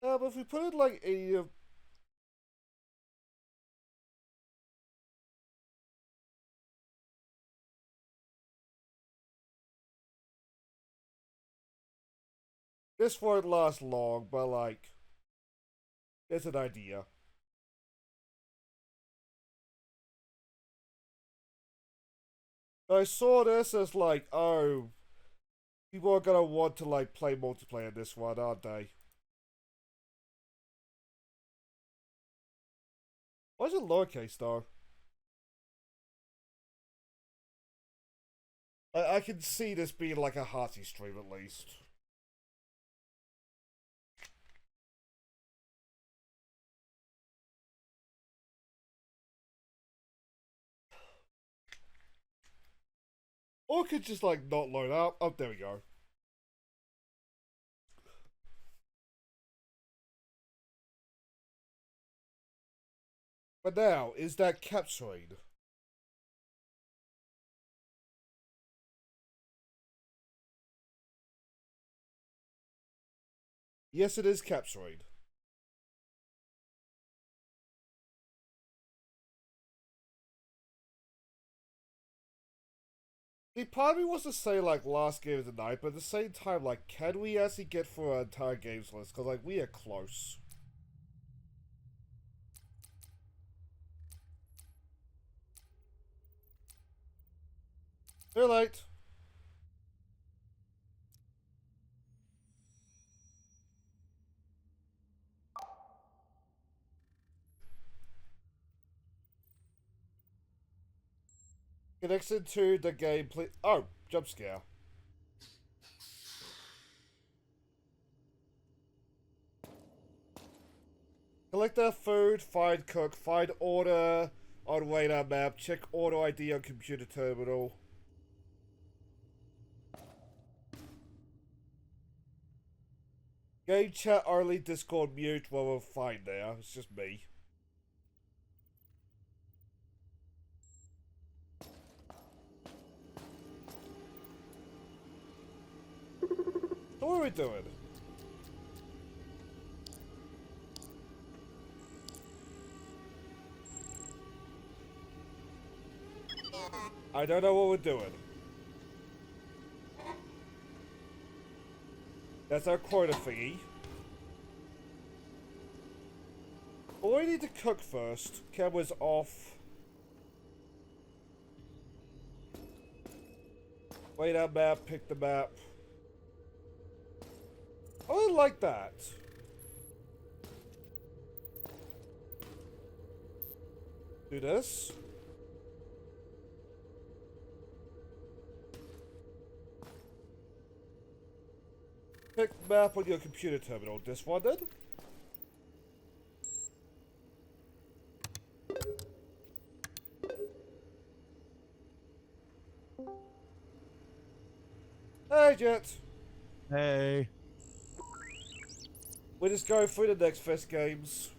But if we put it like a this won't last long, but like, it's an idea. I saw this as like, oh, people are gonna want to like play multiplayer in this one, aren't they? Why is it lowercase though? I can see this being like a hearty stream at least. Or it could just like not load up. Oh, there we go. But now, is that capturing? Yes, it is capturing. He probably wants to say, like, last game of the night, but at the same time, like, can we actually get through our entire games list? Because, like, we are close. Too late. Connection to the gameplay. Oh, jump scare. Collect their food, find cook, find order on radar map, check order ID on computer terminal. Game chat only, Discord mute. Well, we're fine there. It's just me. So what are we doing? I don't know what we're doing. That's our quota thingy. But we need to cook first. Camera's off. Wait out map, pick the map. I really like that. Do this. Pick map on your computer terminal. This one then? Hey, Jet. Hey. We're just going through the next fest games.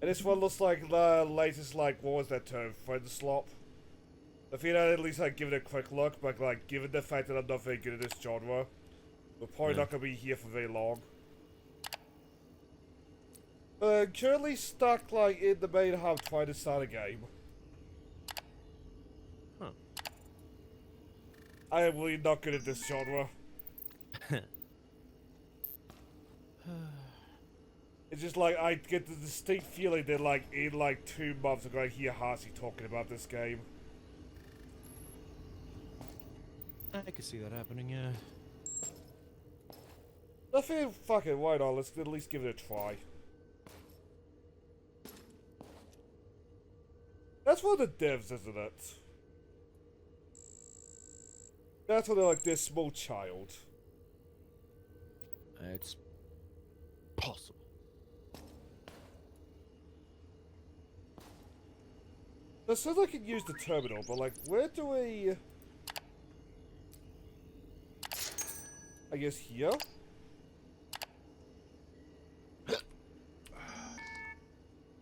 And this one looks like the latest, like, what was that term? Friend slop? If you know, at least like give it a quick look, but like given the fact that I'm not very good at this genre, we're probably not gonna be here for very long. Currently stuck like in the main hub trying to start a game. Huh. I am really not good at this genre. It's just like I get the distinct feeling that like in like 2 months I'm gonna hear Harsey talking about this game. I could see that happening, yeah. I feel fucking why not? Let's at least give it a try. That's one of the devs, isn't it? That's when they're like this small child. It's possible. It says I can use the terminal, but like, where do we... I guess here?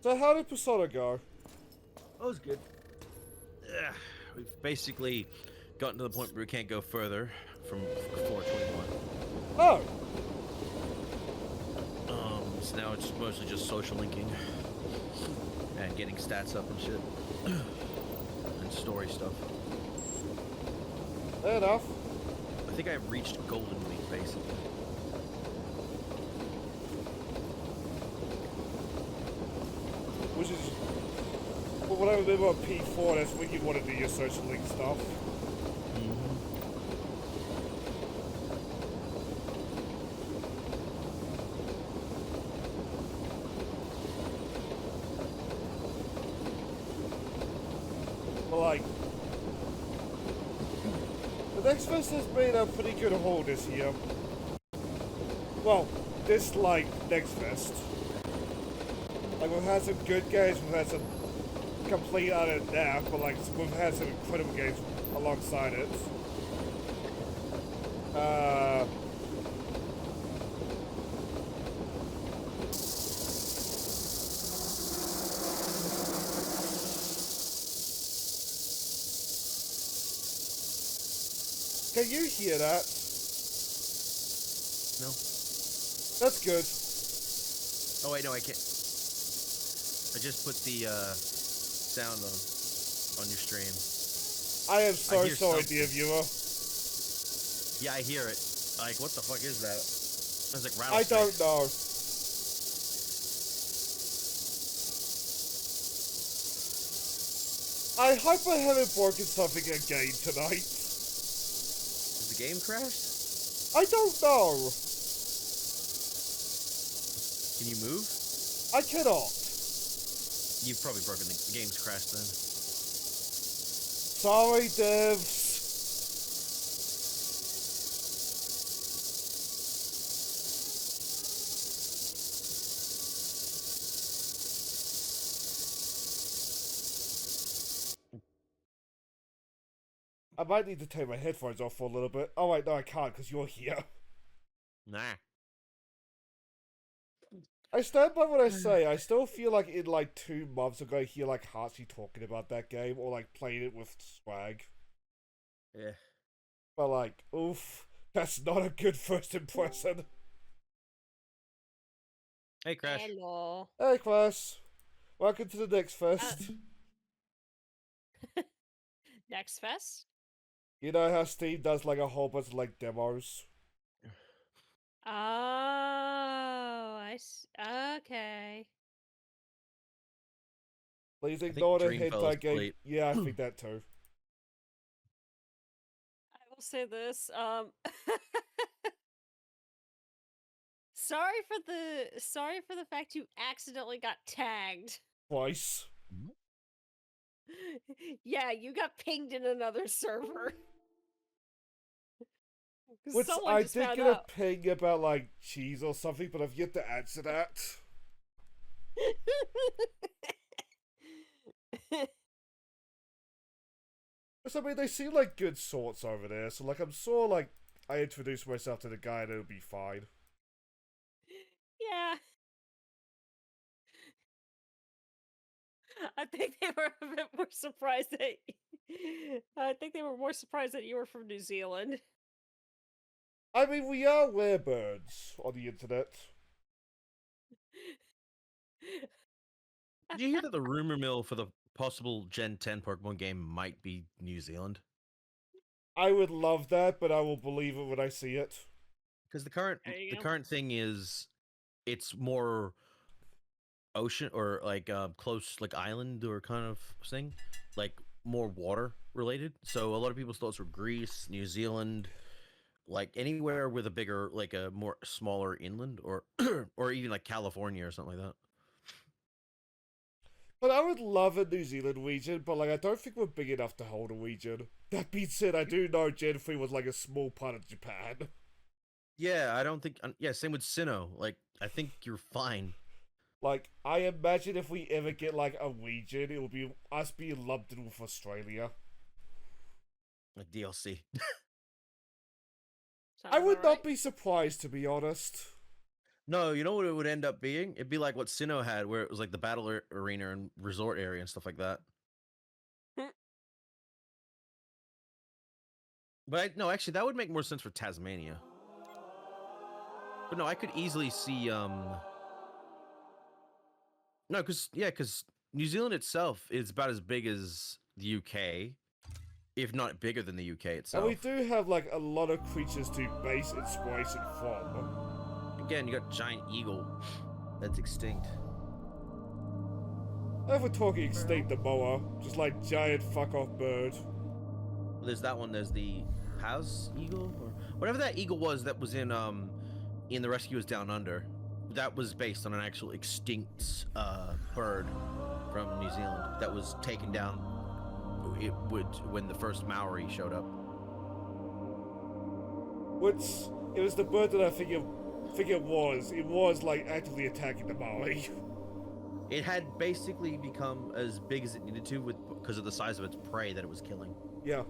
So how did Persona go? That was good. We've basically gotten to the point where we can't go further from 421. Oh! So now it's mostly just social linking and getting stats up and shit. And story stuff. Fair enough. I think I've reached Golden Week, basically. Which is... Well, when I remember on P4, that's when you want to do your social link stuff. But like... The next fest has made a pretty good haul this year. Well, this, like, next fest. Like, we've had some good games, we've had some complete utter naff, but, like, we've had some incredible games alongside it. Can you hear that? No. That's good. Oh wait, no, I can't. I just put the sound on your stream. I am so hear sorry, something. dear viewer. Yeah, I hear it. Like, what the fuck is that? It's like I don't rattlesnakes. know. I hope I haven't broken something again tonight. Is the game crashed? I don't know. Can you move? I cannot. You've probably broken the game's crashed then. Sorry, devs. I might need to take my headphones off for a little bit. Oh wait, no I can't because you're here. Nah. I stand by what I say. I still feel like in like 2 months I'm going to hear like Heartsy talking about that game or like playing it with swag. Yeah. But like, oof, that's not a good first impression. Hey, Crash. Hello. Hey, Class. Welcome to the next fest. Next fest? You know how Steam does like a whole bunch of like demos? Oh, okay. Please think ignore the Dream fell hentai game. asleep. Yeah, I think that too. I will say this. Sorry for the fact you accidentally got tagged. Twice. Yeah, you got pinged in another server. 'Cause Which someone I just did found get a out. ping about like cheese or something, but I've yet to answer that. Because I mean, they seem like good sorts over there, so like I'm sure like I introduce myself to the guy and it'll be fine. Yeah. I think they were a bit more surprised that I think they were more surprised that you were from New Zealand. I mean, we are werebirds on the internet. Did you hear that the rumor mill for the possible Gen 10 Pokemon game might be New Zealand? I would love that, but I will believe it when I see it. Because the There you go. current thing is, it's more ocean or like close like island or kind of thing, like more water related. So a lot of people's thoughts were Greece, New Zealand, like anywhere with a bigger, like a more smaller inland, or or even like California or something like that. But I would love a New Zealand region, but like I don't think we're big enough to hold a region. That being said, I do know Gen 3 was like a small part of Japan. Yeah, I don't think. Yeah, same with Sinnoh. Like, I think you're fine. Like, I imagine if we ever get like a region, it will be us being lumped in with Australia. Like DLC. Sounds I would about not right. be surprised, to be honest. No, you know what it would end up being? It'd be like what Sinnoh had, where it was like the battle arena and resort area and stuff like that. But no, actually, that would make more sense for Tasmania. But no, I could easily see. No, because New Zealand itself is about as big as the UK, if not bigger than the UK itself. And we do have like a lot of creatures to base inspiration from. Again, you got giant eagle that's extinct. If we're talking extinct the moa, just like giant fuck off bird. There's that one. There's the Paz eagle, or whatever that eagle was that was in the Rescuers Down Under. That was based on an actual extinct bird from New Zealand that was taken down. It would when the first Maori showed up. Which it was the bird that I think it was. It was like actively attacking the Maori. It had basically become as big as it needed to because of the size of its prey that it was killing. Yeah.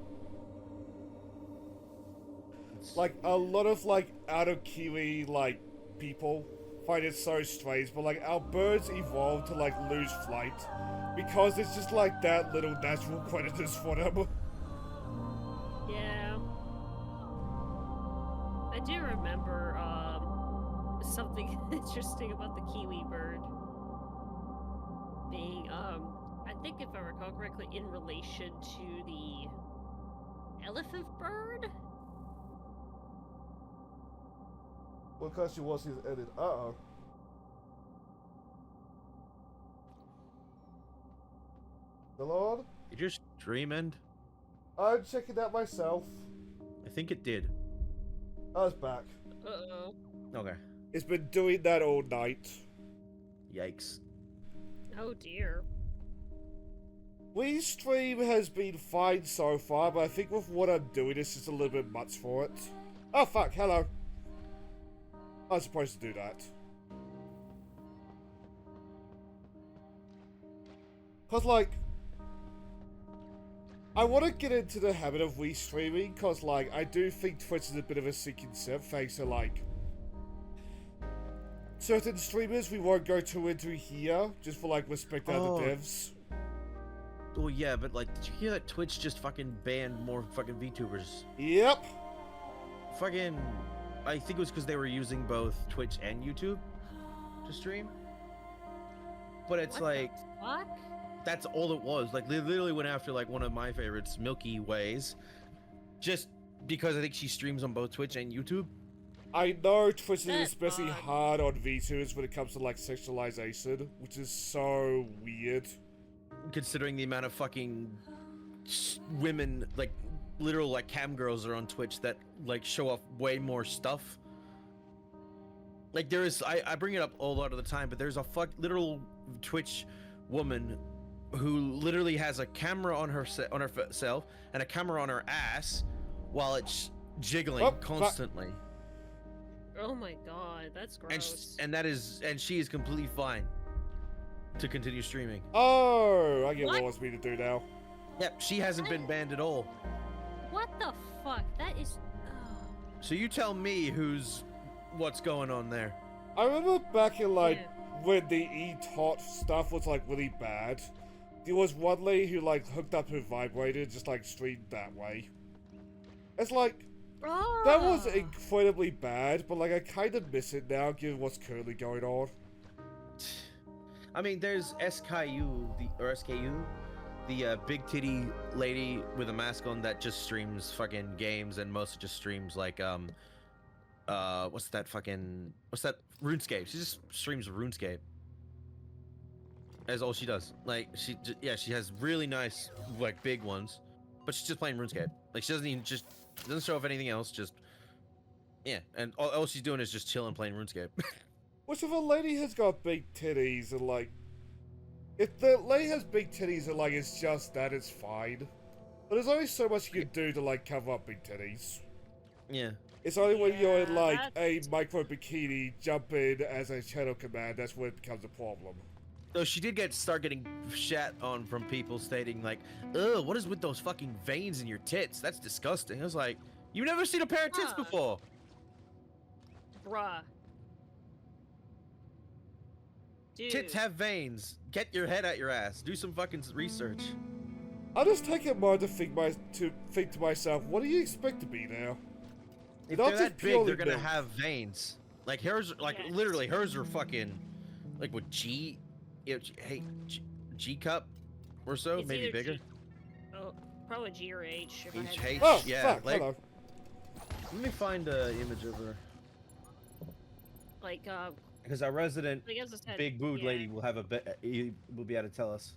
Like a lot of like out of Kiwi like people find it so strange, but like our birds evolved to like lose flight because it's just like that little natural predators for them. Yeah. I do remember something interesting about the kiwi bird being I think if I recall correctly in relation to the elephant bird? What question was his edit? Uh-oh. The Lord? Did your stream end? I'm checking that myself. I think it did. I was back. Uh-oh. Okay. It's been doing that all night. Yikes. Oh dear. Wii stream has been fine so far, but I think with what I'm doing, it's just a little bit much for it. Oh fuck, hello. I was supposed to do that. Cause like, I want to get into the habit of Wii streaming, cause like, I do think Twitch is a bit of a sinking ship, thanks to like, certain streamers we won't go too into here, just for like respect to other devs. Oh yeah, but like, did you hear that Twitch just fucking banned more fucking VTubers? Yep. Fucking, I think it was because they were using both Twitch and YouTube to stream. But it's What the like, fuck? that's all it was. Like, they literally went after like one of my favorites, Milky Ways, just because I think she streams on both Twitch and YouTube. I know Twitch is That's especially odd. hard on VTubers when it comes to like sexualization, which is so weird. Considering the amount of fucking women, like literal like cam girls are on Twitch that like show off way more stuff. Like there is, I bring it up a lot of the time, but there's a literal Twitch woman who literally has a camera on herself and a camera on her ass while it's jiggling Oh, constantly. Oh my god, that's gross. And she is completely fine to continue streaming. Oh, I get what What? it wants me to do now. Yep, she hasn't been banned at all. What the fuck? That is. Oh. So you tell me what's going on there. I remember back in like Yeah. when the e-tot stuff was like really bad. There was one lady who like hooked up her vibrator, just like streamed that way. It's like that was Ah. incredibly bad, but like I kind of miss it now, given what's currently going on. I mean, there's SKU, the big titty lady with a mask on that just streams fucking games and mostly just streams like what's that RuneScape. She just streams RuneScape. That's all she does. Like she has really nice like big ones, but she's just playing RuneScape. Like she doesn't show off anything else. Just yeah, and all she's doing is just chilling playing RuneScape. Which if a lady has got big titties and like, if the lady has big titties and like it's just that, it's fine. But there's only so much you can do to like cover up big titties. Yeah. It's only when you're in Yeah, like that's- a micro bikini, jump in as a channel command, that's when it becomes a problem. So she did start getting shat on from people stating like, "Ugh, what is with those fucking veins in your tits? That's disgusting." I was like, "You've never seen a pair of tits Huh. before." Bruh. Dude. Tits have veins. Get your head out your ass. Do some fucking research. I just take a moment to think to myself, what do you expect to be now? If Not they're just that big, purely they're gonna built. have veins. Like hers, like Yes. literally hers are fucking, like with G cup or so, It's maybe either bigger. G- oh, probably G or H. If I had to H, Oh, yeah. fuck, Like, hello. let me find an image of her. like, Because our resident like as I said, big booed yeah. lady will have will be able to tell us.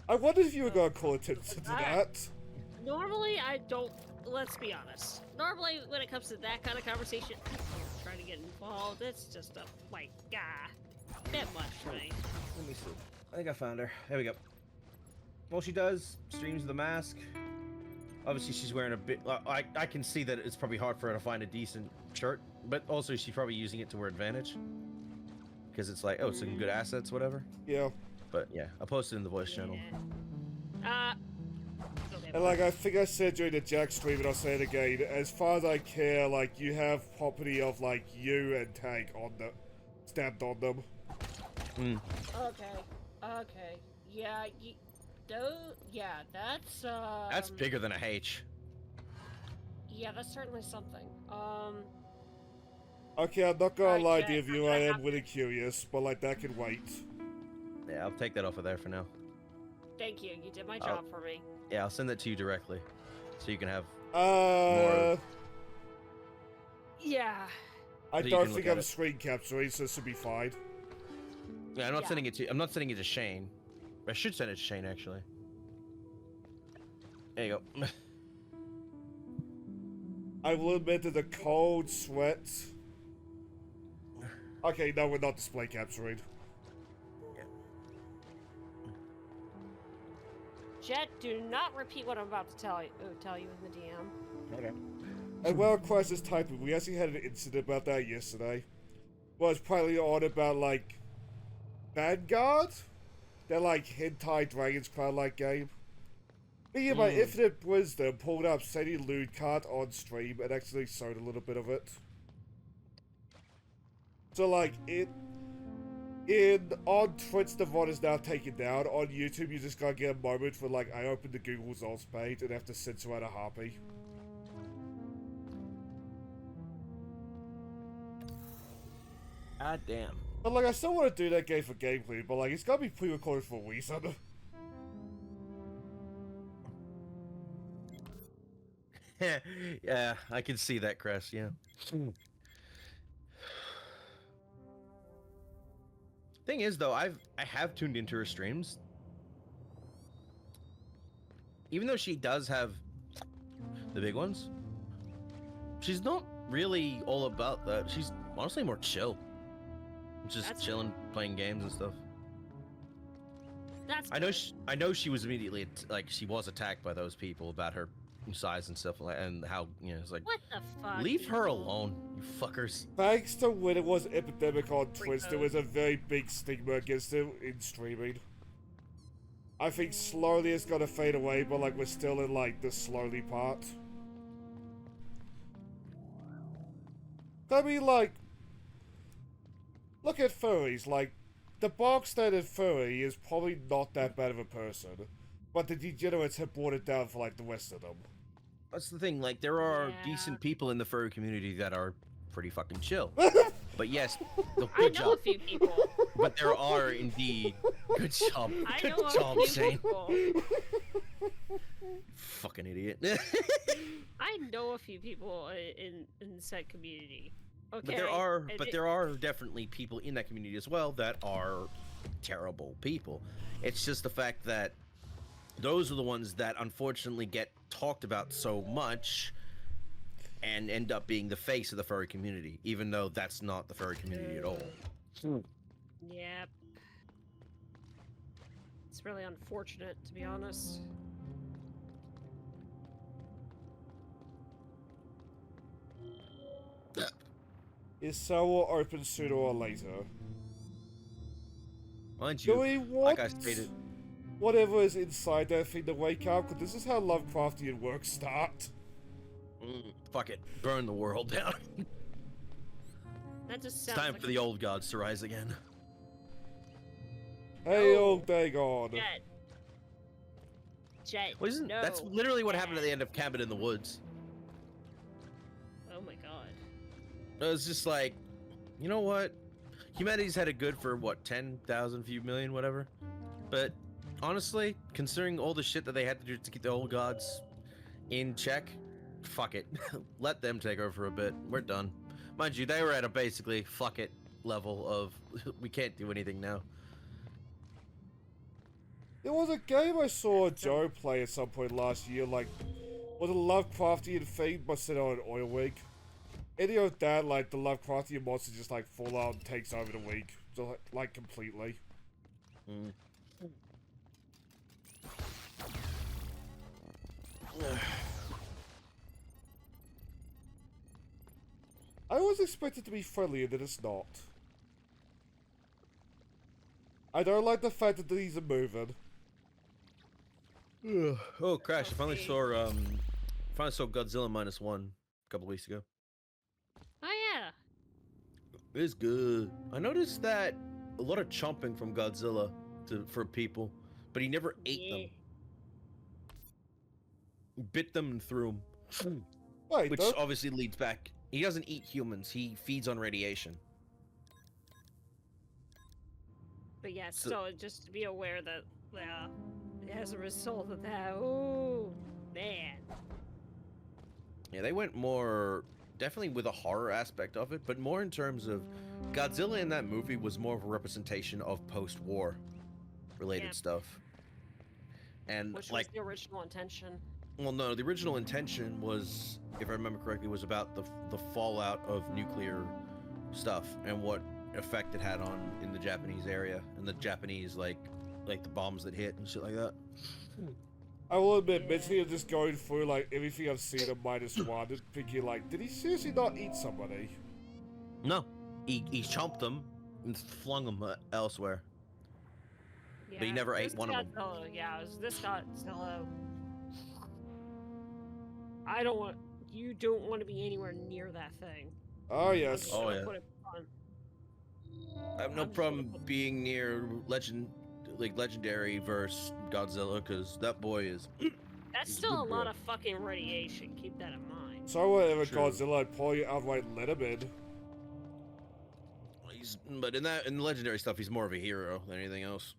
I wonder if you were gonna call attention to that. Normally, I don't. Let's be honest. Normally, when it comes to that kind of conversation, I don't try to get involved. It's just a bit much for me. Let me see. I think I found her. There we go. Well, she does streams with a mask. Obviously, she's wearing a bit. I can see that it's probably hard for her to find a decent shirt, but also she's probably using it to her advantage. Because it's like, oh, some good assets, whatever. Yeah. But yeah, I'll post it in the voice channel. Yeah. Okay. And like I think I said during the Jack stream, and I'll say it again, as far as I care, like you have property of like you and Tank on the stamped on them. Mm. Okay. Yeah. Yeah. That's bigger than a H. Yeah, that's certainly something. Okay, I'm not gonna Alright, lie Jack, to you, I'm I gonna am have really curious, but like that can wait. Yeah, I'll take that off of there for now. Thank you. You did my Oh. job for me. Yeah, I'll send that to you directly, so you can have Yeah. I So you don't can think look at I'm it. screen capturing, so this should be fine. Yeah, I'm not Yeah. sending it to. I'm not sending it to Shane. I should send it to Shane actually. There you go. I will admit to the cold sweat. Okay, no, we're not display capturing. Jet, do not repeat what I'm about to tell you in the DM. Okay. And while Christ is typing, we actually had an incident about that yesterday. Well, it's probably on about, like, Vanguard? That, like, hentai dragons crowd-like game. Me and my infinite wisdom pulled up Sadie Lewd cart on stream and actually showed a little bit of it. So, like, on Twitch, the VOD is now taken down. On YouTube, you just gotta get a moment where, like, I open the Google results page and have to censor out a harpy. God damn. But, like, I still want to do that game for gameplay, but, like, it's gotta be pre-recorded for a reason. Yeah, I can see that, Cress. Yeah. Thing is, though, I have tuned into her streams. Even though she does have the big ones, she's not really all about that. She's honestly more chill. Just That's- chilling, playing games and stuff. That's I know. good. I know she was immediately she was attacked by those people about her size and stuff, and how it's like, What the fuck? leave her people? alone, you fuckers. Thanks to when it was epidemic on Twitch, there was a very big stigma against it in streaming. I think slowly it's gonna fade away, but like we're still in like the slowly part. I mean, like, look at furries. Like, the bog standard furry is probably not that bad of a person, but the degenerates have brought it down for like the rest of them. That's the thing. Like, there are Yeah. decent people in the furry community that are pretty fucking chill. But yes, I good know a job. few people. But there are indeed. Good job. I Good know a job, few Shane. people. Fucking idiot. I know a few people in the set community. Okay. But there are definitely people in that community as well that are terrible people. It's just the fact that those are the ones that unfortunately get talked about so much and end up being the face of the furry community, even though that's not the furry community at all. Yep. It's really unfortunate, to be honest. Is Soul open sooner or later? Mind Do you, we like want I stated, whatever is inside that thing to wake up? Because this is how Lovecraftian works start. fuck it, burn the world down. That just It's sounds time like for the old gods to rise again. Hey, Oh. old Dagon. Jet. Jet. Well, no. that's literally what happened at the end of Cabin in the Woods. Oh my god. It was just like, you know what? Humanity's had it good for what, 10,000, few million, whatever. But honestly, considering all the shit that they had to do to keep the old gods in check, fuck it. Let them take over a bit. We're done. Mind you, they were at a basically fuck it level of we can't do anything now. There was a game I saw Joe play at some point last year, like, was a Lovecraftian thing, but set on an oil rig. Any of that, like, the Lovecraftian monster just, like, full on takes over the week. So, like, completely. Mm. I always expect it to be friendly, and then it's not. I don't like the fact that these are moving. Oh, Crash! I finally saw Godzilla -1 a couple weeks ago. Oh yeah. It's good. I noticed that a lot of chomping from Godzilla for people, but he never ate them. Bit them and threw them. Wait, Which don't- obviously leads back. He doesn't eat humans. He feeds on radiation. But yeah, So- so just to be aware that as a result of that, oh man. Yeah, they went more definitely with a horror aspect of it, but more in terms of Godzilla in that movie was more of a representation of post-war related Yeah. stuff. And Which was like, the original intention. well, no, the original intention was, if I remember correctly, was about the fallout of nuclear stuff and what effect it had on in the Japanese area and the Japanese like the bombs that hit and shit like that. I will admit, Yeah. mentally, I'm just going through like everything I've seen of -1 and thinking like, did he seriously not eat somebody? No, he chomped them and flung them elsewhere. Yeah, But he never ate this one of them. Godzilla, yeah, it was this Godzilla. I don't want. You don't want to be anywhere near that thing. Oh I'm yes. just Oh, gonna yeah. put it on. I have no I'm just problem gonna put- being near legendary versus Godzilla because that boy is. That's He's a still a good lot boy. of fucking radiation. Keep that in mind. So whatever True. Godzilla, I'd probably outright let him in. But in the legendary stuff, he's more of a hero than anything else.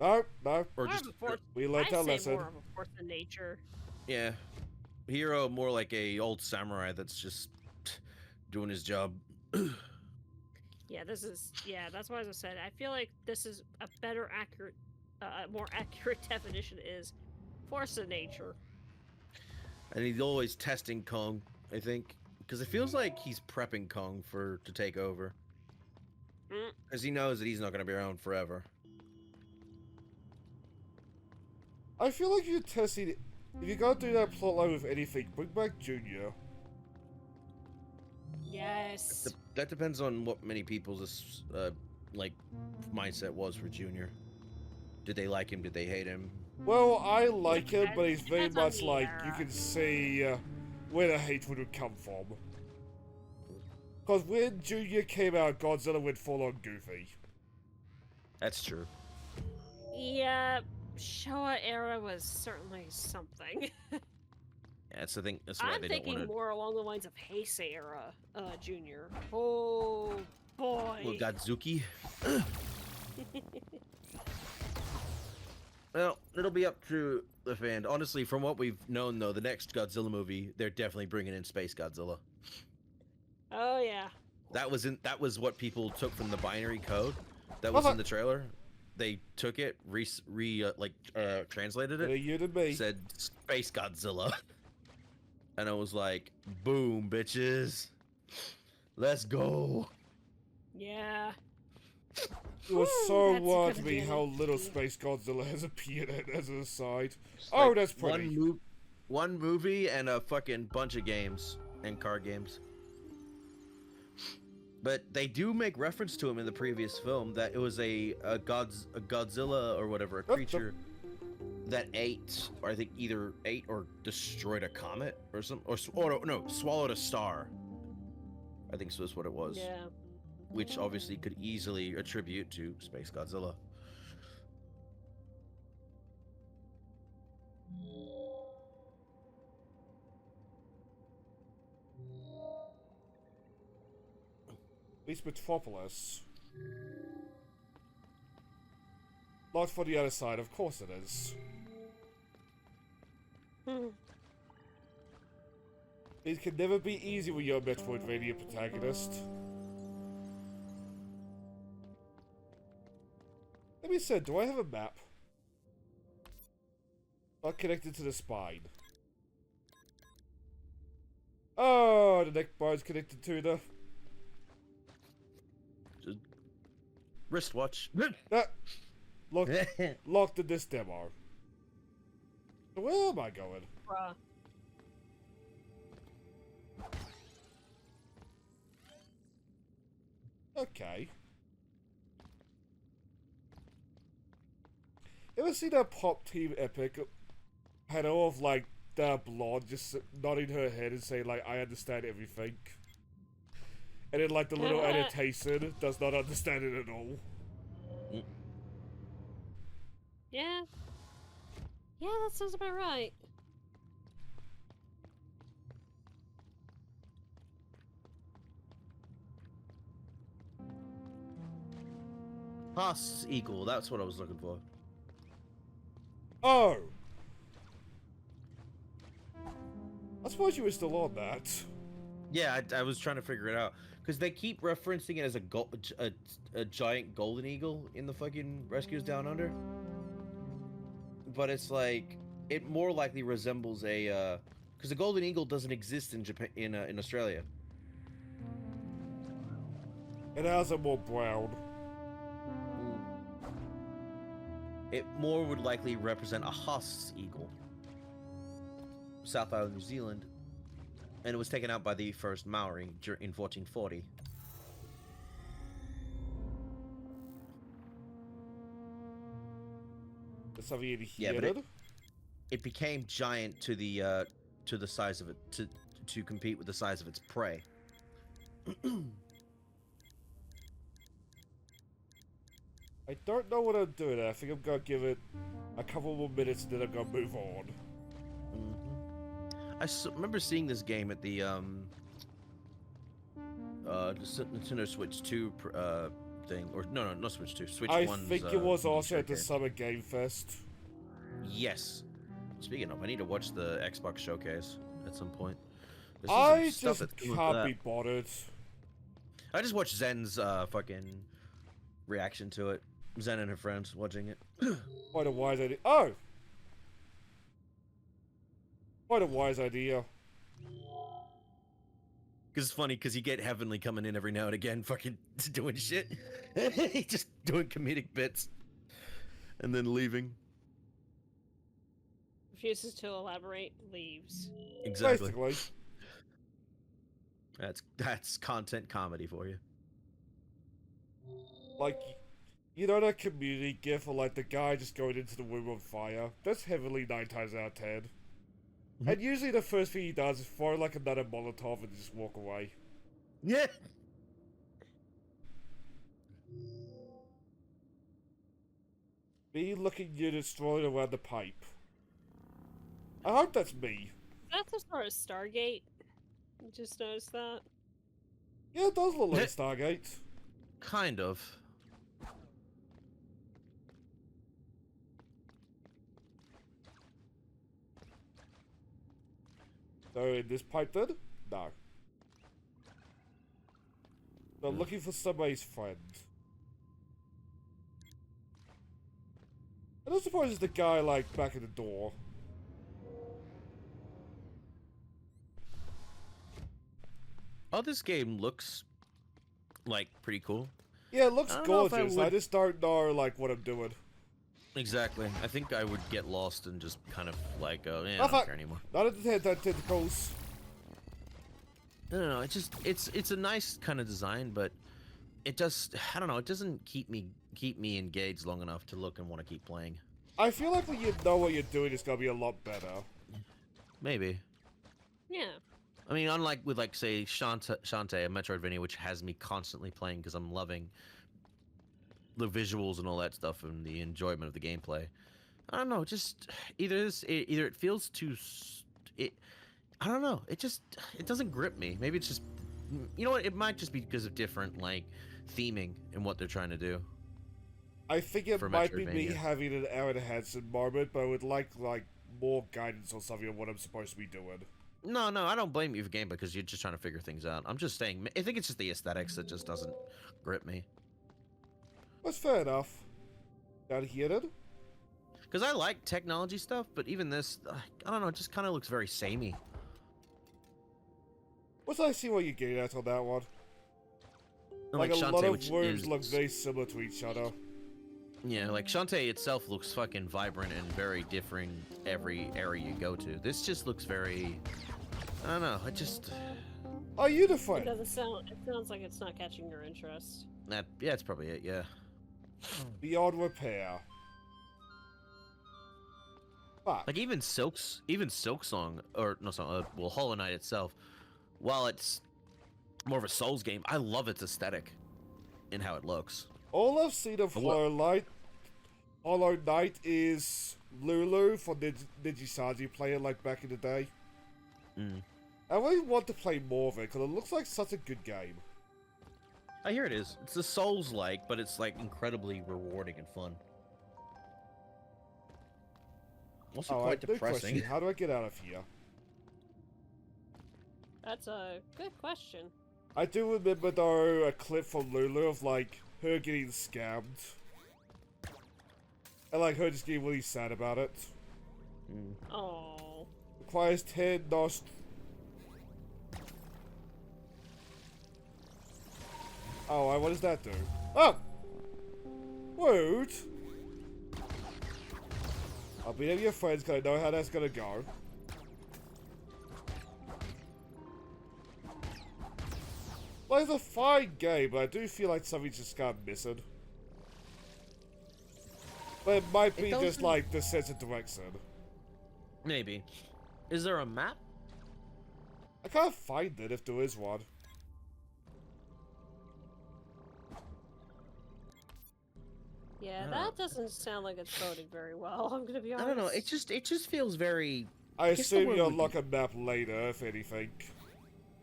No, More Or of just a force, we learned I our say lesson. more of a force of nature. yeah, hero more like a old samurai that's just doing his job. Yeah, this is. Yeah, that's why as I said, I feel like this is a better accurate, more accurate definition is force of nature. And he's always testing Kong, I think, because it feels like he's prepping Kong to take over, Mm. because he knows that he's not going to be around forever. I feel like you're testing. If you're gonna do that plotline with anything, bring back Junior. Yes. That depends on what many people's like mindset was for Junior. Did they like him? Did they hate him? Well, I like him, but he's very Depends on much the like you era. can see where the hatred would come from. Because when Junior came out, Godzilla went full on goofy. That's true. Yeah, Showa era was certainly something. Yeah, that's the thing. That's why I'm they don't thinking want to. more along the lines of Heisei era, Junior. Oh boy. Well, Godzuki. Well, it'll be up to the fan. Honestly, from what we've known, though, the next Godzilla movie, they're definitely bringing in Space Godzilla. Oh yeah. That was what people took from the binary code that was in the trailer. They took it, translated Better it, you than me. said Space Godzilla, and I was like, boom, bitches, let's go. Yeah. It was Woo, so that's wild to gonna me be how an little interesting- Space Godzilla has appeared as an aside. It's Oh, like that's pretty. One movie and a fucking bunch of games and card games. But they do make reference to him in the previous film that it was a Godzilla or whatever, a creature that ate, or I think either ate or destroyed a comet or something, or no, swallowed a star. I think so is what it was. Yeah. Which obviously could easily attribute to Space Godzilla. At least Metropolis. Not for the other side, of course it is. Hmm. It can never be easy when you're a Metroidvania protagonist. Let me see, do I have a map? Not connected to the spine. Oh, the neck bone's connected to the... Wristwatch. Locked in this demo. So where am I going? Bruh. Okay. Ever see that Pop Team Epic panel of like the blonde just nodding her head and saying like, I understand everything? And then like the little annotation does not understand it at all. Yeah. Yeah, that sounds about right. Costs equal. That's what I was looking for. Oh! I suppose you were still on that. Yeah, I was trying to figure it out because they keep referencing it as a giant golden eagle in the fucking Rescuers Down Under, but it's like it more likely resembles a because the golden eagle doesn't exist in Japan in Australia. It has a more brown. It more would likely represent a Haas eagle, South Island, New Zealand, and it was taken out by the first Maori in 1440. There's something in Yeah, here. but it became giant to the size of it to compete with the size of its prey. I don't know what I'm doing. I think I'm gonna give it a couple more minutes and then I'm gonna move on. I remember seeing this game at the Nintendo Switch 2 thing, or no, not Switch 2, Switch 1's. I think it was also at the showcase. Summer Game Fest. Yes. Speaking of, I need to watch the Xbox showcase at some point. There's I some stuff just that's coming with can't that. be bothered. I just watched Zen's fucking reaction to it. Zen and her friends watching it. Quite a wise idea. Oh! Quite a wise idea. Because it's funny, because you get Heavenly coming in every now and again, fucking doing shit. Just doing comedic bits. And then leaving. Refuses to elaborate, leaves. Exactly. Basically. That's content comedy for you. Like, you know that community gif of like the guy just going into the room on fire? That's heavily 9 times out of 10. And usually the first thing he does is throw like another Molotov and just walk away. Yeah. Me looking units strolling around the pipe. I hope that's me. That's as far as Stargate. I just noticed that. Yeah, it does look like Stargate. Kind of. So in this pipe then? No. They're looking for somebody's friend. I don't suppose it's the guy like back at the door. Oh, this game looks like pretty cool. Yeah, it looks I don't know if I gorgeous. I would- just don't know like what I'm doing. Exactly. I think I would get lost and just kind of like, yeah, I Oh, don't fuck. care anymore. Not at the head tentacles. I don't know. It's a nice kind of design, but it just I don't know. It doesn't keep me engaged long enough to look and want to keep playing. I feel like when you know what you're doing, it's gonna be a lot better. Maybe. Yeah. I mean, unlike with like say Shantae, a Metroidvania, which has me constantly playing because I'm loving the visuals and all that stuff and the enjoyment of the gameplay. I don't know. Just either it feels too. I don't know. It doesn't grip me. Maybe it's just, you know what? It might just be because of different like theming and what they're trying to do. I think it For might be me Metroidvania. having an Aaron Hansen moment, but I would like more guidance or something on what I'm supposed to be doing. No, I don't blame you for gameplay because you're just trying to figure things out. I'm just saying. I think it's just the aesthetics that just doesn't grip me. That's fair enough. Down here then? Because I like technology stuff, but even this, I don't know, it just kind of looks very samey. What's I see what you're getting at on that one? And Like a lot Shantae, of which rooms is- look very similar to each other. Yeah, like Shantae itself looks fucking vibrant and very different every area you go to. This just looks very, I don't know, it just, Are you the It friend? doesn't sound. It sounds like it's not catching your interest. yeah, that's probably it, yeah. Beyond repair. Fuck. Like even Silk Song, or no song, well, Hollow Knight itself, while it's more of a Souls game, I love its aesthetic and how it looks. All I've seen of Hollow Knight is Lulu for Nijisaji playing like back in the day. Mm. I really want to play more of it because it looks like such a good game. I hear it is. It's a Souls-like, but it's like incredibly rewarding and fun. Also Oh, quite I have no depressing. question. How do I get out of here? That's a good question. I do remember though a clip from Lulu of like her getting scammed. And like her just getting really sad about it. Oh. Requires 10 nost. Oh, what does that do? Oh! Rude! I'll be your friends because I know how that's gonna go. Well, it's a fine game, but I do feel like something's just kind of missing. But it might be just like the sense of direction. Maybe. Is there a map? I can't find it if there is one. Yeah, that doesn't sound like it's coded very well. I'm gonna be honest. I don't know. It just feels very. I guess the assume word you'll would unlock be- a map later, if anything.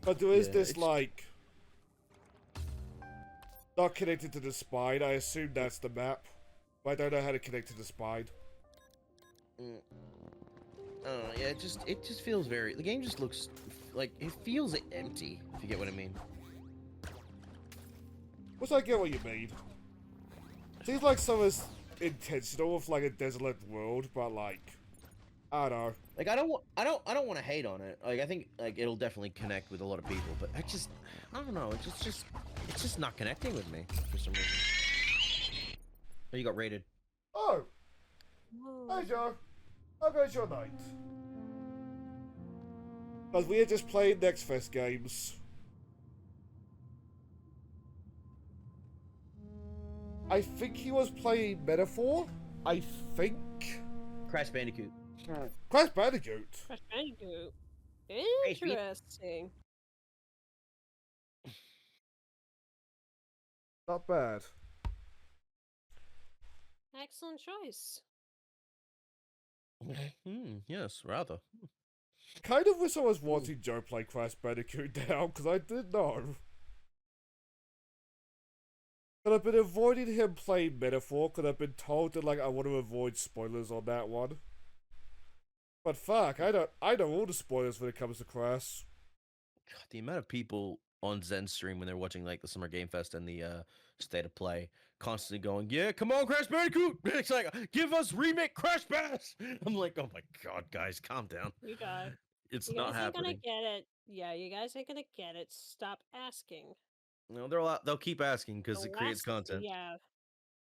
But there is Yeah, this, it's- like... not connected to the spine. I assume that's the map. But I don't know how to connect to the spine. I don't know. Yeah, it just feels very. The game just looks like it feels empty. If you get what I mean. Which I get what you mean. Seems like something's intentional with like a desolate world, but like, I don't know. Like I don't want to hate on it. Like I think like it'll definitely connect with a lot of people, but I don't know. It's just not connecting with me for some reason. Oh, you got raided. Oh, Whoa. hey Joe. How goes your night? Because we had just played Next Fest games. I think he was playing Metaphor. I think. Crash Bandicoot. Crash Bandicoot. Crash Bandicoot. Hey, Pete. Interesting. Not bad. Excellent choice. Yes, rather. Kind of wish I was watching Joe play Crash Bandicoot now, because I didn't know. But I've been avoiding him playing Metaphor, because I've been told that like I want to avoid spoilers on that one. But fuck, I know all the spoilers when it comes to Crash. God, the amount of people on Zen stream when they're watching like the Summer Game Fest and the State of Play constantly going, yeah, come on, Crash Bandicoot! It's like, give us remake Crash Bash! I'm like, oh my god, guys, calm down. You guys. It's You not guys ain't gonna happening. get it. Yeah, you guys ain't gonna get it. Stop asking. No, they'll keep asking because The it creates last- content. Yeah,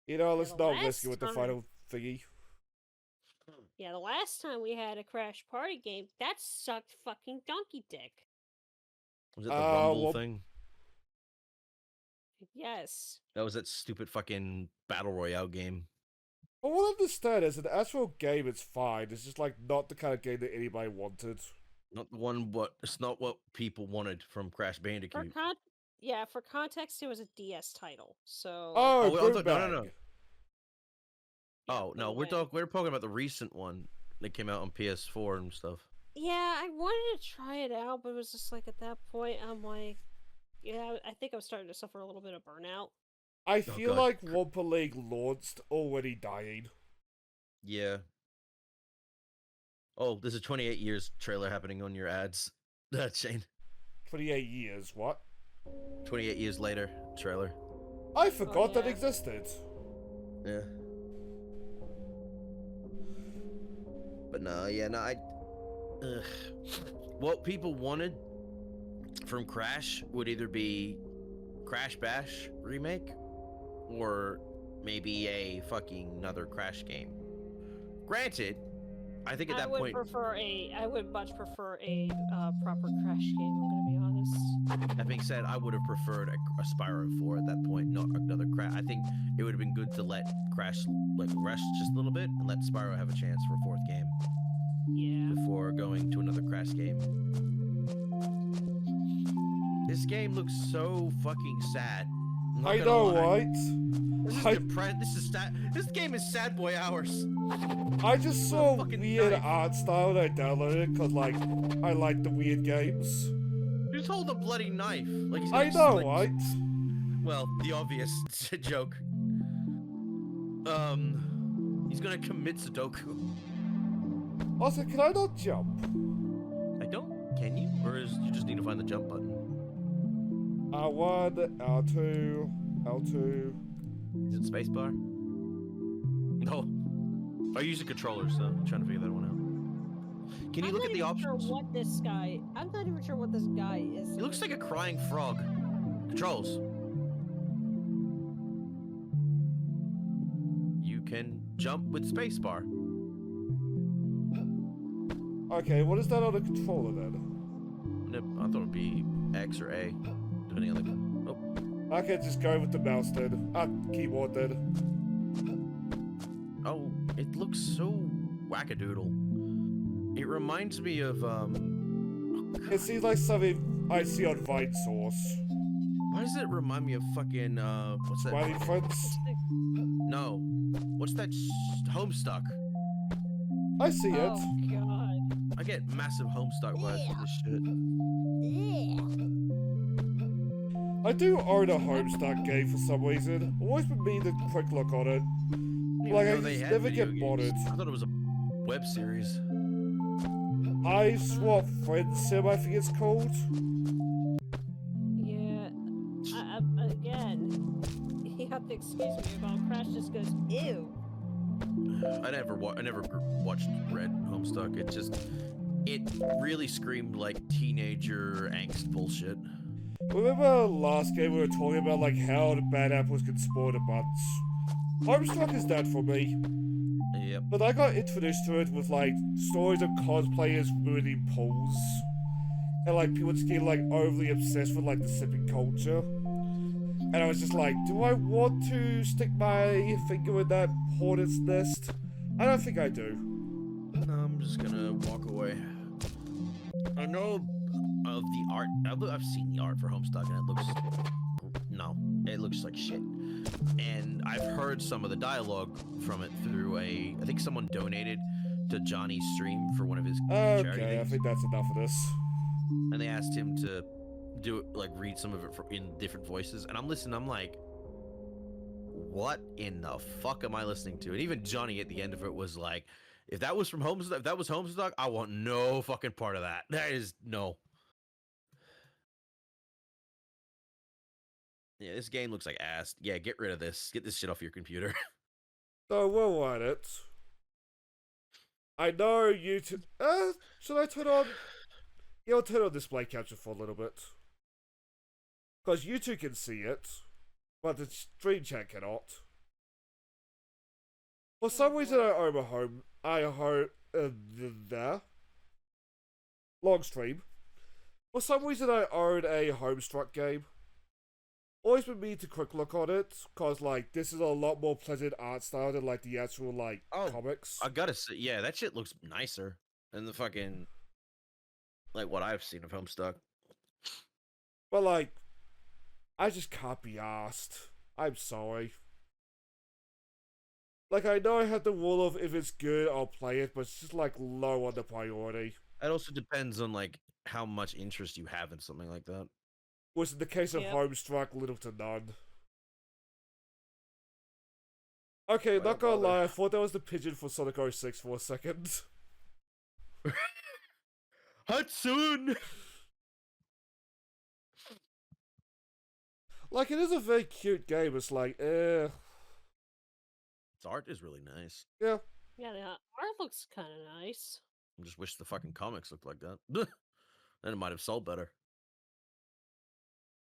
You know, let's the not last risk it with the time- final thingy. yeah. The last time we had a Crash Party game, that sucked fucking donkey dick. Was it the Rumble well- thing? Yes. That was that stupid fucking Battle Royale game. Well, what I understand is an actual game it's fine. It's just like not the kind of game that anybody wanted. Not the one, it's not what people wanted from Crash For Bandicoot. for context, it was a DS title. So. Oh, I thought- no. Broomberg. yeah, Oh no, we're Dreamland. talking about the recent one that came out on PS4 and stuff. Yeah, I wanted to try it out, but it was just like at that point, I'm like, yeah, I think I was starting to suffer a little bit of burnout. I feel God. like Wumpa League launched already dying. Yeah. Oh, there's a 28 years trailer happening on your ads. Shane. 28 years, what? 28 years later trailer. I forgot that yeah. existed. Yeah. But no, yeah, no, what people wanted from Crash would either be Crash Bash remake or maybe a fucking another Crash game. Granted, I think at that point I would much prefer a proper Crash game. I'm gonna be honest. that being said, I would have preferred a Spyro 4 at that point, not another Crash. I think it would have been good to let Crash like rest just a little bit and let Spyro have a chance for a fourth game Yeah. before going to another Crash game. This game looks so fucking sad. I'm not I gonna know, lie. right? This is I- depressed. This is sad. This game is sad boy hours. I just saw a fucking weird knife. art style and I downloaded it because, like, I like the weird games. You just hold a bloody knife. Like he's I gonna know, like, right? Well, the obvious joke. He's gonna commit Sudoku. Also, can I not jump? I don't Can you? Or is you just need to find the jump button? R1, L2, L2. Is it spacebar? No. I use the controller, so I'm trying to figure that one out. Can you look at the options? I'm not even sure what this guy is. He looks like a crying frog. Controls. You can jump with spacebar. Okay, what is that on the controller then? Nope, I thought it'd be X or A, depending on the. Oh, I can just go with the mouse then. Keyboard then. oh, it looks so wackadoodle. It reminds me of It seems like something I see on Vine Source. Why does it remind me of fucking what's that? Riding Friends. No, what's that? Homestuck. I see Oh it. god. I get massive Homestuck vibes from this shit. I do own a Homestuck game for some reason. Always been meaning to quick look on it. Like, I just never get bothered. I thought it was a web series. I Swap Friends Sim, I think it's called. Yeah. Again, you have to excuse me if I'll Crash just goes, ew. I never watched Red Homestuck. It really screamed like teenager angst bullshit. Remember last game we were talking about like how the bad apples can spoil the buds? Homestuck is that for me. Yep. But I got introduced to it with like stories of cosplayers ruining pools. And like people just getting like overly obsessed with like the sipping culture. And I was just like, do I want to stick my finger in that hornet's nest? I don't think I do. No, I'm just gonna walk away. I know of the art. I've seen the art for Homestuck, and it looks like shit. And I've heard some of the dialogue from it through I think someone donated to Johnny's stream for one of his charity Okay, I things. think that's enough of this. And they asked him to do it, like read some of it in different voices, and I'm listening. I'm like, what in the fuck am I listening to? And even Johnny at the end of it was like, if that was Homestuck, I want no fucking part of that. That is no. Yeah, this game looks like ass. Yeah, get rid of this. Get this shit off your computer. So we'll run it. I know YouTube. Should I turn on? Yeah, I'll turn on display capture for a little bit. Because you two can see it, but the stream chat cannot. For some reason, I own there. Long stream. For some reason, I own a Homestuck game. Always been meaning to quick look on it, cause like this is a lot more pleasant art style than like the actual like comics. I gotta say, yeah, that shit looks nicer than the fucking like what I've seen of Homestuck. But like, I just can't be asked. I'm sorry. Like, I know I have the rule of if it's good, I'll play it, but it's just like low on the priority. It also depends on like how much interest you have in something like that. Was in the case of Yep. Homestuck, little to none. Okay, Why not gonna bother? lie, I thought that was the pigeon for Sonic 06 for a second. Hudson! Like, it is a very cute game, it's like, Its art is really nice. yeah. Yeah, the art looks kind of nice. I just wish the fucking comics looked like that. Then it might have sold better.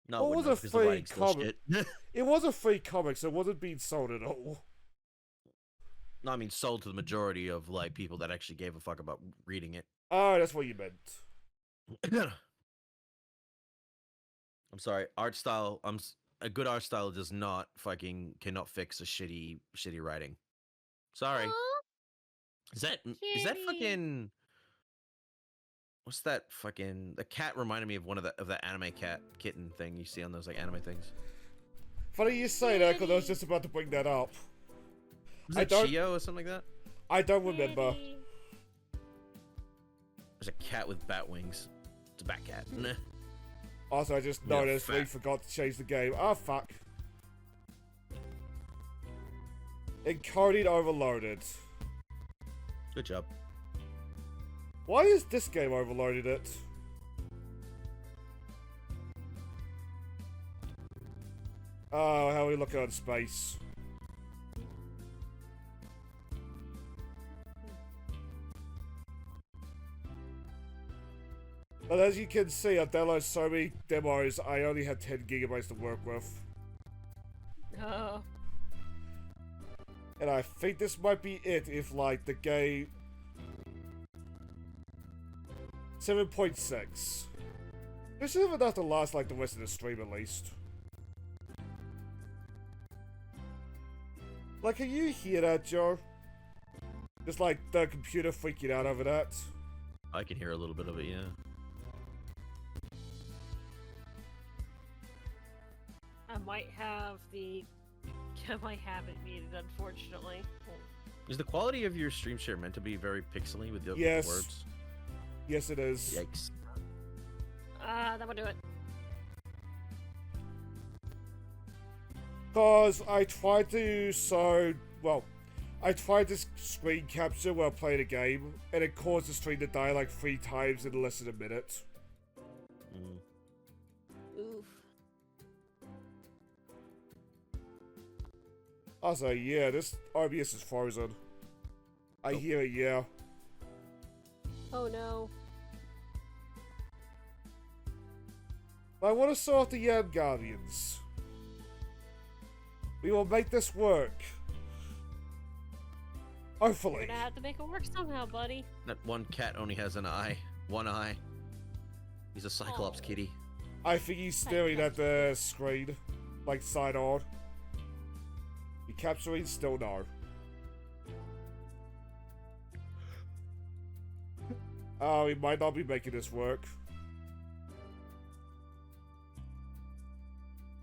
No, Well, it it was wouldn't have, a because the free writing's still comic. shit. It was a free comic, so it wasn't being sold at all. No, I mean sold to the majority of like people that actually gave a fuck about reading it. Oh, that's what you meant. I'm sorry, art style. A good art style does not cannot fix a shitty writing. Sorry. Aw, Is that Kitty. fucking? What's that fucking? The cat reminded me of one of the anime kitten thing you see on those like anime things. Funny you say that, because I was just about to bring that up. Was I it don't- Chio or something like that? I don't remember. Kitty. There's a cat with bat wings. It's a bat cat. Nah. Also, I just Yeah, noticed we fat. forgot to change the game. Oh, fuck. Encoding overloaded. Good job. Why is this game overloaded it? Oh, how are we looking on space? But as you can see, I've downloaded so many demos, I only had 10 gigabytes to work with. Oh. And I think this might be it if, like, the game... 7.6. This is enough to last, like, the rest of the stream, at least. Like, can you hear that, Joe? Just, like, the computer freaking out over that. I can hear a little bit of it, yeah. I might have it muted, unfortunately. Is the quality of your stream share meant to be very pixely with the Yes. words? Yes, it is. Yikes. That would do it. Because I tried to, I tried to screen capture while playing a game, and it caused the stream to die like 3 times in less than a minute. Mm. Oof. Also, yeah, this OBS is frozen. I hear it, yeah. Oh no. But I want to start off the Yam Guardians. We will make this work. We're Hopefully. gonna have to make it work somehow, buddy. That one cat only has an eye. One eye. He's a Cyclops Oh. kitty. I think he's staring at the screen, like side on. You capturing? Still no. Oh, he might not be making this work.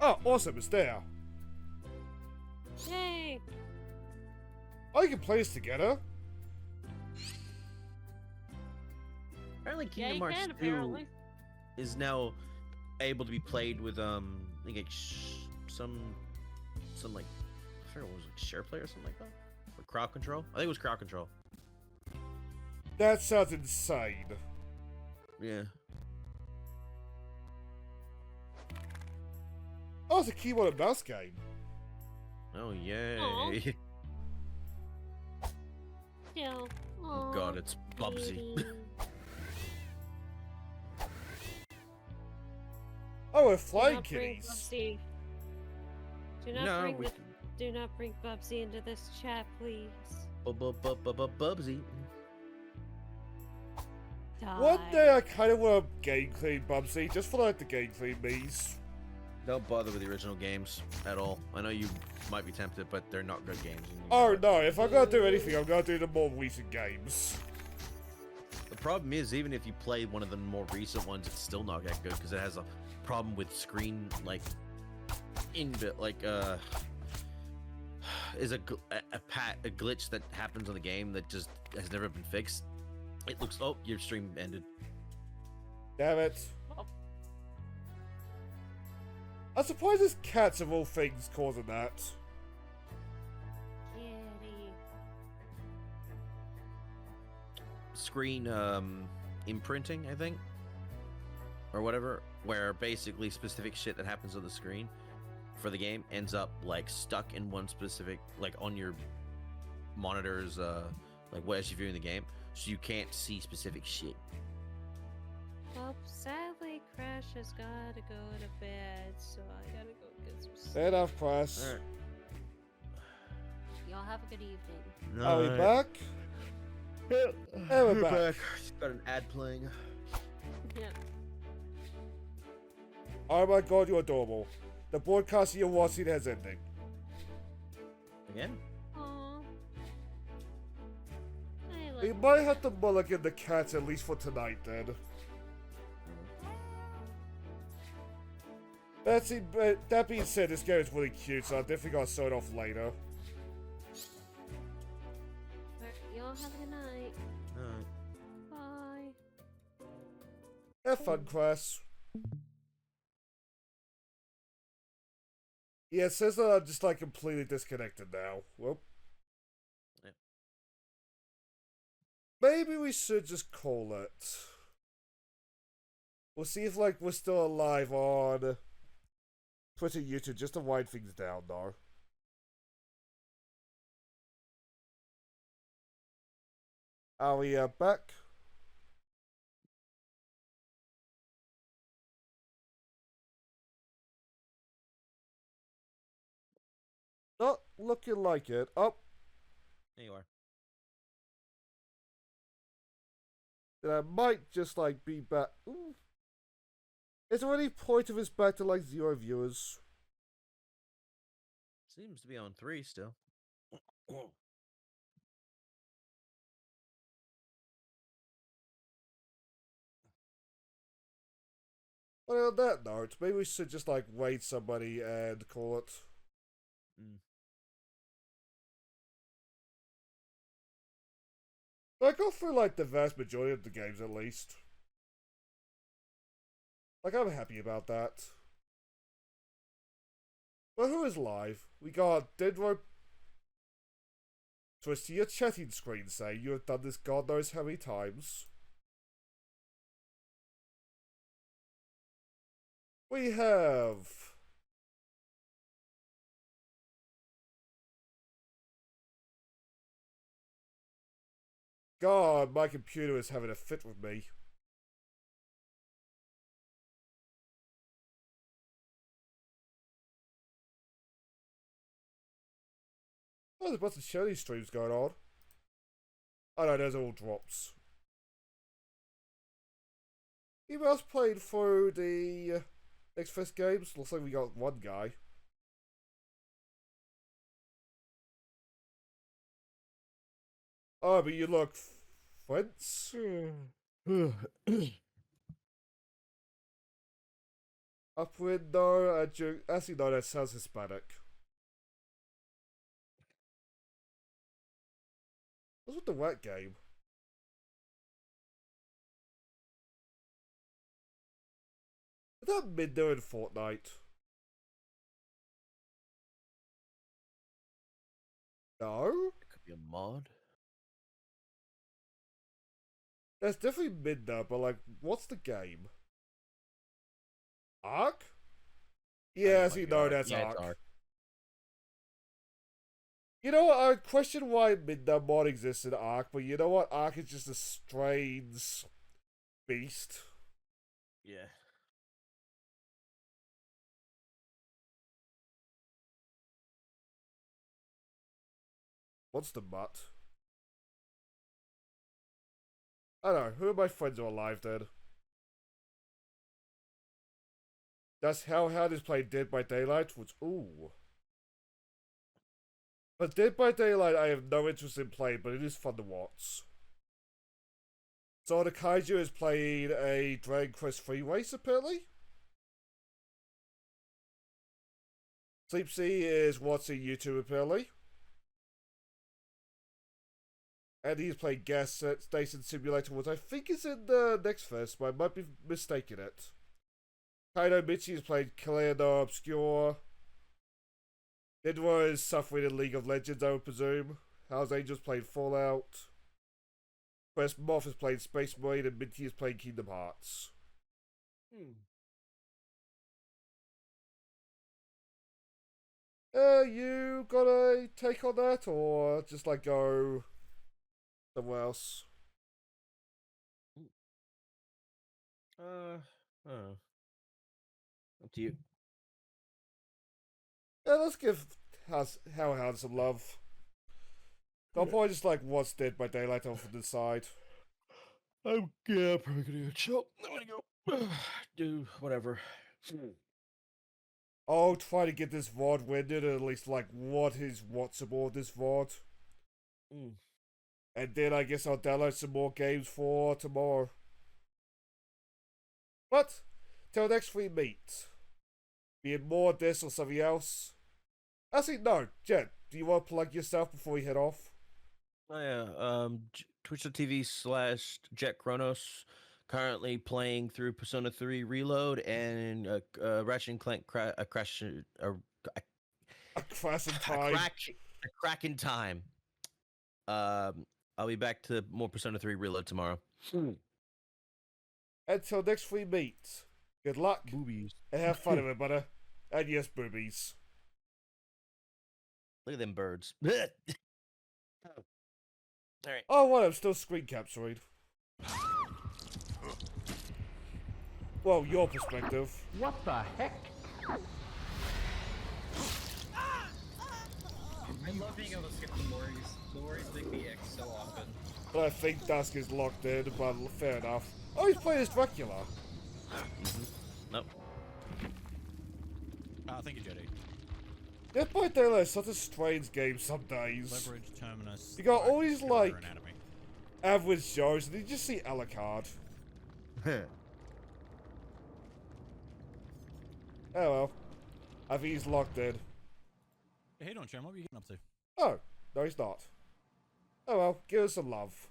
Oh, awesome, it's there. Yay! Oh, you can play this together. Apparently Yeah, Kingdom you Hearts can, 2 apparently. is now able to be played with I think like some like I forget what it was, like share play or something like that, or crowd control. I think it was crowd control. That sounds insane. Yeah. Oh, it's a keyboard and mouse game. Oh yay! Aw. Still. Oh god, it's Bubsy. baby. Oh, we're Do flying not bring kitties. Bubsy. Do not No, bring we do not bring Bubsy into this chat, please. Bubsy. One day I kind of want to game clean Bubsy, just for like the game clean me's. Don't bother with the original games at all. I know you might be tempted, but they're not good games. and you Oh know it. no, if I'm gonna do anything, I'm gonna do the more recent games. The problem is, even if you play one of the more recent ones, it's still not that good because it has a problem with screen like inbuilt is a glitch that happens on the game that just has never been fixed. It looks your stream ended. Damn it. Oh. I'm surprised there's cats of all things causing that. Kitty. Screen imprinting, I think, or whatever, where basically specific shit that happens on the screen for the game ends up like stuck in one specific, like on your monitors, like as you're viewing the game, so you can't see specific shit. Well, sadly, Crash has gotta go to bed, so I gotta go get some sleep. Fair enough, Crash. Alright. Y'all have a good evening. Are we back? Yeah, we're back. Got an ad playing. Yeah. Oh my god, you're adorable. The broadcast you're watching has ended. Again? Aww. I We like might have to mulligan the cats at least for tonight then. That being said, this game is really cute, so I definitely gotta show it off later. Y'all have a good night. Alright. Bye. Have fun, Crash. Yeah, it says that I'm just like completely disconnected now. Well. Yep. Maybe we should just call it. We'll see if like we're still alive on Twitter, YouTube, just to wind things down, though. Are we back? Not looking like it. Oh, There you are. then I might just like be back. Ooh. Is there any point of this back to like 0 viewers? Seems to be on 3 still. Well, on that note, maybe we should just like raid somebody and call it. I go through like the vast majority of the games at least. Like, I'm happy about that. But who is live? We got Deadro. So I see your chatting screen saying you have done this God knows how many times. We have... God, my computer is having a fit with me. Oh, there's a bunch of Shirley streams going on. Oh no, those are all drops. Anyone else played through the X-Fest games? Looks like we got one guy. Oh, but you look friends? Up window, actually no, that sounds Hispanic. What's with the wet game? Is that Mindo in Fortnite? No? It could be a mod. That's definitely Mindo, but like, what's the game? Ark? Yes, you know that's Yeah, Ark. it's Ark. You know what? I question why Midnight mod exists in Ark, but you know what? Ark is just a strange beast. Yeah. What's the mutt? I don't know. Who of my friends are alive then? That's how hard is playing Dead by Daylight, which, ooh. But Dead by Daylight I have no interest in playing, but it is fun to watch. So the Kaiju is playing a Dragon Quest 3 race, apparently? Sleep C is watching YouTube, apparently. And he's playing Gas Station Simulator, which I think is in the next verse, but I might be mistaken it. Kaido Michi is playing Kalendo Obscure. Nidra is suffering in League of Legends, I would presume. House Angels playing Fallout. Quest Moth is playing Space Marine, and Minty is playing Kingdom Hearts. You got a take on that, or just like go somewhere else? Oh. Up to you. Yeah, let's give Howard some love. I'll probably just like watch Dead by Daylight off to the side. I'm probably gonna chill. I'm gonna go do whatever. I'll try to get this VOD winded, at least like what's aboard this VOD. And then I guess I'll download some more games for tomorrow. But, till next we meet. Be it more this or something else. Actually, no, Jet, do you want to plug yourself before we head off? Oh yeah, Twitch.tv/Jet Chronos. Currently playing through Persona 3 Reload and Ratchet and Clank a crash in time. A crack in time. I'll be back to more Persona 3 Reload tomorrow. Until next we meet. Good luck. Boobies. And have fun, everybody. And yes, boobies. Look at them birds. Alright. Oh, what? I'm still screen capturing. Well, your perspective. What the heck? I love being able to skip the worries. The worries make me ick so often. But I think Dusk is locked in, but fair enough. Oh, he's playing as Dracula. Nope. Thank you, Jody. Dead by Daylight is such a strange game some days. Leverage, Terminus. You got all these, Killer, like, Anatomy. average shows, and you just see Alucard. Oh well. I think he's locked in. Hey, don't Chum, what are you getting up to? Oh, no he's not. Oh well, give us some love.